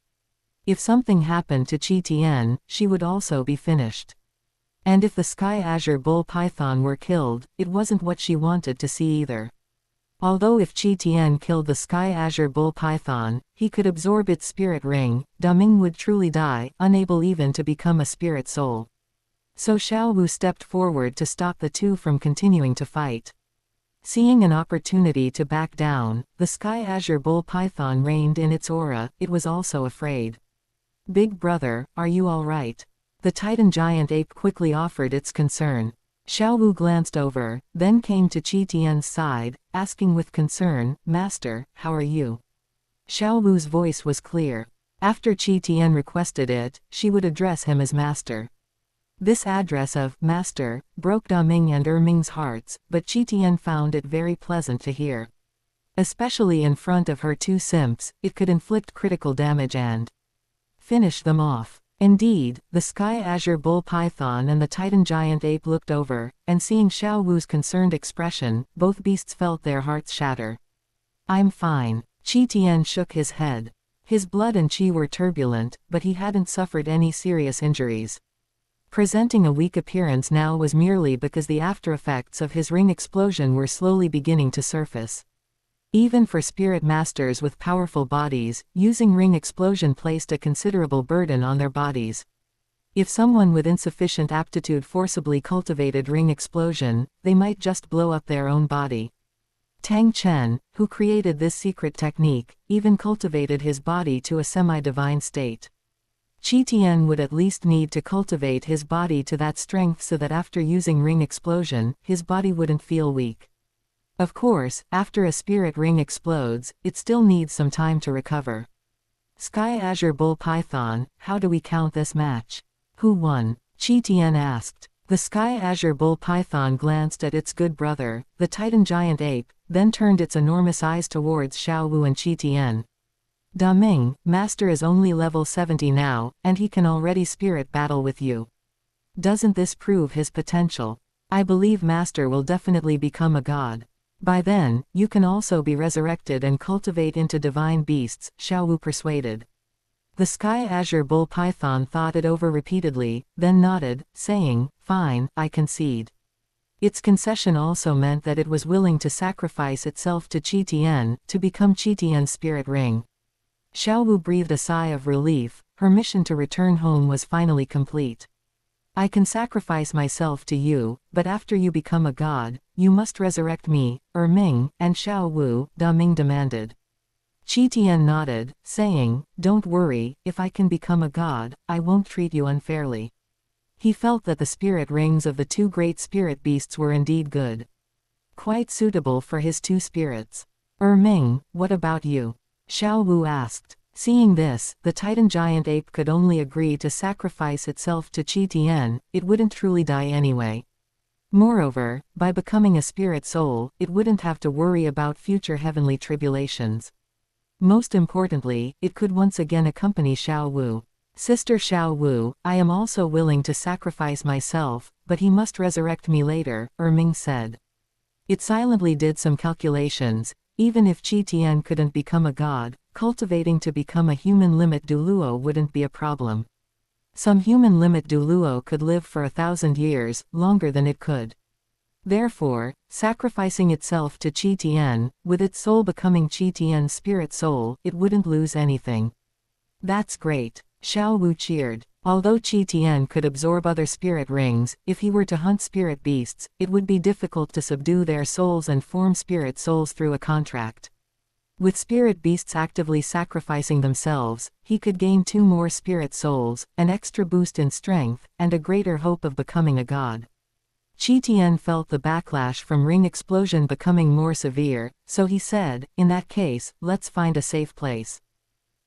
If something happened to Qian, she would also be finished. And if the Sky Azure Bull Python were killed, it wasn't what she wanted to see either. Although if Qian killed the Sky Azure Bull Python, he could absorb its spirit ring, Da Ming would truly die, unable even to become a spirit soul. So Xiaowu stepped forward to stop the two from continuing to fight. Seeing an opportunity to back down, the Sky Azure Bull Python reigned in its aura. It was also afraid. "Big brother, are you all right?" The Titan giant ape quickly offered its concern. Xiaowu glanced over, then came to Qian's side, asking with concern, "Master, how are you?" Xiaowu's voice was clear. After Qian requested it, she would address him as master. This address of "master" broke Da Ming and Ming's hearts, but Qian found it very pleasant to hear. Especially in front of her two simps, it could inflict critical damage and finish them off. Indeed, the Sky Azure Bull Python and the Titan Giant Ape looked over, and seeing Xiaowu's concerned expression, both beasts felt their hearts shatter. "I'm fine." Qian shook his head. His blood and qi were turbulent, but he hadn't suffered any serious injuries. Presenting a weak appearance now was merely because the aftereffects of his ring explosion were slowly beginning to surface. Even for spirit masters with powerful bodies, using ring explosion placed a considerable burden on their bodies. If someone with insufficient aptitude forcibly cultivated ring explosion, they might just blow up their own body. Tang Chen, who created this secret technique, even cultivated his body to a semi-divine state. Qian would at least need to cultivate his body to that strength so that after using ring explosion, his body wouldn't feel weak. Of course, after a spirit ring explodes, it still needs some time to recover. Sky Azure Bull Python, how do we count this match? Who won? Qian asked. The Sky Azure Bull Python glanced at its good brother, the Titan Giant Ape, then turned its enormous eyes towards Xiaowu and Qian. Da Ming, Master is only level 70 now, and he can already spirit battle with you. Doesn't this prove his potential? I believe Master will definitely become a god. By then, you can also be resurrected and cultivate into divine beasts, Xiao Wu persuaded. The Sky Azure Bull Python thought it over repeatedly, then nodded, saying, "Fine, I concede." Its concession also meant that it was willing to sacrifice itself to Qian to become Qian's spirit ring. Xiao Wu breathed a sigh of relief. Her mission to return home was finally complete. I can sacrifice myself to you, but after you become a god, you must resurrect me, Ming, and Xiao Wu, Da Ming demanded. Qian nodded, saying, "Don't worry, if I can become a god, I won't treat you unfairly." He felt that the spirit rings of the two great spirit beasts were indeed good. Quite suitable for his two spirits. Ming, what about you? Xiao Wu asked. Seeing this, the Titan giant ape could only agree to sacrifice itself to Qian, it wouldn't truly die anyway. Moreover, by becoming a spirit soul, it wouldn't have to worry about future heavenly tribulations. Most importantly, it could once again accompany Xiao Wu. Sister Xiao Wu, I am also willing to sacrifice myself, but he must resurrect me later, Ming said. It silently did some calculations. Even if Qian couldn't become a god, cultivating to become a human limit Douluo wouldn't be a problem. Some human limit Douluo could live for 1,000 years, longer than it could. Therefore, sacrificing itself to Qian, with its soul becoming Qian's spirit soul, it wouldn't lose anything. That's great. Xiao Wu cheered. Although Qian could absorb other spirit rings, if he were to hunt spirit beasts, it would be difficult to subdue their souls and form spirit souls through a contract. With spirit beasts actively sacrificing themselves, he could gain 2 more spirit souls, an extra boost in strength, and a greater hope of becoming a god. Qian felt the backlash from ring explosion becoming more severe, so he said, "In that case, let's find a safe place."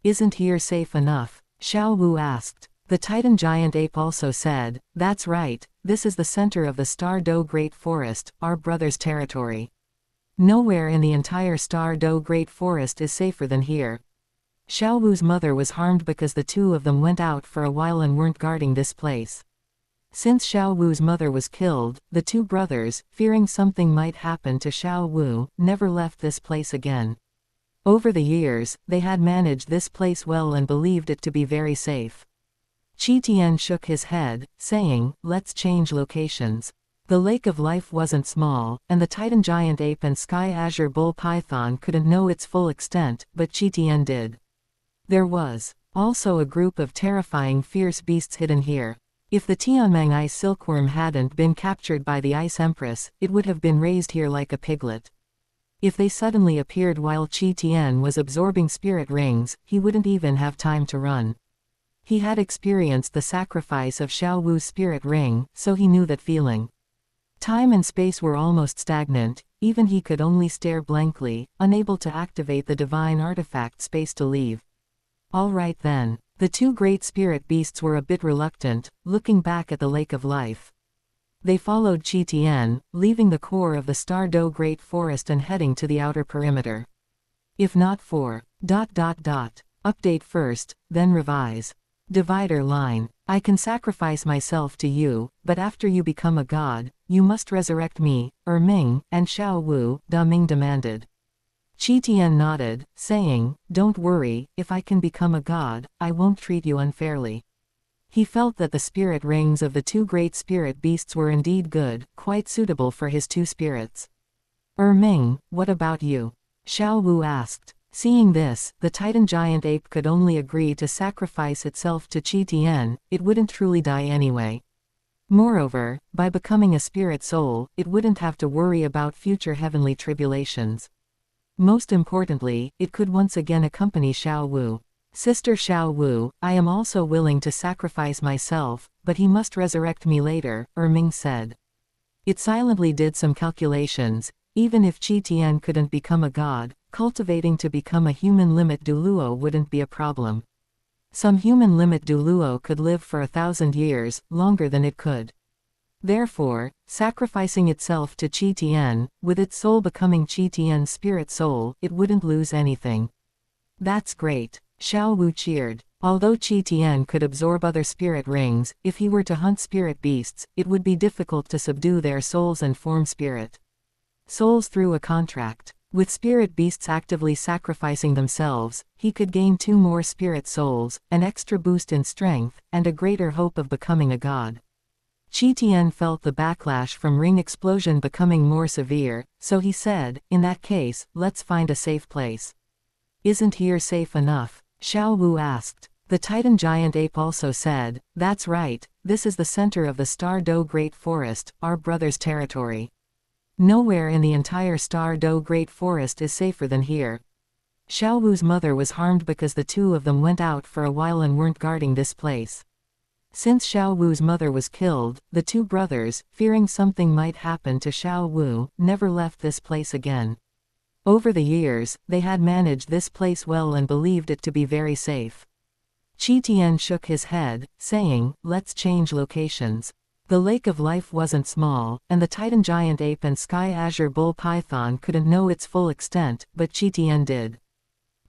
"Isn't here safe enough?" Xiao Wu asked. The Titan giant ape also said, "That's right, this is the center of the Star Do Great Forest, our brother's territory. Nowhere in the entire Star Do Great Forest is safer than here." Xiao Wu's mother was harmed because the two of them went out for a while and weren't guarding this place. Since Xiao Wu's mother was killed, the two brothers, fearing something might happen to Xiao Wu, never left this place again. Over the years, they had managed this place well and believed it to be very safe. Qian shook his head, saying, "Let's change locations." The Lake of Life wasn't small, and the Titan giant ape and Sky Azure Bull Python couldn't know its full extent, but Qian did. There was also a group of terrifying fierce beasts hidden here. If the Tianmeng Ice Silkworm hadn't been captured by the Ice Empress, it would have been raised here like a piglet. If they suddenly appeared while Qian was absorbing spirit rings, he wouldn't even have time to run. He had experienced the sacrifice of Xiao Wu's spirit ring, so he knew that feeling. Time and space were almost stagnant, even he could only stare blankly, unable to activate the divine artifact space to leave. All right then. The two great spirit beasts were a bit reluctant, looking back at the Lake of Life. They followed Qian, leaving the core of the Star Do Great Forest and heading to the outer perimeter. If not for ... Update first, then revise. Divider line. I can sacrifice myself to you, but after you become a god, you must resurrect me, Ming, and Xiao Wu, Da Ming demanded. Qian nodded, saying, "Don't worry, if I can become a god, I won't treat you unfairly." He felt that the spirit rings of the two great spirit beasts were indeed good, quite suitable for his two spirits. Ming, what about you? Xiao Wu asked. Seeing this, the Titan giant ape could only agree to sacrifice itself to Qian, it wouldn't truly die anyway. Moreover, by becoming a spirit soul, it wouldn't have to worry about future heavenly tribulations. Most importantly, it could once again accompany Xiao Wu. Sister Xiao Wu, I am also willing to sacrifice myself, but he must resurrect me later, Ming said. It silently did some calculations. Even if Qian couldn't become a god, cultivating to become a human limit Douluo wouldn't be a problem. Some human limit Douluo could live for 1,000 years, longer than it could. Therefore, sacrificing itself to Qian, with its soul becoming Qian's spirit soul, it wouldn't lose anything. That's great. Xiao Wu cheered. Although Qi could absorb other spirit rings, if he were to hunt spirit beasts, it would be difficult to subdue their souls and form spirit souls through a contract. With spirit beasts actively sacrificing themselves, he could gain 2 more spirit souls, an extra boost in strength, and a greater hope of becoming a god. Qi felt the backlash from ring explosion becoming more severe, so he said, in that case, let's find a safe place. Isn't here safe enough? Xiao Wu asked. The Titan giant ape also said, that's right, this is the center of the Star Do Great Forest, our brother's territory. Nowhere in the entire Star Do Great Forest is safer than here. Xiao Wu's mother was harmed because the 2 of them went out for a while and weren't guarding this place. Since Xiao Wu's mother was killed, the 2 brothers, fearing something might happen to Xiao Wu, never left this place again. Over the years, they had managed this place well and believed it to be very safe. Qi shook his head, saying, let's change locations. The Lake of Life wasn't small, and the Titan giant ape and Sky Azure bull python couldn't know its full extent, but Qi did.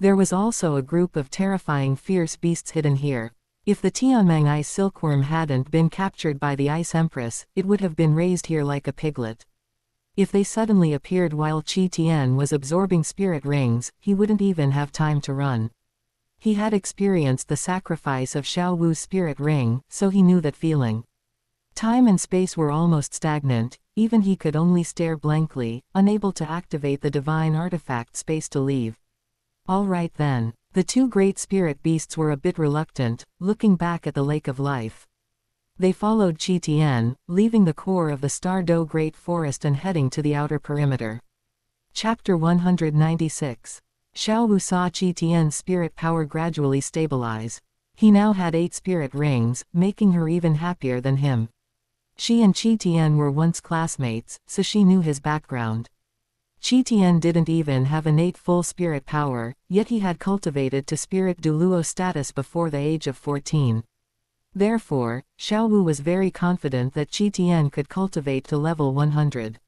There was also a group of terrifying fierce beasts hidden here. If the Tianmeng ice silkworm hadn't been captured by the Ice Empress, it would have been raised here like a piglet. If they suddenly appeared while Qi was absorbing spirit rings, he wouldn't even have time to run. He had experienced the sacrifice of Xiao Wu's spirit ring, so he knew that feeling. Time and space were almost stagnant, even he could only stare blankly, unable to activate the divine artifact space to leave. All right then. The 2 great spirit beasts were a bit reluctant, looking back at the Lake of Life. They followed Qi, leaving the core of the Star Do Great Forest and heading to the outer perimeter. Chapter 196. Xiao Wu saw Qi spirit power gradually stabilize. He now had 8 spirit rings, making her even happier than him. She and Qi were once classmates, so she knew his background. Qi didn't even have innate full spirit power, yet he had cultivated to spirit Douluo status before the age of 14. Therefore, Xiao Wu was very confident that Qi could cultivate to level 100.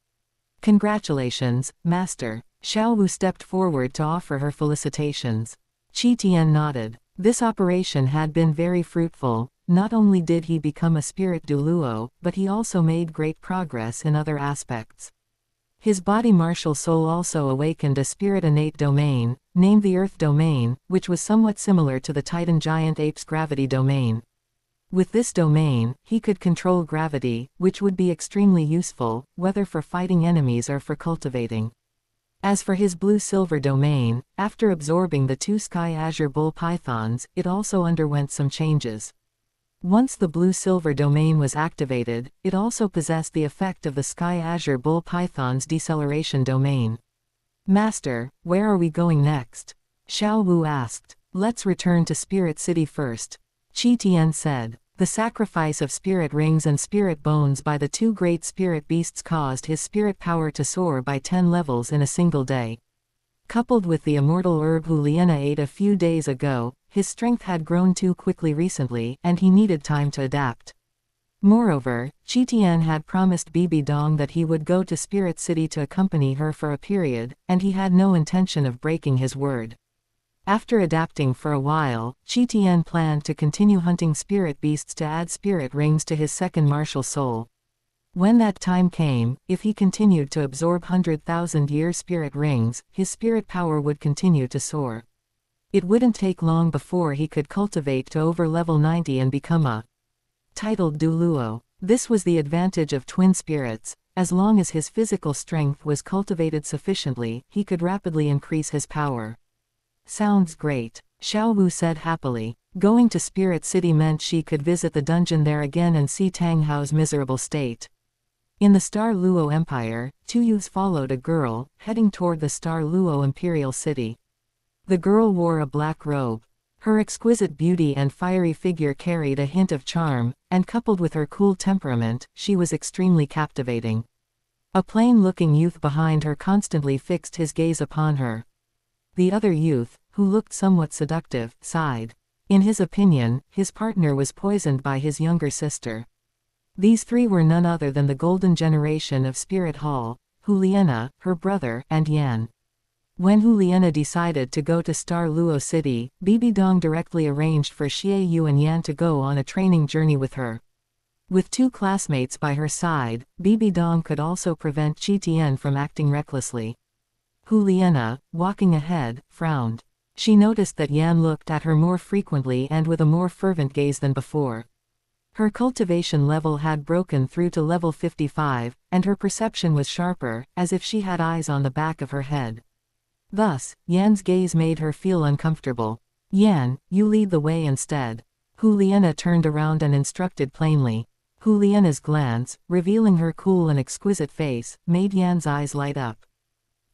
Congratulations, Master. Xiao Wu stepped forward to offer her felicitations. Qi nodded. This operation had been very fruitful. Not only did he become a spirit Douluo, but he also made great progress in other aspects. His body martial soul also awakened a spirit innate domain, named the Earth Domain, which was somewhat similar to the Titan giant ape's gravity domain. With this domain, he could control gravity, which would be extremely useful, whether for fighting enemies or for cultivating. As for his blue-silver domain, after absorbing the 2 Sky Azure bull pythons, it also underwent some changes. Once the blue-silver domain was activated, it also possessed the effect of the Sky Azure bull python's deceleration domain. Master, where are we going next? Xiao Wu asked. Let's return to Spirit City first. Qi said. The sacrifice of spirit rings and spirit bones by the 2 great spirit beasts caused his spirit power to soar by 10 levels in a single day. Coupled with the immortal herb Liena ate a few days ago, his strength had grown too quickly recently, and he needed time to adapt. Moreover, Qi had promised Bibi Dong that he would go to Spirit City to accompany her for a period, and he had no intention of breaking his word. After adapting for a while, Qi planned to continue hunting spirit beasts to add spirit rings to his second martial soul. When that time came, if he continued to absorb 100,000-year spirit rings, his spirit power would continue to soar. It wouldn't take long before he could cultivate to over level 90 and become a titled Douluo. This was the advantage of twin spirits. As long as his physical strength was cultivated sufficiently, he could rapidly increase his power. Sounds great, Xiao Wu said happily. Going to Spirit City meant she could visit the dungeon there again and see Tang Hao's miserable state. In the Star Luo Empire, 2 youths followed a girl, heading toward the Star Luo Imperial City. The girl wore a black robe. Her exquisite beauty and fiery figure carried a hint of charm, and coupled with her cool temperament, she was extremely captivating. A plain-looking youth behind her constantly fixed his gaze upon her. The other youth, who looked somewhat seductive, sighed. In his opinion, his partner was poisoned by his younger sister. These 3 were none other than the golden generation of Spirit Hall, Liena, her brother, and Yan. When Juliana decided to go to Douluo City, Bibi Dong directly arranged for Xie Yu and Yan to go on a training journey with her. With 2 classmates by her side, Bibi Dong could also prevent Qi Tian from acting recklessly. Juliana, walking ahead, frowned. She noticed that Yan looked at her more frequently and with a more fervent gaze than before. Her cultivation level had broken through to level 55, and her perception was sharper, as if she had eyes on the back of her head. Thus, Yan's gaze made her feel uncomfortable. Yan, you lead the way instead. Juliana turned around and instructed plainly. Juliana's glance, revealing her cool and exquisite face, made Yan's eyes light up.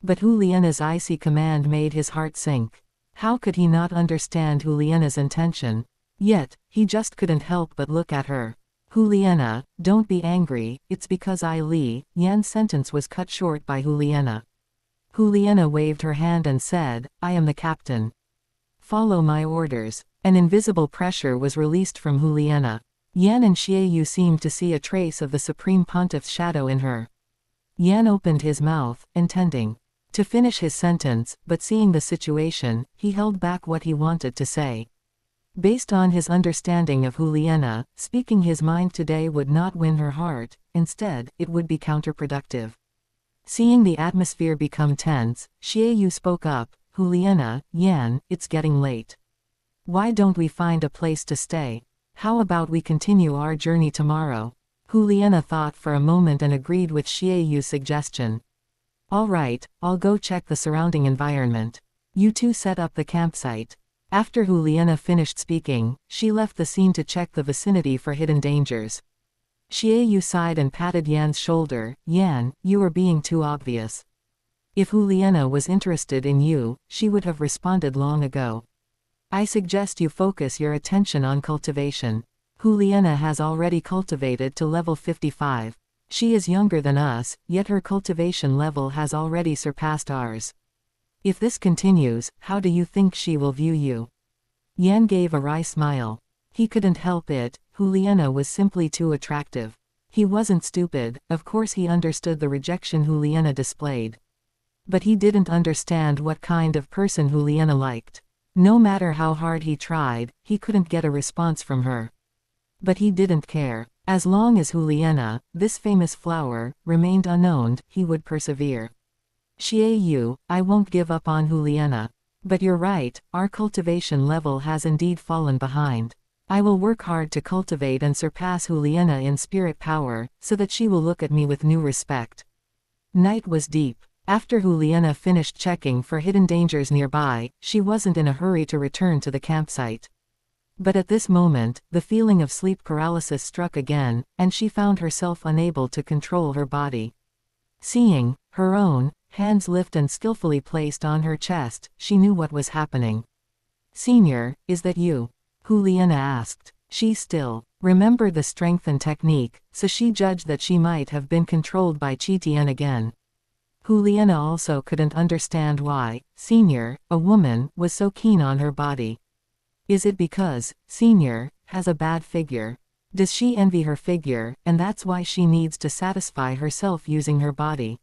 But Juliana's icy command made his heart sink. How could he not understand Juliana's intention? Yet, he just couldn't help but look at her. Juliana, don't be angry, it's because I Li. Yan's sentence was cut short by Juliana. Juliana waved her hand and said, I am the captain. Follow my orders. An invisible pressure was released from Juliana. Yan and Xie Yu seemed to see a trace of the Supreme Pontiff's shadow in her. Yan opened his mouth, intending to finish his sentence, but seeing the situation, he held back what he wanted to say. Based on his understanding of Juliana, speaking his mind today would not win her heart, instead, it would be counterproductive. Seeing the atmosphere become tense, Xie Yu spoke up, Juliana, Yan, it's getting late. Why don't we find a place to stay? How about we continue our journey tomorrow? Juliana thought for a moment and agreed with Xie Yu's suggestion. All right, I'll go check the surrounding environment. You two set up the campsite. After Juliana finished speaking, she left the scene to check the vicinity for hidden dangers. Xie Yu sighed and patted Yan's shoulder. Yan, you are being too obvious. If Juliana was interested in you, she would have responded long ago. I suggest you focus your attention on cultivation. Juliana has already cultivated to level 55. She is younger than us, yet her cultivation level has already surpassed ours. If this continues, how do you think she will view you? Yan gave a wry smile. He couldn't help it, Juliana was simply too attractive. He wasn't stupid, of course he understood the rejection Juliana displayed. But he didn't understand what kind of person Juliana liked. No matter how hard he tried, he couldn't get a response from her. But he didn't care. As long as Juliana, this famous flower, remained unowned, he would persevere. Xie Yu, I won't give up on Juliana. But you're right, our cultivation level has indeed fallen behind. I will work hard to cultivate and surpass Juliana in spirit power, so that she will look at me with new respect. Night was deep. After Juliana finished checking for hidden dangers nearby, she wasn't in a hurry to return to the campsite. But at this moment, the feeling of sleep paralysis struck again, and she found herself unable to control her body. Seeing her own hands lift and skillfully placed on her chest, she knew what was happening. Senior, is that you? Juliana asked. She still remembered the strength and technique, so she judged that she might have been controlled by Qi Tian again. Juliana also couldn't understand why, Senior, a woman, was so keen on her body. Is it because, Senior, has a bad figure? Does she envy her figure, and that's why she needs to satisfy herself using her body?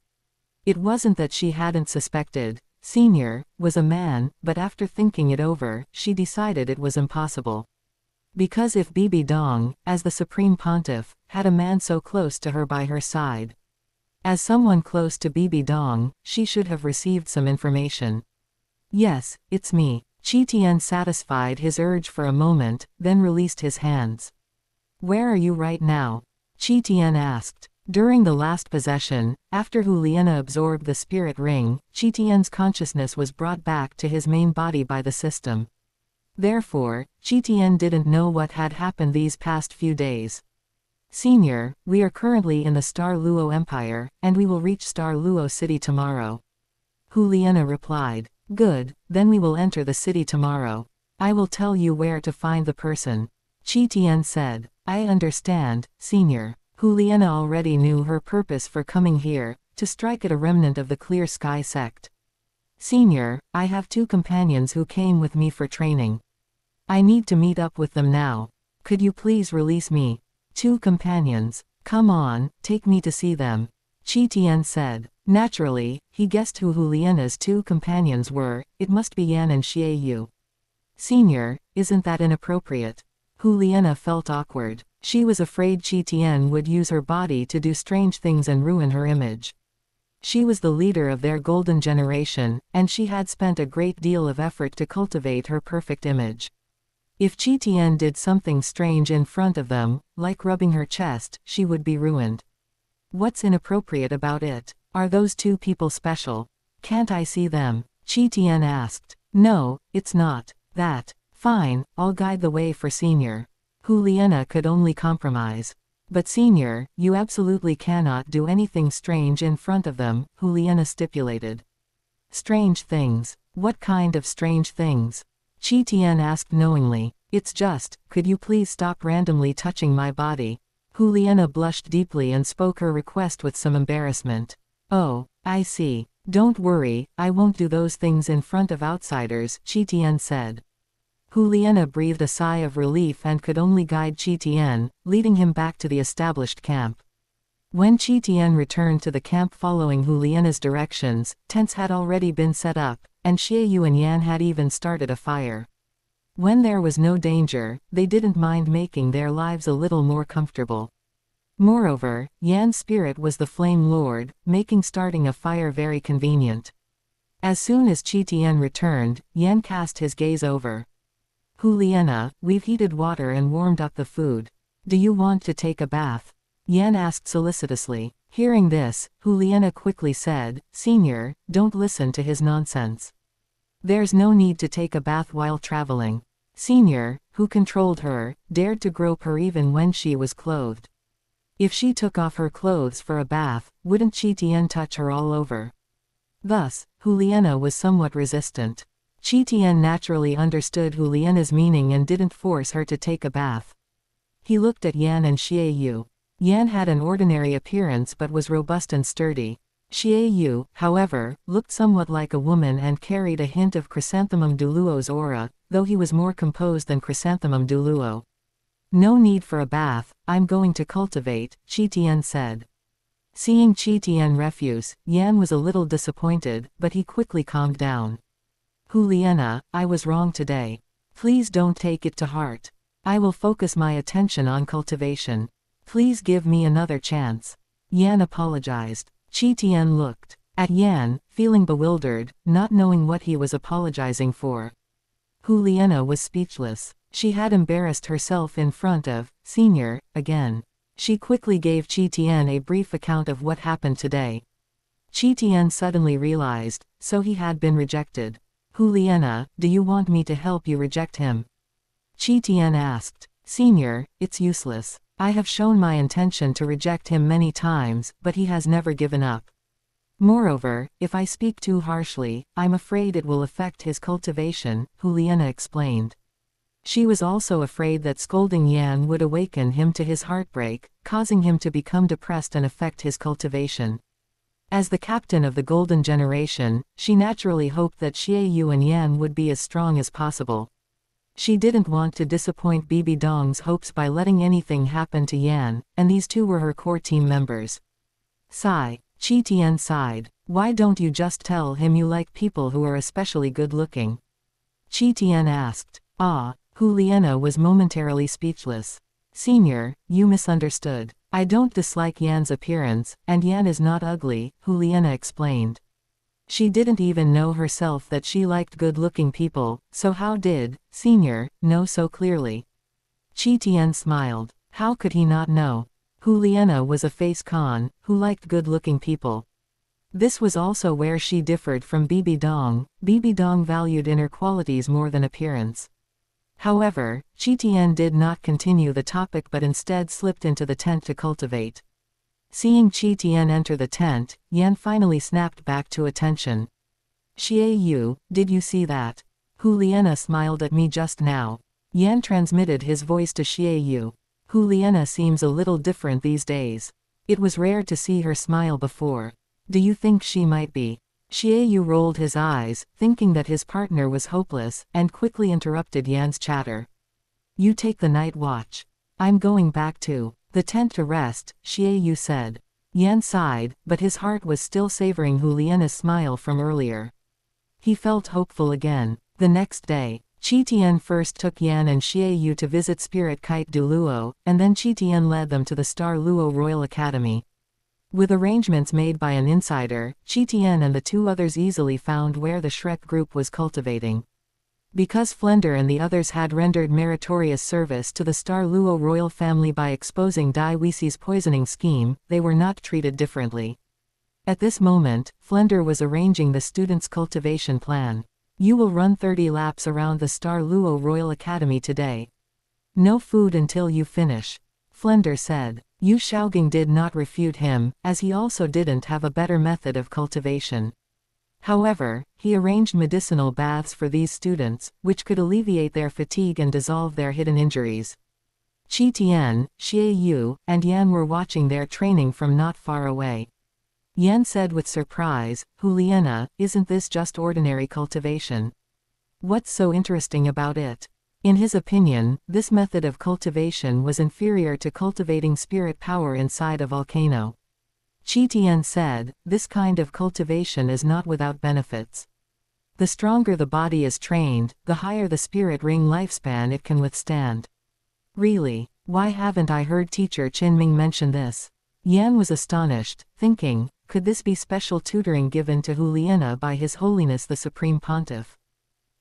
It wasn't that she hadn't suspected, Senior, was a man, but after thinking it over, she decided it was impossible. Because if Bibi Dong, as the Supreme Pontiff, had a man so close to her by her side, as someone close to Bibi Dong, she should have received some information. Yes, it's me. Qi Tian satisfied his urge for a moment, then released his hands. Where are you right now? Qi Tian asked. During the last possession, after Juliana absorbed the spirit ring, Qi Tian's consciousness was brought back to his main body by the system. Therefore, Qi Tian didn't know what had happened these past few days. Senior, we are currently in the Douluo Empire, and we will reach Douluo City tomorrow. Juliana replied. Good, then we will enter the city tomorrow. I will tell you where to find the person. Qi Tian said. I understand, Senior. Juliana already knew her purpose for coming here, to strike at a remnant of the Clear Sky sect. Senior, I have 2 companions who came with me for training. I need to meet up with them now. Could you please release me? 2 companions. Come on, take me to see them. Tian said. Naturally, he guessed who Huliena's two companions were. It must be Yan and Xiaoyu. Senior, isn't that inappropriate? Huliena felt awkward. She was afraid Tian would use her body to do strange things and ruin her image. She was the leader of their golden generation, and she had spent a great deal of effort to cultivate her perfect image. If Tian did something strange in front of them, like rubbing her chest, she would be ruined. What's inappropriate about it? Are those two people special? Can't I see them? Tian asked. No, it's not that. Fine, I'll guide the way for Senior. Huliena could only compromise. But Senior, you absolutely cannot do anything strange in front of them, Huliena stipulated. Strange things. What kind of strange things? Tian asked knowingly. It's just, could you please stop randomly touching my body? Huliena blushed deeply and spoke her request with some embarrassment. Oh, I see. Don't worry, I won't do those things in front of outsiders, Tian said. Huliena breathed a sigh of relief and could only guide Tian, leading him back to the established camp. When Tian returned to the camp following Huliena's directions, tents had already been set up, and Xiaoyu and Yan had even started a fire. When there was no danger, they didn't mind making their lives a little more comfortable. Moreover, Yan's spirit was the Flame Lord, making starting a fire very convenient. As soon as Tian returned, Yan cast his gaze over. Huliena, we've heated water and warmed up the food. Do you want to take a bath? Yan asked solicitously. Hearing this, Huliena quickly said, Senior, don't listen to his nonsense. There's no need to take a bath while traveling. Senior, who controlled her, dared to grope her even when she was clothed. If she took off her clothes for a bath, wouldn't Tian touch her all over? Thus, Huliena was somewhat resistant. Tian naturally understood Huliena's meaning and didn't force her to take a bath. He looked at Yan and Xiaoyu. Yan had an ordinary appearance but was robust and sturdy. Xiaoyu, however, looked somewhat like a woman and carried a hint of Chrysanthemum Douluo's aura, though he was more composed than Chrysanthemum Douluo. No need for a bath, I'm going to cultivate, Tian said. Seeing Tian refuse, Yan was a little disappointed, but he quickly calmed down. Huliena, I was wrong today. Please don't take it to heart. I will focus my attention on cultivation. Please give me another chance. Yan apologized. Tian looked at Yan, feeling bewildered, not knowing what he was apologizing for. Huliena was speechless. She had embarrassed herself in front of Senior again. She quickly gave Tian a brief account of what happened today. Tian suddenly realized, so he had been rejected. Huliena, do you want me to help you reject him? Tian asked. Senior, it's useless. I have shown my intention to reject him many times, but he has never given up. Moreover, if I speak too harshly, I'm afraid it will affect his cultivation, Huliena explained. She was also afraid that scolding Yan would awaken him to his heartbreak, causing him to become depressed and affect his cultivation. As the captain of the Golden Generation, she naturally hoped that Xiaoyu and Yan would be as strong as possible. She didn't want to disappoint Bibi Dong's hopes by letting anything happen to Yan, and these two were her core team members. Sigh. Tian sighed. Why don't you just tell him you like people who are especially good-looking? Tian asked. Ah. Huliena was momentarily speechless. Senior, you misunderstood. I don't dislike Yan's appearance, and Yan is not ugly, Huliena explained. She didn't even know herself that she liked good-looking people, so how did Senior know so clearly? Tian smiled. How could he not know? Huliena was a face con, who liked good-looking people. This was also where she differed from Bibi Dong. Bibi Dong valued inner qualities more than appearance. However, Tian did not continue the topic but instead slipped into the tent to cultivate. Seeing Tian enter the tent, Yan finally snapped back to attention. Xiaoyu, did you see that? Huliena smiled at me just now. Yan transmitted his voice to Xiaoyu. Huliena seems a little different these days. It was rare to see her smile before. Do you think she might be? Xiaoyu rolled his eyes, thinking that his partner was hopeless, and quickly interrupted Yan's chatter. You take the night watch. I'm going back to the tent to rest, Xiaoyu said. Yan sighed, but his heart was still savoring Huliena's smile from earlier. He felt hopeful again. The next day, Qian first took Yan and Xiaoyu to visit Spirit Kite Douluo, and then Qian led them to the Star Luo Royal Academy. With arrangements made by an insider, Qian and the two others easily found where the Shrek group was cultivating. Because Flender and the others had rendered meritorious service to the Star Luo royal family by exposing Dai Weisi's poisoning scheme, they were not treated differently. At this moment, Flender was arranging the students' cultivation plan. You will run 30 laps around the Star Luo Royal Academy today. No food until you finish. Flender said. Yu Shaogang did not refute him, as he also didn't have a better method of cultivation. However, he arranged medicinal baths for these students, which could alleviate their fatigue and dissolve their hidden injuries. Qian, Xiaoyu, and Yan were watching their training from not far away. Yan said with surprise, Huliena, isn't this just ordinary cultivation? What's so interesting about it? In his opinion, this method of cultivation was inferior to cultivating spirit power inside a volcano. Qian said, this kind of cultivation is not without benefits. The stronger the body is trained, the higher the spirit ring lifespan it can withstand. Really? Why haven't I heard teacher Qinming mention this? Yan was astonished, thinking, could this be special tutoring given to Huliena by His Holiness the Supreme Pontiff?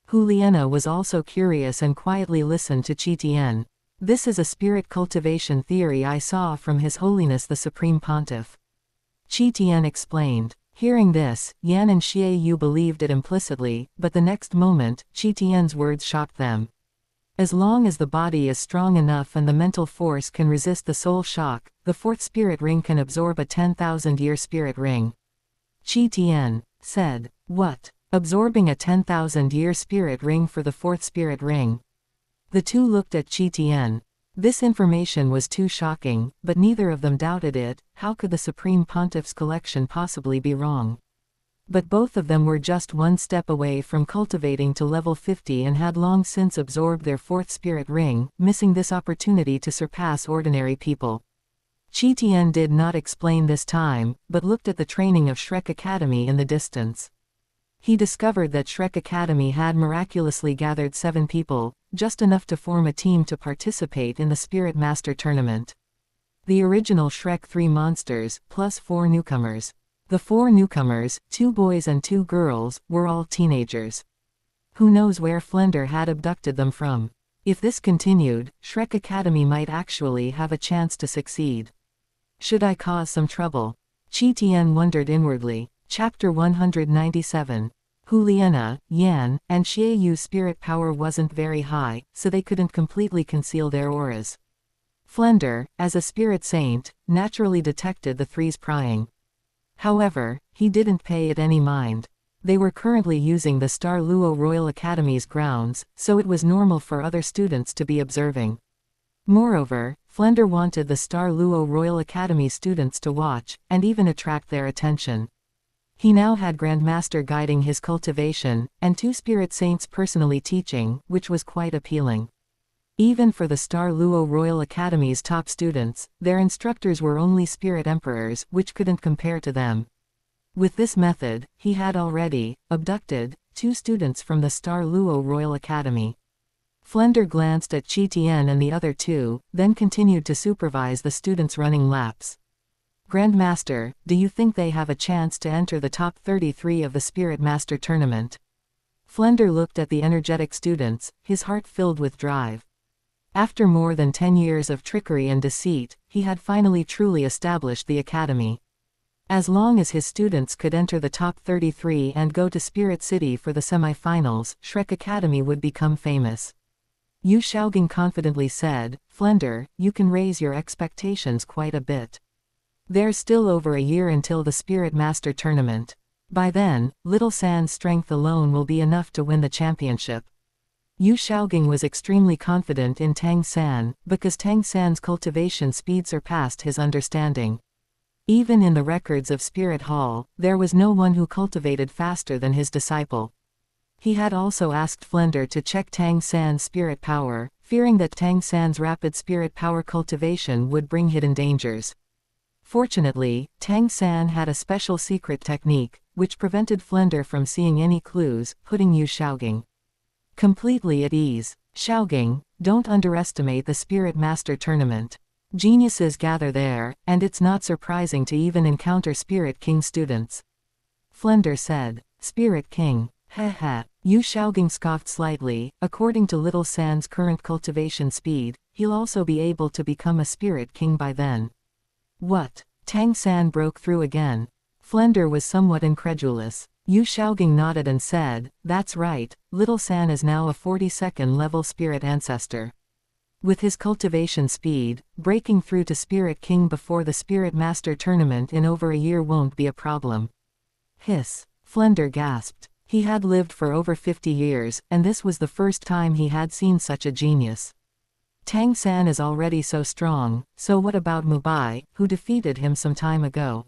Huliena was also curious and quietly listened to Qian. This is a spirit cultivation theory I saw from His Holiness the Supreme Pontiff. Qian explained. Hearing this, Yan and Xiaoyu believed it implicitly, but the next moment, Qian's words shocked them. As long as the body is strong enough and the mental force can resist the soul shock, the fourth spirit ring can absorb a 10,000-year spirit ring. Qian said. What? Absorbing a 10,000-year spirit ring for the fourth spirit ring? The two looked at Qian. This information was too shocking, but neither of them doubted it. How could the Supreme Pontiff's collection possibly be wrong? But both of them were just one step away from cultivating to level 50 and had long since absorbed their fourth spirit ring, missing this opportunity to surpass ordinary people. Qian did not explain this time, but looked at the training of Shrek Academy in the distance. He discovered that Shrek Academy had miraculously gathered 7 people, just enough to form a team to participate in the Spirit Master Tournament. The original Shrek 3 monsters, plus 4 newcomers. The 4 newcomers, 2 boys and 2 girls, were all teenagers. Who knows where Flender had abducted them from? If this continued, Shrek Academy might actually have a chance to succeed. Should I cause some trouble? Qian wondered inwardly. Chapter 197. Huliena, Yan, and Xiaoyu's spirit power wasn't very high, so they couldn't completely conceal their auras. Flender, as a spirit saint, naturally detected the three's prying. However, he didn't pay it any mind. They were currently using the Star Luo Royal Academy's grounds, so it was normal for other students to be observing. Moreover, Flender wanted the Star Luo Royal Academy students to watch, and even attract their attention. He now had Grandmaster guiding his cultivation, and 2 spirit saints personally teaching, which was quite appealing. Even for the Star Luo Royal Academy's top students, their instructors were only spirit emperors, which couldn't compare to them. With this method, he had already abducted 2 students from the Star Luo Royal Academy. Flender glanced at Qian and the other 2, then continued to supervise the students running laps. Grandmaster, do you think they have a chance to enter the top 33 of the Spirit Master Tournament? Flender looked at the energetic students, his heart filled with drive. After more than 10 years of trickery and deceit, he had finally truly established the academy. As long as his students could enter the top 33 and go to Spirit City for the semi-finals, Shrek Academy would become famous. Yu Shaogang confidently said, Flender, you can raise your expectations quite a bit. There's still over a year until the Spirit Master Tournament. By then, Little San's strength alone will be enough to win the championship. Yu Shaogang was extremely confident in Tang San, because Tang San's cultivation speed surpassed his understanding. Even in the records of Spirit Hall, there was no one who cultivated faster than his disciple. He had also asked Flender to check Tang San's spirit power, fearing that Tang San's rapid spirit power cultivation would bring hidden dangers. Fortunately, Tang San had a special secret technique, which prevented Flender from seeing any clues, putting Yu Shaogang completely at ease. Shaogang, don't underestimate the Spirit Master Tournament. Geniuses gather there, and it's not surprising to even encounter Spirit King students. Flender said. Spirit King. Heh. Yu Shaogang scoffed slightly. According to Little San's current cultivation speed, he'll also be able to become a Spirit King by then. What? Tang San broke through again. Flender was somewhat incredulous. Yu Shaogang nodded and said, that's right, Little San is now a 42nd level Spirit Ancestor. With his cultivation speed, breaking through to Spirit King before the Spirit Master Tournament in over a year won't be a problem. Hiss. Flender gasped. He had lived for over 50 years, and this was the first time he had seen such a genius. Tang San is already so strong, so what about Mubai, who defeated him some time ago?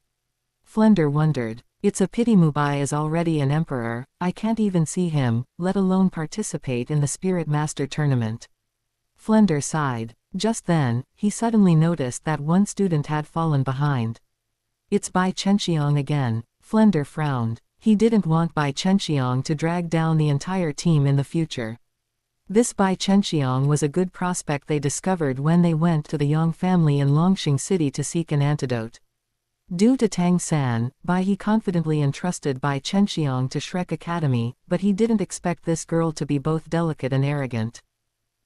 Flender wondered. It's a pity Mubai is already an emperor, I can't even see him, let alone participate in the Spirit Master Tournament. Flender sighed. Just then, he suddenly noticed that one student had fallen behind. It's Bai Chenxiang again. Flender frowned. He didn't want Bai Chenxiang to drag down the entire team in the future. This Bai Chenxiang was a good prospect they discovered when they went to the Yang family in Longxing City to seek an antidote. Due to Tang San, he confidently entrusted Bai Chenxiang to Shrek Academy, but he didn't expect this girl to be both delicate and arrogant.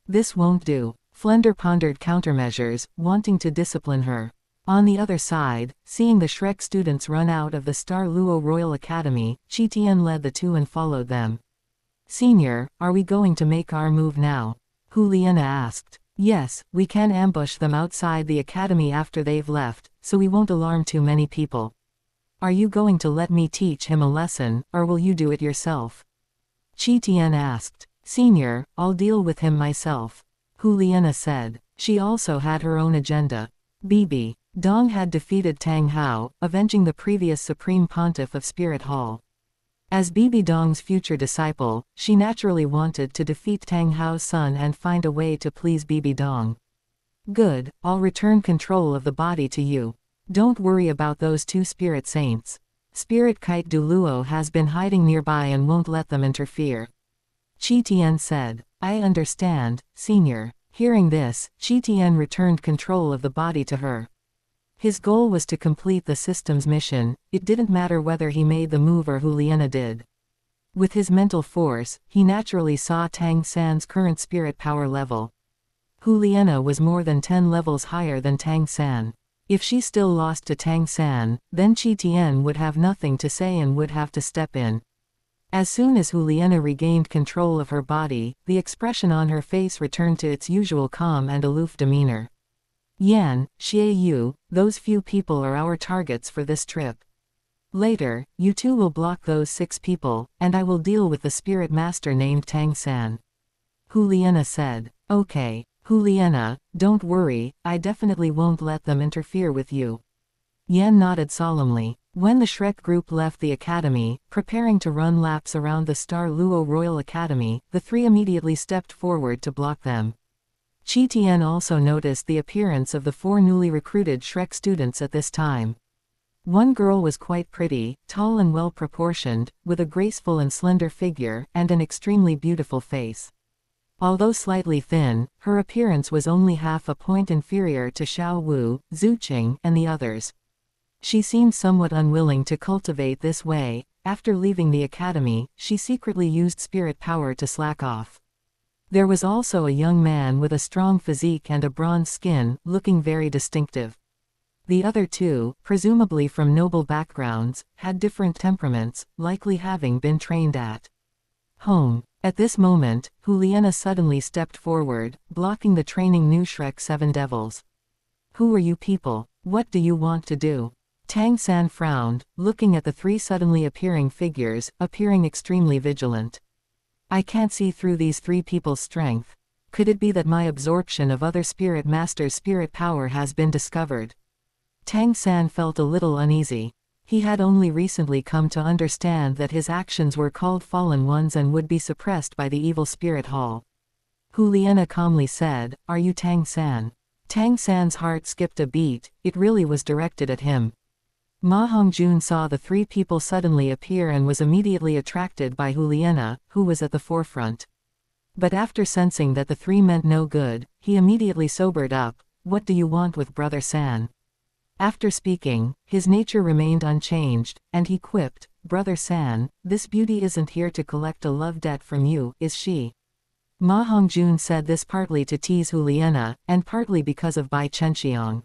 This won't do. Flender pondered countermeasures, wanting to discipline her. On the other side, seeing the Shrek students run out of the Douluo Royal Academy, Qian led the two and followed them. Senior, are we going to make our move now? Juliana asked. Yes, we can ambush them outside the academy after they've left, so we won't alarm too many people. Are you going to let me teach him a lesson, or will you do it yourself? Qian asked. Senior, I'll deal with him myself. Juliana said. She also had her own agenda. Bibi Dong had defeated Tang Hao, avenging the previous Supreme Pontiff of Spirit Hall. As Bibi Dong's future disciple, she naturally wanted to defeat Tang Hao's son and find a way to please Bibi Dong. Good, I'll return control of the body to you. Don't worry about those two spirit saints. Spirit Kite Douluo has been hiding nearby and won't let them interfere. Qian said. I understand, Senior. Hearing this, Qian returned control of the body to her. His goal was to complete the system's mission, it didn't matter whether he made the move or Juliana did. With his mental force, he naturally saw Tang San's current spirit power level. Juliana was more than 10 levels higher than Tang San. If she still lost to Tang San, then Qian would have nothing to say and would have to step in. As soon as Juliana regained control of her body, the expression on her face returned to its usual calm and aloof demeanor. Yan, Xie Yu, those few people are our targets for this trip. Later, you two will block those 6 people, and I will deal with the spirit master named Tang San. Juliana said. Okay, Juliana, don't worry, I definitely won't let them interfere with you. Yan nodded solemnly. When the Shrek group left the academy, preparing to run laps around the Douluo Royal Academy, the 3 immediately stepped forward to block them. Qian also noticed the appearance of the 4 newly recruited Shrek students at this time. One girl was quite pretty, tall and well-proportioned, with a graceful and slender figure, and an extremely beautiful face. Although slightly thin, her appearance was only half a point inferior to Xiao Wu, Zuqing, and the others. She seemed somewhat unwilling to cultivate this way. After leaving the academy, she secretly used spirit power to slack off. There was also a young man with a strong physique and a bronze skin, looking very distinctive. The other 2, presumably from noble backgrounds, had different temperaments, likely having been trained at home. At this moment, Juliana suddenly stepped forward, blocking the training new Shrek 7 devils. Who are you people? What do you want to do? Tang San frowned, looking at the 3 suddenly appearing figures, appearing extremely vigilant. I can't see through these 3 people's strength. Could it be that my absorption of other spirit masters' spirit power has been discovered? Tang San felt a little uneasy. He had only recently come to understand that his actions were called fallen ones and would be suppressed by the evil spirit hall. Juliana calmly said, Are you Tang San? Tang San's heart skipped a beat, it really was directed at him. Ma Hongjun saw the three people suddenly appear and was immediately attracted by Juliana, who was at the forefront. But after sensing that the three meant no good, he immediately sobered up. What do you want with Brother San? After speaking, his nature remained unchanged, and he quipped, Brother San, this beauty isn't here to collect a love debt from you, is she? Ma Hongjun said this partly to tease Juliana, and partly because of Bai Chenxiang.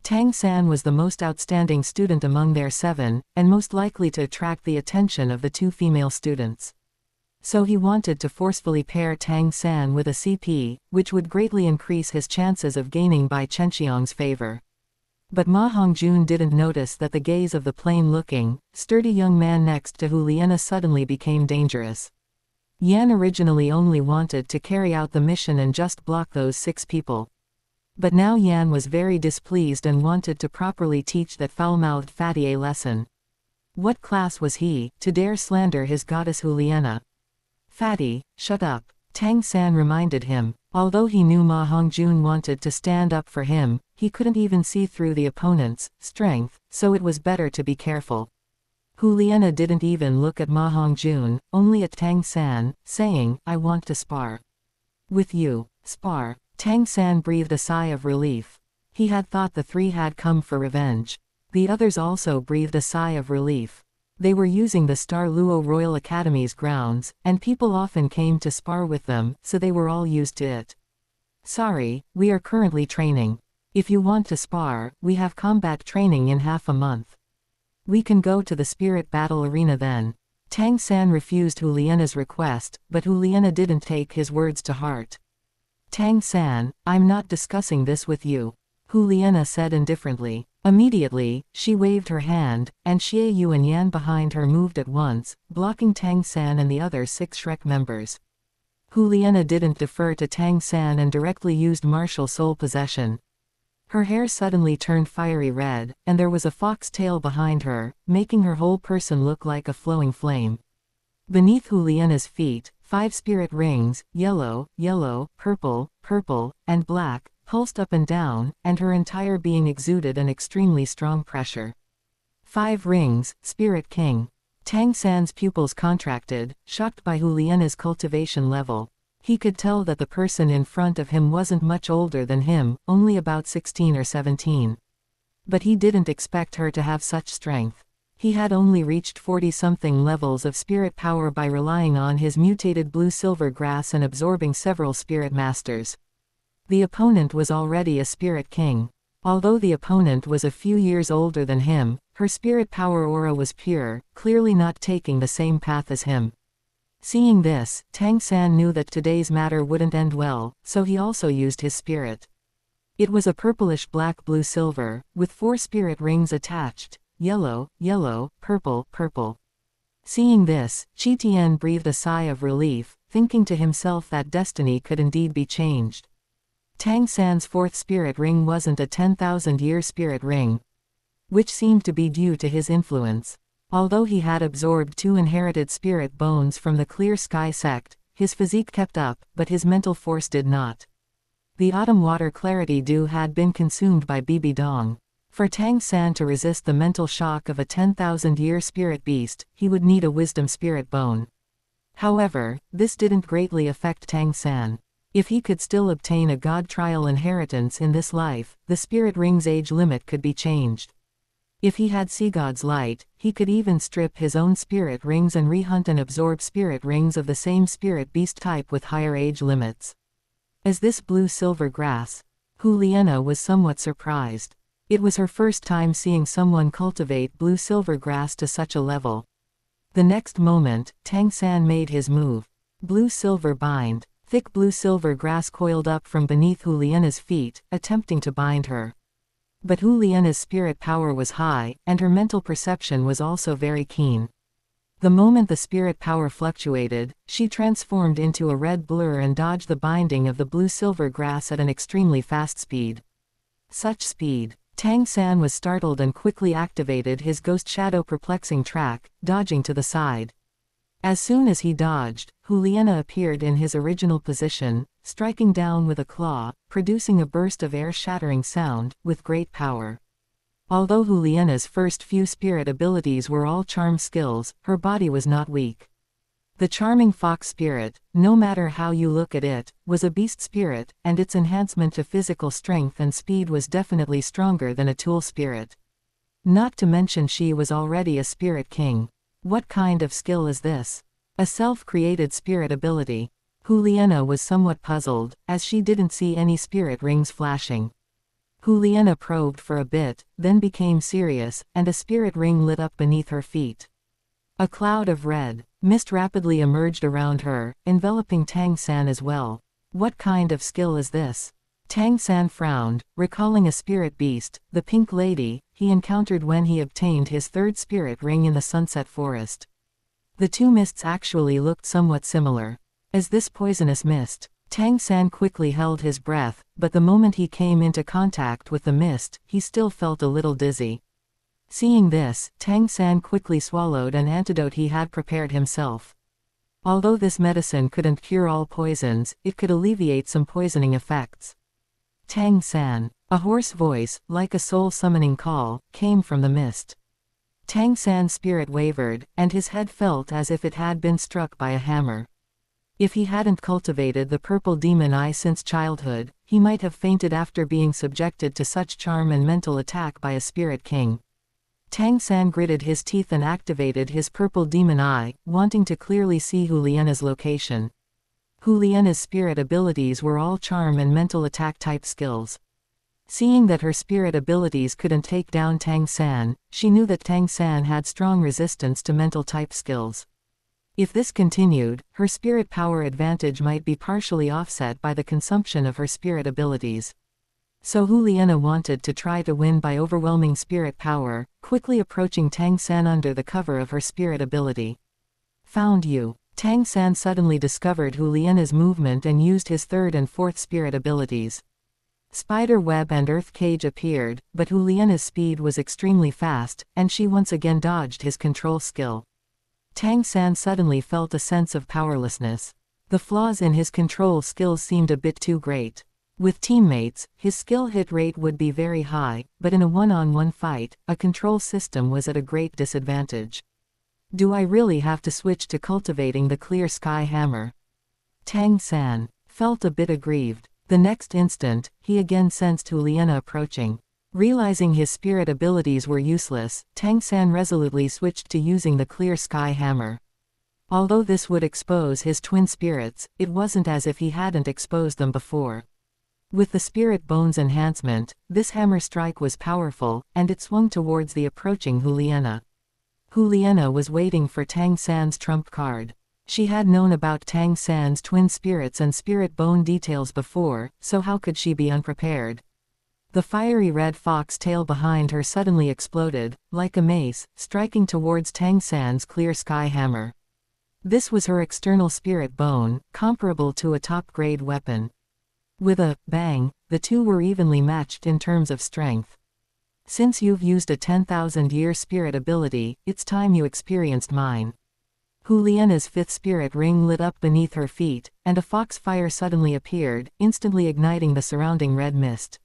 Tang San was the most outstanding student among their 7, and most likely to attract the attention of the 2 female students. So he wanted to forcefully pair Tang San with a CP, which would greatly increase his chances of gaining Bai Chenxiang's favor. But Ma Hongjun didn't notice that the gaze of the plain-looking, sturdy young man next to Juliana suddenly became dangerous. Yan originally only wanted to carry out the mission and just block those 6 people. But now Yan was very displeased and wanted to properly teach that foul-mouthed fatty a lesson. What class was he, to dare slander his goddess Juliana? Fatty, shut up, Tang San reminded him. Although he knew Ma Hongjun wanted to stand up for him, he couldn't even see through the opponent's strength, so it was better to be careful. Juliana didn't even look at Ma Hongjun, only at Tang San, saying, I want to spar. With you. Spar. Tang San breathed a sigh of relief. He had thought the 3 had come for revenge. The others also breathed a sigh of relief. They were using the Douluo Royal Academy's grounds, and people often came to spar with them, so they were all used to it. Sorry, we are currently training. If you want to spar, we have combat training in half a month. We can go to the spirit battle arena then. Tang San refused Juliana's request, but Juliana didn't take his words to heart. Tang San, I'm not discussing this with you, Juliana said indifferently. Immediately, she waved her hand, and Xie Yu and Yan behind her moved at once, blocking Tang San and the other 6 Shrek members. Juliana didn't defer to Tang San and directly used martial soul possession. Her hair suddenly turned fiery red, and there was a fox tail behind her, making her whole person look like a flowing flame. Beneath Juliana's feet, 5 spirit rings, yellow, yellow, purple, purple, and black, pulsed up and down, and her entire being exuded an extremely strong pressure. 5 rings, Spirit King. Tang San's pupils contracted, shocked by Juliana's cultivation level. He could tell that the person in front of him wasn't much older than him, only about 16 or 17. But he didn't expect her to have such strength. He had only reached 40-something levels of spirit power by relying on his mutated blue-silver grass and absorbing several spirit masters. The opponent was already a spirit king. Although the opponent was a few years older than him, her spirit power aura was pure, clearly not taking the same path as him. Seeing this, Tang San knew that today's matter wouldn't end well, so he also used his spirit. It was a purplish black blue-silver, with 4 spirit rings attached, yellow, yellow, purple, purple. Seeing this, Qian breathed a sigh of relief, thinking to himself that destiny could indeed be changed. Tang San's 4th spirit ring wasn't a 10,000-year spirit ring, which seemed to be due to his influence. Although he had absorbed 2 inherited spirit bones from the Clear Sky sect, his physique kept up, but his mental force did not. The autumn water clarity dew had been consumed by Bibi Dong. For Tang San to resist the mental shock of a 10,000-year spirit beast, he would need a wisdom spirit bone. However, this didn't greatly affect Tang San. If he could still obtain a god trial inheritance in this life, the spirit ring's age limit could be changed. If he had Sea God's light, he could even strip his own spirit rings and rehunt and absorb spirit rings of the same spirit beast type with higher age limits. As this blue-silver grass, Juliana was somewhat surprised. It was her first time seeing someone cultivate blue-silver grass to such a level. The next moment, Tang San made his move. Blue-silver bind. Thick blue-silver grass coiled up from beneath Juliana's feet, attempting to bind her. But Juliana's spirit power was high, and her mental perception was also very keen. The moment the spirit power fluctuated, she transformed into a red blur and dodged the binding of the blue-silver grass at an extremely fast speed. Such speed. Tang San was startled and quickly activated his ghost shadow perplexing track, dodging to the side. As soon as he dodged, Juliana appeared in his original position, striking down with a claw, producing a burst of air-shattering sound, with great power. Although Juliana's first few spirit abilities were all charm skills, her body was not weak. The charming fox spirit, no matter how you look at it, was a beast spirit, and its enhancement to physical strength and speed was definitely stronger than a tool spirit. Not to mention she was already a spirit king. What kind of skill is this? A self-created spirit ability. Juliana was somewhat puzzled, as she didn't see any spirit rings flashing. Juliana probed for a bit, then became serious, and a spirit ring lit up beneath her feet. A cloud of red mist rapidly emerged around her, enveloping Tang San as well. What kind of skill is this? Tang San frowned, recalling a spirit beast, the Pink Lady, he encountered when he obtained his third spirit ring in the Sunset Forest. The two mists actually looked somewhat similar. Is this poisonous mist? Tang San quickly held his breath, but the moment he came into contact with the mist, he still felt a little dizzy. Seeing this, Tang San quickly swallowed an antidote he had prepared himself. Although this medicine couldn't cure all poisons, it could alleviate some poisoning effects. Tang San. A hoarse voice, like a soul-summoning call, came from the mist. Tang San's spirit wavered, and his head felt as if it had been struck by a hammer. If he hadn't cultivated the purple demon eye since childhood, he might have fainted after being subjected to such charm and mental attack by a spirit king. Tang San gritted his teeth and activated his purple demon eye, wanting to clearly see Juliana's location. Juliana's spirit abilities were all charm and mental attack type skills. Seeing that her spirit abilities couldn't take down Tang San, she knew that Tang San had strong resistance to mental type skills. If this continued, her spirit power advantage might be partially offset by the consumption of her spirit abilities. So Juliana wanted to try to win by overwhelming spirit power, quickly approaching Tang San under the cover of her spirit ability. Found you. Tang San suddenly discovered Juliana's movement and used his third and fourth spirit abilities. Spider web and earth cage appeared, but Juliana's speed was extremely fast, and she once again dodged his control skill. Tang San suddenly felt a sense of powerlessness. The flaws in his control skills seemed a bit too great. With teammates, his skill hit rate would be very high, but in a one-on-one fight, a control system was at a great disadvantage. Do I really have to switch to cultivating the clear sky hammer? Tang San felt a bit aggrieved. The next instant, he again sensed Juliana approaching. Realizing his spirit abilities were useless, Tang San resolutely switched to using the clear sky hammer. Although this would expose his twin spirits, it wasn't as if he hadn't exposed them before. With the spirit bones enhancement, this hammer strike was powerful, and it swung towards the approaching Juliana. Juliana was waiting for Tang San's trump card. She had known about Tang San's twin spirits and spirit bone details before, so how could she be unprepared? The fiery red fox tail behind her suddenly exploded, like a mace, striking towards Tang San's clear sky hammer. This was her external spirit bone, comparable to a top-grade weapon. With a bang, the two were evenly matched in terms of strength. Since you've used a 10,000-year spirit ability, it's time you experienced mine. Juliana's fifth spirit ring lit up beneath her feet, and a fox fire suddenly appeared, instantly igniting the surrounding red mist.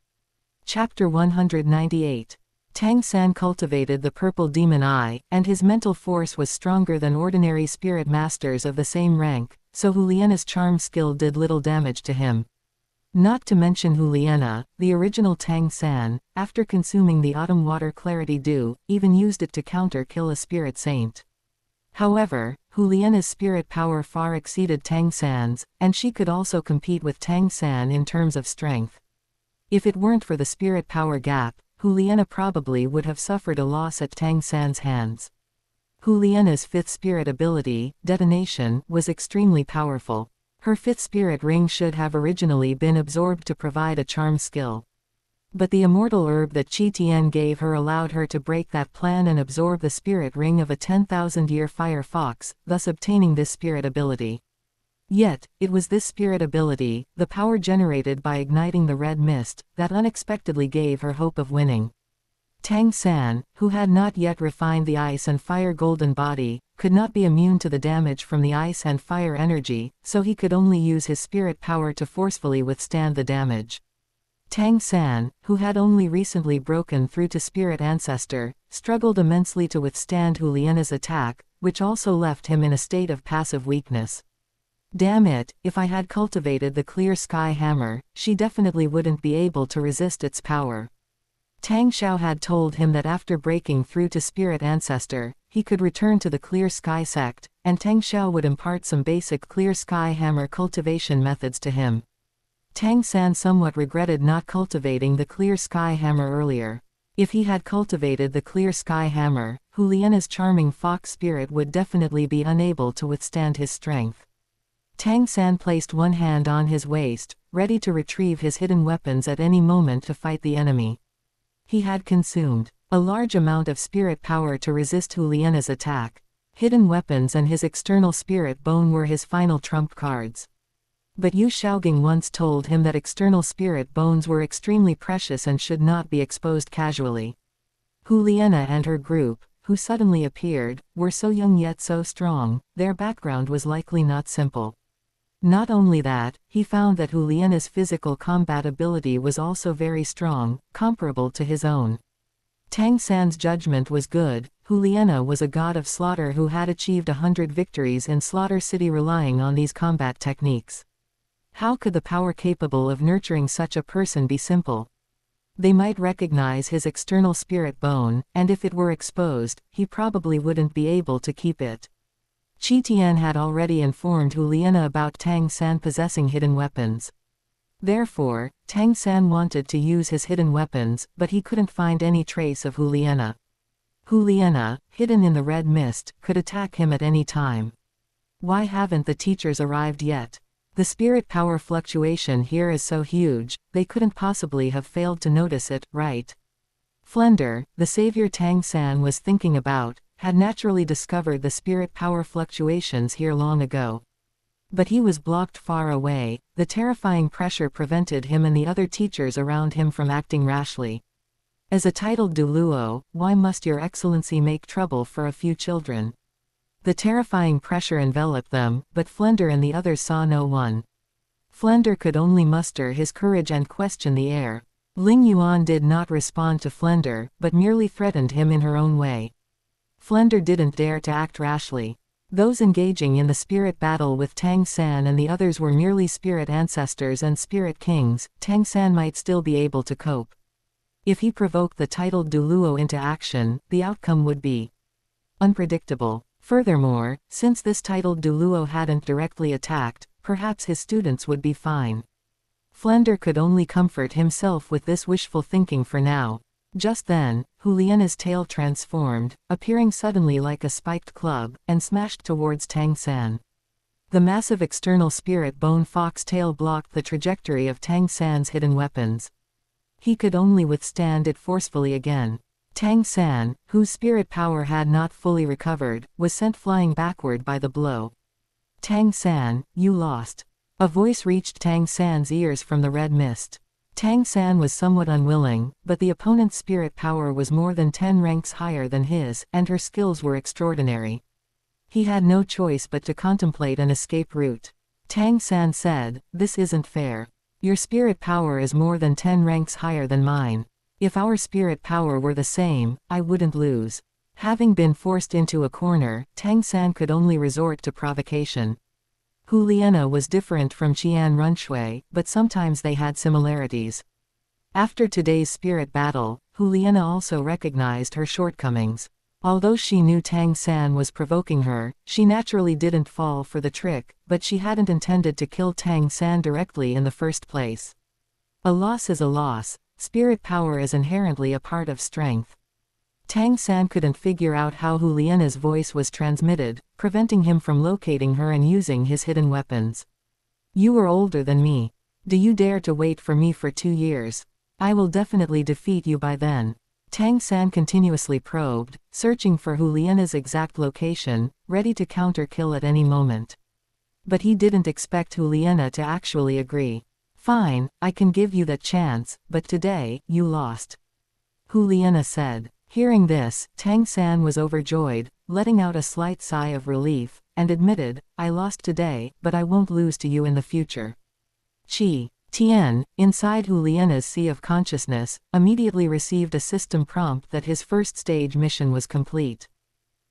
Chapter 198. Tang San cultivated the purple demon eye, and his mental force was stronger than ordinary spirit masters of the same rank, so Juliana's charm skill did little damage to him. Not to mention Juliana, the original Tang San, after consuming the autumn water clarity dew, even used it to counter-kill a spirit saint. However, Juliana's spirit power far exceeded Tang San's, and she could also compete with Tang San in terms of strength. If it weren't for the spirit power gap, Juliana probably would have suffered a loss at Tang San's hands. Juliana's fifth spirit ability, detonation, was extremely powerful. Her fifth spirit ring should have originally been absorbed to provide a charm skill. But the immortal herb that Qian gave her allowed her to break that plan and absorb the spirit ring of a 10,000-year fire fox, thus obtaining this spirit ability. Yet, it was this spirit ability, the power generated by igniting the red mist, that unexpectedly gave her hope of winning. Tang San, who had not yet refined the ice and fire golden body, could not be immune to the damage from the ice and fire energy, so he could only use his spirit power to forcefully withstand the damage. Tang San, who had only recently broken through to Spirit Ancestor, struggled immensely to withstand Hu Liena's attack, which also left him in a state of passive weakness. Damn it, if I had cultivated the Clear Sky Hammer, she definitely wouldn't be able to resist its power. Tang Xiao had told him that after breaking through to Spirit Ancestor, he could return to the Clear Sky sect, and Tang Xiao would impart some basic Clear Sky Hammer cultivation methods to him. Tang San somewhat regretted not cultivating the Clear Sky Hammer earlier. If he had cultivated the Clear Sky Hammer, Hu Liena's charming fox spirit would definitely be unable to withstand his strength. Tang San placed one hand on his waist, ready to retrieve his hidden weapons at any moment to fight the enemy. He had consumed a large amount of spirit power to resist Hu Liena's attack. Hidden weapons and his external spirit bone were his final trump cards. But Yu Shaogang once told him that external spirit bones were extremely precious and should not be exposed casually. Hu Liena and her group, who suddenly appeared, were so young yet so strong, their background was likely not simple. Not only that, he found that Hu Liena's physical combat ability was also very strong, comparable to his own. Tang San's judgment was good. Hu Liena was a god of slaughter who had achieved 100 victories in Slaughter City relying on these combat techniques. How could the power capable of nurturing such a person be simple? They might recognize his external spirit bone, and if it were exposed, he probably wouldn't be able to keep it. Qian had already informed Hu Liena about Tang San possessing hidden weapons. Therefore, Tang San wanted to use his hidden weapons, but he couldn't find any trace of Hu Liena. Hu Liena, hidden in the red mist, could attack him at any time. Why haven't the teachers arrived yet? The spirit power fluctuation here is so huge, they couldn't possibly have failed to notice it, right? Flender, the savior Tang San was thinking about, had naturally discovered the spirit power fluctuations here long ago. But he was blocked far away. The terrifying pressure prevented him and the other teachers around him from acting rashly. As a titled Douluo, why must your excellency make trouble for a few children? The terrifying pressure enveloped them, but Flender and the others saw no one. Flender could only muster his courage and question the air. Ling Yuan did not respond to Flender, but merely threatened him in her own way. Flender didn't dare to act rashly. Those engaging in the spirit battle with Tang San and the others were merely spirit ancestors and spirit kings. Tang San might still be able to cope. If he provoked the titled Douluo into action, the outcome would be unpredictable. Furthermore, since this titled Douluo hadn't directly attacked, perhaps his students would be fine. Flender could only comfort himself with this wishful thinking for now. Just then, Hu Liena's tail transformed, appearing suddenly like a spiked club, and smashed towards Tang San. The massive external spirit bone fox tail blocked the trajectory of Tang San's hidden weapons. He could only withstand it forcefully again. Tang San, whose spirit power had not fully recovered, was sent flying backward by the blow. Tang San, you lost. A voice reached Tang San's ears from the red mist. Tang San was somewhat unwilling, but the opponent's spirit power was more than 10 ranks higher than his, and her skills were extraordinary. He had no choice but to contemplate an escape route. Tang San said, "This isn't fair. Your spirit power is more than 10 ranks higher than mine. If our spirit power were the same, I wouldn't lose." Having been forced into a corner, Tang San could only resort to provocation. Hu Liena was different from Qian Runshui, but sometimes they had similarities. After today's spirit battle, Hu Liena also recognized her shortcomings. Although she knew Tang San was provoking her, she naturally didn't fall for the trick, but she hadn't intended to kill Tang San directly in the first place. A loss is a loss. Spirit power is inherently a part of strength. Tang San couldn't figure out how Hu Liena's voice was transmitted, preventing him from locating her and using his hidden weapons. You are older than me. Do you dare to wait for me for 2 years? I will definitely defeat you by then. Tang San continuously probed, searching for Hu Liena's exact location, ready to counter-kill at any moment. But he didn't expect Hu Liena to actually agree. Fine, I can give you that chance, but today, you lost. Hu Liena said. Hearing this, Tang San was overjoyed. letting out a slight sigh of relief, and admitted, I lost today, but I won't lose to you in the future. Qian, inside Huliena's sea of consciousness, immediately received a system prompt that his first stage mission was complete.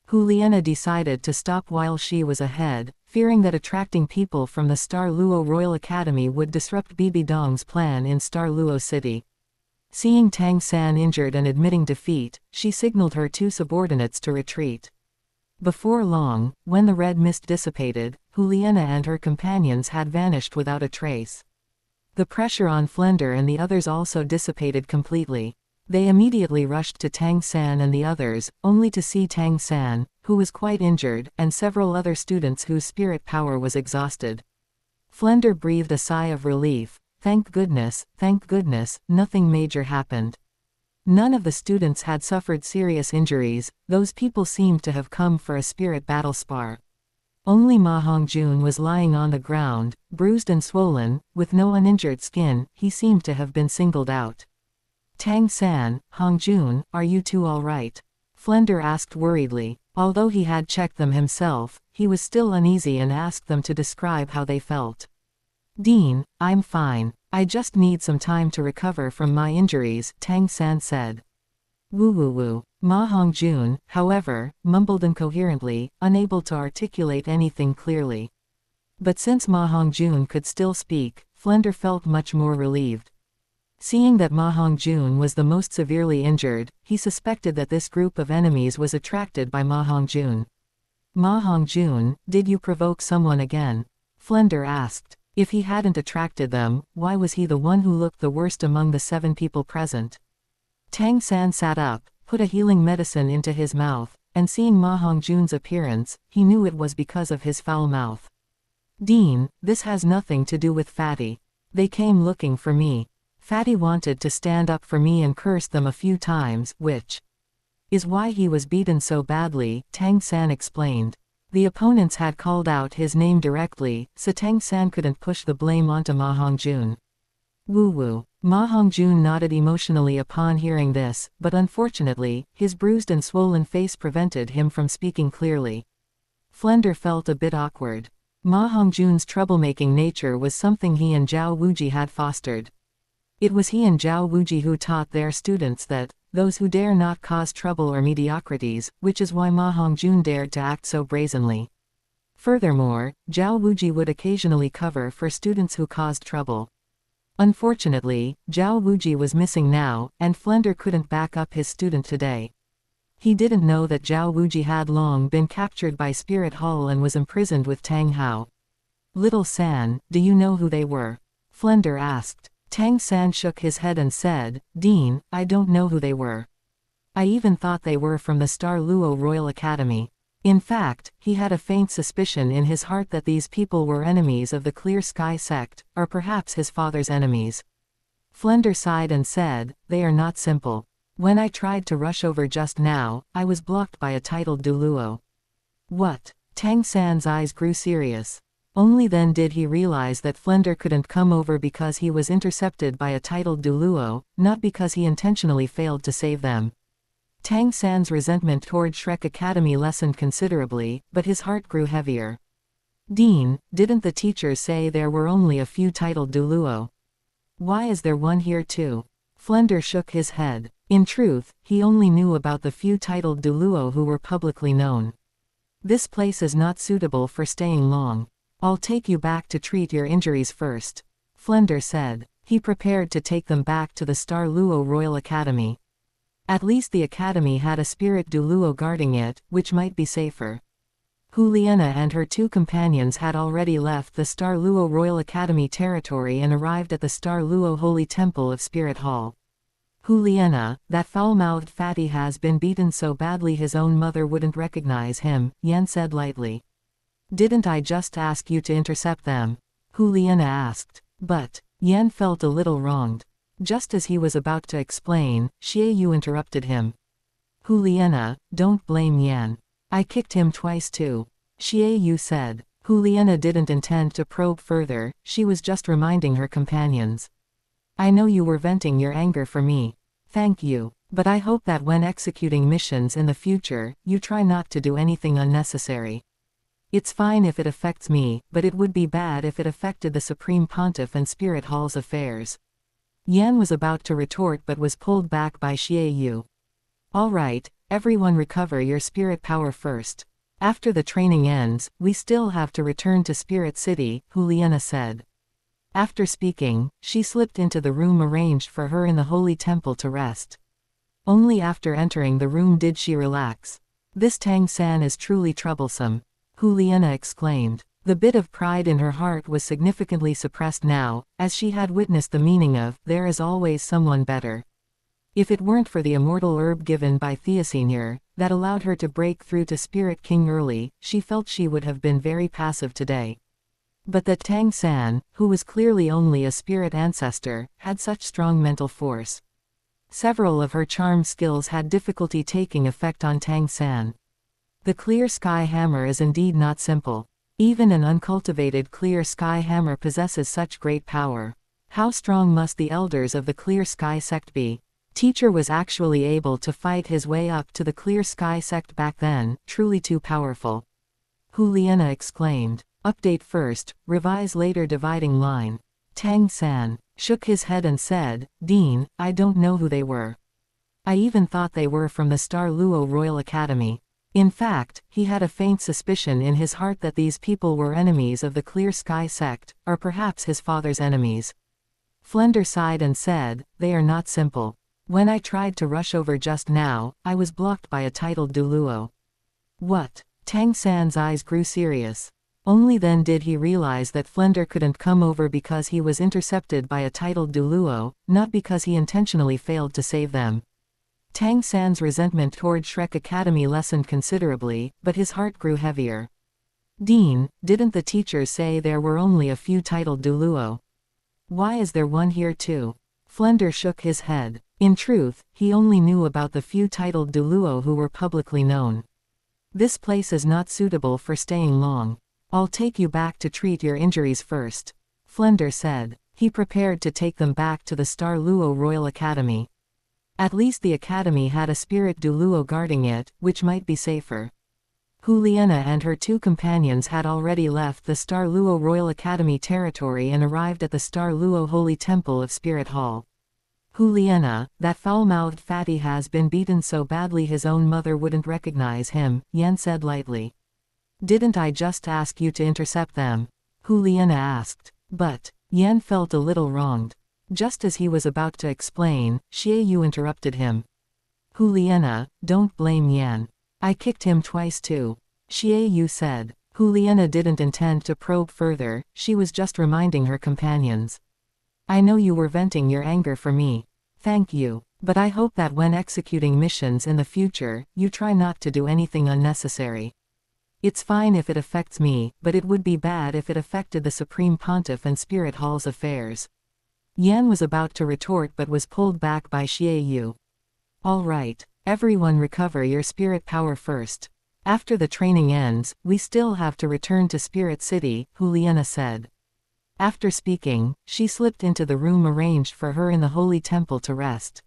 Huliena decided to stop while she was ahead, fearing that attracting people from the Star Luo Royal Academy would disrupt Bibi Dong's plan in Star Luo City. Seeing Tang San injured and admitting defeat, she signaled her two subordinates to retreat. Before long, when the red mist dissipated, Huliena and her companions had vanished without a trace. The pressure on Flender and the others also dissipated completely. They immediately rushed to Tang San and the others, only to see Tang San, who was quite injured, and several other students whose spirit power was exhausted. Flender breathed a sigh of relief. Thank goodness, nothing major happened. None of the students had suffered serious injuries, those people seemed to have come for a spirit battle spar. Only Ma Hongjun was lying on the ground, bruised and swollen, with no uninjured skin. He seemed to have been singled out. Tang San, Hongjun, are you two all right? Flender asked worriedly. Although he had checked them himself, he was still uneasy and asked them to describe how they felt. Dean, I'm fine. I just need some time to recover from my injuries, Tang San said. Woo. Ma Hongjun, however, mumbled incoherently, unable to articulate anything clearly. But since Ma Hongjun could still speak, Flender felt much more relieved. Seeing that Ma Hongjun was the most severely injured, he suspected that this group of enemies was attracted by Ma Hongjun. Ma Hongjun, did you provoke someone again? Flender asked. If he hadn't attracted them, why was he the one who looked the worst among the 7 people present? Tang San sat up, put a healing medicine into his mouth, and seeing Ma Hongjun's appearance, he knew it was because of his foul mouth. Dean, this has nothing to do with Fatty. They came looking for me. Fatty wanted to stand up for me and cursed them a few times, which is why he was beaten so badly, Tang San explained. The opponents had called out his name directly, so Tang San couldn't push the blame onto Ma Hongjun. Woo. Ma Hongjun nodded emotionally upon hearing this, but unfortunately, his bruised and swollen face prevented him from speaking clearly. Flender felt a bit awkward. Ma Hongjun's troublemaking nature was something he and Zhao Wuji had fostered. It was he and Zhao Wuji who taught their students that, those who dare not cause trouble or mediocrities, which is why Ma Hongjun dared to act so brazenly. Furthermore, Zhao Wuji would occasionally cover for students who caused trouble. Unfortunately, Zhao Wuji was missing now, and Flender couldn't back up his student today. He didn't know that Zhao Wuji had long been captured by Spirit Hall and was imprisoned with Tang Hao. Little San, do you know who they were? Flender asked. Tang San shook his head and said, Dean, I don't know who they were. I even thought they were from the Star Luo Royal Academy. In fact, he had a faint suspicion in his heart that these people were enemies of the Clear Sky sect, or perhaps his father's enemies. Flender sighed and said, they are not simple. When I tried to rush over just now, I was blocked by a titled Douluo. What? Tang San's eyes grew serious. Only then did he realize that Flender couldn't come over because he was intercepted by a titled Douluo, not because he intentionally failed to save them. Tang San's resentment toward Shrek Academy lessened considerably, but his heart grew heavier. Dean, didn't the teachers say there were only a few titled Douluo? Why is there one here too? Flender shook his head. In truth, he only knew about the few titled Douluo who were publicly known. This place is not suitable for staying long. I'll take you back to treat your injuries first, Flender said. He prepared to take them back to the Star Luo Royal Academy. At least the academy had a spirit Douluo guarding it, which might be safer. Huliena and her 2 companions had already left the Star Luo Royal Academy territory and arrived at the Star Luo Holy Temple of Spirit Hall. Huliena, that foul-mouthed fatty has been beaten so badly his own mother wouldn't recognize him, Yan said lightly. Didn't I just ask you to intercept them? Huliena asked. But, Yan felt a little wronged. Just as he was about to explain, Xiaoyu interrupted him. Huliena, don't blame Yan. I kicked him twice too. Xiaoyu said. Huliena didn't intend to probe further, she was just reminding her companions. I know you were venting your anger for me. Thank you. But I hope that when executing missions in the future, you try not to do anything unnecessary. It's fine if it affects me, but it would be bad if it affected the Supreme Pontiff and Spirit Hall's affairs. Yan was about to retort but was pulled back by Xiaoyu. All right, everyone recover your spirit power first. After the training ends, we still have to return to Spirit City, Juliana said. After speaking, she slipped into the room arranged for her in the Holy Temple to rest. Only after entering the room did she relax. This Tang-san is truly troublesome, Juliana exclaimed. The bit of pride in her heart was significantly suppressed now, as she had witnessed the meaning of, there is always someone better. If it weren't for the immortal herb given by Theosenior, that allowed her to break through to Spirit King early, she felt she would have been very passive today. But that Tang-san, who was clearly only a spirit ancestor, had such strong mental force. Several of her charm skills had difficulty taking effect on Tang-san. The clear sky hammer is indeed not simple. Even an uncultivated clear sky hammer possesses such great power. How strong must the elders of the clear sky sect be? Teacher was actually able to fight his way up to the clear sky sect back then, truly too powerful. Juliana exclaimed. Update first, revise later dividing line. Tang-san shook his head and said, Dean, I don't know who they were. I even thought they were from the Douluo Royal Academy. In fact, he had a faint suspicion in his heart that these people were enemies of the Clear Sky sect, or perhaps his father's enemies. Flender sighed and said, they are not simple. When I tried to rush over just now, I was blocked by a titled Douluo. What? Tang-san's eyes grew serious. Only then did he realize that Flender couldn't come over because he was intercepted by a titled Douluo, not because he intentionally failed to save them. Tang-san's resentment toward Shrek Academy lessened considerably, but his heart grew heavier. Dean, didn't the teachers say there were only a few titled Douluo? Why is there one here too? Flender shook his head. In truth, he only knew about the few titled Douluo who were publicly known. This place is not suitable for staying long. I'll take you back to treat your injuries first, Flender said. He prepared to take them back to the Douluo Royal Academy. At least the academy had a spirit Douluo guarding it, which might be safer. Juliana and her two companions had already left the Douluo Royal Academy territory and arrived at the Douluo Holy Temple of Spirit Hall. Juliana, that foul-mouthed fatty has been beaten so badly his own mother wouldn't recognize him, Yan said lightly. Didn't I just ask you to intercept them? Juliana asked. But, Yan felt a little wronged. Just as he was about to explain, Xiaoyu interrupted him. Juliana, don't blame Yan. I kicked him twice too, Xiaoyu said. Juliana didn't intend to probe further, she was just reminding her companions. I know you were venting your anger for me. Thank you. But I hope that when executing missions in the future, you try not to do anything unnecessary. It's fine if it affects me, but it would be bad if it affected the Supreme Pontiff and Spirit Hall's affairs. Yan was about to retort but was pulled back by Xiaoyu. All right, everyone recover your spirit power first. After the training ends, we still have to return to Spirit City, Juliana said. After speaking, she slipped into the room arranged for her in the Holy Temple to rest.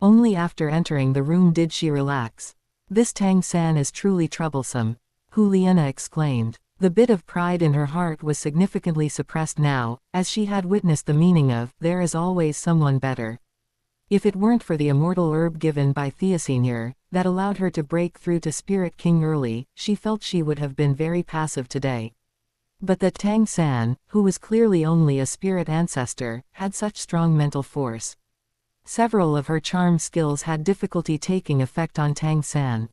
Only after entering the room did she relax. This Tang-san is truly troublesome, Juliana exclaimed. The bit of pride in her heart was significantly suppressed now, as she had witnessed the meaning of, there is always someone better. If it weren't for the immortal herb given by Theosenior, that allowed her to break through to Spirit King early, she felt she would have been very passive today. But that Tang-san, who was clearly only a spirit ancestor, had such strong mental force. Several of her charm skills had difficulty taking effect on Tang-san.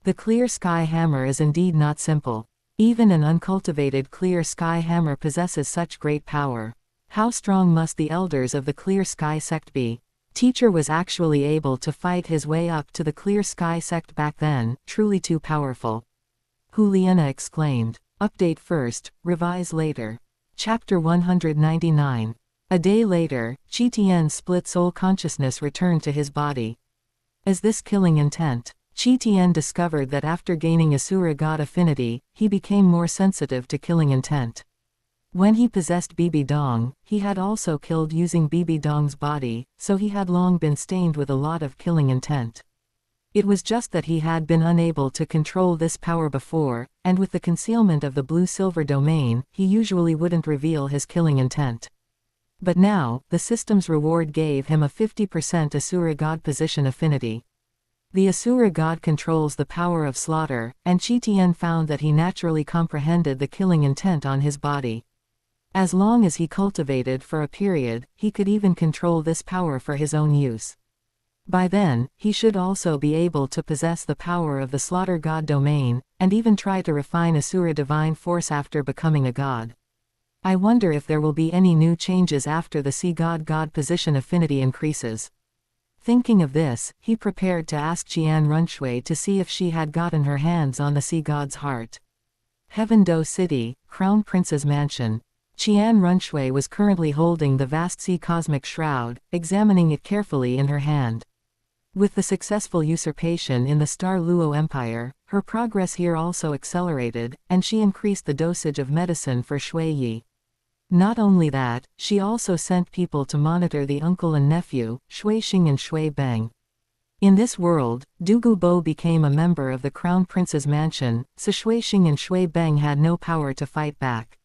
The clear sky hammer is indeed not simple. Even an uncultivated clear sky hammer possesses such great power. How strong must the elders of the clear sky sect be? Teacher was actually able to fight his way up to the clear sky sect back then, truly too powerful. Juliana exclaimed. Update first, revise later. Chapter 199. A day later, Qitian's split soul consciousness returned to his body. Is this killing intent? Qitian discovered that after gaining Asura God affinity, he became more sensitive to killing intent. When he possessed Bibi Dong, he had also killed using Bibi Dong's body, so he had long been stained with a lot of killing intent. It was just that he had been unable to control this power before, and with the concealment of the blue-silver domain, he usually wouldn't reveal his killing intent. But now, the system's reward gave him a 50% Asura God position affinity. The Asura God controls the power of slaughter, and Qi found that he naturally comprehended the killing intent on his body. As long as he cultivated for a period, he could even control this power for his own use. By then, he should also be able to possess the power of the slaughter god domain, and even try to refine Asura divine force after becoming a god. I wonder if there will be any new changes after the sea god position affinity increases. Thinking of this, he prepared to ask Qian Runshui to see if she had gotten her hands on the sea god's heart. Heaven Do City, Crown Prince's Mansion. Qian Runshui was currently holding the vast sea cosmic shroud, examining it carefully in her hand. With the successful usurpation in the Star Luo Empire, her progress here also accelerated, and she increased the dosage of medicine for Shui Yi. Not only that, she also sent people to monitor the uncle and nephew, Shui Xing and Shui Beng. In this world, Dugu Bo became a member of the Crown Prince's Mansion, so Shui Xing and Shui Beng had no power to fight back.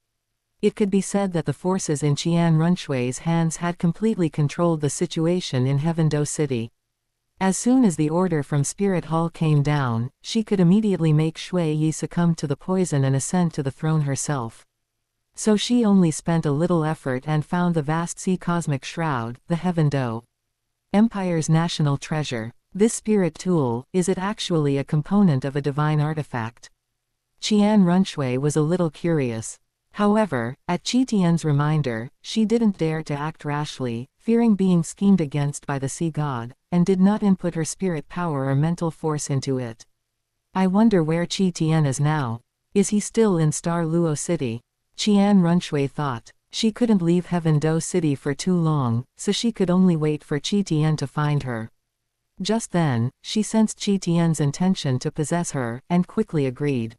It could be said that the forces in Qian Runshui's hands had completely controlled the situation in Heaven Do City. As soon as the order from Spirit Hall came down, she could immediately make Shui Yi succumb to the poison and ascend to the throne herself. So she only spent a little effort and found the vast sea cosmic shroud, the Heaven Do Empire's national treasure. This spirit tool, is it actually a component of a divine artifact? Qian Runshui was a little curious. However, at Qi Tian's reminder, she didn't dare to act rashly, fearing being schemed against by the sea god, and did not input her spirit power or mental force into it. I wonder where Qi Tian is now. Is he still in Star Luo City? Qian Runshui thought. She couldn't leave Heaven Do City for too long, so she could only wait for Qi Tian to find her. Just then, she sensed Qi Tian's intention to possess her, and quickly agreed.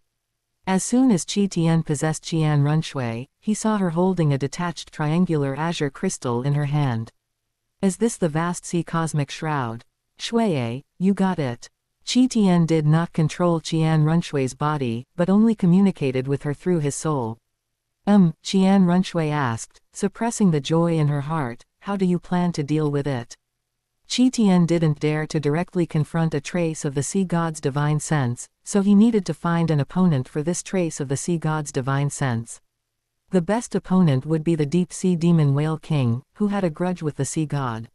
As soon as Qi Tian possessed Qian Runshui, he saw her holding a detached triangular azure crystal in her hand. Is this the vast sea cosmic shroud? Shui, you got it. Qi Tian did not control Qian Runshui's body, but only communicated with her through his soul. Qian Runshui asked, suppressing the joy in her heart, how do you plan to deal with it? Qi Tian didn't dare to directly confront a trace of the sea god's divine sense, so he needed to find an opponent for this trace of the sea god's divine sense. The best opponent would be the deep-sea demon whale king, who had a grudge with the sea god.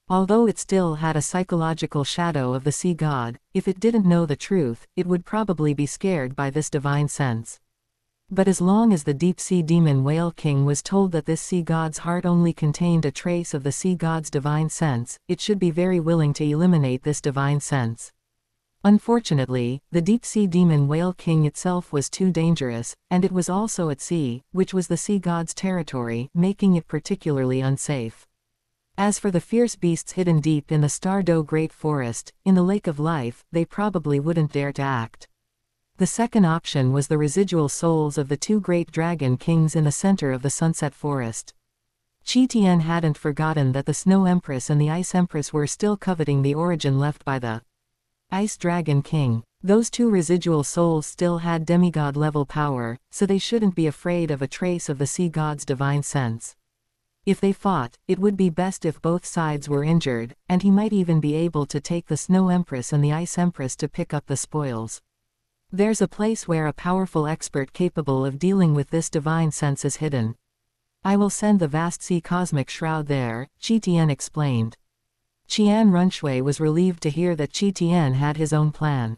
Although it still had a psychological shadow of the sea god, if it didn't know the truth, it would probably be scared by this divine sense. But as long as the deep-sea demon whale king was told that this sea god's heart only contained a trace of the sea god's divine sense, it should be very willing to eliminate this divine sense. Unfortunately, the deep-sea demon whale king itself was too dangerous, and it was also at sea, which was the sea god's territory, making it particularly unsafe. As for the fierce beasts hidden deep in the Star Do Great Forest, in the Lake of Life, they probably wouldn't dare to act. The second option was the residual souls of the two great dragon kings in the center of the Sunset Forest. Qi Tian hadn't forgotten that the Snow Empress and the Ice Empress were still coveting the origin left by the Ice Dragon King. Those two residual souls still had demigod-level power, so they shouldn't be afraid of a trace of the sea god's divine sense. If they fought, it would be best if both sides were injured, and he might even be able to take the Snow Empress and the Ice Empress to pick up the spoils. There's a place where a powerful expert capable of dealing with this divine sense is hidden. I will send the vast sea cosmic shroud there, Qi Tian explained. Qian Runshui was relieved to hear that Qi Tian had his own plan.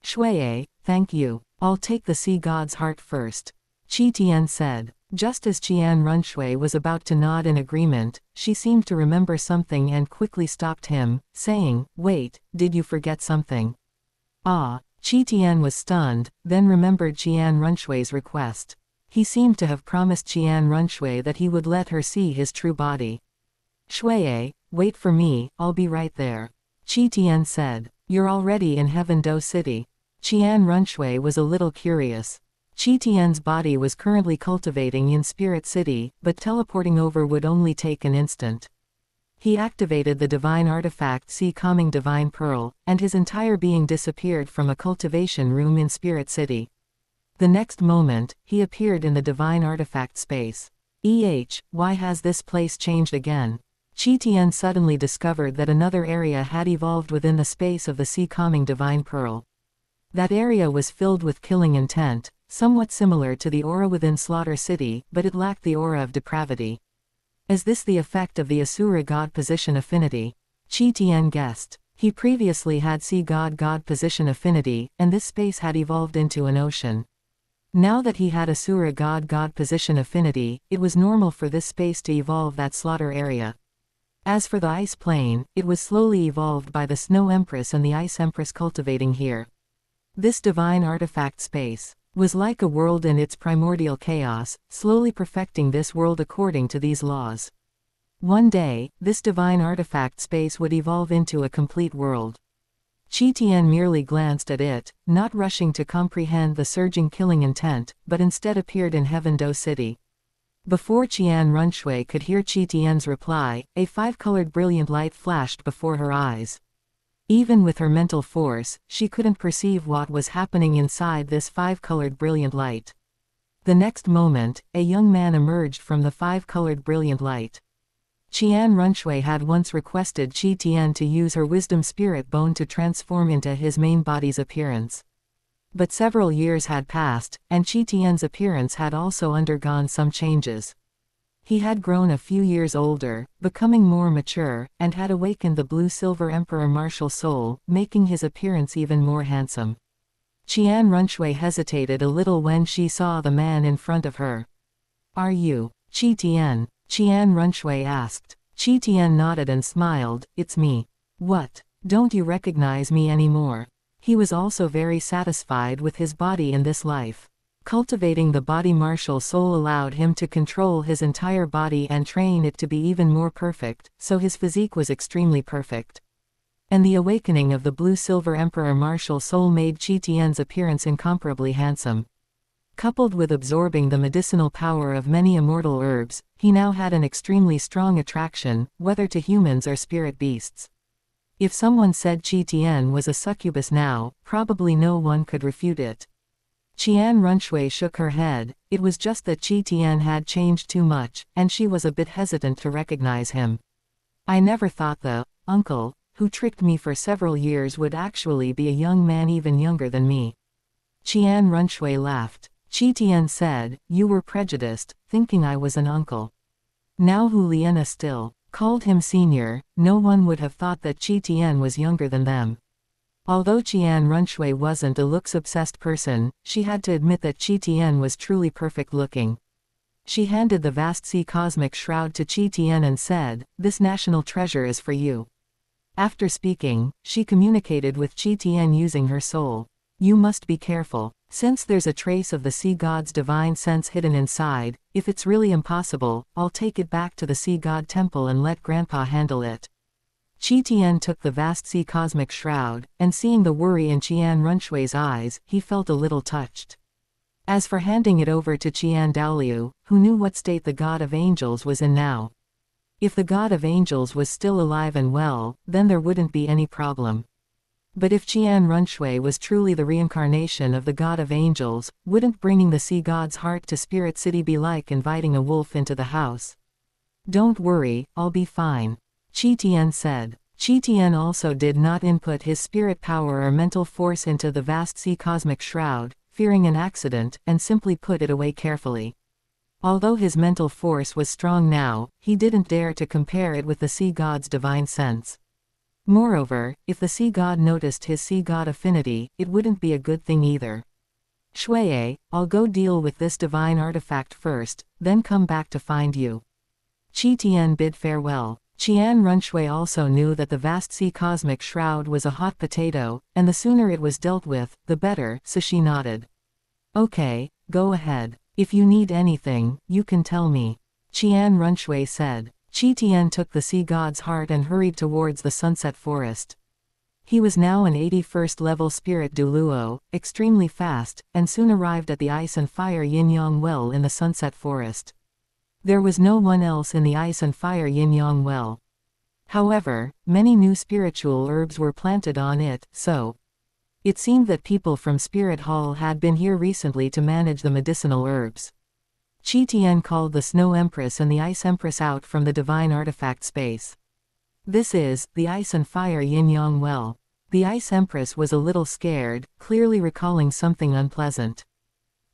Shui, thank you. I'll take the sea god's heart first, Qi Tian said. Just as Qian Runshui was about to nod in agreement, she seemed to remember something and quickly stopped him, saying, wait, did you forget something? Ah. Qi Tian was stunned, then remembered Qian Runshui's request. He seemed to have promised Qian Runshui that he would let her see his true body. Shui, wait for me, I'll be right there, Qi Tian said. You're already in Heaven Do City. Qian Runshui was a little curious. Qi Tian's body was currently cultivating in Spirit City, but teleporting over would only take an instant. He activated the divine artifact Calming Divine Pearl, and his entire being disappeared from a cultivation room in Spirit City. The next moment, he appeared in the divine artifact space. Why has this place changed again? Qi Tian suddenly discovered that another area had evolved within the space of the Calming Divine Pearl. That area was filled with killing intent, somewhat similar to the aura within Slaughter City, but it lacked the aura of depravity. Is this the effect of the Asura God position affinity? Qi Tian guessed. He previously had Sea God position affinity, and this space had evolved into an ocean. Now that he had Asura God position affinity, it was normal for this space to evolve that slaughter area. As for the ice plane, it was slowly evolved by the Snow Empress and the Ice Empress cultivating here. This divine artifact space was like a world in its primordial chaos, slowly perfecting this world according to these laws. One day, this divine artifact space would evolve into a complete world. Qi Tian merely glanced at it, not rushing to comprehend the surging killing intent, but instead appeared in Heaven Do City. Before Qian Runshui could hear Qi Tian's reply, a five-colored brilliant light flashed before her eyes. Even with her mental force, she couldn't perceive what was happening inside this five-colored brilliant light. The next moment, a young man emerged from the five-colored brilliant light. Qian Runshui had once requested Qi Tian to use her wisdom spirit bone to transform into his main body's appearance. But several years had passed, and Qi Tian's appearance had also undergone some changes. He had grown a few years older, becoming more mature, and had awakened the blue-silver emperor martial soul, making his appearance even more handsome. Qian Runshui hesitated a little when she saw the man in front of her. "Are you Qi Tian?" Qian Runshui asked. Qi Tian nodded and smiled. "It's me." "What? Don't you recognize me anymore?" He was also very satisfied with his body in this life. Cultivating the body martial soul allowed him to control his entire body and train it to be even more perfect, so his physique was extremely perfect. And the awakening of the blue-silver emperor martial soul made Qi Tian's appearance incomparably handsome. Coupled with absorbing the medicinal power of many immortal herbs, he now had an extremely strong attraction, whether to humans or spirit beasts. If someone said Qi Tian was a succubus now, probably no one could refute it. Qian Runshui shook her head. It was just that Qi Tian had changed too much, and she was a bit hesitant to recognize him. "I never thought the uncle who tricked me for several years would actually be a young man even younger than me." Qian Runshui laughed. Qi Tian said, "You were prejudiced, thinking I was an uncle." Now Hu Liena still called him senior. No one would have thought that Qi Tian was younger than them. Although Qian Runshui wasn't a looks-obsessed person, she had to admit that Qi Tian was truly perfect-looking. She handed the vast sea cosmic shroud to Qi Tian and said, "This national treasure is for you." After speaking, she communicated with Qi Tian using her soul. "You must be careful. Since there's a trace of the sea god's divine sense hidden inside, if it's really impossible, I'll take it back to the sea god temple and let Grandpa handle it." Qi Tian took the vast sea cosmic shroud, and seeing the worry in Qian Runshui's eyes, he felt a little touched. As for handing it over to Qian Douluo, who knew what state the god of angels was in now. If the god of angels was still alive and well, then there wouldn't be any problem. But if Qian Runshui was truly the reincarnation of the god of angels, wouldn't bringing the sea god's heart to Spirit City be like inviting a wolf into the house? "Don't worry, I'll be fine," Qi Tian said. Qi Tian also did not input his spirit power or mental force into the vast sea cosmic shroud, fearing an accident, and simply put it away carefully. Although his mental force was strong now, he didn't dare to compare it with the sea god's divine sense. Moreover, if the sea god noticed his sea god affinity, it wouldn't be a good thing either. "Shuiye, I'll go deal with this divine artifact first, then come back to find you." Qi Tian bid farewell. Qian Runshui also knew that the vast sea cosmic shroud was a hot potato, and the sooner it was dealt with, the better, so she nodded. "Okay, go ahead. If you need anything, you can tell me," Qian Runshui said. Qi Tian took the sea god's heart and hurried towards the sunset forest. He was now an 81st level spirit Douluo, extremely fast, and soon arrived at the ice and fire yin-yang well in the sunset forest. There was no one else in the ice and fire yin-yang well. However, many new spiritual herbs were planted on it, so it seemed that people from Spirit Hall had been here recently to manage the medicinal herbs. Qian called the Snow Empress and the Ice Empress out from the divine artifact space. This is the ice and fire yin-yang well. The Ice Empress was a little scared, clearly recalling something unpleasant.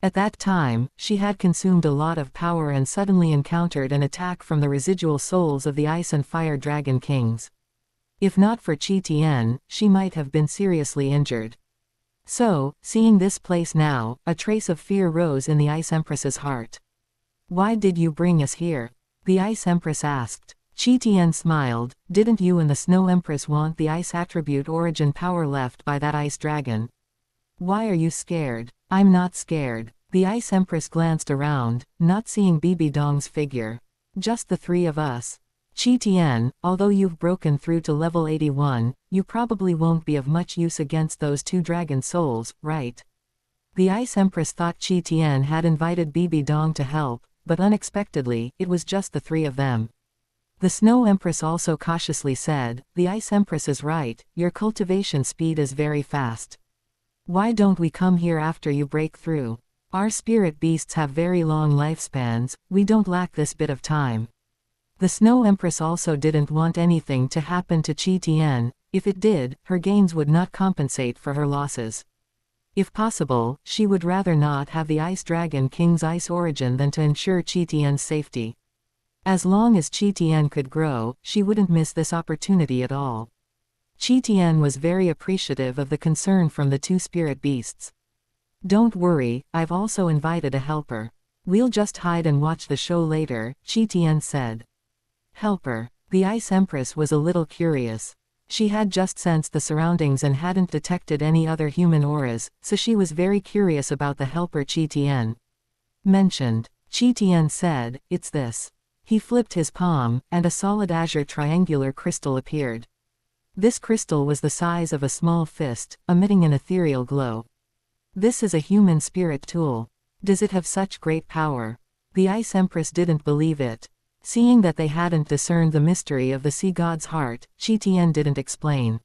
At that time, she had consumed a lot of power and suddenly encountered an attack from the residual souls of the Ice and Fire Dragon Kings. If not for Qian, she might have been seriously injured. So, seeing this place now, a trace of fear rose in the Ice Empress's heart. "Why did you bring us here?" the Ice Empress asked. Qian smiled. "Didn't you and the Snow Empress want the ice attribute origin power left by that ice dragon? Why are you scared?" "I'm not scared." The Ice Empress glanced around, not seeing Bibi Dong's figure. "Just the three of us. Qian, although you've broken through to level 81, you probably won't be of much use against those two dragon souls, right?" The Ice Empress thought Qian had invited Bibi Dong to help, but unexpectedly, it was just the three of them. The Snow Empress also cautiously said, "The Ice Empress is right, your cultivation speed is very fast. Why don't we come here after you break through? Our spirit beasts have very long lifespans, we don't lack this bit of time." The Snow Empress also didn't want anything to happen to Qian. If it did, her gains would not compensate for her losses. If possible, she would rather not have the Ice Dragon King's ice origin than to ensure Qian's safety. As long as Qian could grow, she wouldn't miss this opportunity at all. Qian was very appreciative of the concern from the two spirit beasts. "Don't worry, I've also invited a helper. We'll just hide and watch the show later," Qian said. Helper. The Ice Empress was a little curious. She had just sensed the surroundings and hadn't detected any other human auras, so she was very curious about the helper Qian mentioned. Qian said, "It's this." He flipped his palm, and a solid azure triangular crystal appeared. This crystal was the size of a small fist, emitting an ethereal glow. "This is a human spirit tool. Does it have such great power?" The Ice Empress didn't believe it. Seeing that they hadn't discerned the mystery of the sea god's heart, Qian didn't explain.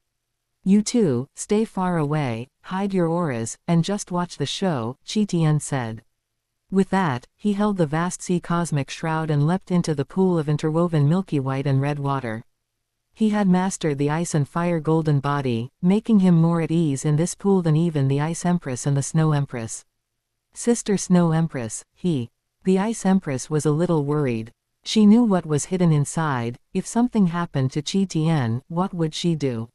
"You two, stay far away, hide your auras, and just watch the show," Qian said. With that, he held the vast sea cosmic shroud and leapt into the pool of interwoven milky white and red water. He had mastered the ice and fire golden body, making him more at ease in this pool than even the Ice Empress and the Snow Empress. "Sister Snow Empress," the Ice Empress was a little worried. She knew what was hidden inside. If something happened to Qian, what would she do?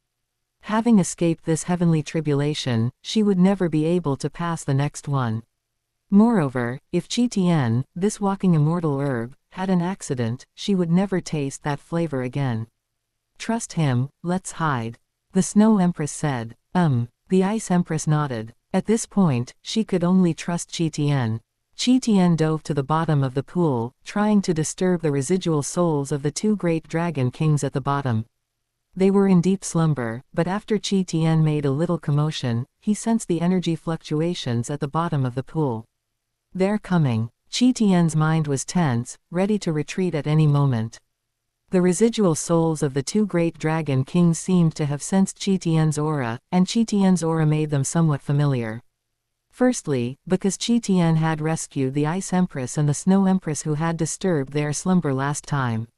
Having escaped this heavenly tribulation, she would never be able to pass the next one. Moreover, if Qian, this walking immortal herb, had an accident, she would never taste that flavor again. "Trust him, let's hide," the Snow Empress said. The Ice Empress nodded. At this point, she could only trust Qian. Qian dove to the bottom of the pool, trying to disturb the residual souls of the two great dragon kings at the bottom. They were in deep slumber, but after Qian made a little commotion, he sensed the energy fluctuations at the bottom of the pool. "They're coming." Qian's mind was tense, ready to retreat at any moment. The residual souls of the two great dragon kings seemed to have sensed Qian's aura, and Qian's aura made them somewhat familiar. Firstly, because Qian had rescued the Ice Empress and the Snow Empress who had disturbed their slumber last time.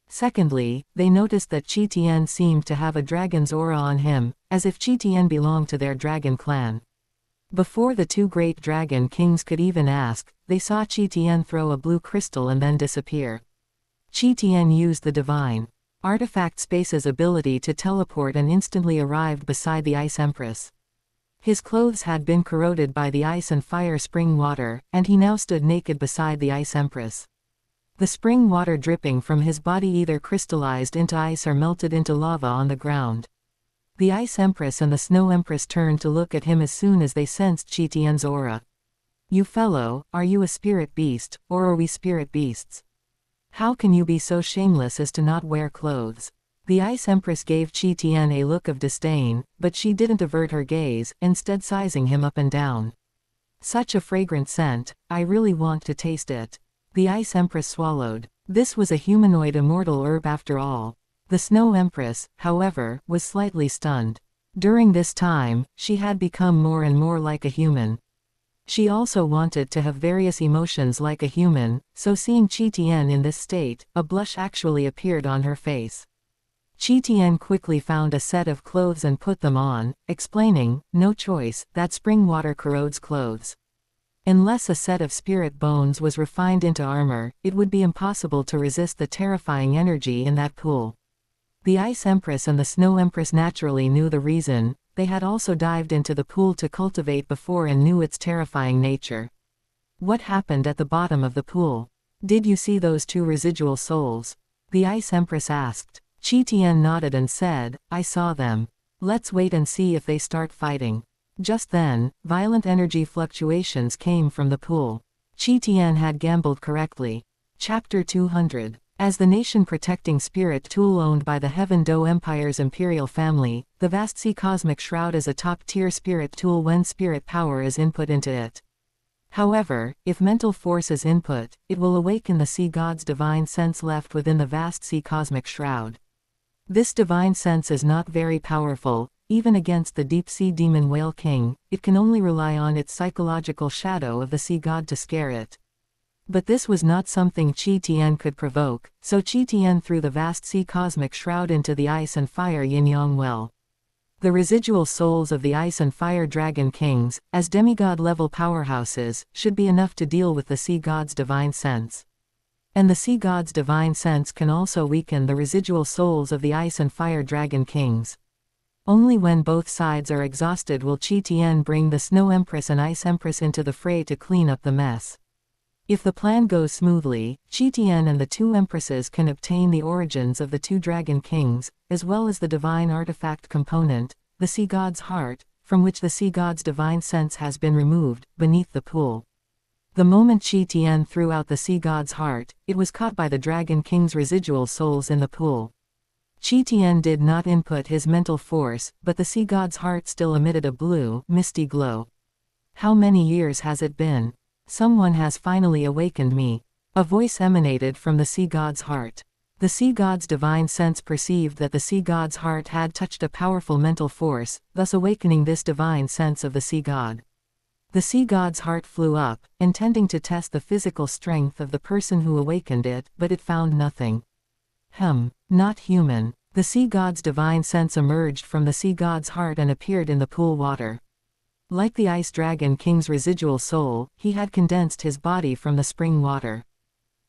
Secondly, they noticed that Qian seemed to have a dragon's aura on him, as if Qian belonged to their dragon clan. Before the two great dragon kings could even ask, they saw Qian throw a blue crystal and then disappear. Qian used the divine artifact space's ability to teleport and instantly arrived beside the Ice Empress. His clothes had been corroded by the ice and fire spring water, and he now stood naked beside the Ice Empress. The spring water dripping from his body either crystallized into ice or melted into lava on the ground. The Ice Empress and the Snow Empress turned to look at him as soon as they sensed Qian's aura. "You fellow, are you a spirit beast, or are we spirit beasts? How can you be so shameless as to not wear clothes?" The Ice Empress gave Qian a look of disdain, but she didn't avert her gaze, instead sizing him up and down. Such a fragrant scent, I really want to taste it. The Ice Empress swallowed. This was a humanoid immortal herb after all. The Snow Empress, however, was slightly stunned. During this time, she had become more and more like a human. She also wanted to have various emotions like a human, so seeing Qian in this state, a blush actually appeared on her face. Qian quickly found a set of clothes and put them on, explaining, no choice, that spring water corrodes clothes. Unless a set of spirit bones was refined into armor, it would be impossible to resist the terrifying energy in that pool. The Ice Empress and the Snow Empress naturally knew the reason. They had also dived into the pool to cultivate before and knew its terrifying nature. What happened at the bottom of the pool? Did you see those two residual souls? The Ice Empress asked. Qian nodded and said, I saw them. Let's wait and see if they start fighting. Just then, violent energy fluctuations came from the pool. Qian had gambled correctly. Chapter 200. As the nation-protecting spirit tool owned by the Heaven Do Empire's imperial family, the vast sea cosmic shroud is a top-tier spirit tool when spirit power is input into it. However, if mental force is input, it will awaken the sea god's divine sense left within the vast sea cosmic shroud. This divine sense is not very powerful. Even against the deep-sea demon whale king, it can only rely on its psychological shadow of the sea god to scare it. But this was not something Qian could provoke, so Qian threw the vast sea cosmic shroud into the ice and fire yin-yang well. The residual souls of the ice and fire dragon kings, as demigod-level powerhouses, should be enough to deal with the sea god's divine sense. And the sea god's divine sense can also weaken the residual souls of the ice and fire dragon kings. Only when both sides are exhausted will Qian bring the Snow Empress and Ice Empress into the fray to clean up the mess. If the plan goes smoothly, Qian and the two empresses can obtain the origins of the two dragon kings, as well as the divine artifact component, the sea god's heart, from which the sea god's divine sense has been removed, beneath the pool. The moment Qian threw out the sea god's heart, it was caught by the dragon king's residual souls in the pool. Qian did not input his mental force, but the sea god's heart still emitted a blue, misty glow. How many years has it been? Someone has finally awakened me. A voice emanated from the sea god's heart. The sea god's divine sense perceived that the sea god's heart had touched a powerful mental force, thus awakening this divine sense of the sea god. The sea god's heart flew up, intending to test the physical strength of the person who awakened it, but it found nothing. Not human. The sea god's divine sense emerged from the sea god's heart and appeared in the pool water. Like the ice dragon king's residual soul, he had condensed his body from the spring water.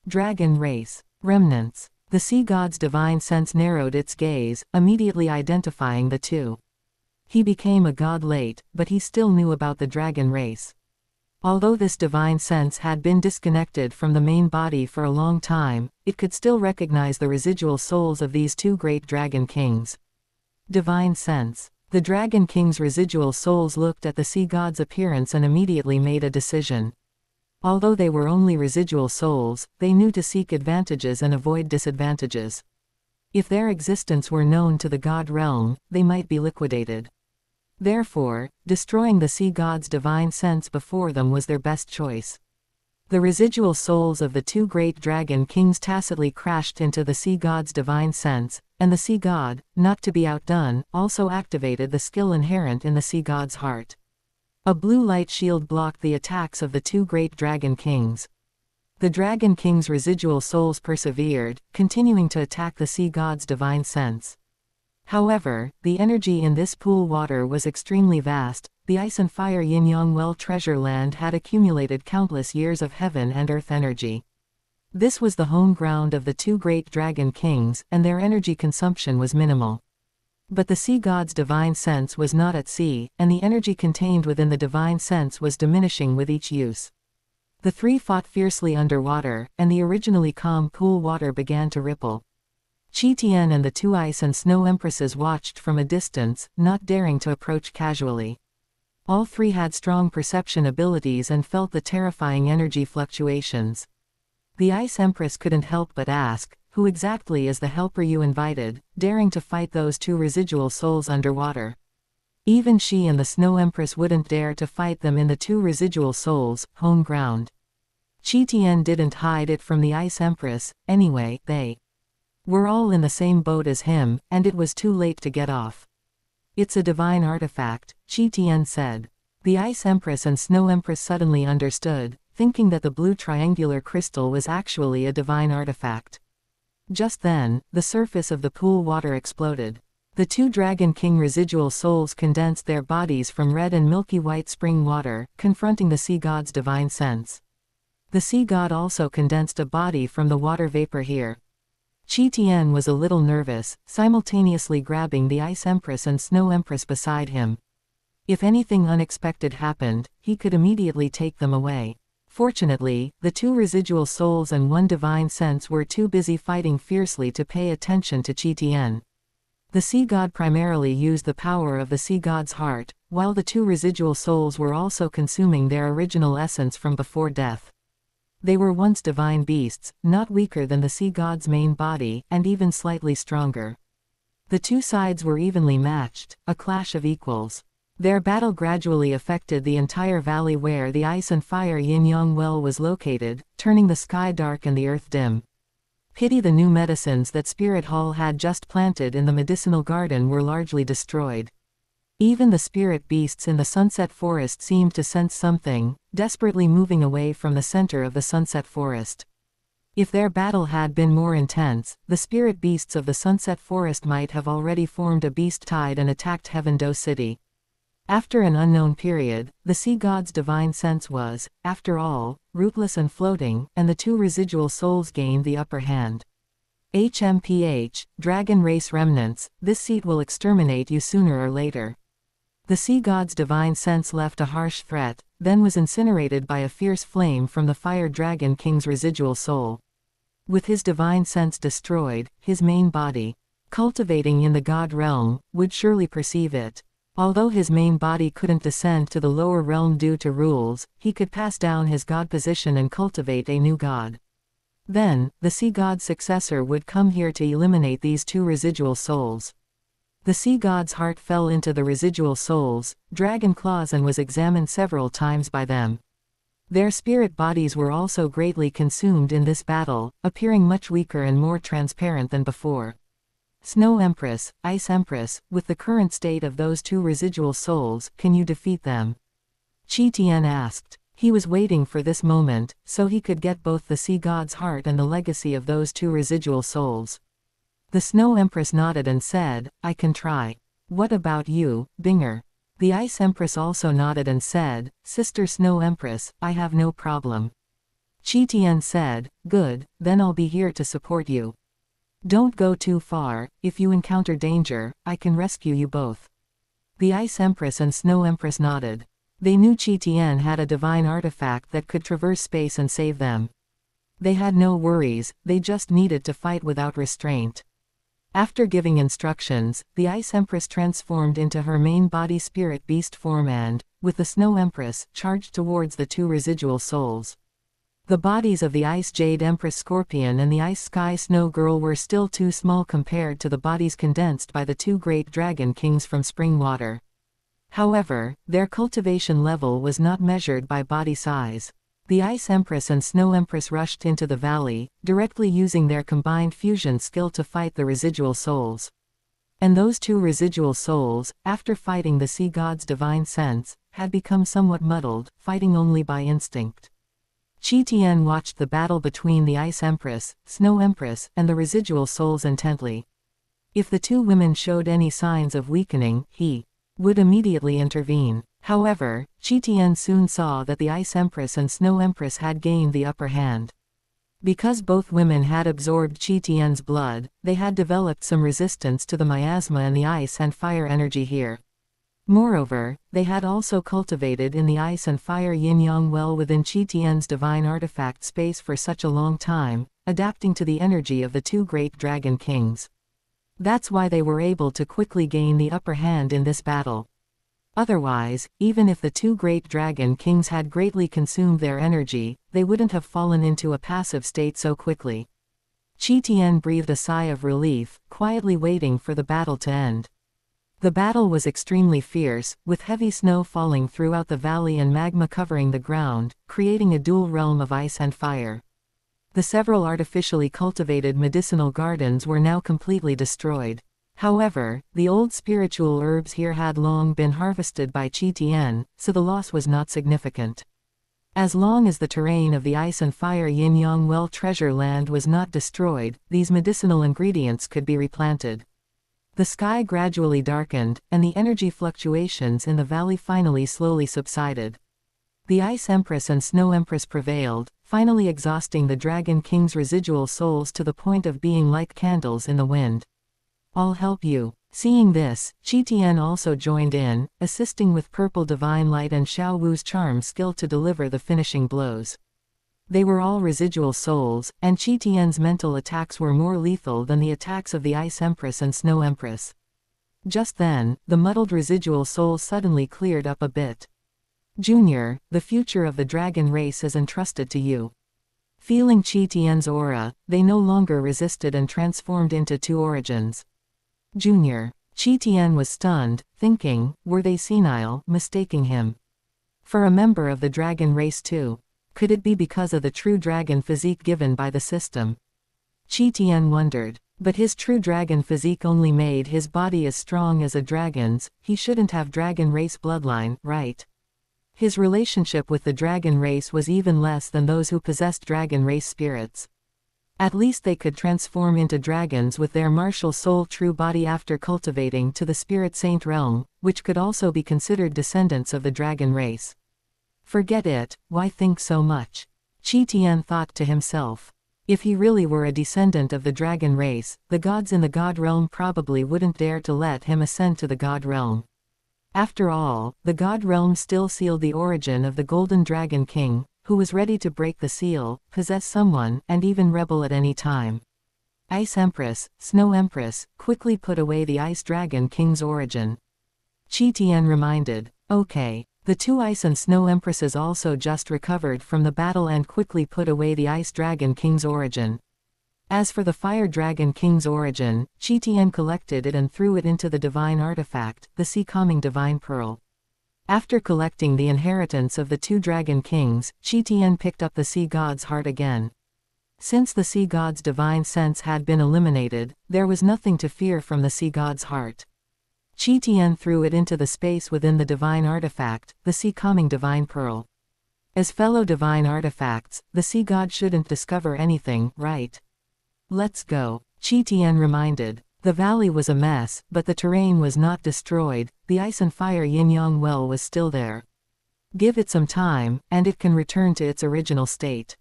Dragon race. Remnants. The sea god's divine sense narrowed its gaze, immediately identifying the two. He became a god late, but he still knew about the dragon race. Although this divine sense had been disconnected from the main body for a long time, it could still recognize the residual souls of these two great dragon kings. Divine sense. The dragon king's residual souls looked at the sea god's appearance and immediately made a decision. Although they were only residual souls, they knew to seek advantages and avoid disadvantages. If their existence were known to the god realm, they might be liquidated. Therefore, destroying the sea god's divine sense before them was their best choice. The residual souls of the two great dragon kings tacitly crashed into the sea god's divine sense, and the sea god, not to be outdone, also activated the skill inherent in the sea god's heart. A blue light shield blocked the attacks of the two great dragon kings. The dragon king's residual souls persevered, continuing to attack the sea god's divine sense. However, the energy in this pool water was extremely vast. The ice and fire yin-yang well treasure land had accumulated countless years of heaven and earth energy. This was the home ground of the two great dragon kings, and their energy consumption was minimal. But the sea god's divine sense was not at sea, and the energy contained within the divine sense was diminishing with each use. The three fought fiercely underwater, and the originally calm pool water began to ripple. Qian and the two ice and snow empresses watched from a distance, not daring to approach casually. All three had strong perception abilities and felt the terrifying energy fluctuations. The ice empress couldn't help but ask, who exactly is the helper you invited, daring to fight those two residual souls underwater? Even she and the Snow Empress wouldn't dare to fight them in the two residual souls' home ground. Qian didn't hide it from the Ice Empress, anyway, they were all in the same boat as him, and it was too late to get off. It's a divine artifact, Qian said. The Ice Empress and Snow Empress suddenly understood, thinking that the blue triangular crystal was actually a divine artifact. Just then, the surface of the pool water exploded. The two Dragon King residual souls condensed their bodies from red and milky white spring water, confronting the sea god's divine sense. The sea god also condensed a body from the water vapor here. Qian was a little nervous, simultaneously grabbing the Ice Empress and Snow Empress beside him. If anything unexpected happened, he could immediately take them away. Fortunately, the two residual souls and one divine sense were too busy fighting fiercely to pay attention to Qian. The sea god primarily used the power of the sea god's heart, while the two residual souls were also consuming their original essence from before death. They were once divine beasts, not weaker than the sea god's main body, and even slightly stronger. The two sides were evenly matched, a clash of equals. Their battle gradually affected the entire valley where the ice and fire yin-yang well was located, turning the sky dark and the earth dim. Pity the new medicines that Spirit Hall had just planted in the medicinal garden were largely destroyed. Even the spirit beasts in the Sunset Forest seemed to sense something, desperately moving away from the center of the Sunset Forest. If their battle had been more intense, the spirit beasts of the Sunset Forest might have already formed a beast tide and attacked Heaven Do City. After an unknown period, the sea god's divine sense was, after all, rootless and floating, and the two residual souls gained the upper hand. HMPH, Dragon Race Remnants, this seat will exterminate you sooner or later. The sea god's divine sense left a harsh threat, then was incinerated by a fierce flame from the Fire Dragon King's residual soul. With his divine sense destroyed, his main body, cultivating in the god realm, would surely perceive it. Although his main body couldn't descend to the lower realm due to rules, he could pass down his god position and cultivate a new god. Then, the sea god's successor would come here to eliminate these two residual souls. The sea god's heart fell into the residual souls, dragon claws, and was examined several times by them. Their spirit bodies were also greatly consumed in this battle, appearing much weaker and more transparent than before. Snow Empress, Ice Empress, with the current state of those two residual souls, can you defeat them? Qian asked. He was waiting for this moment, so he could get both the sea god's heart and the legacy of those two residual souls. The Snow Empress nodded and said, I can try. What about you, Binger? The Ice Empress also nodded and said, Sister Snow Empress, I have no problem. Qian said, good, then I'll be here to support you. Don't go too far. If you encounter danger, I can rescue you both. The Ice Empress and Snow Empress nodded. They knew Qian had a divine artifact that could traverse space and save them. They had no worries, they just needed to fight without restraint. After giving instructions, the Ice Empress transformed into her main body spirit beast form and, with the Snow Empress, charged towards the two residual souls. The bodies of the Ice Jade Empress Scorpion and the Ice Sky Snow Girl were still too small compared to the bodies condensed by the two great Dragon Kings from Spring Water. However, their cultivation level was not measured by body size. The Ice Empress and Snow Empress rushed into the valley, directly using their combined fusion skill to fight the residual souls. And those two residual souls, after fighting the sea god's divine sense, had become somewhat muddled, fighting only by instinct. Qian watched the battle between the Ice Empress, Snow Empress, and the residual souls intently. If the two women showed any signs of weakening, he would immediately intervene. However, Qian soon saw that the Ice Empress and Snow Empress had gained the upper hand. Because both women had absorbed Qian's blood, they had developed some resistance to the miasma and the ice and fire energy here. Moreover, they had also cultivated in the ice and fire yin-yang well within Qian's divine artifact space for such a long time, adapting to the energy of the two great Dragon Kings. That's why they were able to quickly gain the upper hand in this battle. Otherwise, even if the two great Dragon Kings had greatly consumed their energy, they wouldn't have fallen into a passive state so quickly. Qian breathed a sigh of relief, quietly waiting for the battle to end. The battle was extremely fierce, with heavy snow falling throughout the valley and magma covering the ground, creating a dual realm of ice and fire. The several artificially cultivated medicinal gardens were now completely destroyed. However, the old spiritual herbs here had long been harvested by Qian, so the loss was not significant. As long as the terrain of the ice and fire yin-yang well treasure land was not destroyed, these medicinal ingredients could be replanted. The sky gradually darkened, and the energy fluctuations in the valley finally slowly subsided. The Ice Empress and Snow Empress prevailed, finally exhausting the Dragon King's residual souls to the point of being like candles in the wind. "I'll help you." Seeing this, Qian also joined in, assisting with Purple Divine Light and Xiao Wu's charm skill to deliver the finishing blows. They were all residual souls, and Qian's mental attacks were more lethal than the attacks of the Ice Empress and Snow Empress. Just then, the muddled residual soul suddenly cleared up a bit. "Junior, the future of the dragon race is entrusted to you." Feeling Qian's aura, they no longer resisted and transformed into two origins. "Junior." Qian was stunned, thinking, were they senile, mistaking him for a member of the dragon race too? Could it be because of the true dragon physique given by the system? Qian wondered. But his true dragon physique only made his body as strong as a dragon's. He shouldn't have dragon race bloodline, right? His relationship with the dragon race was even less than those who possessed dragon race spirits. At least they could transform into dragons with their martial soul true body after cultivating to the spirit saint realm, which could also be considered descendants of the dragon race. Forget it, why think so much? Qian thought to himself. If he really were a descendant of the dragon race, the gods in the god realm probably wouldn't dare to let him ascend to the god realm. After all, the god realm still sealed the origin of the Golden Dragon King, who was ready to break the seal, possess someone, and even rebel at any time. Ice Empress, Snow Empress, quickly put away the Ice Dragon King's origin. Qian reminded. Okay. The two Ice and Snow Empresses also just recovered from the battle and quickly put away the Ice Dragon King's origin. As for the Fire Dragon King's origin, Qian collected it and threw it into the divine artifact, the Sea Calming Divine Pearl. After collecting the inheritance of the two Dragon Kings, Qian picked up the Sea God's heart again. Since the Sea God's divine sense had been eliminated, there was nothing to fear from the Sea God's heart. Qian threw it into the space within the divine artifact, the Sea Calming Divine Pearl. As fellow divine artifacts, the Sea God shouldn't discover anything, right? Let's go, Qian reminded. The valley was a mess, but the terrain was not destroyed, the ice and fire yin-yang well was still there. Give it some time, and it can return to its original state.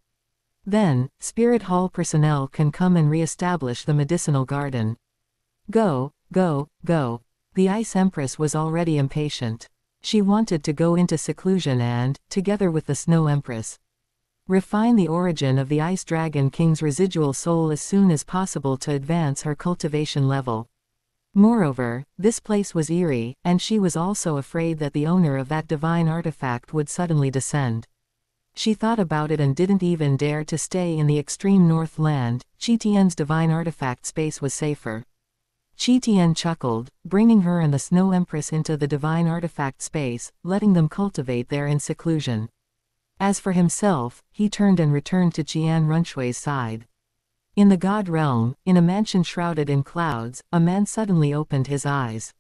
Then, Spirit Hall personnel can come and re-establish the medicinal garden. Go, go, go. The Ice Empress was already impatient. She wanted to go into seclusion and, together with the Snow Empress, refine the origin of the Ice Dragon King's residual soul as soon as possible to advance her cultivation level. Moreover, this place was eerie, and she was also afraid that the owner of that divine artifact would suddenly descend. She thought about it and didn't even dare to stay in the extreme north land. Qian's divine artifact space was safer. Qian chuckled, bringing her and the Snow Empress into the divine artifact space, letting them cultivate there in seclusion. As for himself, he turned and returned to Qian Runshui's side. In the god realm, in a mansion shrouded in clouds, a man suddenly opened his eyes.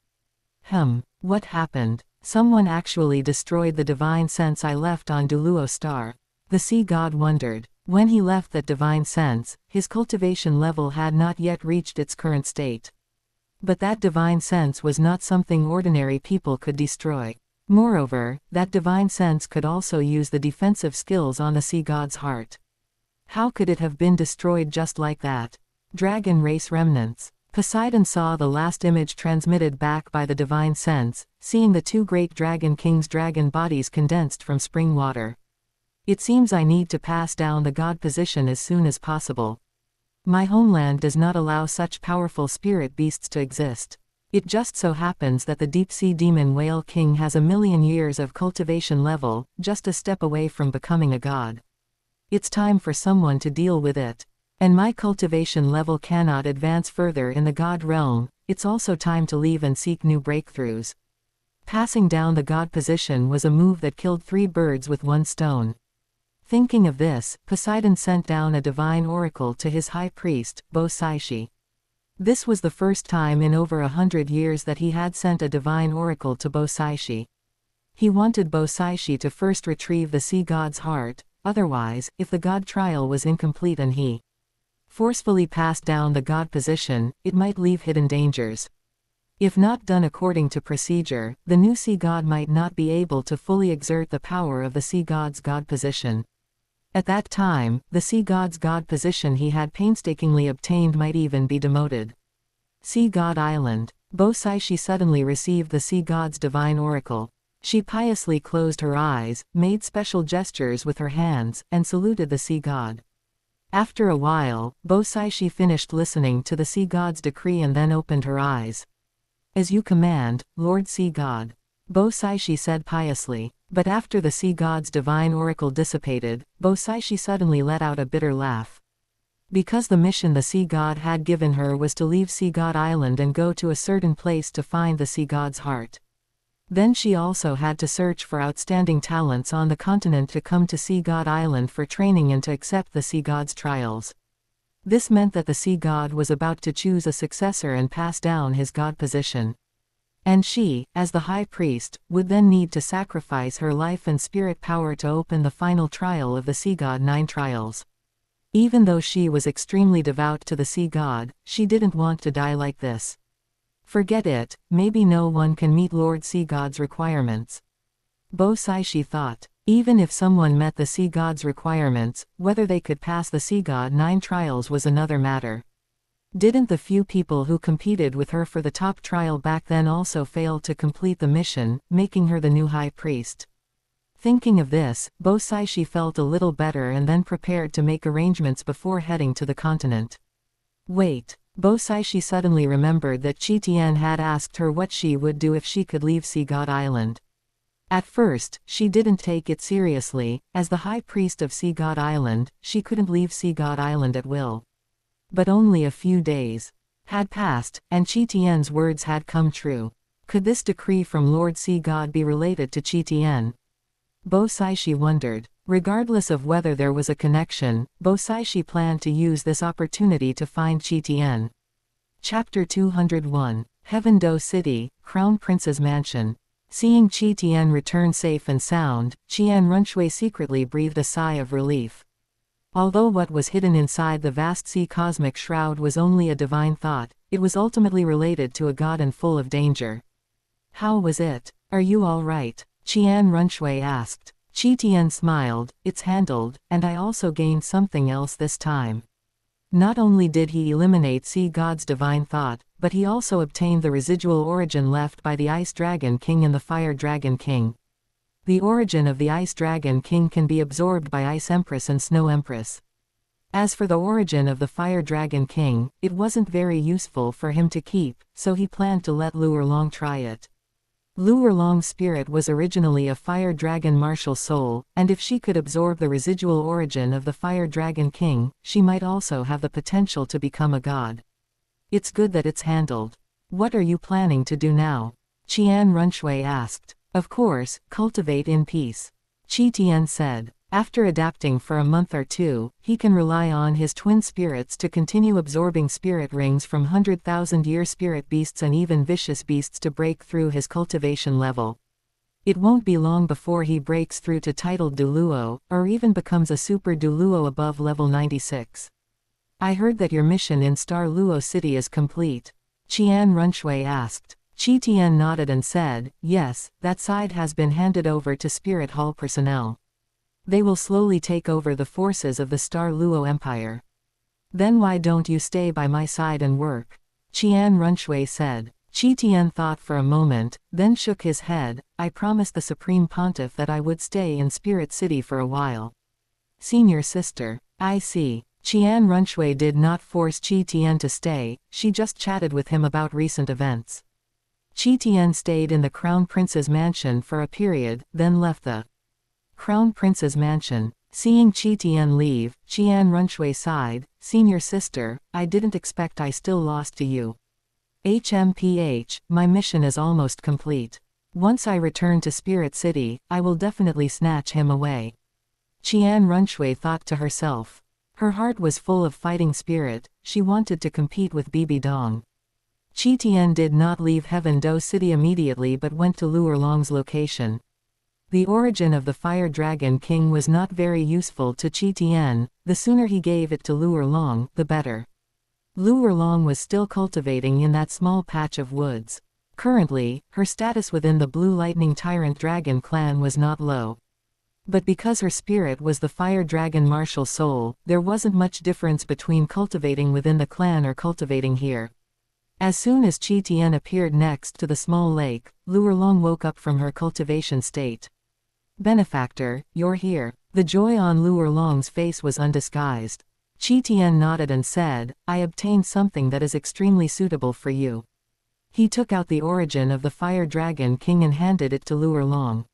What happened? Someone actually destroyed the divine sense I left on Douluo star. The sea god wondered. When he left that divine sense, his cultivation level had not yet reached its current state. But that divine sense was not something ordinary people could destroy. Moreover, that divine sense could also use the defensive skills on the sea god's heart. How could it have been destroyed just like that? Dragon race remnants. Poseidon saw the last image transmitted back by the divine sense, seeing the two great dragon kings' dragon bodies condensed from spring water. It seems I need to pass down the god position as soon as possible. My homeland does not allow such powerful spirit beasts to exist. It just so happens that the deep-sea demon whale king has 1,000,000 years of cultivation level, just a step away from becoming a god. It's time for someone to deal with it. And my cultivation level cannot advance further in the God realm, it's also time to leave and seek new breakthroughs. Passing down the God position was a move that killed 3 birds with 1 stone. Thinking of this, Poseidon sent down a divine oracle to his high priest, Bo-Saishi. This was the first time in over 100 years that he had sent a divine oracle to Bo-Saishi. He wanted Bo-Saishi to first retrieve the sea god's heart, otherwise, if the god trial was incomplete and he forcefully passed down the god position, it might leave hidden dangers. If not done according to procedure, the new sea god might not be able to fully exert the power of the sea god's god position. At that time, the sea god's god position he had painstakingly obtained might even be demoted. Sea God Island. Bo-Saishi suddenly received the sea god's divine oracle. She piously closed her eyes, made special gestures with her hands, and saluted the sea god. After a while, Bo-Saishi finished listening to the sea god's decree and then opened her eyes. As you command, Lord Sea God. Bo-Saishi said piously. But after the sea god's divine oracle dissipated, Bo-Saishi suddenly let out a bitter laugh. Because the mission the sea god had given her was to leave Sea God Island and go to a certain place to find the sea god's heart. Then she also had to search for outstanding talents on the continent to come to Sea God Island for training and to accept the sea god's trials. This meant that the sea god was about to choose a successor and pass down his god position. And she, as the high priest, would then need to sacrifice her life and spirit power to open the final trial of the sea god 9 trials. Even though she was extremely devout to the sea god, she didn't want to die like this. Forget it, maybe no one can meet Lord Sea God's requirements. Bo-Saishi thought. Even if someone met the sea god's requirements, whether they could pass the sea god 9 trials was another matter. Didn't the few people who competed with her for the top trial back then also fail to complete the mission, making her the new high priest? Thinking of this, Bo-Saishi felt a little better and then prepared to make arrangements before heading to the continent. Wait. Bo-Saishi suddenly remembered that Qian had asked her what she would do if she could leave Sea God Island. At first, she didn't take it seriously. As the high priest of Sea God Island, she couldn't leave Sea God Island at will. But only a few days had passed, and Qian's words had come true. Could this decree from Lord Sea God be related to Qian? Bo-Saishi wondered. Regardless of whether there was a connection, Bo-Saishi planned to use this opportunity to find Qian. Chapter 201. Heaven Do City, Crown Prince's Mansion. Seeing Qian return safe and sound, Qian Runshui secretly breathed a sigh of relief. Although what was hidden inside the vast sea cosmic shroud was only a divine thought, it was ultimately related to a god and full of danger. How was it? Are you all right? Qian Runshui asked. Qian smiled. It's handled, and I also gained something else this time. Not only did he eliminate Sea God's divine thought, but he also obtained the residual origin left by the Ice Dragon King and the Fire Dragon King. The origin of the Ice Dragon King can be absorbed by Ice Empress and Snow Empress. As for the origin of the Fire Dragon King, it wasn't very useful for him to keep, so he planned to let Luerlong try it. Luerlong's spirit was originally a fire dragon martial soul, and if she could absorb the residual origin of the Fire Dragon King, she might also have the potential to become a god. It's good that it's handled. What are you planning to do now? Qian Runshui asked. Of course, cultivate in peace. Qian said. After adapting for a month or two, he can rely on his twin spirits to continue absorbing spirit rings from 100,000-year spirit beasts and even vicious beasts to break through his cultivation level. It won't be long before he breaks through to titled Douluo, or even becomes a super Douluo above level 96. I heard that your mission in Star Luo City is complete. Qian Runshui asked. Qian nodded and said, yes, that side has been handed over to Spirit Hall personnel. They will slowly take over the forces of the Star Luo Empire. Then why don't you stay by my side and work? Qian Runshui said. Qian thought for a moment, then shook his head. I promised the Supreme Pontiff that I would stay in Spirit City for a while. Senior sister. I see. Qian Runshui did not force Qian to stay, she just chatted with him about recent events. Qian stayed in the Crown Prince's mansion for a period, then left the Crown Prince's mansion. Seeing Qi Tian leave, Qian Runshui sighed, "Senior sister, I didn't expect I still lost to you. HMPH, my mission is almost complete. Once I return to Spirit City, I will definitely snatch him away." Qian Runshui thought to herself. Her heart was full of fighting spirit, she wanted to compete with Bibi Dong. Qi Tian did not leave Heaven Do City immediately but went to Luo Erlong's location. The origin of the Fire Dragon King was not very useful to Qi Tian, the sooner he gave it to Luo Erlong, the better. Luo Erlong was still cultivating in that small patch of woods. Currently, her status within the Blue Lightning Tyrant Dragon clan was not low. But because her spirit was the Fire Dragon Martial Soul, there wasn't much difference between cultivating within the clan or cultivating here. As soon as Qi Tian appeared next to the small lake, Luo Erlong woke up from her cultivation state. "Benefactor, you're here." The joy on Luo Erlong's face was undisguised. Qi Tian nodded and said, "I obtained something that is extremely suitable for you." He took out the origin of the Fire Dragon King and handed it to Luo Erlong.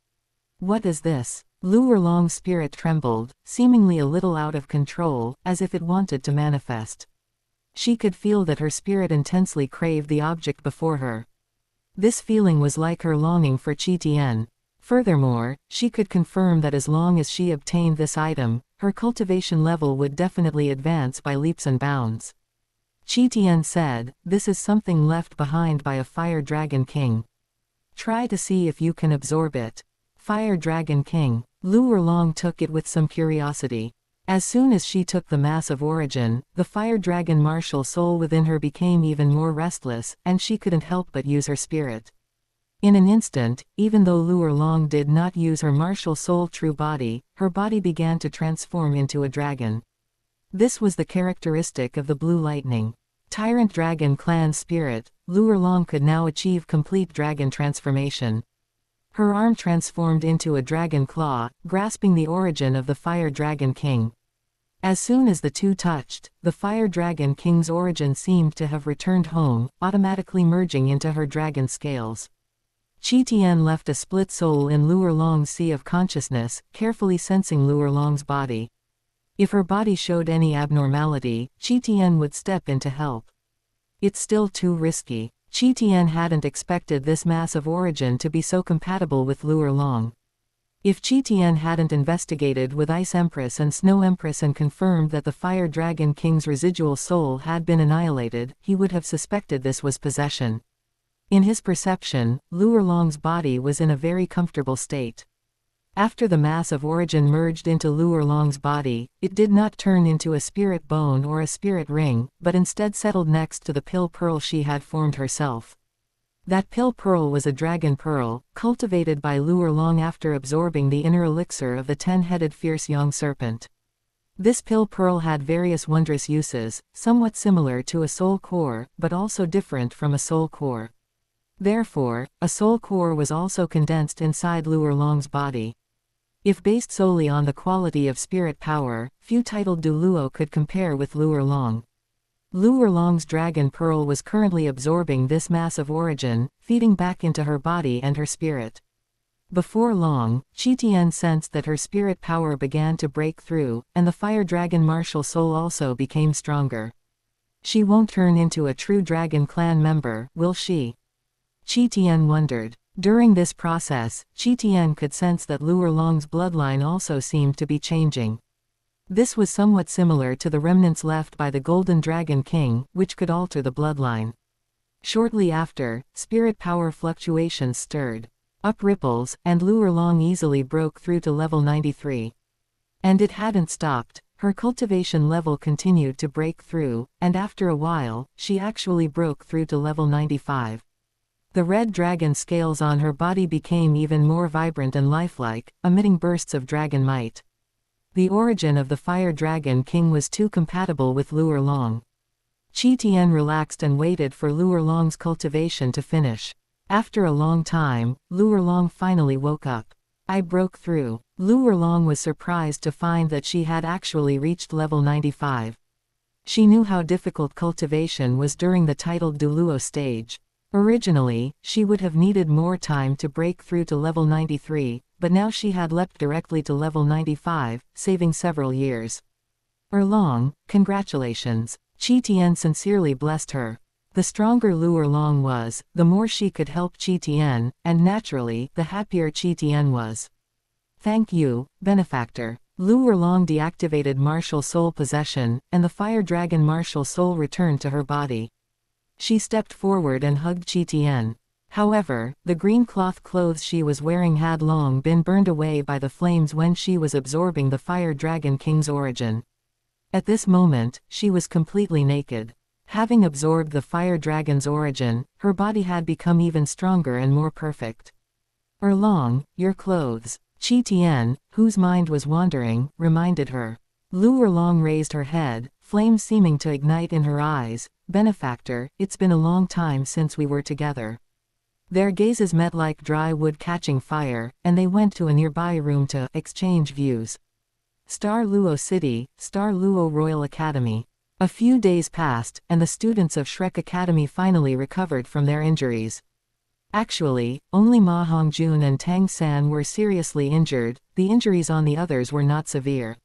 "What is this?" Luo Erlong's spirit trembled, seemingly a little out of control, as if it wanted to manifest. She could feel that her spirit intensely craved the object before her. This feeling was like her longing for Qi Tian. Furthermore, she could confirm that as long as she obtained this item, her cultivation level would definitely advance by leaps and bounds. Qi Tian said, "This is something left behind by a Fire Dragon King. Try to see if you can absorb it." Fire Dragon King. Luo Erlong took it with some curiosity. As soon as she took the mass of origin, the Fire Dragon martial soul within her became even more restless, and she couldn't help but use her spirit. In an instant, even though Luo Erlong did not use her martial soul true body, her body began to transform into a dragon. This was the characteristic of the Blue Lightning Tyrant Dragon clan spirit. Luo Erlong could now achieve complete dragon transformation. Her arm transformed into a dragon claw, grasping the origin of the Fire Dragon King. As soon as the two touched, the Fire Dragon King's origin seemed to have returned home, automatically merging into her dragon scales. Qi Tian left a split soul in Luo Erlong's sea of consciousness, carefully sensing Luo Erlong's body. If her body showed any abnormality, Qi Tian would step in to help. It's still too risky. Qi Tian hadn't expected this mass of origin to be so compatible with Luo Erlong. If Qi Tian hadn't investigated with Ice Empress and Snow Empress and confirmed that the Fire Dragon King's residual soul had been annihilated, he would have suspected this was possession. In his perception, Luo Erlong's body was in a very comfortable state. After the mass of origin merged into Luo Erlong's body, it did not turn into a spirit bone or a spirit ring, but instead settled next to the pill pearl she had formed herself. That pill pearl was a dragon pearl, cultivated by Luo Erlong after absorbing the inner elixir of the 10-headed fierce young serpent. This pill pearl had various wondrous uses, somewhat similar to a soul core, but also different from a soul core. Therefore, a soul core was also condensed inside Luo Erlong's body. If based solely on the quality of spirit power, few titled Douluo could compare with Luo Erlong. Luo Erlong's dragon pearl was currently absorbing this mass of origin, feeding back into her body and her spirit. Before long, Qi Tian sensed that her spirit power began to break through, and the Fire Dragon martial soul also became stronger. She won't turn into a true dragon clan member, will she? Qi Tian wondered. During this process, Qi Tian could sense that Luo Erlong's bloodline also seemed to be changing. This was somewhat similar to the remnants left by the Golden Dragon King, which could alter the bloodline. Shortly after, spirit power fluctuations stirred up ripples, and Luo Erlong easily broke through to level 93. And it hadn't stopped. Her cultivation level continued to break through, and after a while, she actually broke through to level 95. The red dragon scales on her body became even more vibrant and lifelike, emitting bursts of dragon might. The origin of the Fire Dragon King was too compatible with Luo Erlong. Qi Tian relaxed and waited for Luo Erlong's cultivation to finish. After a long time, Luo Erlong finally woke up. "I broke through." Luo Erlong was surprised to find that she had actually reached level 95. She knew how difficult cultivation was during the titled Douluo stage. Originally, she would have needed more time to break through to level 93, but now she had leapt directly to level 95, saving several years. Erlong, congratulations. Qi sincerely blessed her. The stronger Lu Erlong was, the more she could help Qi, and naturally, the happier Qi was. Thank you, benefactor. Lu Erlong deactivated martial soul possession, and the fire dragon martial soul returned to her body. She stepped forward and hugged Qi. However, the green cloth clothes she was wearing had long been burned away by the flames when she was absorbing the fire dragon king's origin. At this moment, she was completely naked. Having absorbed the fire dragon's origin, her body had become even stronger and more perfect. Erlong, your clothes. Qi, whose mind was wandering, reminded her. Lu Erlong raised her head, flames seeming to ignite in her eyes. Benefactor, it's been a long time since we were together. Their gazes met like dry wood catching fire, and they went to a nearby room to exchange views. Star Luo City, Star Luo Royal Academy. A few days passed, and the students of Shrek Academy finally recovered from their injuries. Actually, only Ma Hongjun and Tang San were seriously injured, the injuries on the others were not severe.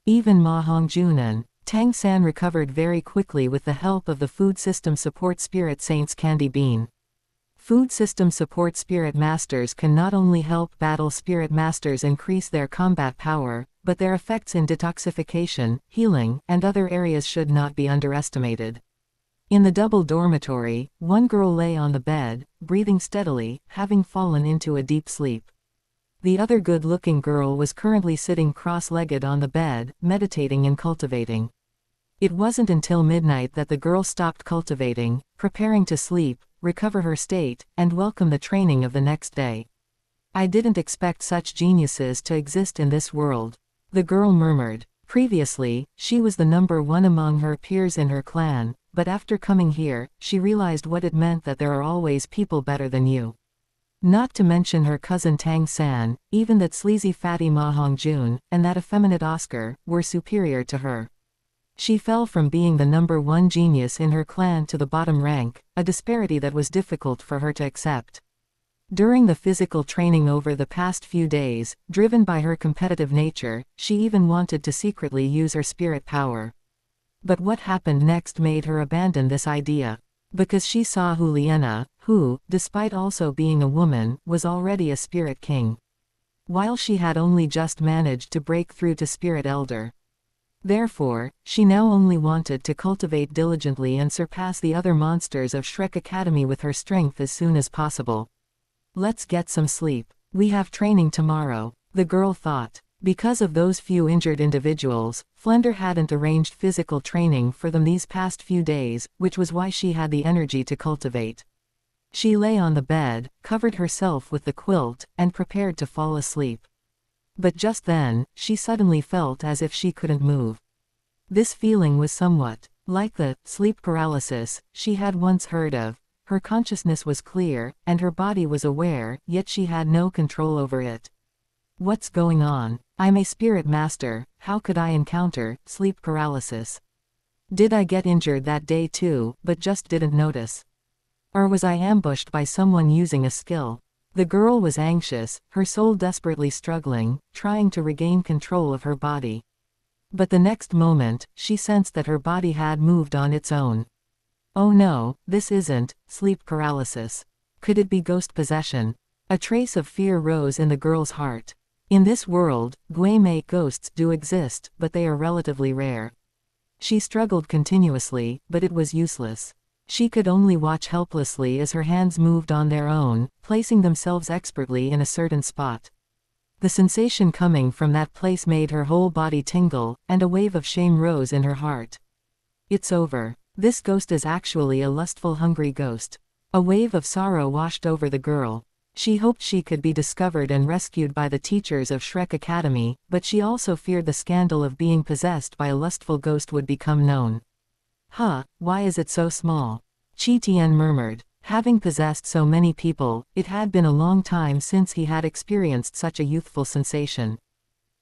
Even Ma Hongjun and Tang San recovered very quickly with the help of the Food System Support Spirit Saint's Candy Bean. Food System Support Spirit Masters can not only help battle Spirit Masters increase their combat power, but their effects in detoxification, healing, and other areas should not be underestimated. In the double dormitory, one girl lay on the bed, breathing steadily, having fallen into a deep sleep. The other good-looking girl was currently sitting cross-legged on the bed, meditating and cultivating. It wasn't until midnight that the girl stopped cultivating, preparing to sleep, recover her state, and welcome the training of the next day. I didn't expect such geniuses to exist in this world. The girl murmured. Previously, she was the number one among her peers in her clan, but after coming here, she realized what it meant that there are always people better than you. Not to mention her cousin Tang San, even that sleazy fatty Ma Hongjun, and that effeminate Oscar, were superior to her. She fell from being the number one genius in her clan to the bottom rank, a disparity that was difficult for her to accept. During the physical training over the past few days, driven by her competitive nature, she even wanted to secretly use her spirit power. But what happened next made her abandon this idea. Because she saw Juliana, who, despite also being a woman, was already a spirit king. While she had only just managed to break through to spirit elder. Therefore, she now only wanted to cultivate diligently and surpass the other monsters of Shrek Academy with her strength as soon as possible. Let's get some sleep. We have training tomorrow, the girl thought. Because of those few injured individuals, Flender hadn't arranged physical training for them these past few days, which was why she had the energy to cultivate. She lay on the bed, covered herself with the quilt, and prepared to fall asleep. But just then, she suddenly felt as if she couldn't move. This feeling was somewhat like the sleep paralysis she had once heard of. Her consciousness was clear, and her body was aware, yet she had no control over it. What's going on? I'm a spirit master, how could I encounter sleep paralysis? Did I get injured that day too, but just didn't notice? Or was I ambushed by someone using a skill? The girl was anxious, her soul desperately struggling, trying to regain control of her body. But the next moment, she sensed that her body had moved on its own. Oh no, this isn't sleep paralysis. Could it be ghost possession? A trace of fear rose in the girl's heart. In this world, Guimei ghosts do exist, but they are relatively rare. She struggled continuously, but it was useless. She could only watch helplessly as her hands moved on their own, placing themselves expertly in a certain spot. The sensation coming from that place made her whole body tingle, and a wave of shame rose in her heart. It's over. This ghost is actually a lustful, hungry ghost. A wave of sorrow washed over the girl. She hoped she could be discovered and rescued by the teachers of Shrek Academy, but she also feared the scandal of being possessed by a lustful ghost would become known. Huh, why is it so small? Qi murmured. Having possessed so many people, it had been a long time since he had experienced such a youthful sensation.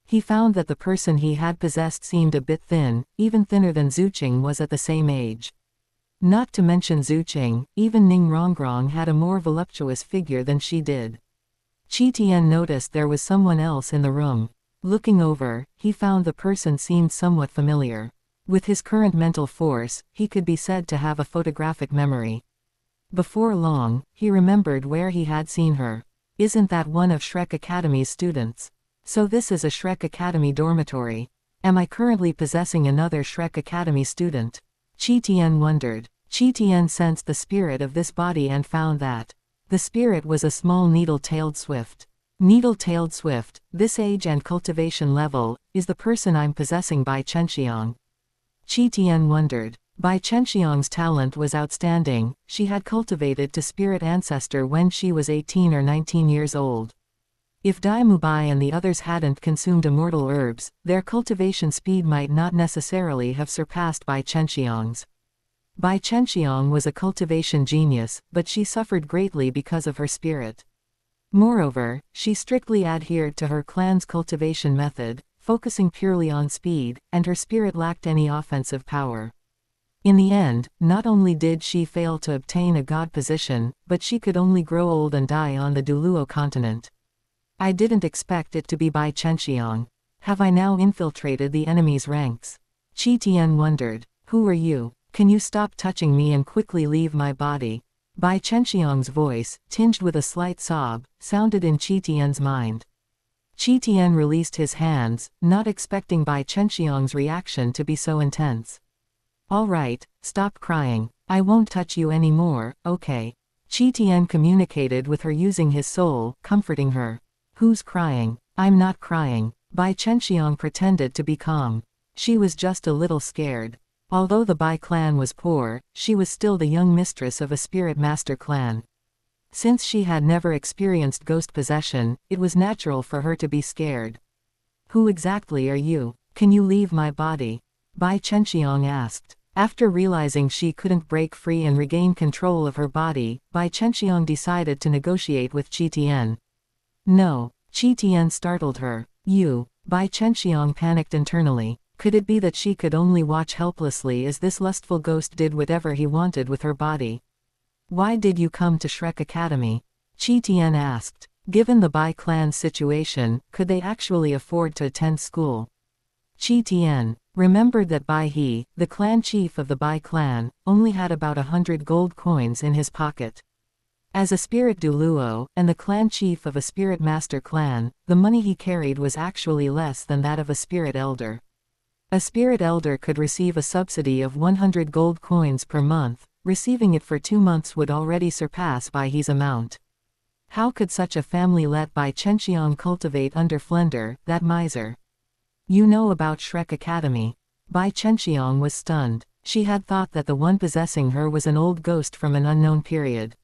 He found that the person he had possessed seemed a bit thin, even thinner than Zuqing was at the same age. Not to mention Zuqing, even Ning Rongrong had a more voluptuous figure than she did. Qi Tian noticed there was someone else in the room. Looking over, he found the person seemed somewhat familiar. With his current mental force, he could be said to have a photographic memory. Before long, he remembered where he had seen her. Isn't that one of Shrek Academy's students? So this is a Shrek Academy dormitory. Am I currently possessing another Shrek Academy student? Qi Tian wondered. Qi Tian sensed the spirit of this body and found that the spirit was a small needle-tailed swift. Needle-tailed swift, this age and cultivation level, is the person I'm possessing by Chenxiang. Qi Tian wondered. Bai Chenxiang's talent was outstanding. She had cultivated to spirit ancestor when she was 18 or 19 years old. If Dai Mubai and the others hadn't consumed immortal herbs, their cultivation speed might not necessarily have surpassed Bai Chenxiang's. Bai Chenxiang was a cultivation genius, but she suffered greatly because of her spirit. Moreover, she strictly adhered to her clan's cultivation method, focusing purely on speed, and her spirit lacked any offensive power. In the end, not only did she fail to obtain a god position, but she could only grow old and die on the Douluo continent. I didn't expect it to be Bai Chenxiang. Have I now infiltrated the enemy's ranks? Qi Tian wondered. Who are you? Can you stop touching me and quickly leave my body? Bai Chenxiang's voice, tinged with a slight sob, sounded in Qi Tian's mind. Qi Tian released his hands, not expecting Bai Chenxiang's reaction to be so intense. All right, stop crying. I won't touch you anymore, okay? Qi Tian communicated with her using his soul, comforting her. Who's crying? I'm not crying. Bai Chenxiang pretended to be calm. She was just a little scared. Although the Bai clan was poor, she was still the young mistress of a spirit master clan. Since she had never experienced ghost possession, it was natural for her to be scared. Who exactly are you? Can you leave my body? Bai Chenxiang asked. After realizing she couldn't break free and regain control of her body, Bai Chenxiang decided to negotiate with Qi Tian. No. Qi Tian startled her. You. Bai Chenxiang panicked internally. Could it be that she could only watch helplessly as this lustful ghost did whatever he wanted with her body? Why did you come to Shrek Academy? Qi Tian asked. Given the Bai clan's situation, could they actually afford to attend school? Qi Tian remembered that Bai He, the clan chief of the Bai clan, only had about 100 gold coins in his pocket. As a spirit Douluo, and the clan chief of a spirit master clan, the money he carried was actually less than that of a spirit elder. A spirit elder could receive a subsidy of 100 gold coins per month. Receiving it for 2 months would already surpass Bai He's amount. How could such a family let Bai Chenxiang cultivate under Flender, that miser? You know about Shrek Academy. Bai Chenxiang was stunned. She had thought that the one possessing her was an old ghost from an unknown period.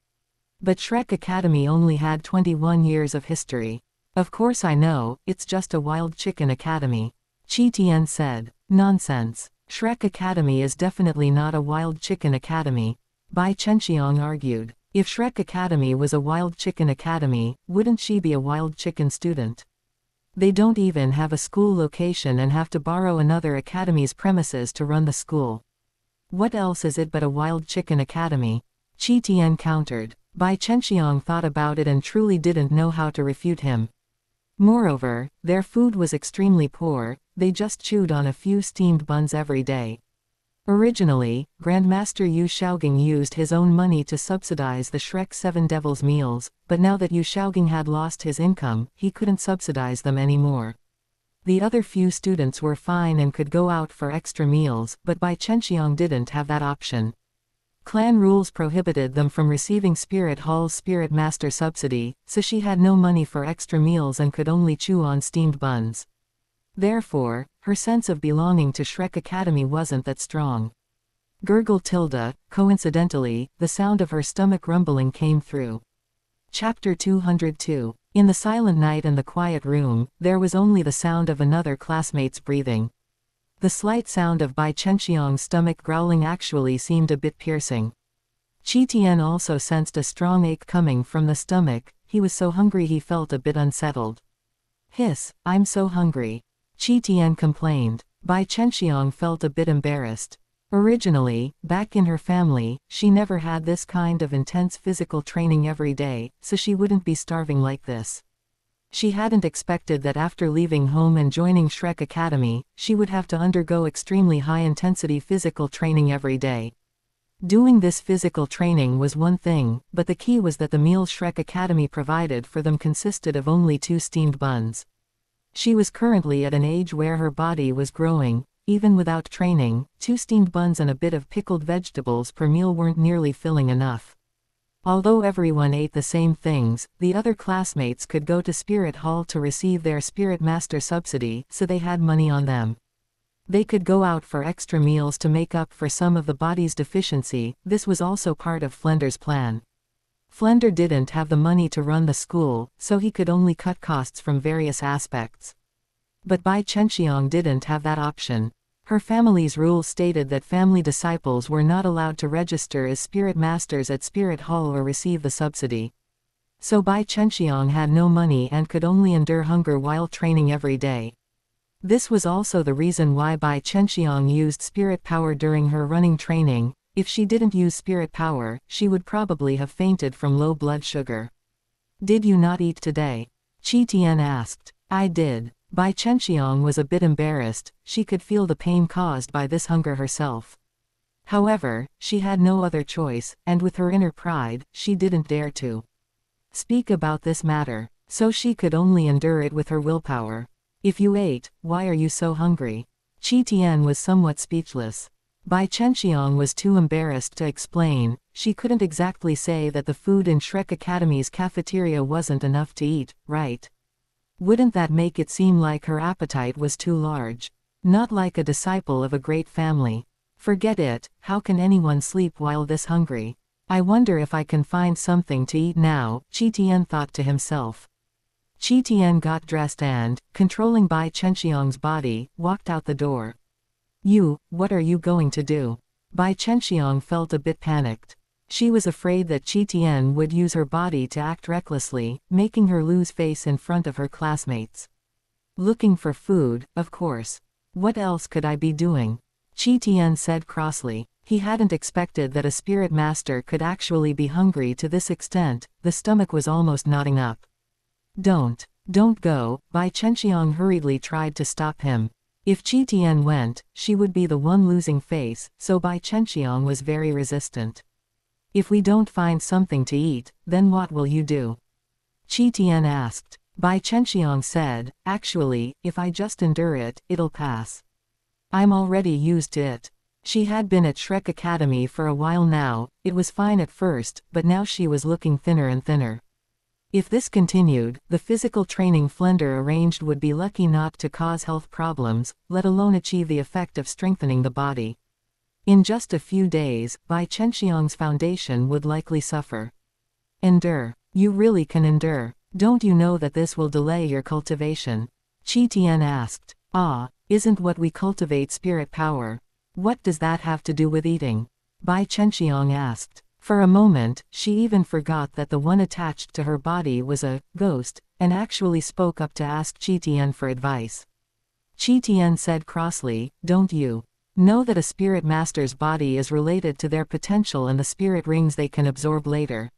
But Shrek Academy only had 21 years of history. Of course I know, it's just a wild chicken academy. Qi Tian said. Nonsense. Shrek Academy is definitely not a wild chicken academy. Bai Chenxiang argued. If Shrek Academy was a wild chicken academy, wouldn't she be a wild chicken student? They don't even have a school location and have to borrow another academy's premises to run the school. What else is it but a wild chicken academy? Qi Tian countered. Bai Chenxiang thought about it and truly didn't know how to refute him. Moreover, their food was extremely poor, they just chewed on a few steamed buns every day. Originally, Grandmaster Yu Shaogang used his own money to subsidize the Shrek Seven Devils meals, but now that Yu Shaogang had lost his income, he couldn't subsidize them anymore. The other few students were fine and could go out for extra meals, but Bai Chenxiang didn't have that option. Clan rules prohibited them from receiving Spirit Hall's Spirit Master subsidy, so she had no money for extra meals and could only chew on steamed buns. Therefore, her sense of belonging to Shrek Academy wasn't that strong. Gurgled Tilda. Coincidentally, the sound of her stomach rumbling came through. Chapter 202. In the silent night and the quiet room, there was only the sound of another classmate's breathing. The slight sound of Bai Chenxiang's stomach growling actually seemed a bit piercing. Qi Tian also sensed a strong ache coming from the stomach. He was so hungry he felt a bit unsettled. Hiss, I'm so hungry. Qi Tian complained. Bai Chenxiang felt a bit embarrassed. Originally, back in her family, she never had this kind of intense physical training every day, so she wouldn't be starving like this. She hadn't expected that after leaving home and joining Shrek Academy, she would have to undergo extremely high-intensity physical training every day. Doing this physical training was one thing, but the key was that the meals Shrek Academy provided for them consisted of only 2 steamed buns. She was currently at an age where her body was growing. Even without training, 2 steamed buns and a bit of pickled vegetables per meal weren't nearly filling enough. Although everyone ate the same things, the other classmates could go to Spirit Hall to receive their Spirit Master subsidy, so they had money on them. They could go out for extra meals to make up for some of the body's deficiency. This was also part of Flender's plan. Flender didn't have the money to run the school, so he could only cut costs from various aspects. But Bai Chenxiang didn't have that option. Her family's rules stated that family disciples were not allowed to register as Spirit Masters at Spirit Hall or receive the subsidy. So Bai Chenxiang had no money and could only endure hunger while training every day. This was also the reason why Bai Chenxiang used spirit power during her running training. If she didn't use spirit power, she would probably have fainted from low blood sugar. "Did you not eat today?" Qi Tian asked. "I did." Bai Chenxiang was a bit embarrassed. She could feel the pain caused by this hunger herself. However, she had no other choice, and with her inner pride, she didn't dare to speak about this matter, so she could only endure it with her willpower. "If you ate, why are you so hungry?" Qi Tian was somewhat speechless. Bai Chenxiang was too embarrassed to explain. She couldn't exactly say that the food in Shrek Academy's cafeteria wasn't enough to eat, right? Wouldn't that make it seem like her appetite was too large? Not like a disciple of a great family. Forget it, how can anyone sleep while this hungry? I wonder if I can find something to eat now, Qi Tian thought to himself. Qi Tian got dressed and, controlling Bai Chenxiang's body, walked out the door. What are you going to do?" Bai Chenxiang felt a bit panicked. She was afraid that Qi Tian would use her body to act recklessly, making her lose face in front of her classmates. "Looking for food, of course. What else could I be doing?" Qi Tian said crossly. He hadn't expected that a spirit master could actually be hungry to this extent. The stomach was almost knotting up. Don't go," Bai Chenxiang hurriedly tried to stop him. If Qi Tian went, she would be the one losing face, so Bai Chenxiang was very resistant. "If we don't find something to eat, then what will you do?" Qi Tian asked. Bai Chenxiang said, "Actually, if I just endure it, it'll pass. I'm already used to it." She had been at Shrek Academy for a while now. It was fine at first, but now she was looking thinner and thinner. If this continued, the physical training Flender arranged would be lucky not to cause health problems, let alone achieve the effect of strengthening the body. In just a few days, Bai Chenxiang's foundation would likely suffer. "Endure. You really can endure. Don't you know that this will delay your cultivation?" Qi Tian asked. Isn't what we cultivate spirit power? What does that have to do with eating?" Bai Chenxiang asked. For a moment, she even forgot that the one attached to her body was a ghost, and actually spoke up to ask Qi Tian for advice. Qi Tian said crossly, "Don't you know that a spirit master's body is related to their potential and the spirit rings they can absorb later?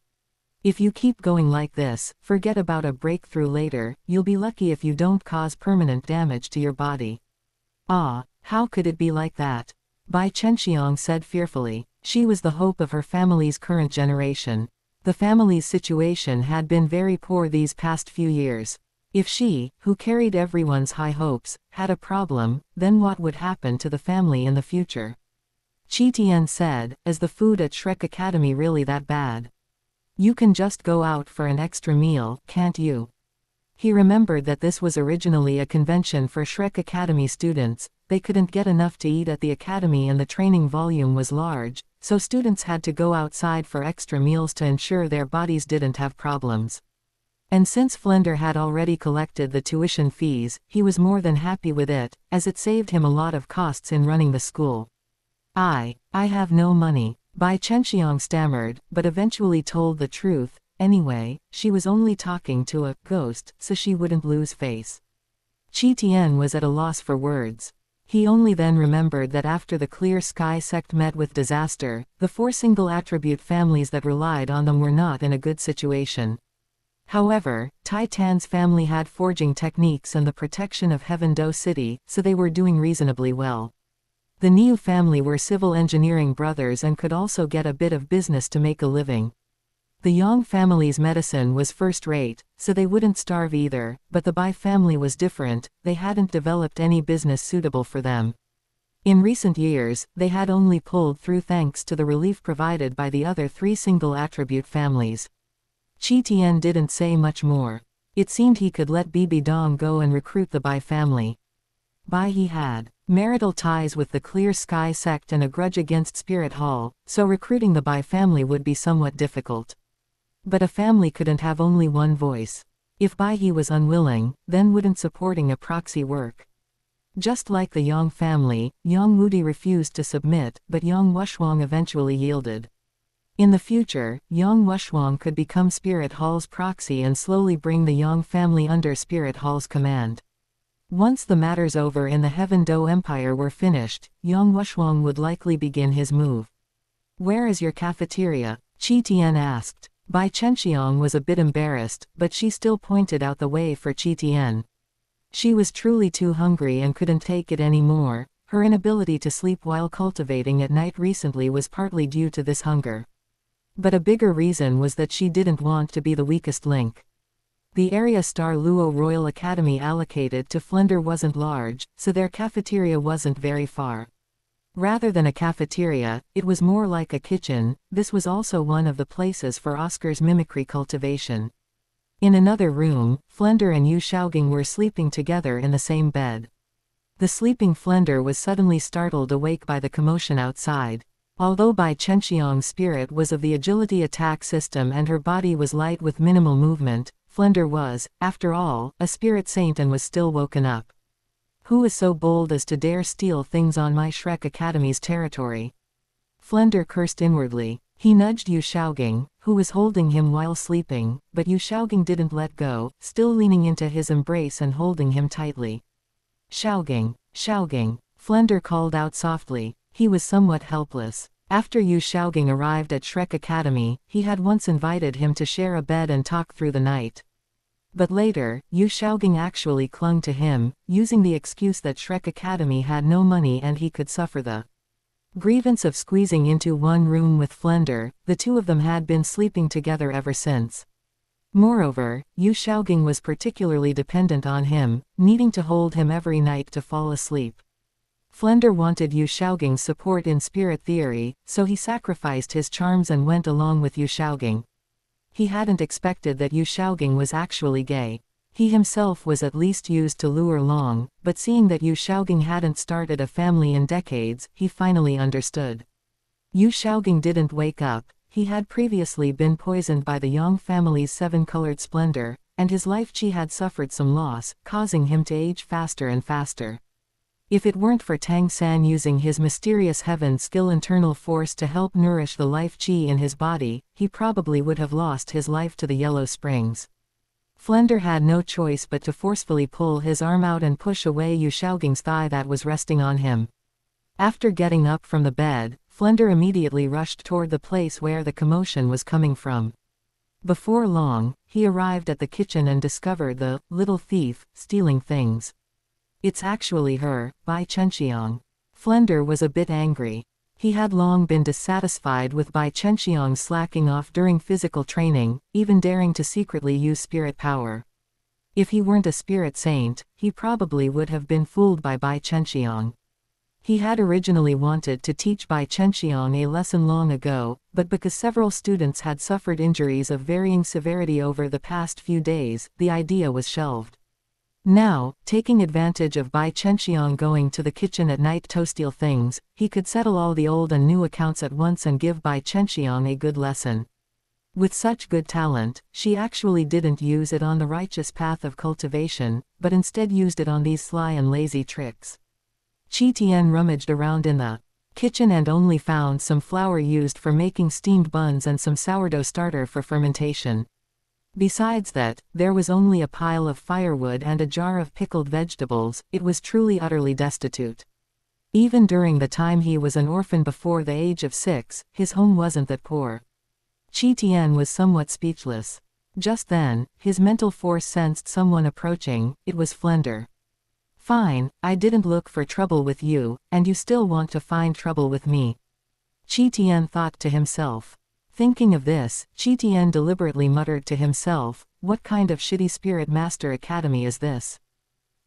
If you keep going like this, forget about a breakthrough later, you'll be lucky if you don't cause permanent damage to your body." How could it be like that? Bai Chenxiang said fearfully. She was the hope of her family's current generation. The family's situation had been very poor these past few years. If she, who carried everyone's high hopes, had a problem, then what would happen to the family in the future? Qi Tian said, "Is the food at Shrek Academy really that bad? You can just go out for an extra meal, can't you?" He remembered that this was originally a convention for Shrek Academy students. They couldn't get enough to eat at the academy and the training volume was large, so students had to go outside for extra meals to ensure their bodies didn't have problems. And since Flender had already collected the tuition fees, he was more than happy with it, as it saved him a lot of costs in running the school. I have no money," Bai Chenxiang stammered, but eventually told the truth. Anyway, she was only talking to a ghost, so she wouldn't lose face. Qi Tian was at a loss for words. He only then remembered that after the Clear Sky sect met with disaster, the 4 single-attribute families that relied on them were not in a good situation. However, Tai Tan's family had forging techniques and the protection of Heaven Do City, so they were doing reasonably well. The Niu family were civil engineering brothers and could also get a bit of business to make a living. The Yang family's medicine was first-rate, so they wouldn't starve either, but the Bai family was different, they hadn't developed any business suitable for them. In recent years, they had only pulled through thanks to the relief provided by the other three single-attribute families. Qian didn't say much more. It seemed he could let Bibi Dong go and recruit the Bai family. Bai he had marital ties with the Clear Sky sect and a grudge against Spirit Hall, so recruiting the Bai family would be somewhat difficult. But a family couldn't have only one voice. If Bai he was unwilling, then wouldn't supporting a proxy work? Just like the Yang family, Yang Wudi refused to submit, but Yang Wushuang eventually yielded. In the future, Yang Wushuang could become Spirit Hall's proxy and slowly bring the Yang family under Spirit Hall's command. Once the matters over in the Heaven Do Empire were finished, Yang Wushuang would likely begin his move. "Where is your cafeteria?" Qian asked. Bai Chenxiang was a bit embarrassed, but she still pointed out the way for Qian. She was truly too hungry and couldn't take it anymore. Her inability to sleep while cultivating at night recently was partly due to this hunger. But a bigger reason was that she didn't want to be the weakest link. The area Douluo Royal Academy allocated to Flender wasn't large, so their cafeteria wasn't very far. Rather than a cafeteria, it was more like a kitchen. This was also one of the places for Oscar's mimicry cultivation. In another room, Flender and Yu Shaogang were sleeping together in the same bed. The sleeping Flender was suddenly startled awake by the commotion outside. Although Bai Chenxiang's spirit was of the agility attack system and her body was light with minimal movement, Flender was, after all, a spirit saint and was still woken up. "Who is so bold as to dare steal things on my Shrek Academy's territory?" Flender cursed inwardly. He nudged Yu Shaogang, who was holding him while sleeping, but Yu Shaogang didn't let go, still leaning into his embrace and holding him tightly. "Shaogang, Shaogang," Flender called out softly. He was somewhat helpless. After Yu Shaogang arrived at Shrek Academy, he had once invited him to share a bed and talk through the night. But later, Yu Shaogang actually clung to him, using the excuse that Shrek Academy had no money and he could suffer the grievance of squeezing into one room with Flender. The two of them had been sleeping together ever since. Moreover, Yu Shaogang was particularly dependent on him, needing to hold him every night to fall asleep. Flender wanted Yu Shaogang's support in spirit theory, so he sacrificed his charms and went along with Yu Shaogang. He hadn't expected that Yu Shaogang was actually gay. He himself was at least used to lure long, but seeing that Yu Shaogang hadn't started a family in decades, he finally understood. Yu Shaogang didn't wake up. He had previously been poisoned by the Yang family's seven-colored splendor, and his life chi had suffered some loss, causing him to age faster and faster. If it weren't for Tang San using his mysterious heaven skill internal force to help nourish the life chi in his body, he probably would have lost his life to the Yellow Springs. Flender had no choice but to forcefully pull his arm out and push away Yu Shaogang's thigh that was resting on him. After getting up from the bed, Flender immediately rushed toward the place where the commotion was coming from. Before long, he arrived at the kitchen and discovered the little thief stealing things. "It's actually her, Bai Chenxiang." Flender was a bit angry. He had long been dissatisfied with Bai Chenxiang slacking off during physical training, even daring to secretly use spirit power. If he weren't a spirit saint, he probably would have been fooled by Bai Chenxiang. He had originally wanted to teach Bai Chenxiang a lesson long ago, but because several students had suffered injuries of varying severity over the past few days, the idea was shelved. Now, taking advantage of Bai Chenxiang going to the kitchen at night to steal things, he could settle all the old and new accounts at once and give Bai Chenxiang a good lesson. With such good talent, she actually didn't use it on the righteous path of cultivation, but instead used it on these sly and lazy tricks. Qian rummaged around in the kitchen and only found some flour used for making steamed buns and some sourdough starter for fermentation. Besides that, there was only a pile of firewood and a jar of pickled vegetables. It was truly utterly destitute. Even during the time he was an orphan before the age of 6, his home wasn't that poor. Qian was somewhat speechless. Just then, his mental force sensed someone approaching. It was Flender. Fine, I didn't look for trouble with you, and you still want to find trouble with me. Qian thought to himself. Thinking of this, Qian deliberately muttered to himself, what kind of shitty Spirit Master Academy is this?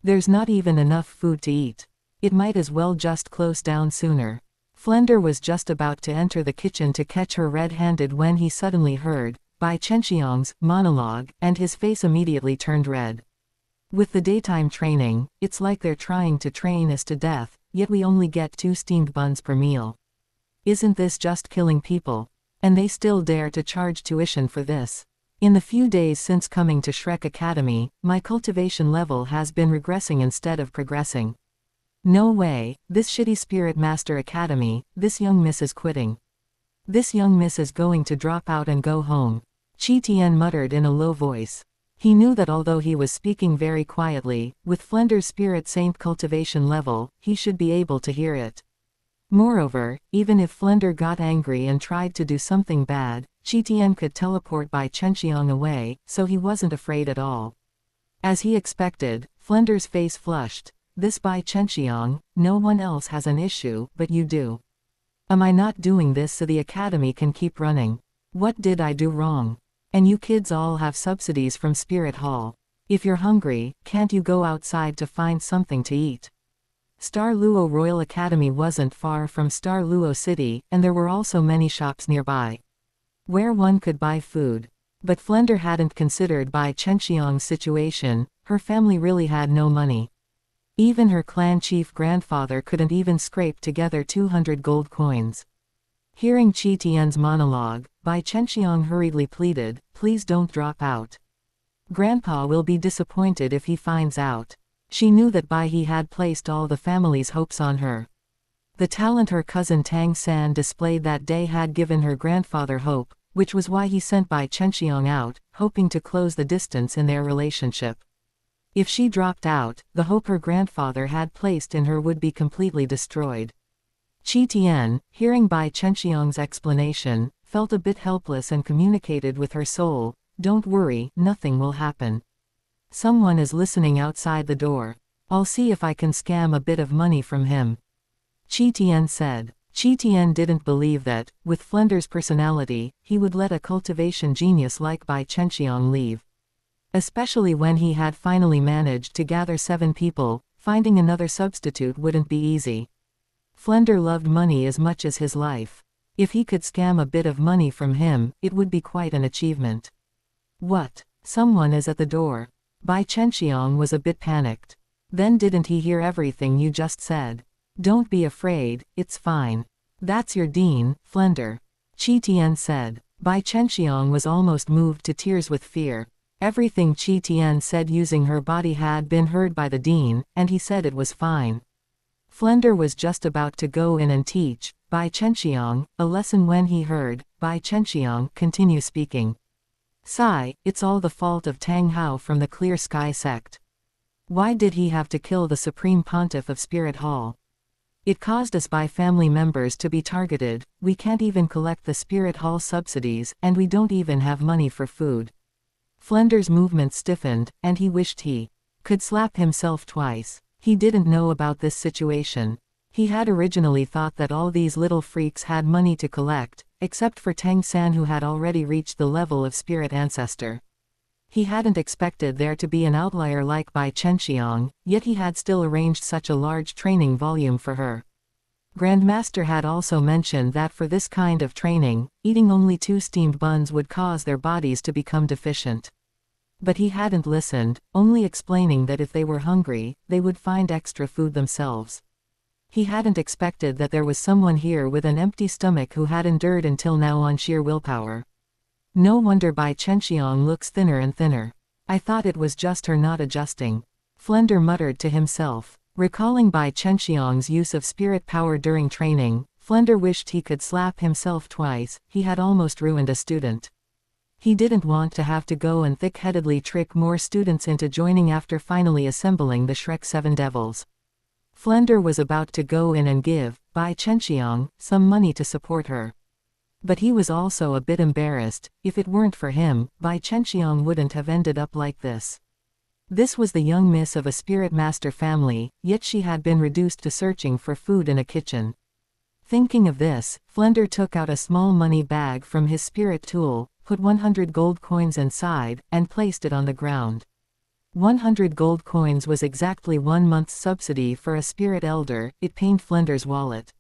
There's not even enough food to eat. It might as well just close down sooner. Flender was just about to enter the kitchen to catch her red-handed when he suddenly heard, Bai Chenxiang's monologue, and his face immediately turned red. With the daytime training, it's like they're trying to train us to death, yet we only get 2 steamed buns per meal. Isn't this just killing people? And they still dare to charge tuition for this. In the few days since coming to Shrek Academy, my cultivation level has been regressing instead of progressing. No way, this shitty Spirit Master Academy, this young miss is quitting. This young miss is going to drop out and go home. Qian muttered in a low voice. He knew that although he was speaking very quietly, with Flender's Spirit Saint cultivation level, he should be able to hear it. Moreover, even if Flender got angry and tried to do something bad, Qian could teleport Bai Chenxiang away, so he wasn't afraid at all. As he expected, Flender's face flushed. This Bai Chenxiang, no one else has an issue, but you do. Am I not doing this so the academy can keep running? What did I do wrong? And you kids all have subsidies from Spirit Hall. If you're hungry, can't you go outside to find something to eat? Star Luo Royal Academy wasn't far from Star Luo City, and there were also many shops nearby, where one could buy food. But Flender hadn't considered Bai Chenxiang's situation. Her family really had no money. Even her clan chief grandfather couldn't even scrape together 200 gold coins. Hearing Qian's monologue, Bai Chenxiang hurriedly pleaded, please don't drop out. Grandpa will be disappointed if he finds out. She knew that Bai He had placed all the family's hopes on her. The talent her cousin Tang San displayed that day had given her grandfather hope, which was why he sent Bai Chenxiang out, hoping to close the distance in their relationship. If she dropped out, the hope her grandfather had placed in her would be completely destroyed. Qian, hearing Bai Chenxiang's explanation, felt a bit helpless and communicated with her soul, don't worry, nothing will happen. Someone is listening outside the door. I'll see if I can scam a bit of money from him. Qian said. Qian didn't believe that, with Flender's personality, he would let a cultivation genius like Bai Chenxiang leave. Especially when he had finally managed to gather 7 people, finding another substitute wouldn't be easy. Flender loved money as much as his life. If he could scam a bit of money from him, it would be quite an achievement. What? Someone is at the door. Bai Chenxiang was a bit panicked. Then didn't he hear everything you just said? Don't be afraid, it's fine. That's your dean, Flender. Qian said. Bai Chenxiang was almost moved to tears with fear. Everything Qian said using her body had been heard by the dean, and he said it was fine. Flender was just about to go in and teach Bai Chenxiang a lesson when he heard Bai Chenxiang continue speaking. Sigh, it's all the fault of Tang Hao from the Clear Sky sect. Why did he have to kill the Supreme Pontiff of Spirit Hall? It caused us Bai family members to be targeted. We can't even collect the Spirit Hall subsidies, and we don't even have money for food. Flender's movements stiffened, and he wished he could slap himself twice. He didn't know about this situation. He had originally thought that all these little freaks had money to collect, except for Tang San who had already reached the level of Spirit Ancestor. He hadn't expected there to be an outlier like Bai Chenxiang, yet he had still arranged such a large training volume for her. Grandmaster had also mentioned that for this kind of training, eating only 2 steamed buns would cause their bodies to become deficient. But he hadn't listened, only explaining that if they were hungry, they would find extra food themselves. He hadn't expected that there was someone here with an empty stomach who had endured until now on sheer willpower. No wonder Bai Chenxiang looks thinner and thinner. I thought it was just her not adjusting. Flender muttered to himself. Recalling Bai Chenxiang's use of spirit power during training, Flender wished he could slap himself twice. He had almost ruined a student. He didn't want to have to go and thick-headedly trick more students into joining after finally assembling the Shrek 7 Devils. Flender was about to go in and give Bai Chenxiang some money to support her. But he was also a bit embarrassed. If it weren't for him, Bai Chenxiang wouldn't have ended up like this. This was the young miss of a spirit master family, yet she had been reduced to searching for food in a kitchen. Thinking of this, Flender took out a small money bag from his spirit tool, put 100 gold coins inside, and placed it on the ground. 100 gold coins was exactly 1 month's subsidy for a spirit elder. It pained Flender's wallet.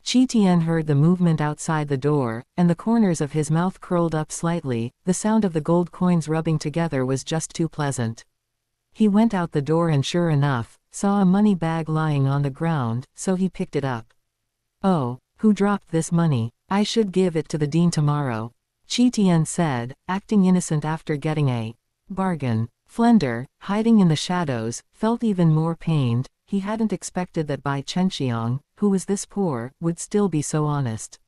Qian heard the movement outside the door, and the corners of his mouth curled up slightly. The sound of the gold coins rubbing together was just too pleasant. He went out the door and sure enough, saw a money bag lying on the ground, so he picked it up. "Oh, who dropped this money? I should give it to the dean tomorrow," Qian said, acting innocent after getting a bargain. Flender, hiding in the shadows, felt even more pained. He hadn't expected that Bai Chenxiang, who was this poor, would still be so honest.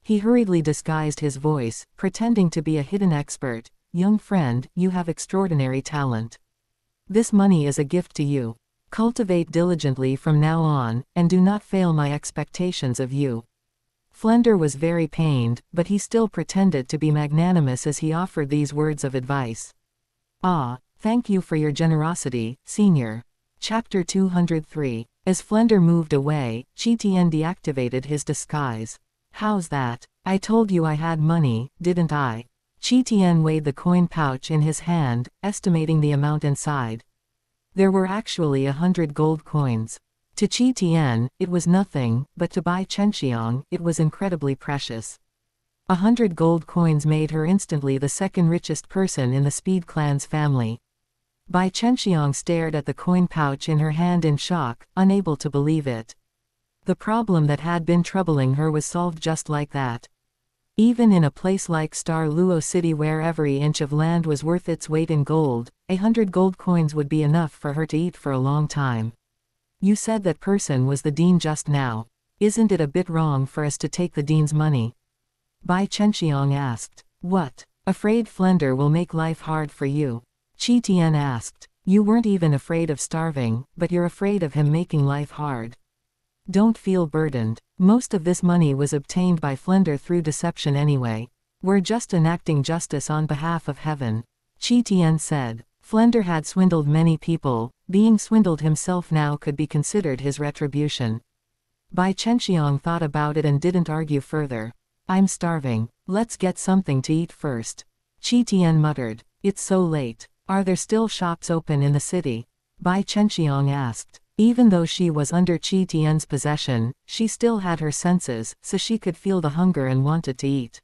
He hurriedly disguised his voice, pretending to be a hidden expert. "Young friend, you have extraordinary talent. This money is a gift to you. Cultivate diligently from now on, and do not fail my expectations of you." Flender was very pained, but he still pretended to be magnanimous as he offered these words of advice. "Ah, thank you for your generosity, senior." Chapter 203. As Flender moved away, Qian deactivated his disguise. "How's that? I told you I had money, didn't I?" Qian weighed the coin pouch in his hand, estimating the amount inside. There were actually 100 gold coins. To Qian, it was nothing, but to Bai Chenxiang, it was incredibly precious. 100 gold coins made her instantly the second richest person in the Speed clan's family. Bai Chenxiang stared at the coin pouch in her hand in shock, unable to believe it. The problem that had been troubling her was solved just like that. Even in a place like Douluo City where every inch of land was worth its weight in gold, 100 gold coins would be enough for her to eat for a long time. "You said that person was the dean just now. Isn't it a bit wrong for us to take the dean's money?" Bai Chenxiang asked. "What? Afraid Flender will make life hard for you?" Qian asked. "You weren't even afraid of starving, but you're afraid of him making life hard. Don't feel burdened. Most of this money was obtained by Flender through deception anyway. We're just enacting justice on behalf of heaven," Qian said. Flender had swindled many people. Being swindled himself now could be considered his retribution. Bai Chenxiang thought about it and didn't argue further. "I'm starving. Let's get something to eat first," Qian muttered. "It's so late. Are there still shops open in the city?" Bai Chenxiang asked. Even though she was under Qian's possession, she still had her senses, so she could feel the hunger and wanted to eat.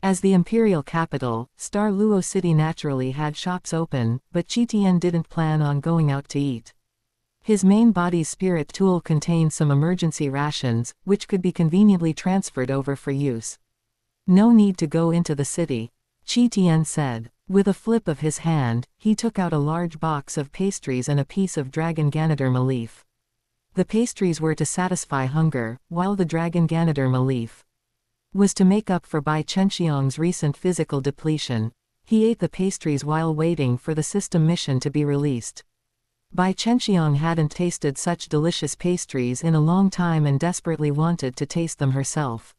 As the imperial capital, Douluo City naturally had shops open, but Qian didn't plan on going out to eat. His main body's spirit tool contained some emergency rations, which could be conveniently transferred over for use. "No need to go into the city," Qian said. With a flip of his hand, he took out a large box of pastries and a piece of dragon ganoderma leaf. The pastries were to satisfy hunger, while the dragon ganoderma leaf was to make up for Bai Chenxiang's recent physical depletion. He ate the pastries while waiting for the system mission to be released. Bai Chenxiang hadn't tasted such delicious pastries in a long time and desperately wanted to taste them herself.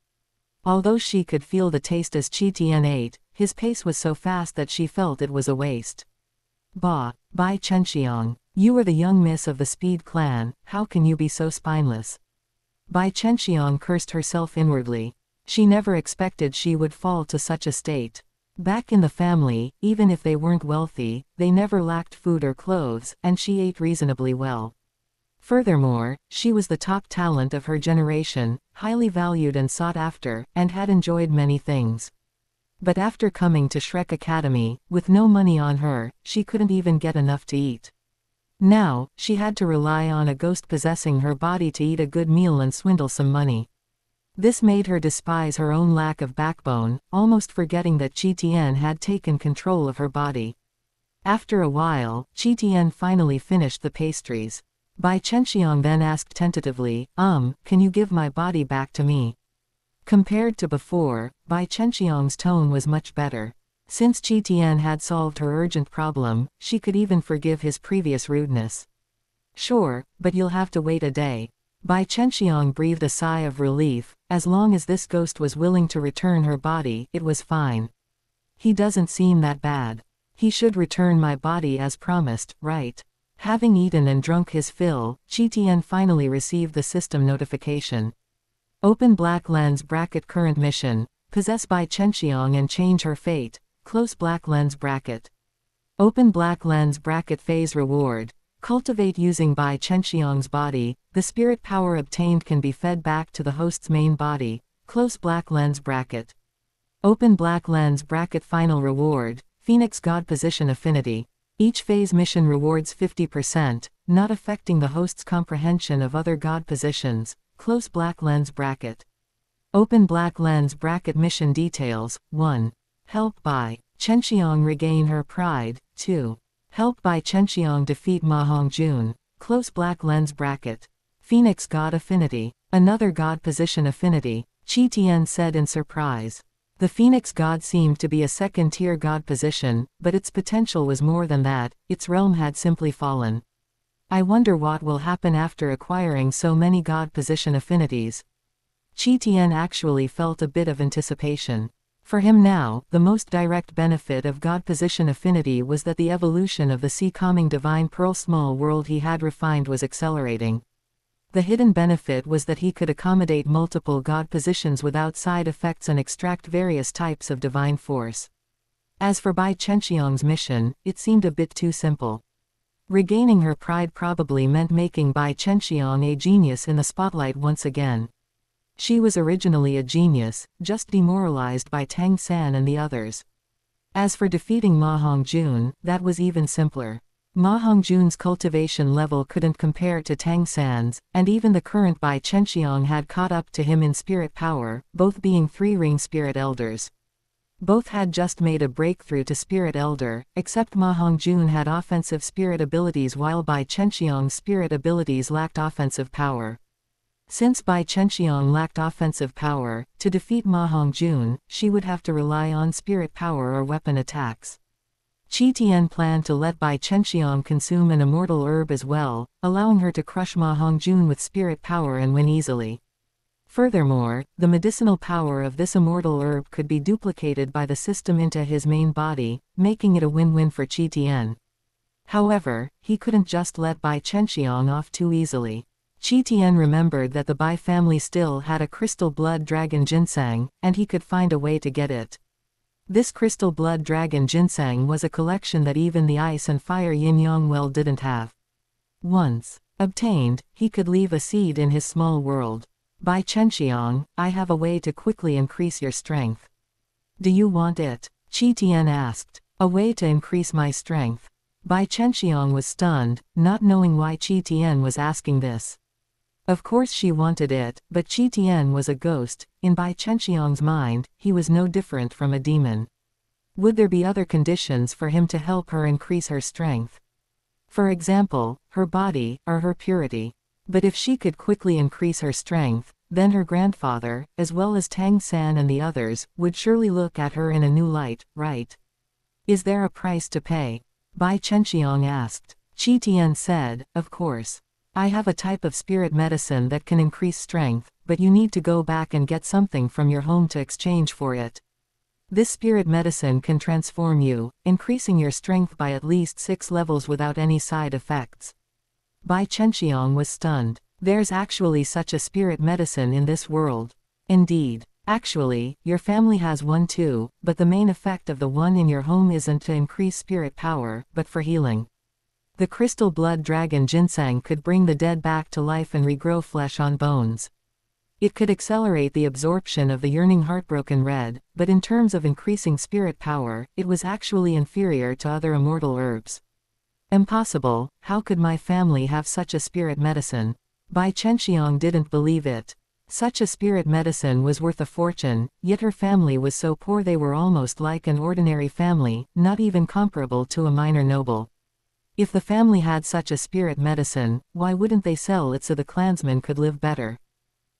Although she could feel the taste as Qian ate, his pace was so fast that she felt it was a waste. "Bai Chenxiang, you are the young miss of the Speed clan, how can you be so spineless?" Bai Chenxiang cursed herself inwardly. She never expected she would fall to such a state. Back in the family, even if they weren't wealthy, they never lacked food or clothes, and she ate reasonably well. Furthermore, she was the top talent of her generation, highly valued and sought after, and had enjoyed many things. But after coming to Shrek Academy, with no money on her, she couldn't even get enough to eat. Now, she had to rely on a ghost possessing her body to eat a good meal and swindle some money. This made her despise her own lack of backbone, almost forgetting that Qian had taken control of her body. After a while, Qian finally finished the pastries. Bai Chenxiang then asked tentatively, can you give my body back to me?" Compared to before, Bai Chenxiang's tone was much better. Since Qian had solved her urgent problem, she could even forgive his previous rudeness. "Sure, but you'll have to wait a day." Bai Chenxiang breathed a sigh of relief. As long as this ghost was willing to return her body, it was fine. He doesn't seem that bad. He should return my body as promised, right? Having eaten and drunk his fill, Qian finally received the system notification. Open black lens bracket current mission. Possess Bai Chenxiang and change her fate. Close black lens bracket. Open black lens bracket phase reward. Cultivate using Bai Chenxiang's body. The spirit power obtained can be fed back to the host's main body. Close black lens bracket. Open black lens bracket final reward. Phoenix God position affinity. Each phase mission rewards 50%, not affecting the host's comprehension of other God positions. Close black lens bracket. Open black lens bracket mission details. 1. Help Bai Chenxiang regain her pride. 2. Help Bai Chenxiang defeat Ma Hongjun. Close black lens bracket. Phoenix God affinity. Another God position affinity, Qian said in surprise. The Phoenix God seemed to be a second-tier God position, but its potential was more than that. Its realm had simply fallen. I wonder what will happen after acquiring so many God position affinities. Qian actually felt a bit of anticipation. For him now, the most direct benefit of God position affinity was that the evolution of the sea-calming divine pearl small world he had refined was accelerating. The hidden benefit was that he could accommodate multiple God positions without side effects and extract various types of divine force. As for Bai Chenxiang's mission, it seemed a bit too simple. Regaining her pride probably meant making Bai Chenxiang a genius in the spotlight once again. She was originally a genius, just demoralized by Tang San and the others. As for defeating Ma Hongjun, that was even simpler. Ma Hongjun's cultivation level couldn't compare to Tang San's, and even the current Bai Chenxiang had caught up to him in spirit power, both being three-ring spirit elders. Both had just made a breakthrough to spirit elder, except Ma Hongjun had offensive spirit abilities while Bai Chenxiang's spirit abilities lacked offensive power. Since Bai Chenxiang lacked offensive power, to defeat Ma Hongjun, she would have to rely on spirit power or weapon attacks. Qian planned to let Bai Chenxiang consume an immortal herb as well, allowing her to crush Ma Hongjun with spirit power and win easily. Furthermore, the medicinal power of this immortal herb could be duplicated by the system into his main body, making it a win-win for Qian. However, he couldn't just let Bai Chenxiang off too easily. Qian remembered that the Bai family still had a crystal blood dragon ginseng, and he could find a way to get it. This crystal blood dragon ginseng was a collection that even the ice and fire yin-yang well didn't have. Once obtained, he could leave a seed in his small world. Bai Chenxiang, I have a way to quickly increase your strength. Do you want it? Qian asked. A way to increase my strength. Bai Chenxiang was stunned, not knowing why Qian was asking this. Of course she wanted it, but Qian was a ghost. In Bai Chenxiang's mind, he was no different from a demon. Would there be other conditions for him to help her increase her strength? For example, her body, or her purity. But if she could quickly increase her strength, then her grandfather, as well as Tang San and the others, would surely look at her in a new light, right? Is there a price to pay? Bai Chenxiang asked. Qian said, of course. I have a type of spirit medicine that can increase strength, but you need to go back and get something from your home to exchange for it. This spirit medicine can transform you, increasing your strength by at least 6 levels without any side effects. Bai Chenxiang was stunned. There's actually such a spirit medicine in this world. Indeed. Actually, your family has one too, but the main effect of the one in your home isn't to increase spirit power, but for healing. The crystal blood dragon ginseng could bring the dead back to life and regrow flesh on bones. It could accelerate the absorption of the yearning heartbroken red, but in terms of increasing spirit power, it was actually inferior to other immortal herbs. Impossible, how could my family have such a spirit medicine? Bai Chenxiang didn't believe it. Such a spirit medicine was worth a fortune, yet her family was so poor they were almost like an ordinary family, not even comparable to a minor noble. If the family had such a spirit medicine, why wouldn't they sell it so the clansmen could live better?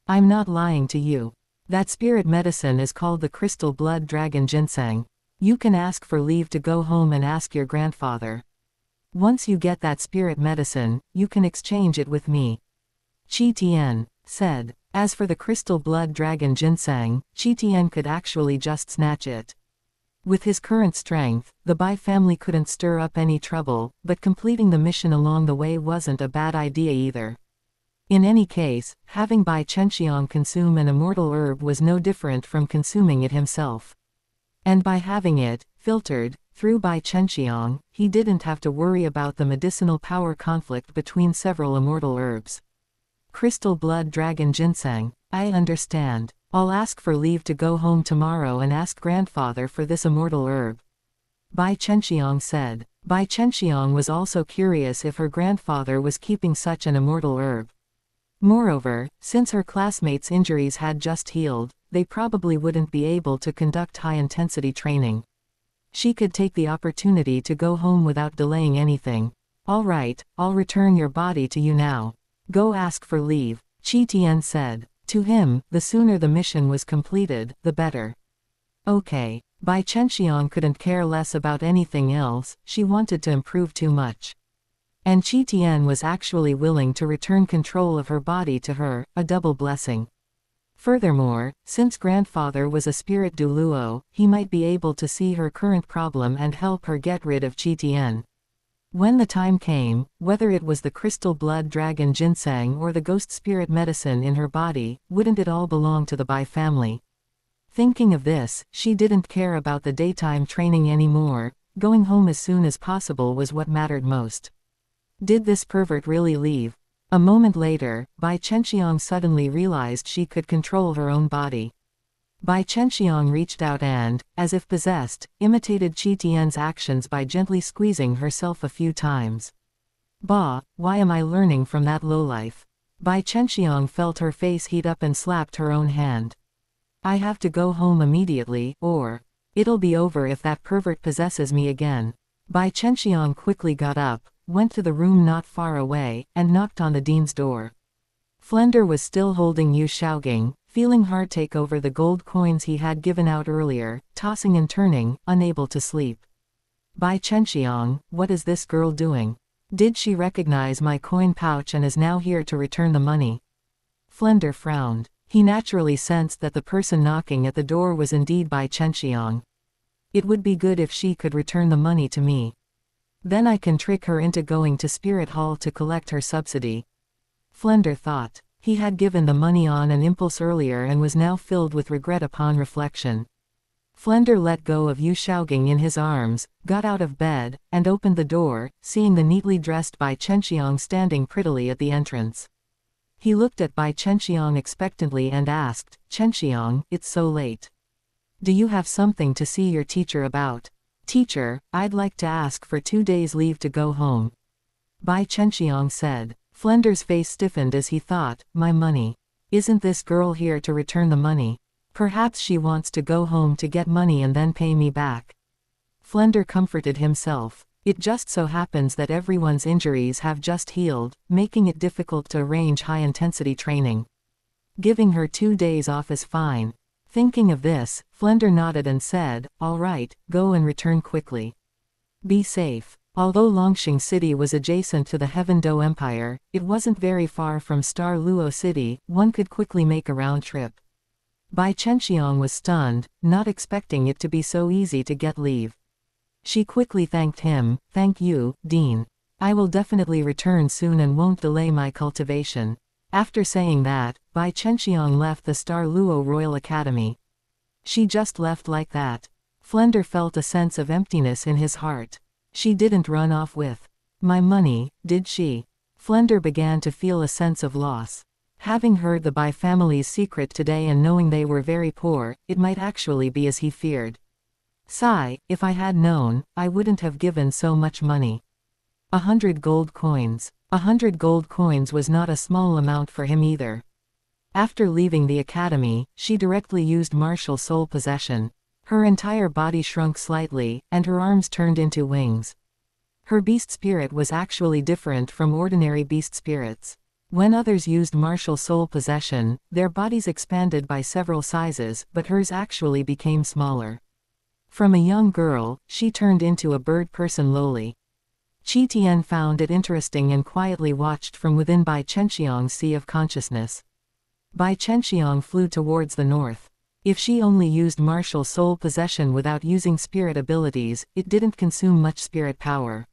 I'm not lying to you. That spirit medicine is called the crystal blood dragon ginseng. You can ask for leave to go home and ask your grandfather. Once you get that spirit medicine, you can exchange it with me. Qian said. As for the crystal blood dragon ginseng, Qian could actually just snatch it. With his current strength, the Bai family couldn't stir up any trouble, but completing the mission along the way wasn't a bad idea either. In any case, having Bai Chenxiang consume an immortal herb was no different from consuming it himself. And by having it filtered through Bai Chenxiang, he didn't have to worry about the medicinal power conflict between several immortal herbs. Crystal blood dragon ginseng. I understand. I'll ask for leave to go home tomorrow and ask grandfather for this immortal herb. Bai Chenxiang said. Bai Chenxiang was also curious if her grandfather was keeping such an immortal herb. Moreover, since her classmates' injuries had just healed, they probably wouldn't be able to conduct high-intensity training. She could take the opportunity to go home without delaying anything. All right, I'll return your body to you now. Go ask for leave, Qian said. To him, the sooner the mission was completed, the better. Okay. Bai Chenxiang couldn't care less about anything else, she wanted to improve too much. And Qian was actually willing to return control of her body to her, a double blessing. Furthermore, since grandfather was a spirit Douluo, he might be able to see her current problem and help her get rid of Qian. When the time came, whether it was the crystal blood dragon ginseng or the ghost spirit medicine in her body, wouldn't it all belong to the Bai family? Thinking of this, she didn't care about the daytime training anymore. Going home as soon as possible was what mattered most. Did this pervert really leave? A moment later, Bai Chenxiang suddenly realized she could control her own body. Bai Chenxiang reached out and, as if possessed, imitated Qian's actions by gently squeezing herself a few times. Bah, why am I learning from that lowlife? Bai Chenxiang felt her face heat up and slapped her own hand. I have to go home immediately, or it'll be over if that pervert possesses me again. Bai Chenxiang quickly got up, went to the room not far away, and knocked on the dean's door. Flender was still holding Yu Shaogang, feeling heart take over the gold coins he had given out earlier, tossing and turning, unable to sleep. Bai Chenxiang, what is this girl doing? Did she recognize my coin pouch and is now here to return the money? Flender frowned. He naturally sensed that the person knocking at the door was indeed Bai Chenxiang. It would be good if she could return the money to me. Then I can trick her into going to Spirit Hall to collect her subsidy. Flender thought. He had given the money on an impulse earlier and was now filled with regret upon reflection. Flender let go of Yu Shaogang in his arms, got out of bed, and opened the door, seeing the neatly dressed Bai Chenxiang standing prettily at the entrance. He looked at Bai Chenxiang expectantly and asked, Chenxiang, it's so late. Do you have something to see your teacher about? Teacher, I'd like to ask for 2 days leave to go home. Bai Chenxiang said. Flender's face stiffened as he thought, my money. Isn't this girl here to return the money? Perhaps she wants to go home to get money and then pay me back. Flender comforted himself. It just so happens that everyone's injuries have just healed, making it difficult to arrange high-intensity training. Giving her 2 days off is fine. Thinking of this, Flender nodded and said, all right, go and return quickly. Be safe. Although Longxing City was adjacent to the Heaven Do Empire, it wasn't very far from Star Luo City. One could quickly make a round trip. Bai Chenxiang was stunned, not expecting it to be so easy to get leave. She quickly thanked him. Thank you, Dean. I will definitely return soon and won't delay my cultivation. After saying that, Bai Chenxiang left the Star Luo Royal Academy. She just left like that. Flender felt a sense of emptiness in his heart. She didn't run off with my money, did she? Flender began to feel a sense of loss. Having heard the Bai family's secret today and knowing they were very poor, it might actually be as he feared. Sigh, if I had known, I wouldn't have given so much money. 100 gold coins. 100 gold coins was not a small amount for him either. After leaving the academy, she directly used martial soul possession. Her entire body shrunk slightly, and her arms turned into wings. Her beast spirit was actually different from ordinary beast spirits. When others used martial soul possession, their bodies expanded by several sizes, but hers actually became smaller. From a young girl, she turned into a bird person lowly. Qian found it interesting and quietly watched from within Bai Chenxiang's sea of consciousness. Bai Chenxiang flew towards the north. If she only used martial soul possession without using spirit abilities, it didn't consume much spirit power.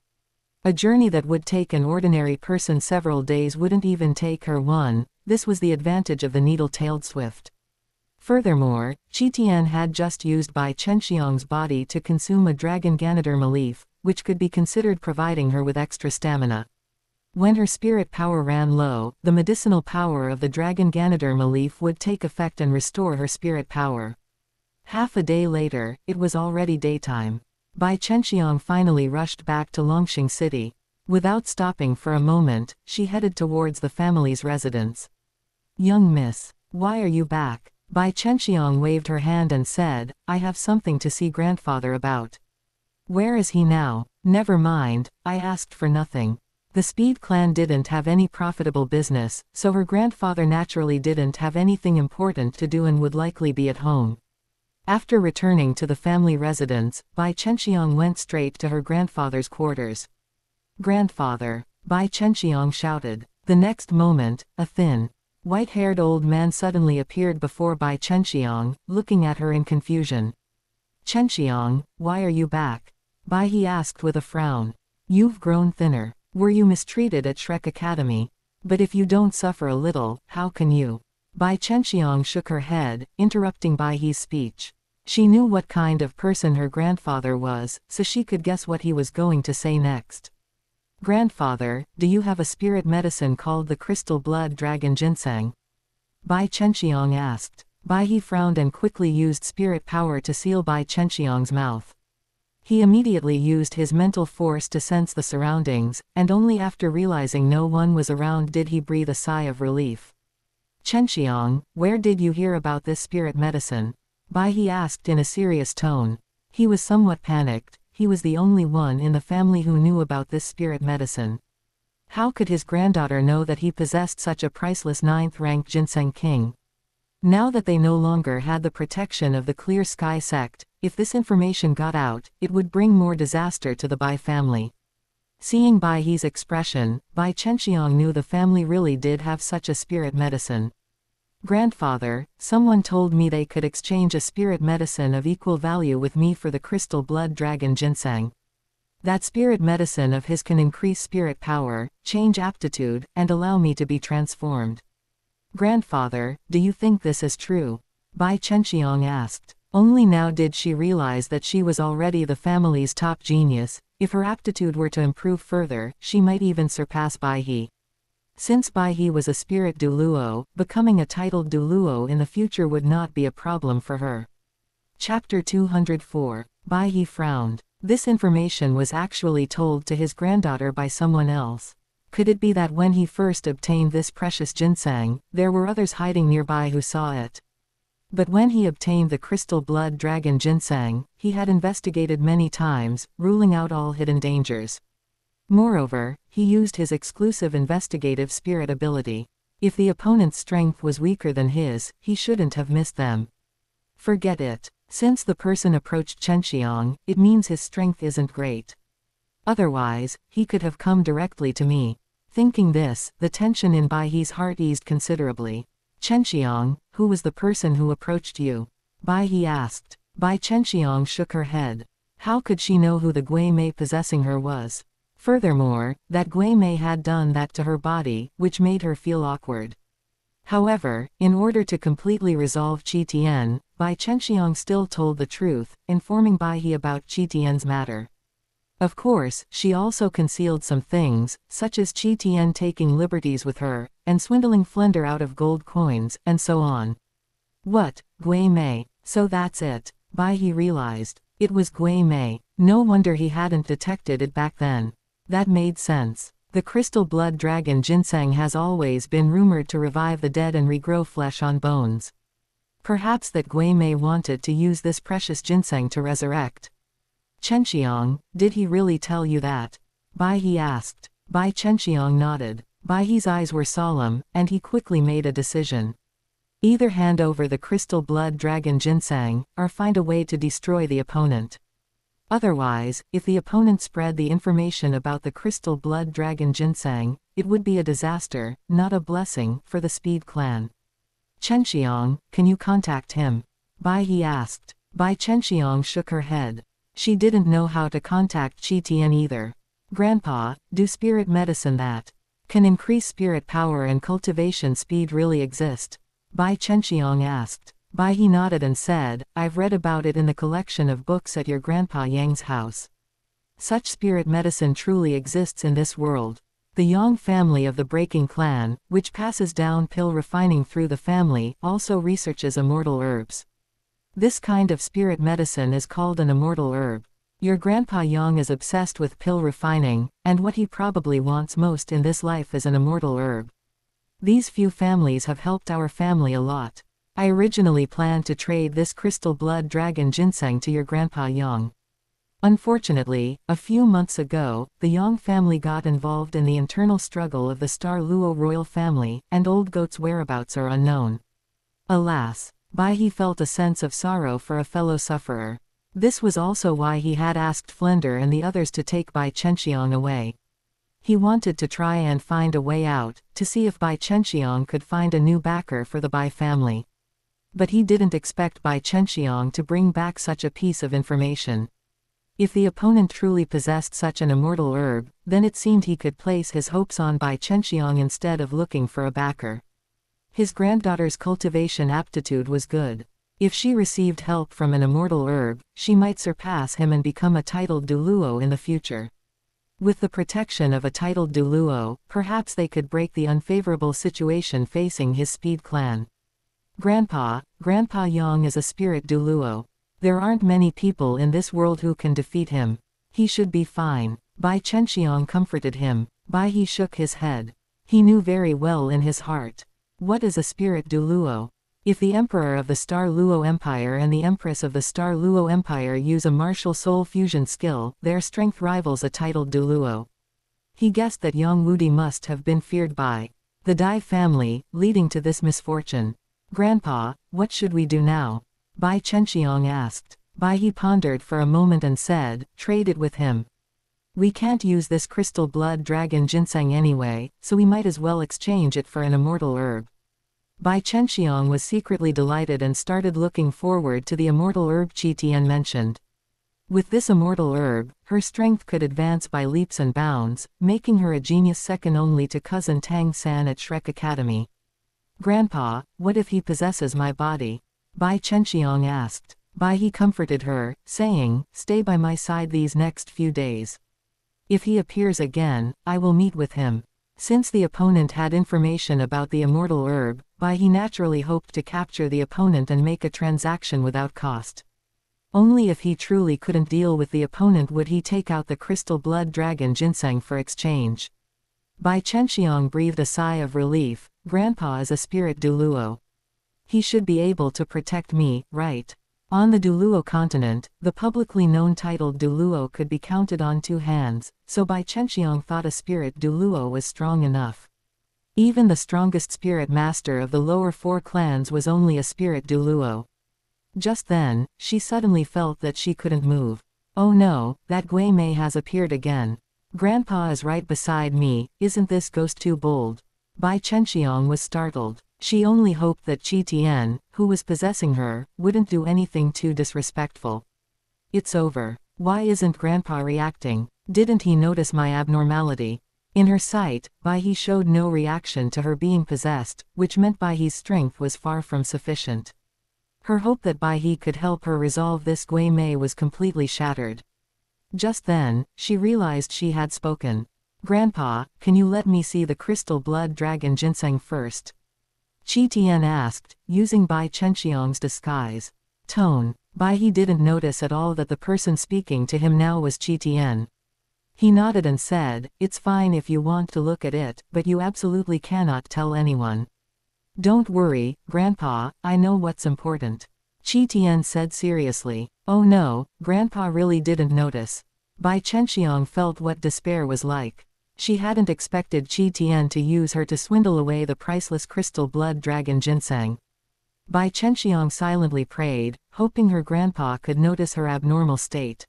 A journey that would take an ordinary person several days wouldn't even take her one. This was the advantage of the needle-tailed swift. Furthermore, Qian had just used Bai Chenxiang's body to consume a dragon Ganoderma leaf, which could be considered providing her with extra stamina. When her spirit power ran low, the medicinal power of the dragon Ganoderma leaf would take effect and restore her spirit power. Half a day later, it was already daytime. Bai Chenxiang finally rushed back to Longxing City. Without stopping for a moment, she headed towards the family's residence. "Young miss, why are you back?" Bai Chenxiang waved her hand and said, "I have something to see grandfather about." "Where is he now?" "Never mind, I asked for nothing." The Speed clan didn't have any profitable business, so her grandfather naturally didn't have anything important to do and would likely be at home. After returning to the family residence, Bai Chenxiang went straight to her grandfather's quarters. "Grandfather!" Bai Chenxiang shouted. The next moment, a thin, white-haired old man suddenly appeared before Bai Chenxiang, looking at her in confusion. "Chenxiang, why are you back?" Bai he asked with a frown. "You've grown thinner. Were you mistreated at Shrek Academy? But if you don't suffer a little, how can you?" Bai Chenxiang shook her head, interrupting Bai He's speech. She knew what kind of person her grandfather was, so she could guess what he was going to say next. "Grandfather, do you have a spirit medicine called the crystal blood dragon ginseng?" Bai Chenxiang asked. Bai He frowned and quickly used spirit power to seal Bai Chenxiang's mouth. He immediately used his mental force to sense the surroundings, and only after realizing no one was around did he breathe a sigh of relief. "Chenxiang, where did you hear about this spirit medicine?" Bai He asked in a serious tone. He was somewhat panicked. He was the only one in the family who knew about this spirit medicine. How could his granddaughter know that he possessed such a priceless 9th-rank ginseng king? Now that they no longer had the protection of the Clear Sky sect, if this information got out, it would bring more disaster to the Bai family. Seeing Bai He's expression, Bai Chenxiang knew the family really did have such a spirit medicine. "Grandfather, someone told me they could exchange a spirit medicine of equal value with me for the crystal blood dragon ginseng. That spirit medicine of his can increase spirit power, change aptitude, and allow me to be transformed." "Grandfather, do you think this is true?" Bai Chenxiang asked. Only now did she realize that she was already the family's top genius. If her aptitude were to improve further, she might even surpass Bai He. Since Bai He was a spirit Douluo, becoming a titled Douluo in the future would not be a problem for her. Chapter 204. Bai He frowned. This information was actually told to his granddaughter by someone else. Could it be that when he first obtained this precious ginseng, there were others hiding nearby who saw it? But when he obtained the crystal blood dragon ginseng, he had investigated many times, ruling out all hidden dangers. Moreover, he used his exclusive investigative spirit ability. If the opponent's strength was weaker than his, he shouldn't have missed them. Forget it. Since the person approached Chenxiang, it means his strength isn't great. Otherwise, he could have come directly to me. Thinking this, the tension in Bai He's heart eased considerably. "Chenxiang, who was the person who approached you?" Bai He asked. Bai Chenxiang shook her head. How could she know who the Gui Mei possessing her was? Furthermore, that Gui Mei had done that to her body, which made her feel awkward. However, in order to completely resolve Qi Tian, Bai Chenxiang still told the truth, informing Bai He about Qi Tian's matter. Of course, she also concealed some things, such as Qi Tian taking liberties with her, and swindling Flender out of gold coins, and so on. What, Gui Mei? So that's it. Bai He realized. It was Gui Mei. No wonder he hadn't detected it back then. That made sense. The crystal blood dragon ginseng has always been rumored to revive the dead and regrow flesh on bones. Perhaps that Gui Mei wanted to use this precious ginseng to resurrect. "Chenxiang, did he really tell you that?" Bai He asked. Bai Chenxiang nodded. Bai He's eyes were solemn, and he quickly made a decision. Either hand over the crystal blood dragon ginseng, or find a way to destroy the opponent. Otherwise, if the opponent spread the information about the crystal blood dragon ginseng, it would be a disaster, not a blessing, for the Speed clan. Chenxiang, can you contact him? Bai He asked. Bai Chenxiang shook her head. She didn't know how to contact Qi Tian either. Grandpa, do spirit medicine that can increase spirit power and cultivation speed really exist? Bai Chenxiang asked. Bai He nodded and said, I've read about it in the collection of books at your Grandpa Yang's house. Such spirit medicine truly exists in this world. The Yang family of the Breaking Clan, which passes down pill refining through the family, also researches immortal herbs. This kind of spirit medicine is called an immortal herb. Your Grandpa Yang is obsessed with pill refining, and what he probably wants most in this life is an immortal herb. These few families have helped our family a lot. I originally planned to trade this crystal blood dragon ginseng to your Grandpa Yang. Unfortunately, a few months ago, the Yang family got involved in the internal struggle of the Star Luo royal family, and Old Goat's whereabouts are unknown. Alas! Bai He felt a sense of sorrow for a fellow sufferer. This was also why he had asked Flender and the others to take Bai Chenxiang away. He wanted to try and find a way out, to see if Bai Chenxiang could find a new backer for the Bai family. But he didn't expect Bai Chenxiang to bring back such a piece of information. If the opponent truly possessed such an immortal herb, then it seemed he could place his hopes on Bai Chenxiang instead of looking for a backer. His granddaughter's cultivation aptitude was good. If she received help from an immortal herb, she might surpass him and become a titled Douluo in the future. With the protection of a titled Douluo, perhaps they could break the unfavorable situation facing his Speed clan. Grandpa Yang is a spirit Douluo. There aren't many people in this world who can defeat him. He should be fine. Bai Chenxiang comforted him. Bai He shook his head. He knew very well in his heart. What is a spirit Douluo? If the Emperor of the Star Luo Empire and the Empress of the Star Luo Empire use a martial soul fusion skill, their strength rivals a titled Douluo. He guessed that Yang Wudi must have been feared by the Dai family, leading to this misfortune. Grandpa, what should we do now? Bai Chenxiang asked. Bai He pondered for a moment and said, trade it with him. We can't use this crystal blood dragon ginseng anyway, so we might as well exchange it for an immortal herb. Bai Chenxiang was secretly delighted and started looking forward to the immortal herb Qi Tian mentioned. With this immortal herb, her strength could advance by leaps and bounds, making her a genius second only to cousin Tang San at Shrek Academy. Grandpa, what if he possesses my body? Bai Chenxiang asked. Bai He comforted her, saying, stay by my side these next few days. If he appears again, I will meet with him. Since the opponent had information about the immortal herb, Bai He naturally hoped to capture the opponent and make a transaction without cost. Only if he truly couldn't deal with the opponent would he take out the crystal blood dragon ginseng for exchange. Bai Chenxiang breathed a sigh of relief. Grandpa is a spirit Douluo. He should be able to protect me, right? On the Douluo continent, the publicly known titled Douluo could be counted on two hands, so Bai Chenxiang thought a spirit Douluo was strong enough. Even the strongest spirit master of the lower four clans was only a spirit Douluo. Just then, she suddenly felt that she couldn't move. Oh no, that Gui Mei has appeared again. Grandpa is right beside me, isn't this ghost too bold? Bai Chenxiang was startled. She only hoped that Qi Tian, who was possessing her, wouldn't do anything too disrespectful. It's over. Why isn't Grandpa reacting? Didn't he notice my abnormality? In her sight, Bai He showed no reaction to her being possessed, which meant Bai He's strength was far from sufficient. Her hope that Bai He could help her resolve this Gui Mei was completely shattered. Just then, she realized she had spoken. Grandpa, can you let me see the crystal blood dragon ginseng first? Qi Tian asked, using Bai Chenxiang's disguise. Tone. Bai He didn't notice at all that the person speaking to him now was Qi Tian. He nodded and said, it's fine if you want to look at it, but you absolutely cannot tell anyone. Don't worry, Grandpa, I know what's important. Qi Tian said seriously. Oh no, Grandpa really didn't notice. Bai Chenxiang felt what despair was like. She hadn't expected Qi Tian to use her to swindle away the priceless crystal blood dragon ginseng. Bai Chenxiang silently prayed, hoping her grandpa could notice her abnormal state.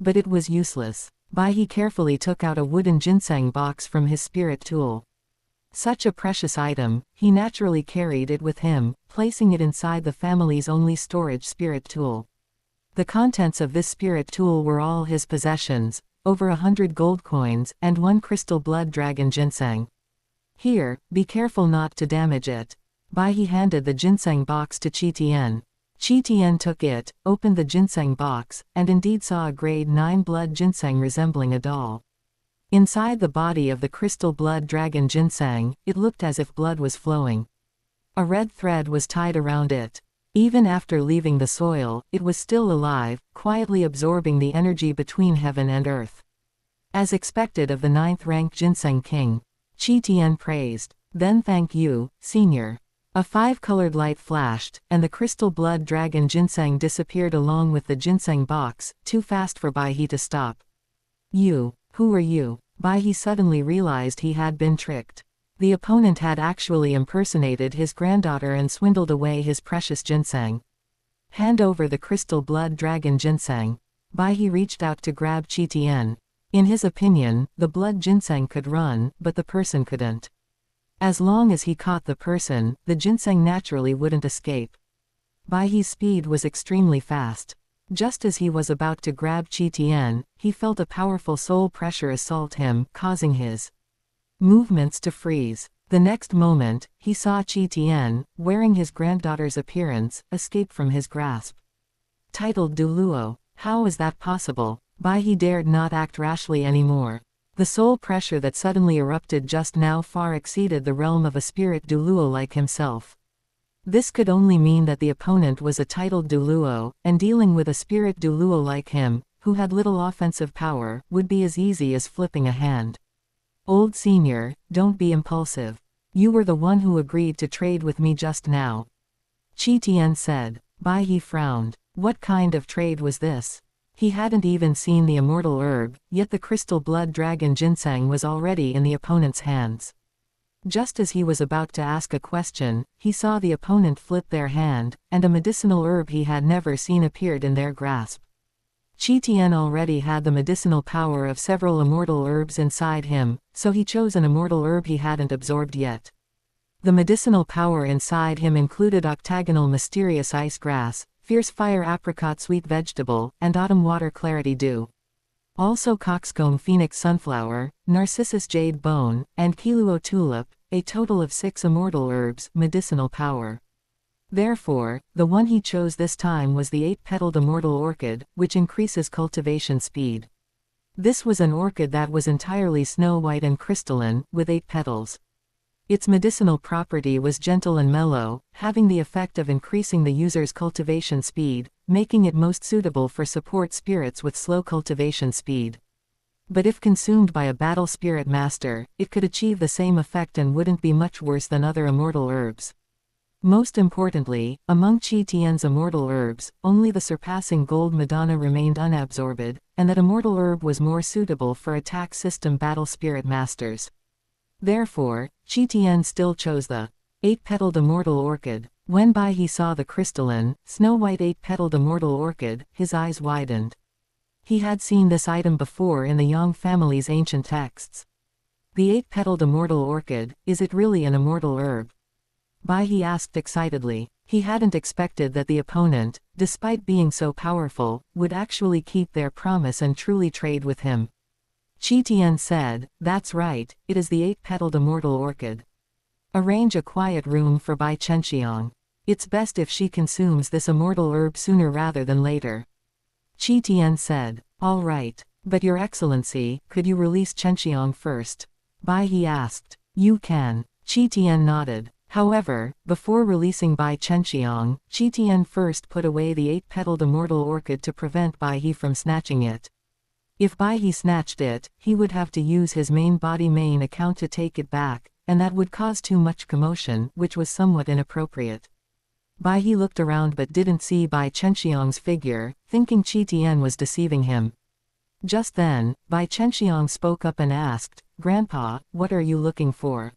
But it was useless. Bai He carefully took out a wooden ginseng box from his spirit tool. Such a precious item, he naturally carried it with him, placing it inside the family's only storage spirit tool. The contents of this spirit tool were all his possessions, over 100 gold coins, and 1 crystal blood dragon ginseng. Here, be careful not to damage it. He handed the ginseng box to Qi. Qi took it, opened the ginseng box, and indeed saw a grade 9 blood ginseng resembling a doll. Inside the body of the crystal blood dragon ginseng, it looked as if blood was flowing. A red thread was tied around it. Even after leaving the soil, it was still alive, quietly absorbing the energy between heaven and earth. As expected of the 9th rank ginseng king, Qi praised. Then thank you, senior. A 5-colored light flashed, and the crystal blood dragon ginseng disappeared along with the ginseng box, too fast for Baihe to stop. You, who are you? Baihe suddenly realized he had been tricked. The opponent had actually impersonated his granddaughter and swindled away his precious ginseng. Hand over the crystal blood dragon ginseng. Baihe reached out to grab Qi. In his opinion, the blood ginseng could run, but the person couldn't. As long as he caught the person, the ginseng naturally wouldn't escape. Baihe's speed was extremely fast. Just as he was about to grab Qi, he felt a powerful soul pressure assault him, causing his movements to freeze. The next moment, he saw Qi, wearing his granddaughter's appearance, escape from his grasp. Titled Douluo. How is that possible? Baihe dared not act rashly anymore. The soul pressure that suddenly erupted just now far exceeded the realm of a spirit Douluo like himself. This could only mean that the opponent was a titled Douluo, and dealing with a spirit Douluo like him, who had little offensive power, would be as easy as flipping a hand. Old senior, don't be impulsive. You were the one who agreed to trade with me just now. Qi said. Baihe frowned. What kind of trade was this? He hadn't even seen the immortal herb, yet the crystal blood dragon ginseng was already in the opponent's hands. Just as he was about to ask a question, he saw the opponent flip their hand, and a medicinal herb he had never seen appeared in their grasp. Qi already had the medicinal power of several immortal herbs inside him, so he chose an immortal herb he hadn't absorbed yet. The medicinal power inside him included octagonal mysterious ice grass, fierce fire apricot sweet vegetable, and autumn water clarity dew. Also coxcomb phoenix sunflower, narcissus jade bone, and qiluo tulip, a total of 6 immortal herbs, medicinal power. Therefore, the one he chose this time was the 8-petaled immortal orchid, which increases cultivation speed. This was an orchid that was entirely snow white and crystalline, with 8 petals. Its medicinal property was gentle and mellow, having the effect of increasing the user's cultivation speed, making it most suitable for support spirits with slow cultivation speed. But if consumed by a battle spirit master, it could achieve the same effect and wouldn't be much worse than other immortal herbs. Most importantly, among Qi immortal herbs, only the surpassing gold Madonna remained unabsorbed, and that immortal herb was more suitable for attack system battle spirit masters. Therefore, Qi still chose the 8-petaled immortal orchid. When Baihe saw the crystalline, snow-white 8-petaled immortal orchid, his eyes widened. He had seen this item before in the Yang family's ancient texts. The 8-petaled immortal orchid, is it really an immortal herb? Baihe asked excitedly. He hadn't expected that the opponent, despite being so powerful, would actually keep their promise and truly trade with him. Qi said, that's right, it is the 8-petaled immortal orchid. Arrange a quiet room for Bai Chenxiang. It's best if she consumes this immortal herb sooner rather than later. Qi said, all right, but your excellency, could you release Chenxiang first? Baihe asked. You can. Qi nodded. However, before releasing Bai Chenxiang, Qi first put away the 8-petaled immortal orchid to prevent Baihe from snatching it. If Baihe snatched it, he would have to use his main account to take it back, and that would cause too much commotion, which was somewhat inappropriate. Baihe looked around but didn't see Bai Chenxiang's figure, thinking Qi was deceiving him. Just then, Bai Chenxiang spoke up and asked, Grandpa, what are you looking for?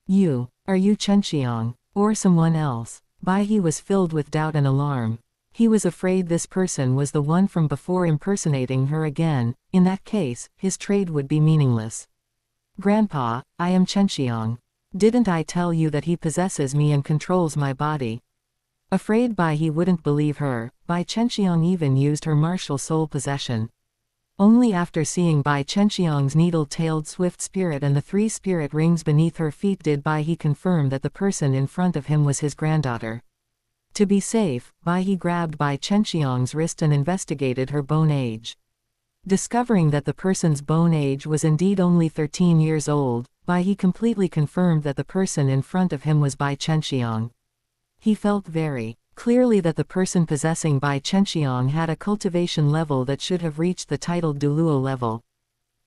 You. Are you Chenxiang? Or someone else? Baihe was filled with doubt and alarm. He was afraid this person was the one from before impersonating her again. In that case, his trade would be meaningless. Grandpa, I am Chenxiang. Didn't I tell you that he possesses me and controls my body? Afraid Bai He wouldn't believe her, Bai Chenxiang even used her martial soul possession. Only after seeing Bai Chenxiang's needle-tailed swift spirit and the 3 spirit rings beneath her feet did Bai He confirm that the person in front of him was his granddaughter. To be safe, Bai He grabbed Bai Chenxiang's wrist and investigated her bone age. Discovering that the person's bone age was indeed only 13 years old, Bai He completely confirmed that the person in front of him was Bai Chenxiang. He felt very clearly that the person possessing Bai Chenxiang had a cultivation level that should have reached the titled Douluo level.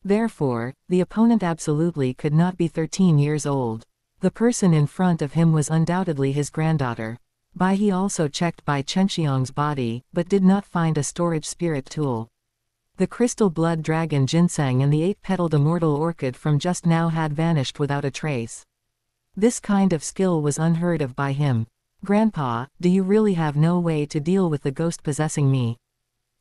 Therefore, the opponent absolutely could not be 13 years old. The person in front of him was undoubtedly his granddaughter. Bai He also checked Bai Chenxiang's body, but did not find a storage spirit tool. The crystal blood dragon ginseng and the 8-petaled immortal orchid from just now had vanished without a trace. This kind of skill was unheard of by him. "Grandpa, do you really have no way to deal with the ghost possessing me?"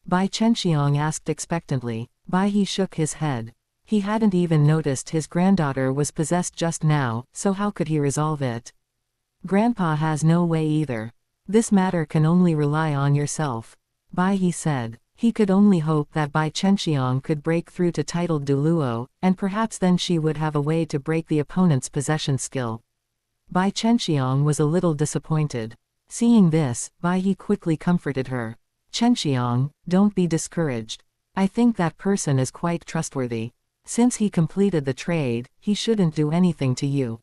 Bai Chenxiang asked expectantly. Bai He shook his head. He hadn't even noticed his granddaughter was possessed just now, so how could he resolve it? "Grandpa has no way either. This matter can only rely on yourself," Bai He said. He could only hope that Bai Chenxiang could break through to titled Douluo, and perhaps then she would have a way to break the opponent's possession skill. Bai Chenxiang was a little disappointed. Seeing this, Bai He quickly comforted her. "Chenxiang, don't be discouraged. I think that person is quite trustworthy. Since he completed the trade, he shouldn't do anything to you."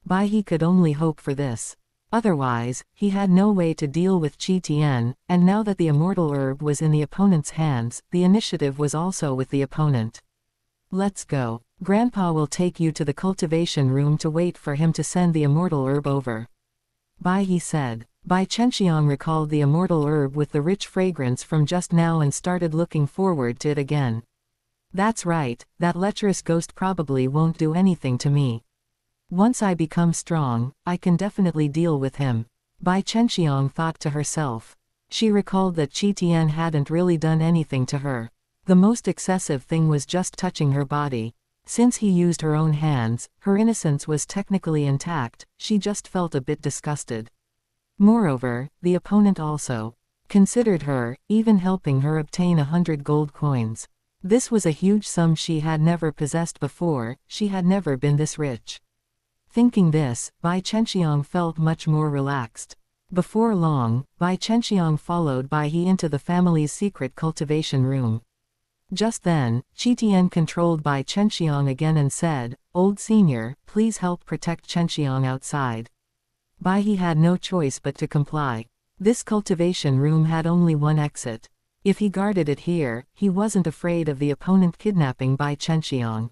Bai He could only hope for this. Otherwise, he had no way to deal with qian, and now that the immortal herb was in the opponent's hands, the initiative was also with the opponent. "Let's go. Grandpa will take you to the cultivation room to wait for him to send the immortal herb over," Bai He said. Bai Chenxiang recalled the immortal herb with the rich fragrance from just now and started looking forward to it again. "That's right, that lecherous ghost probably won't do anything to me. Once I become strong, I can definitely deal with him," Bai Chenxiang thought to herself. She recalled that qian hadn't really done anything to her. The most excessive thing was just touching her body. Since he used her own hands, her innocence was technically intact, she just felt a bit disgusted. Moreover, the opponent also considered her, even helping her obtain 100 gold coins. This was a huge sum she had never possessed before, she had never been this rich. Thinking this, Bai Chenxiang felt much more relaxed. Before long, Bai Chenxiang followed Bai He into the family's secret cultivation room. Just then, Qian controlled Bai Chenxiang again and said, "Old senior, please help protect Chenxiang outside." Bai He had no choice but to comply. This cultivation room had only one exit. If he guarded it here, he wasn't afraid of the opponent kidnapping Bai Chenxiang.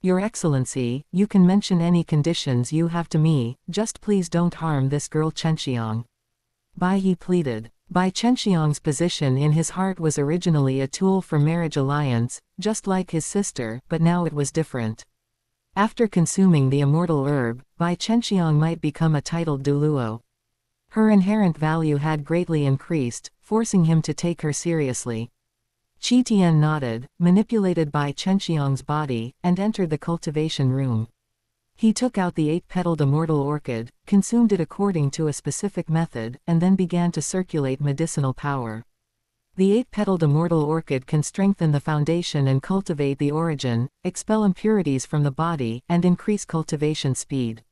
"Your Excellency, you can mention any conditions you have to me, just please don't harm this girl Chenxiang," Bai He pleaded. Bai Chenxiang's position in his heart was originally a tool for marriage alliance, just like his sister, but now it was different. After consuming the immortal herb, Bai Chenxiang might become a titled Douluo. Her inherent value had greatly increased, forcing him to take her seriously. Qian nodded, manipulated Bai Chenxiang's body, and entered the cultivation room. He took out the 8-petaled immortal orchid, consumed it according to a specific method, and then began to circulate medicinal power. The 8-petaled immortal orchid can strengthen the foundation and cultivate the origin, expel impurities from the body, and increase cultivation speed.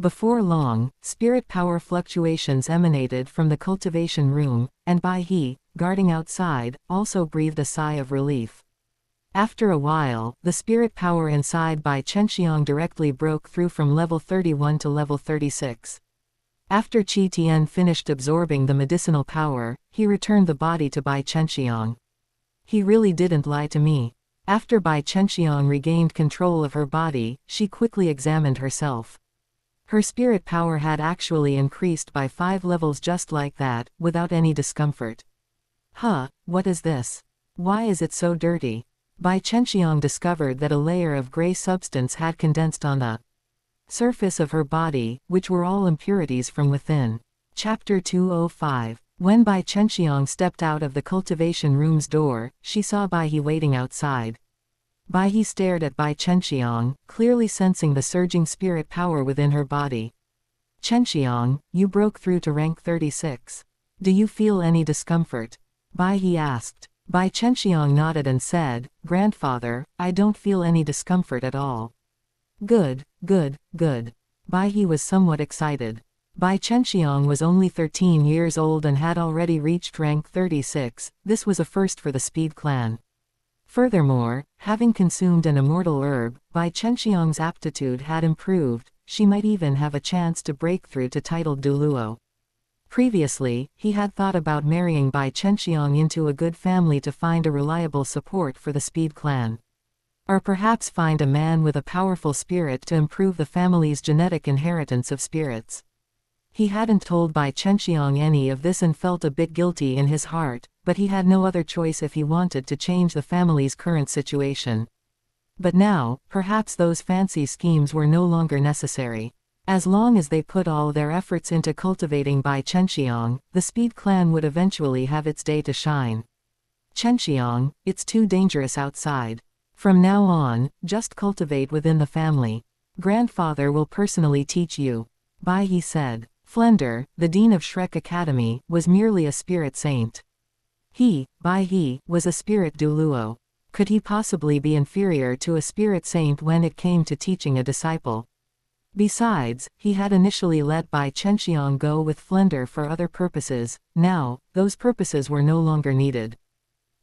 Before long, spirit power fluctuations emanated from the cultivation room, and Bai He, guarding outside, also breathed a sigh of relief. After a while, the spirit power inside Bai Chenxiang directly broke through from level 31 to level 36. After Qian finished absorbing the medicinal power, he returned the body to Bai Chenxiang. "He really didn't lie to me." After Bai Chenxiang regained control of her body, she quickly examined herself. Her spirit power had actually increased by 5 levels just like that, without any discomfort. "Huh, what is this? Why is it so dirty?" Bai Chenxiang discovered that a layer of gray substance had condensed on the surface of her body, which were all impurities from within. Chapter 205. When Bai Chenxiang stepped out of the cultivation room's door, she saw Bai He waiting outside. Bai He stared at Bai Chenxiang, clearly sensing the surging spirit power within her body. Chenxiang, you broke through to rank 36. Do you feel any discomfort? Bai He asked. Bai Chenxiang nodded and said, Grandfather, I don't feel any discomfort at all. Good, good, good. Bai He was somewhat excited. Bai Chenxiang was only 13 years old and had already reached rank 36, this was a first for the Speed clan. Furthermore, having consumed an immortal herb, Bai Chenxiang's aptitude had improved, she might even have a chance to break through to titled Douluo. Previously, he had thought about marrying Bai Chenxiang into a good family to find a reliable support for the Speed clan. Or perhaps find a man with a powerful spirit to improve the family's genetic inheritance of spirits. He hadn't told Bai Chenxiang any of this and felt a bit guilty in his heart, but he had no other choice if he wanted to change the family's current situation. But now, perhaps those fancy schemes were no longer necessary. As long as they put all their efforts into cultivating Bai Chenxiang, the Speed clan would eventually have its day to shine. Chenxiang, it's too dangerous outside. From now on, just cultivate within the family. Grandfather will personally teach you. Bai He said. Flender, the dean of Shrek Academy, was merely a spirit saint. He, Bai He, was a spirit Douluo. Could he possibly be inferior to a spirit saint when it came to teaching a disciple? Besides, he had initially let Bai Chenxiang go with Flender for other purposes, now, those purposes were no longer needed.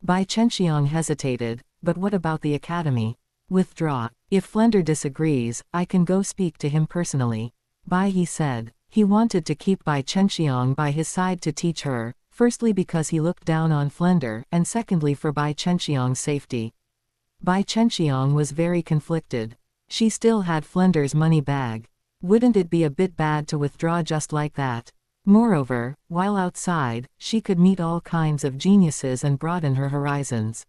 Bai Chenxiang hesitated, but what about the academy? Withdraw. If Flender disagrees, I can go speak to him personally. Bai He said. He wanted to keep Bai Chenxiang by his side to teach her, firstly because he looked down on Flender and secondly for Bai Chenxiang's safety. Bai Chenxiang was very conflicted. She still had Flender's money bag. Wouldn't it be a bit bad to withdraw just like that? Moreover, while outside, she could meet all kinds of geniuses and broaden her horizons.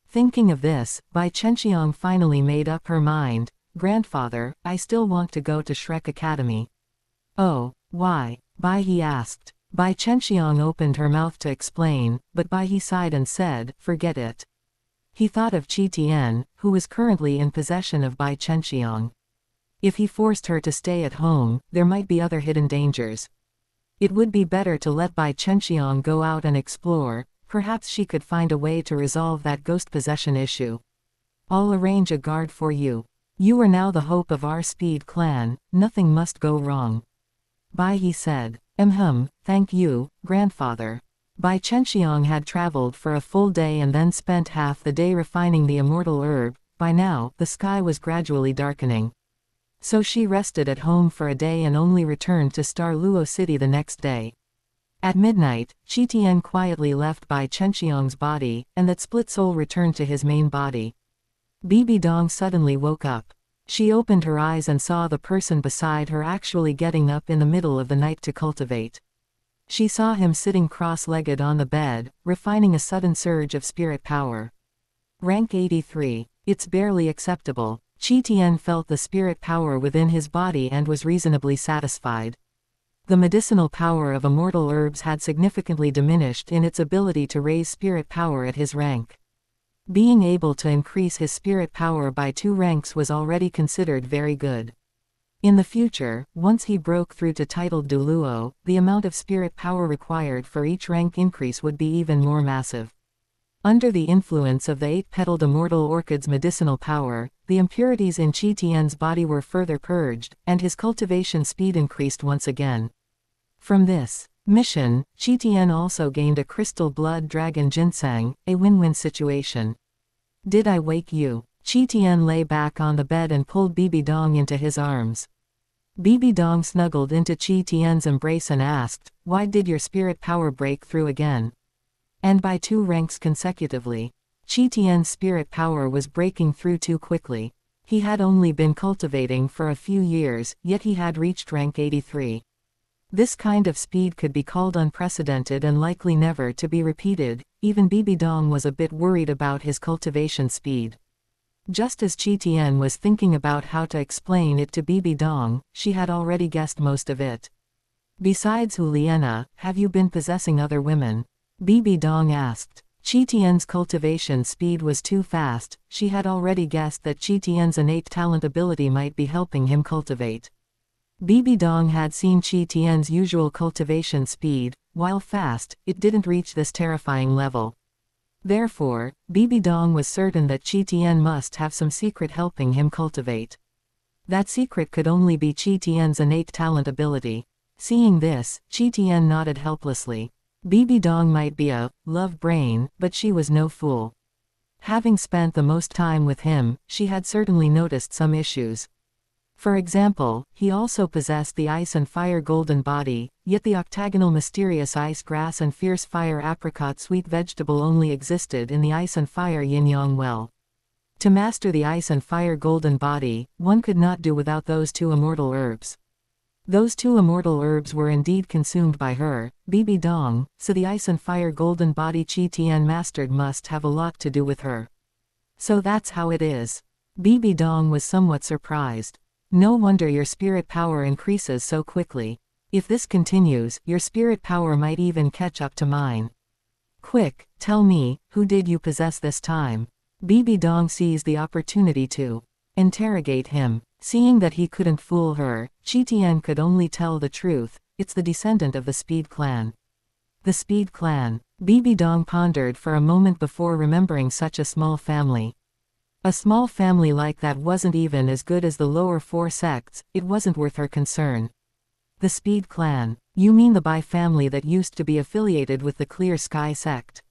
Thinking of this, Bai Chenxiang finally made up her mind. Grandfather, I still want to go to Shrek Academy. Oh, why? Bai He asked. Bai Chenxiang opened her mouth to explain, but Bai He sighed and said, forget it. He thought of Qian, who was currently in possession of Bai Chenxiang. If he forced her to stay at home, there might be other hidden dangers. It would be better to let Bai Chenxiang go out and explore, perhaps she could find a way to resolve that ghost possession issue. I'll arrange a guard for you. You are now the hope of our Speed clan, nothing must go wrong. Bai He said. Thank you, grandfather. Bai Chenxiang had traveled for a full day and then spent half the day refining the immortal herb. By now, the sky was gradually darkening. So she rested at home for a day and only returned to Douluo City the next day. At midnight, Qian quietly left Bai Chenxiang's body, and that split soul returned to his main body. Bibi Dong suddenly woke up. She opened her eyes and saw the person beside her actually getting up in the middle of the night to cultivate. She saw him sitting cross-legged on the bed, refining a sudden surge of spirit power. Rank 83. It's barely acceptable. Qian felt the spirit power within his body and was reasonably satisfied. The medicinal power of immortal herbs had significantly diminished in its ability to raise spirit power at his rank. Being able to increase his spirit power by 2 ranks was already considered very good. In the future, once he broke through to titled Douluo, the amount of spirit power required for each rank increase would be even more massive. Under the influence of the 8-petaled immortal orchid's medicinal power, the impurities in Qian's body were further purged, and his cultivation speed increased once again. From this mission, Qian also gained a crystal blood dragon ginseng, a win-win situation. Did I wake you? Qian lay back on the bed and pulled Bibi Dong into his arms. Bibi Dong snuggled into Qian's embrace and asked, why did your spirit power break through again? And by 2 ranks consecutively. Qian's spirit power was breaking through too quickly. He had only been cultivating for a few years, yet he had reached rank 83. This kind of speed could be called unprecedented and likely never to be repeated. Even Bibi Dong was a bit worried about his cultivation speed. Just as Qian was thinking about how to explain it to Bibi Dong, she had already guessed most of it. Besides Juliana, have you been possessing other women? Bibi Dong asked. Tian's cultivation speed was too fast. She had already guessed that Tian's innate talent ability might be helping him cultivate. Bibi Dong had seen Tian's usual cultivation speed. While fast, it didn't reach this terrifying level. Therefore, Bibi Dong was certain that Tian must have some secret helping him cultivate. That secret could only be Tian's innate talent ability. Seeing this, Tian nodded helplessly. Bibi Dong might be a love brain, but she was no fool. Having spent the most time with him, she had certainly noticed some issues. For example, he also possessed the ice and fire golden body, yet the octagonal mysterious ice grass and fierce fire apricot sweet vegetable only existed in the ice and fire yin-yang well. To master the ice and fire golden body, one could not do without those two immortal herbs. Those two immortal herbs were indeed consumed by her, Bibi Dong, so the ice and fire golden body Tian mastered must have a lot to do with her. So that's how it is. Bibi Dong was somewhat surprised. No wonder your spirit power increases so quickly. If this continues, your spirit power might even catch up to mine. Quick, tell me, who did you possess this time? Bibi Dong seized the opportunity to interrogate him. Seeing that he couldn't fool her, Tian could only tell the truth. It's the descendant of the Speed clan. The Speed clan. Bibi Dong pondered for a moment before remembering such a small family. A small family like that wasn't even as good as the lower four sects. It wasn't worth her concern. The Speed clan. You mean the Bai family that used to be affiliated with the Clear Sky sect?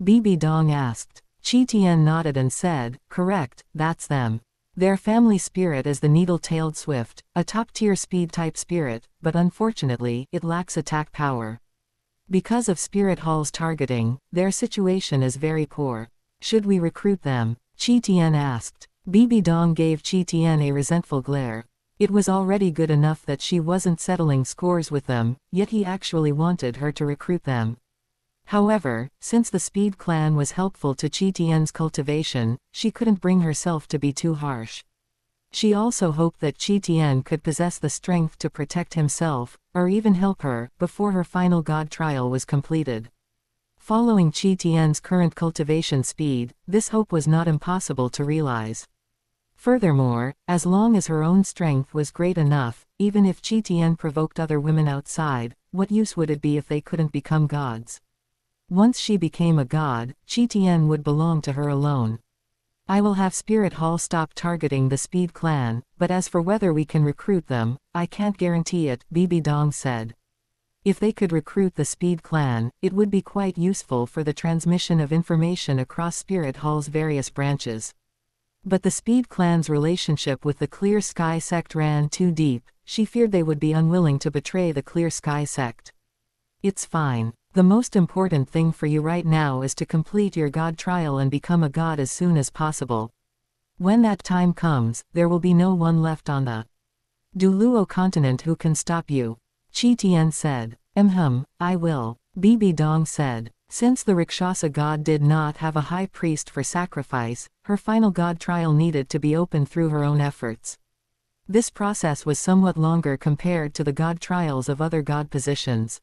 Bibi Dong asked. Tian nodded and said, correct, that's them. Their family spirit is the needle-tailed swift, a top-tier speed-type spirit, but unfortunately, it lacks attack power. Because of Spirit Hall's targeting, their situation is very poor. Should we recruit them? Tian asked. Bibi Dong gave Tian a resentful glare. It was already good enough that she wasn't settling scores with them, yet he actually wanted her to recruit them. However, since the Speed clan was helpful to Tian's cultivation, she couldn't bring herself to be too harsh. She also hoped that Tian could possess the strength to protect himself, or even help her, before her final god trial was completed. Following Tian's current cultivation speed, this hope was not impossible to realize. Furthermore, as long as her own strength was great enough, even if Tian provoked other women outside, what use would it be if they couldn't become gods? Once she became a god, Tian would belong to her alone. I will have Spirit Hall stop targeting the Speed clan, but as for whether we can recruit them, I can't guarantee it, Bibi Dong said. If they could recruit the Speed clan, it would be quite useful for the transmission of information across Spirit Hall's various branches. But the Speed clan's relationship with the Clear Sky sect ran too deep. She feared they would be unwilling to betray the Clear Sky sect. It's fine. The most important thing for you right now is to complete your god trial and become a god as soon as possible. When that time comes, there will be no one left on the Douluo continent who can stop you. Tian said. I will. Bibi Dong said. Since the Rakshasa god did not have a high priest for sacrifice, her final god trial needed to be opened through her own efforts. This process was somewhat longer compared to the god trials of other god positions.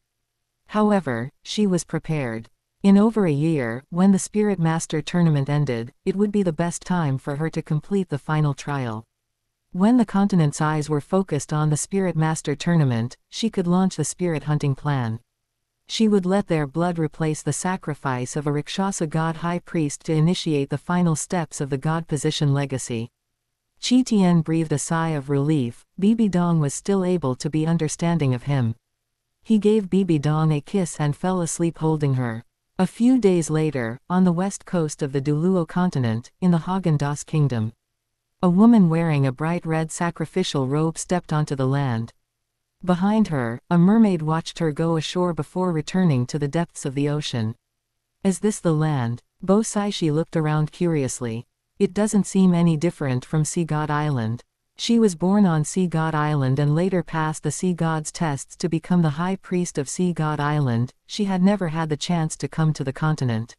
However, she was prepared. In over a year, when the Spirit Master tournament ended, it would be the best time for her to complete the final trial. When the continent's eyes were focused on the Spirit Master tournament, she could launch the spirit hunting plan. She would let their blood replace the sacrifice of a Rakshasa god high priest to initiate the final steps of the god position legacy. Tian breathed a sigh of relief. Bibi Dong was still able to be understanding of him. He gave Bibi Dong a kiss and fell asleep holding her. A few days later, on the west coast of the Douluo continent, in the Haagen-Dazs kingdom, a woman wearing a bright red sacrificial robe stepped onto the land. Behind her, a mermaid watched her go ashore before returning to the depths of the ocean. Is this the land? Bo Saishi looked around curiously. It doesn't seem any different from Sea God Island. She was born on Sea God Island and later passed the Sea God's tests to become the High Priest of Sea God Island. She had never had the chance to come to the continent.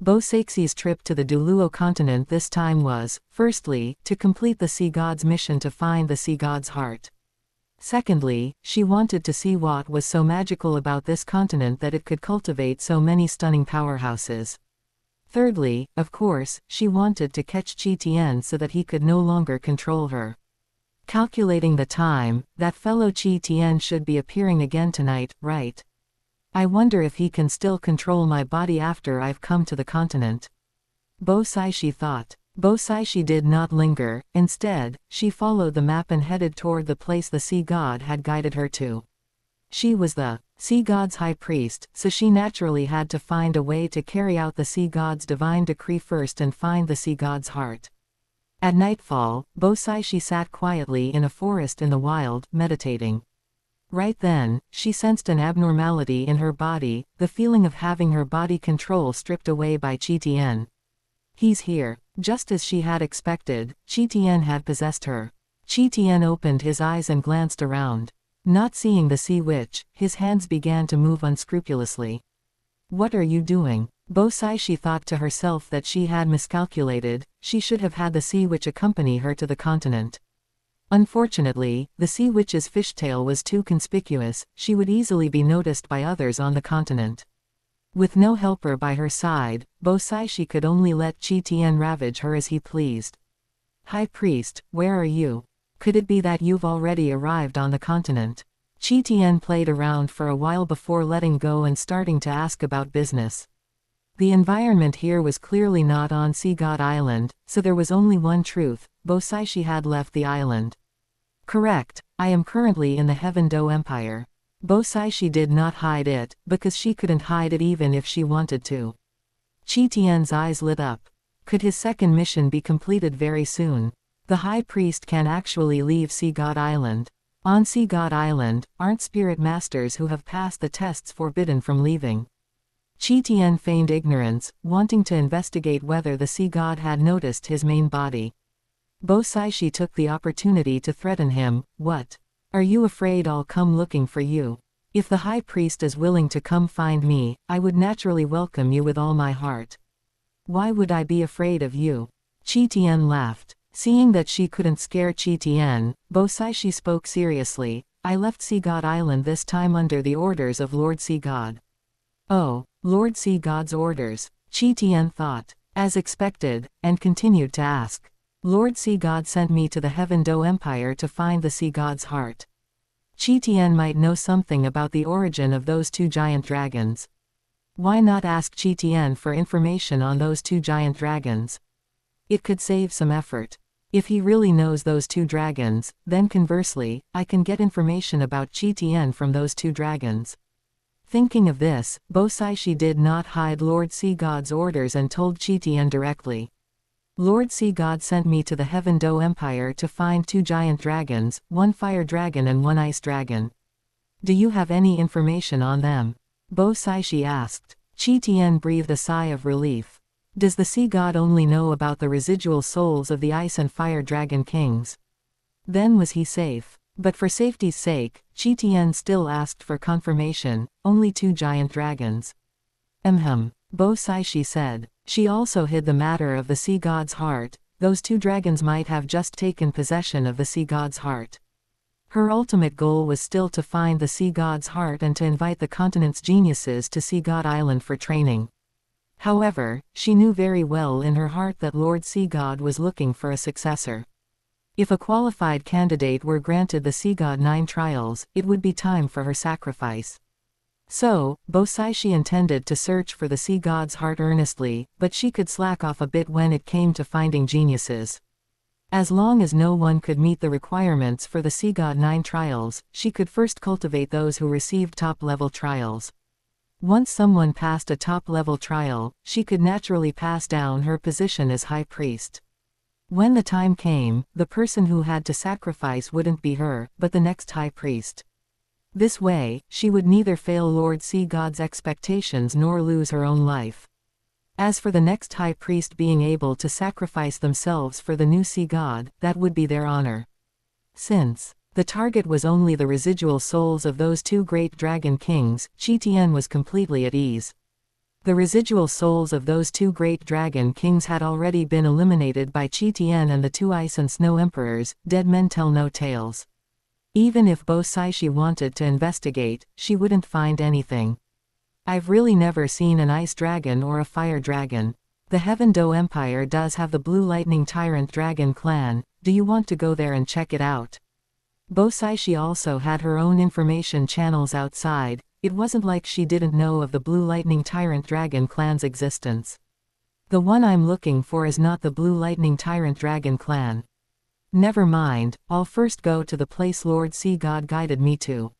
Bo Saixi's trip to the Douluo continent this time was, firstly, to complete the Sea God's mission to find the Sea God's heart. Secondly, she wanted to see what was so magical about this continent that it could cultivate so many stunning powerhouses. Thirdly, of course, she wanted to catch Qian so that he could no longer control her. Calculating the time, that fellow Qian should be appearing again tonight, right? I wonder if he can still control my body after I've come to the continent. Bo Saishi thought. Bo Saishi did not linger, instead, she followed the map and headed toward the place the sea god had guided her to. She was the sea god's high priest, so she naturally had to find a way to carry out the sea god's divine decree first and find the sea god's heart. At nightfall, Bo Saishi sat quietly in a forest in the wild, meditating. Right then, she sensed an abnormality in her body, the feeling of having her body control stripped away by Qian. He's here. Just as she had expected, Qian had possessed her. Qian opened his eyes and glanced around. Not seeing the sea witch, his hands began to move unscrupulously. What are you doing? Bo Saishi thought to herself that she had miscalculated, she should have had the sea witch accompany her to the continent. Unfortunately, the sea witch's fishtail was too conspicuous, she would easily be noticed by others on the continent. With no helper by her side, Bo Saishi could only let Qian ravage her as he pleased. High priest, where are you? Could it be that you've already arrived on the continent? Qian played around for a while before letting go and starting to ask about business. The environment here was clearly not on Sea God Island, so there was only one truth: Bo Saishi had left the island. Correct, I am currently in the Heaven Do Empire. Bo Saishi did not hide it, because she couldn't hide it even if she wanted to. Qian's eyes lit up. Could his second mission be completed very soon? The High Priest can actually leave Sea God Island. On Sea God Island, aren't spirit masters who have passed the tests forbidden from leaving? Qian feigned ignorance, wanting to investigate whether the sea god had noticed his main body. Bo Saishi took the opportunity to threaten him. What? Are you afraid I'll come looking for you? If the High Priest is willing to come find me, I would naturally welcome you with all my heart. Why would I be afraid of you? Qian laughed. Seeing that she couldn't scare Qian, Bo Saishi spoke seriously. I left Sea God Island this time under the orders of Lord Sea God. Oh, Lord Sea God's orders, Qian thought, as expected, and continued to ask. Lord Sea God sent me to the Heaven Do Empire to find the sea god's heart. Qian might know something about the origin of those two giant dragons. Why not ask Qian for information on those two giant dragons? It could save some effort. If he really knows those two dragons, then conversely, I can get information about Qian from those two dragons. Thinking of this, Bo Saishi did not hide Lord Sea God's orders and told Qian directly. Lord Sea God sent me to the Heaven Do Empire to find two giant dragons, one fire dragon and one ice dragon. Do you have any information on them? Bo Saishi asked. Qian breathed a sigh of relief. Does the sea god only know about the residual souls of the ice and fire dragon kings? Then was he safe? But for safety's sake, Qian still asked for confirmation. Only two giant dragons. Bo Saishi said. She also hid the matter of the sea god's heart. Those two dragons might have just taken possession of the sea god's heart. Her ultimate goal was still to find the sea god's heart and to invite the continent's geniuses to Sea God Island for training. However, she knew very well in her heart that Lord Sea God was looking for a successor. If a qualified candidate were granted the Sea God 9 trials, it would be time for her sacrifice. So, Bo Saishi intended to search for the sea god's heart earnestly, but she could slack off a bit when it came to finding geniuses. As long as no one could meet the requirements for the Sea God 9 trials, she could first cultivate those who received top-level trials. Once someone passed a top-level trial, she could naturally pass down her position as High Priest. When the time came, the person who had to sacrifice wouldn't be her, but the next High Priest. This way, she would neither fail Lord Sea God's expectations nor lose her own life. As for the next High Priest being able to sacrifice themselves for the new Sea God, that would be their honor. Since the target was only the residual souls of those two great dragon kings, Qian was completely at ease. The residual souls of those two great dragon kings had already been eliminated by Qian and the two ice and snow emperors. Dead men tell no tales. Even if Bo Saishi wanted to investigate, she wouldn't find anything. I've really never seen an ice dragon or a fire dragon. The Heaven Do Empire does have the Blue Lightning Tyrant Dragon clan, do you want to go there and check it out? Bo Saishi also had her own information channels outside, it wasn't like she didn't know of the Blue Lightning Tyrant Dragon clan's existence. The one I'm looking for is not the Blue Lightning Tyrant Dragon clan. Never mind, I'll first go to the place Lord Sea God guided me to.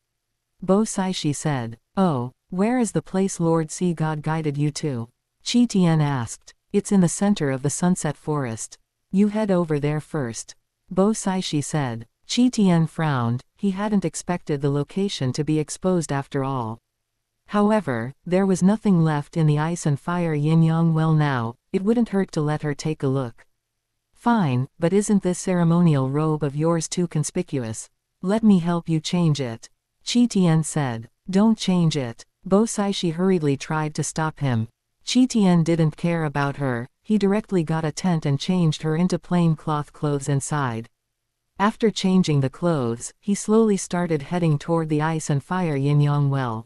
Bo Saishi said. Oh, where is the place Lord Sea God guided you to? Qian asked. It's in the center of the Sunset Forest. You head over there first. Bo Saishi said. Qian frowned, he hadn't expected the location to be exposed after all. However, there was nothing left in the ice and fire yin-yang well now, it wouldn't hurt to let her take a look. Fine, but isn't this ceremonial robe of yours too conspicuous? Let me help you change it. Qian said. Don't change it. Bo Saishi hurriedly tried to stop him. Qian didn't care about her, he directly got a tent and changed her into plain cloth clothes inside. After changing the clothes, he slowly started heading toward the ice and fire yin-yang well.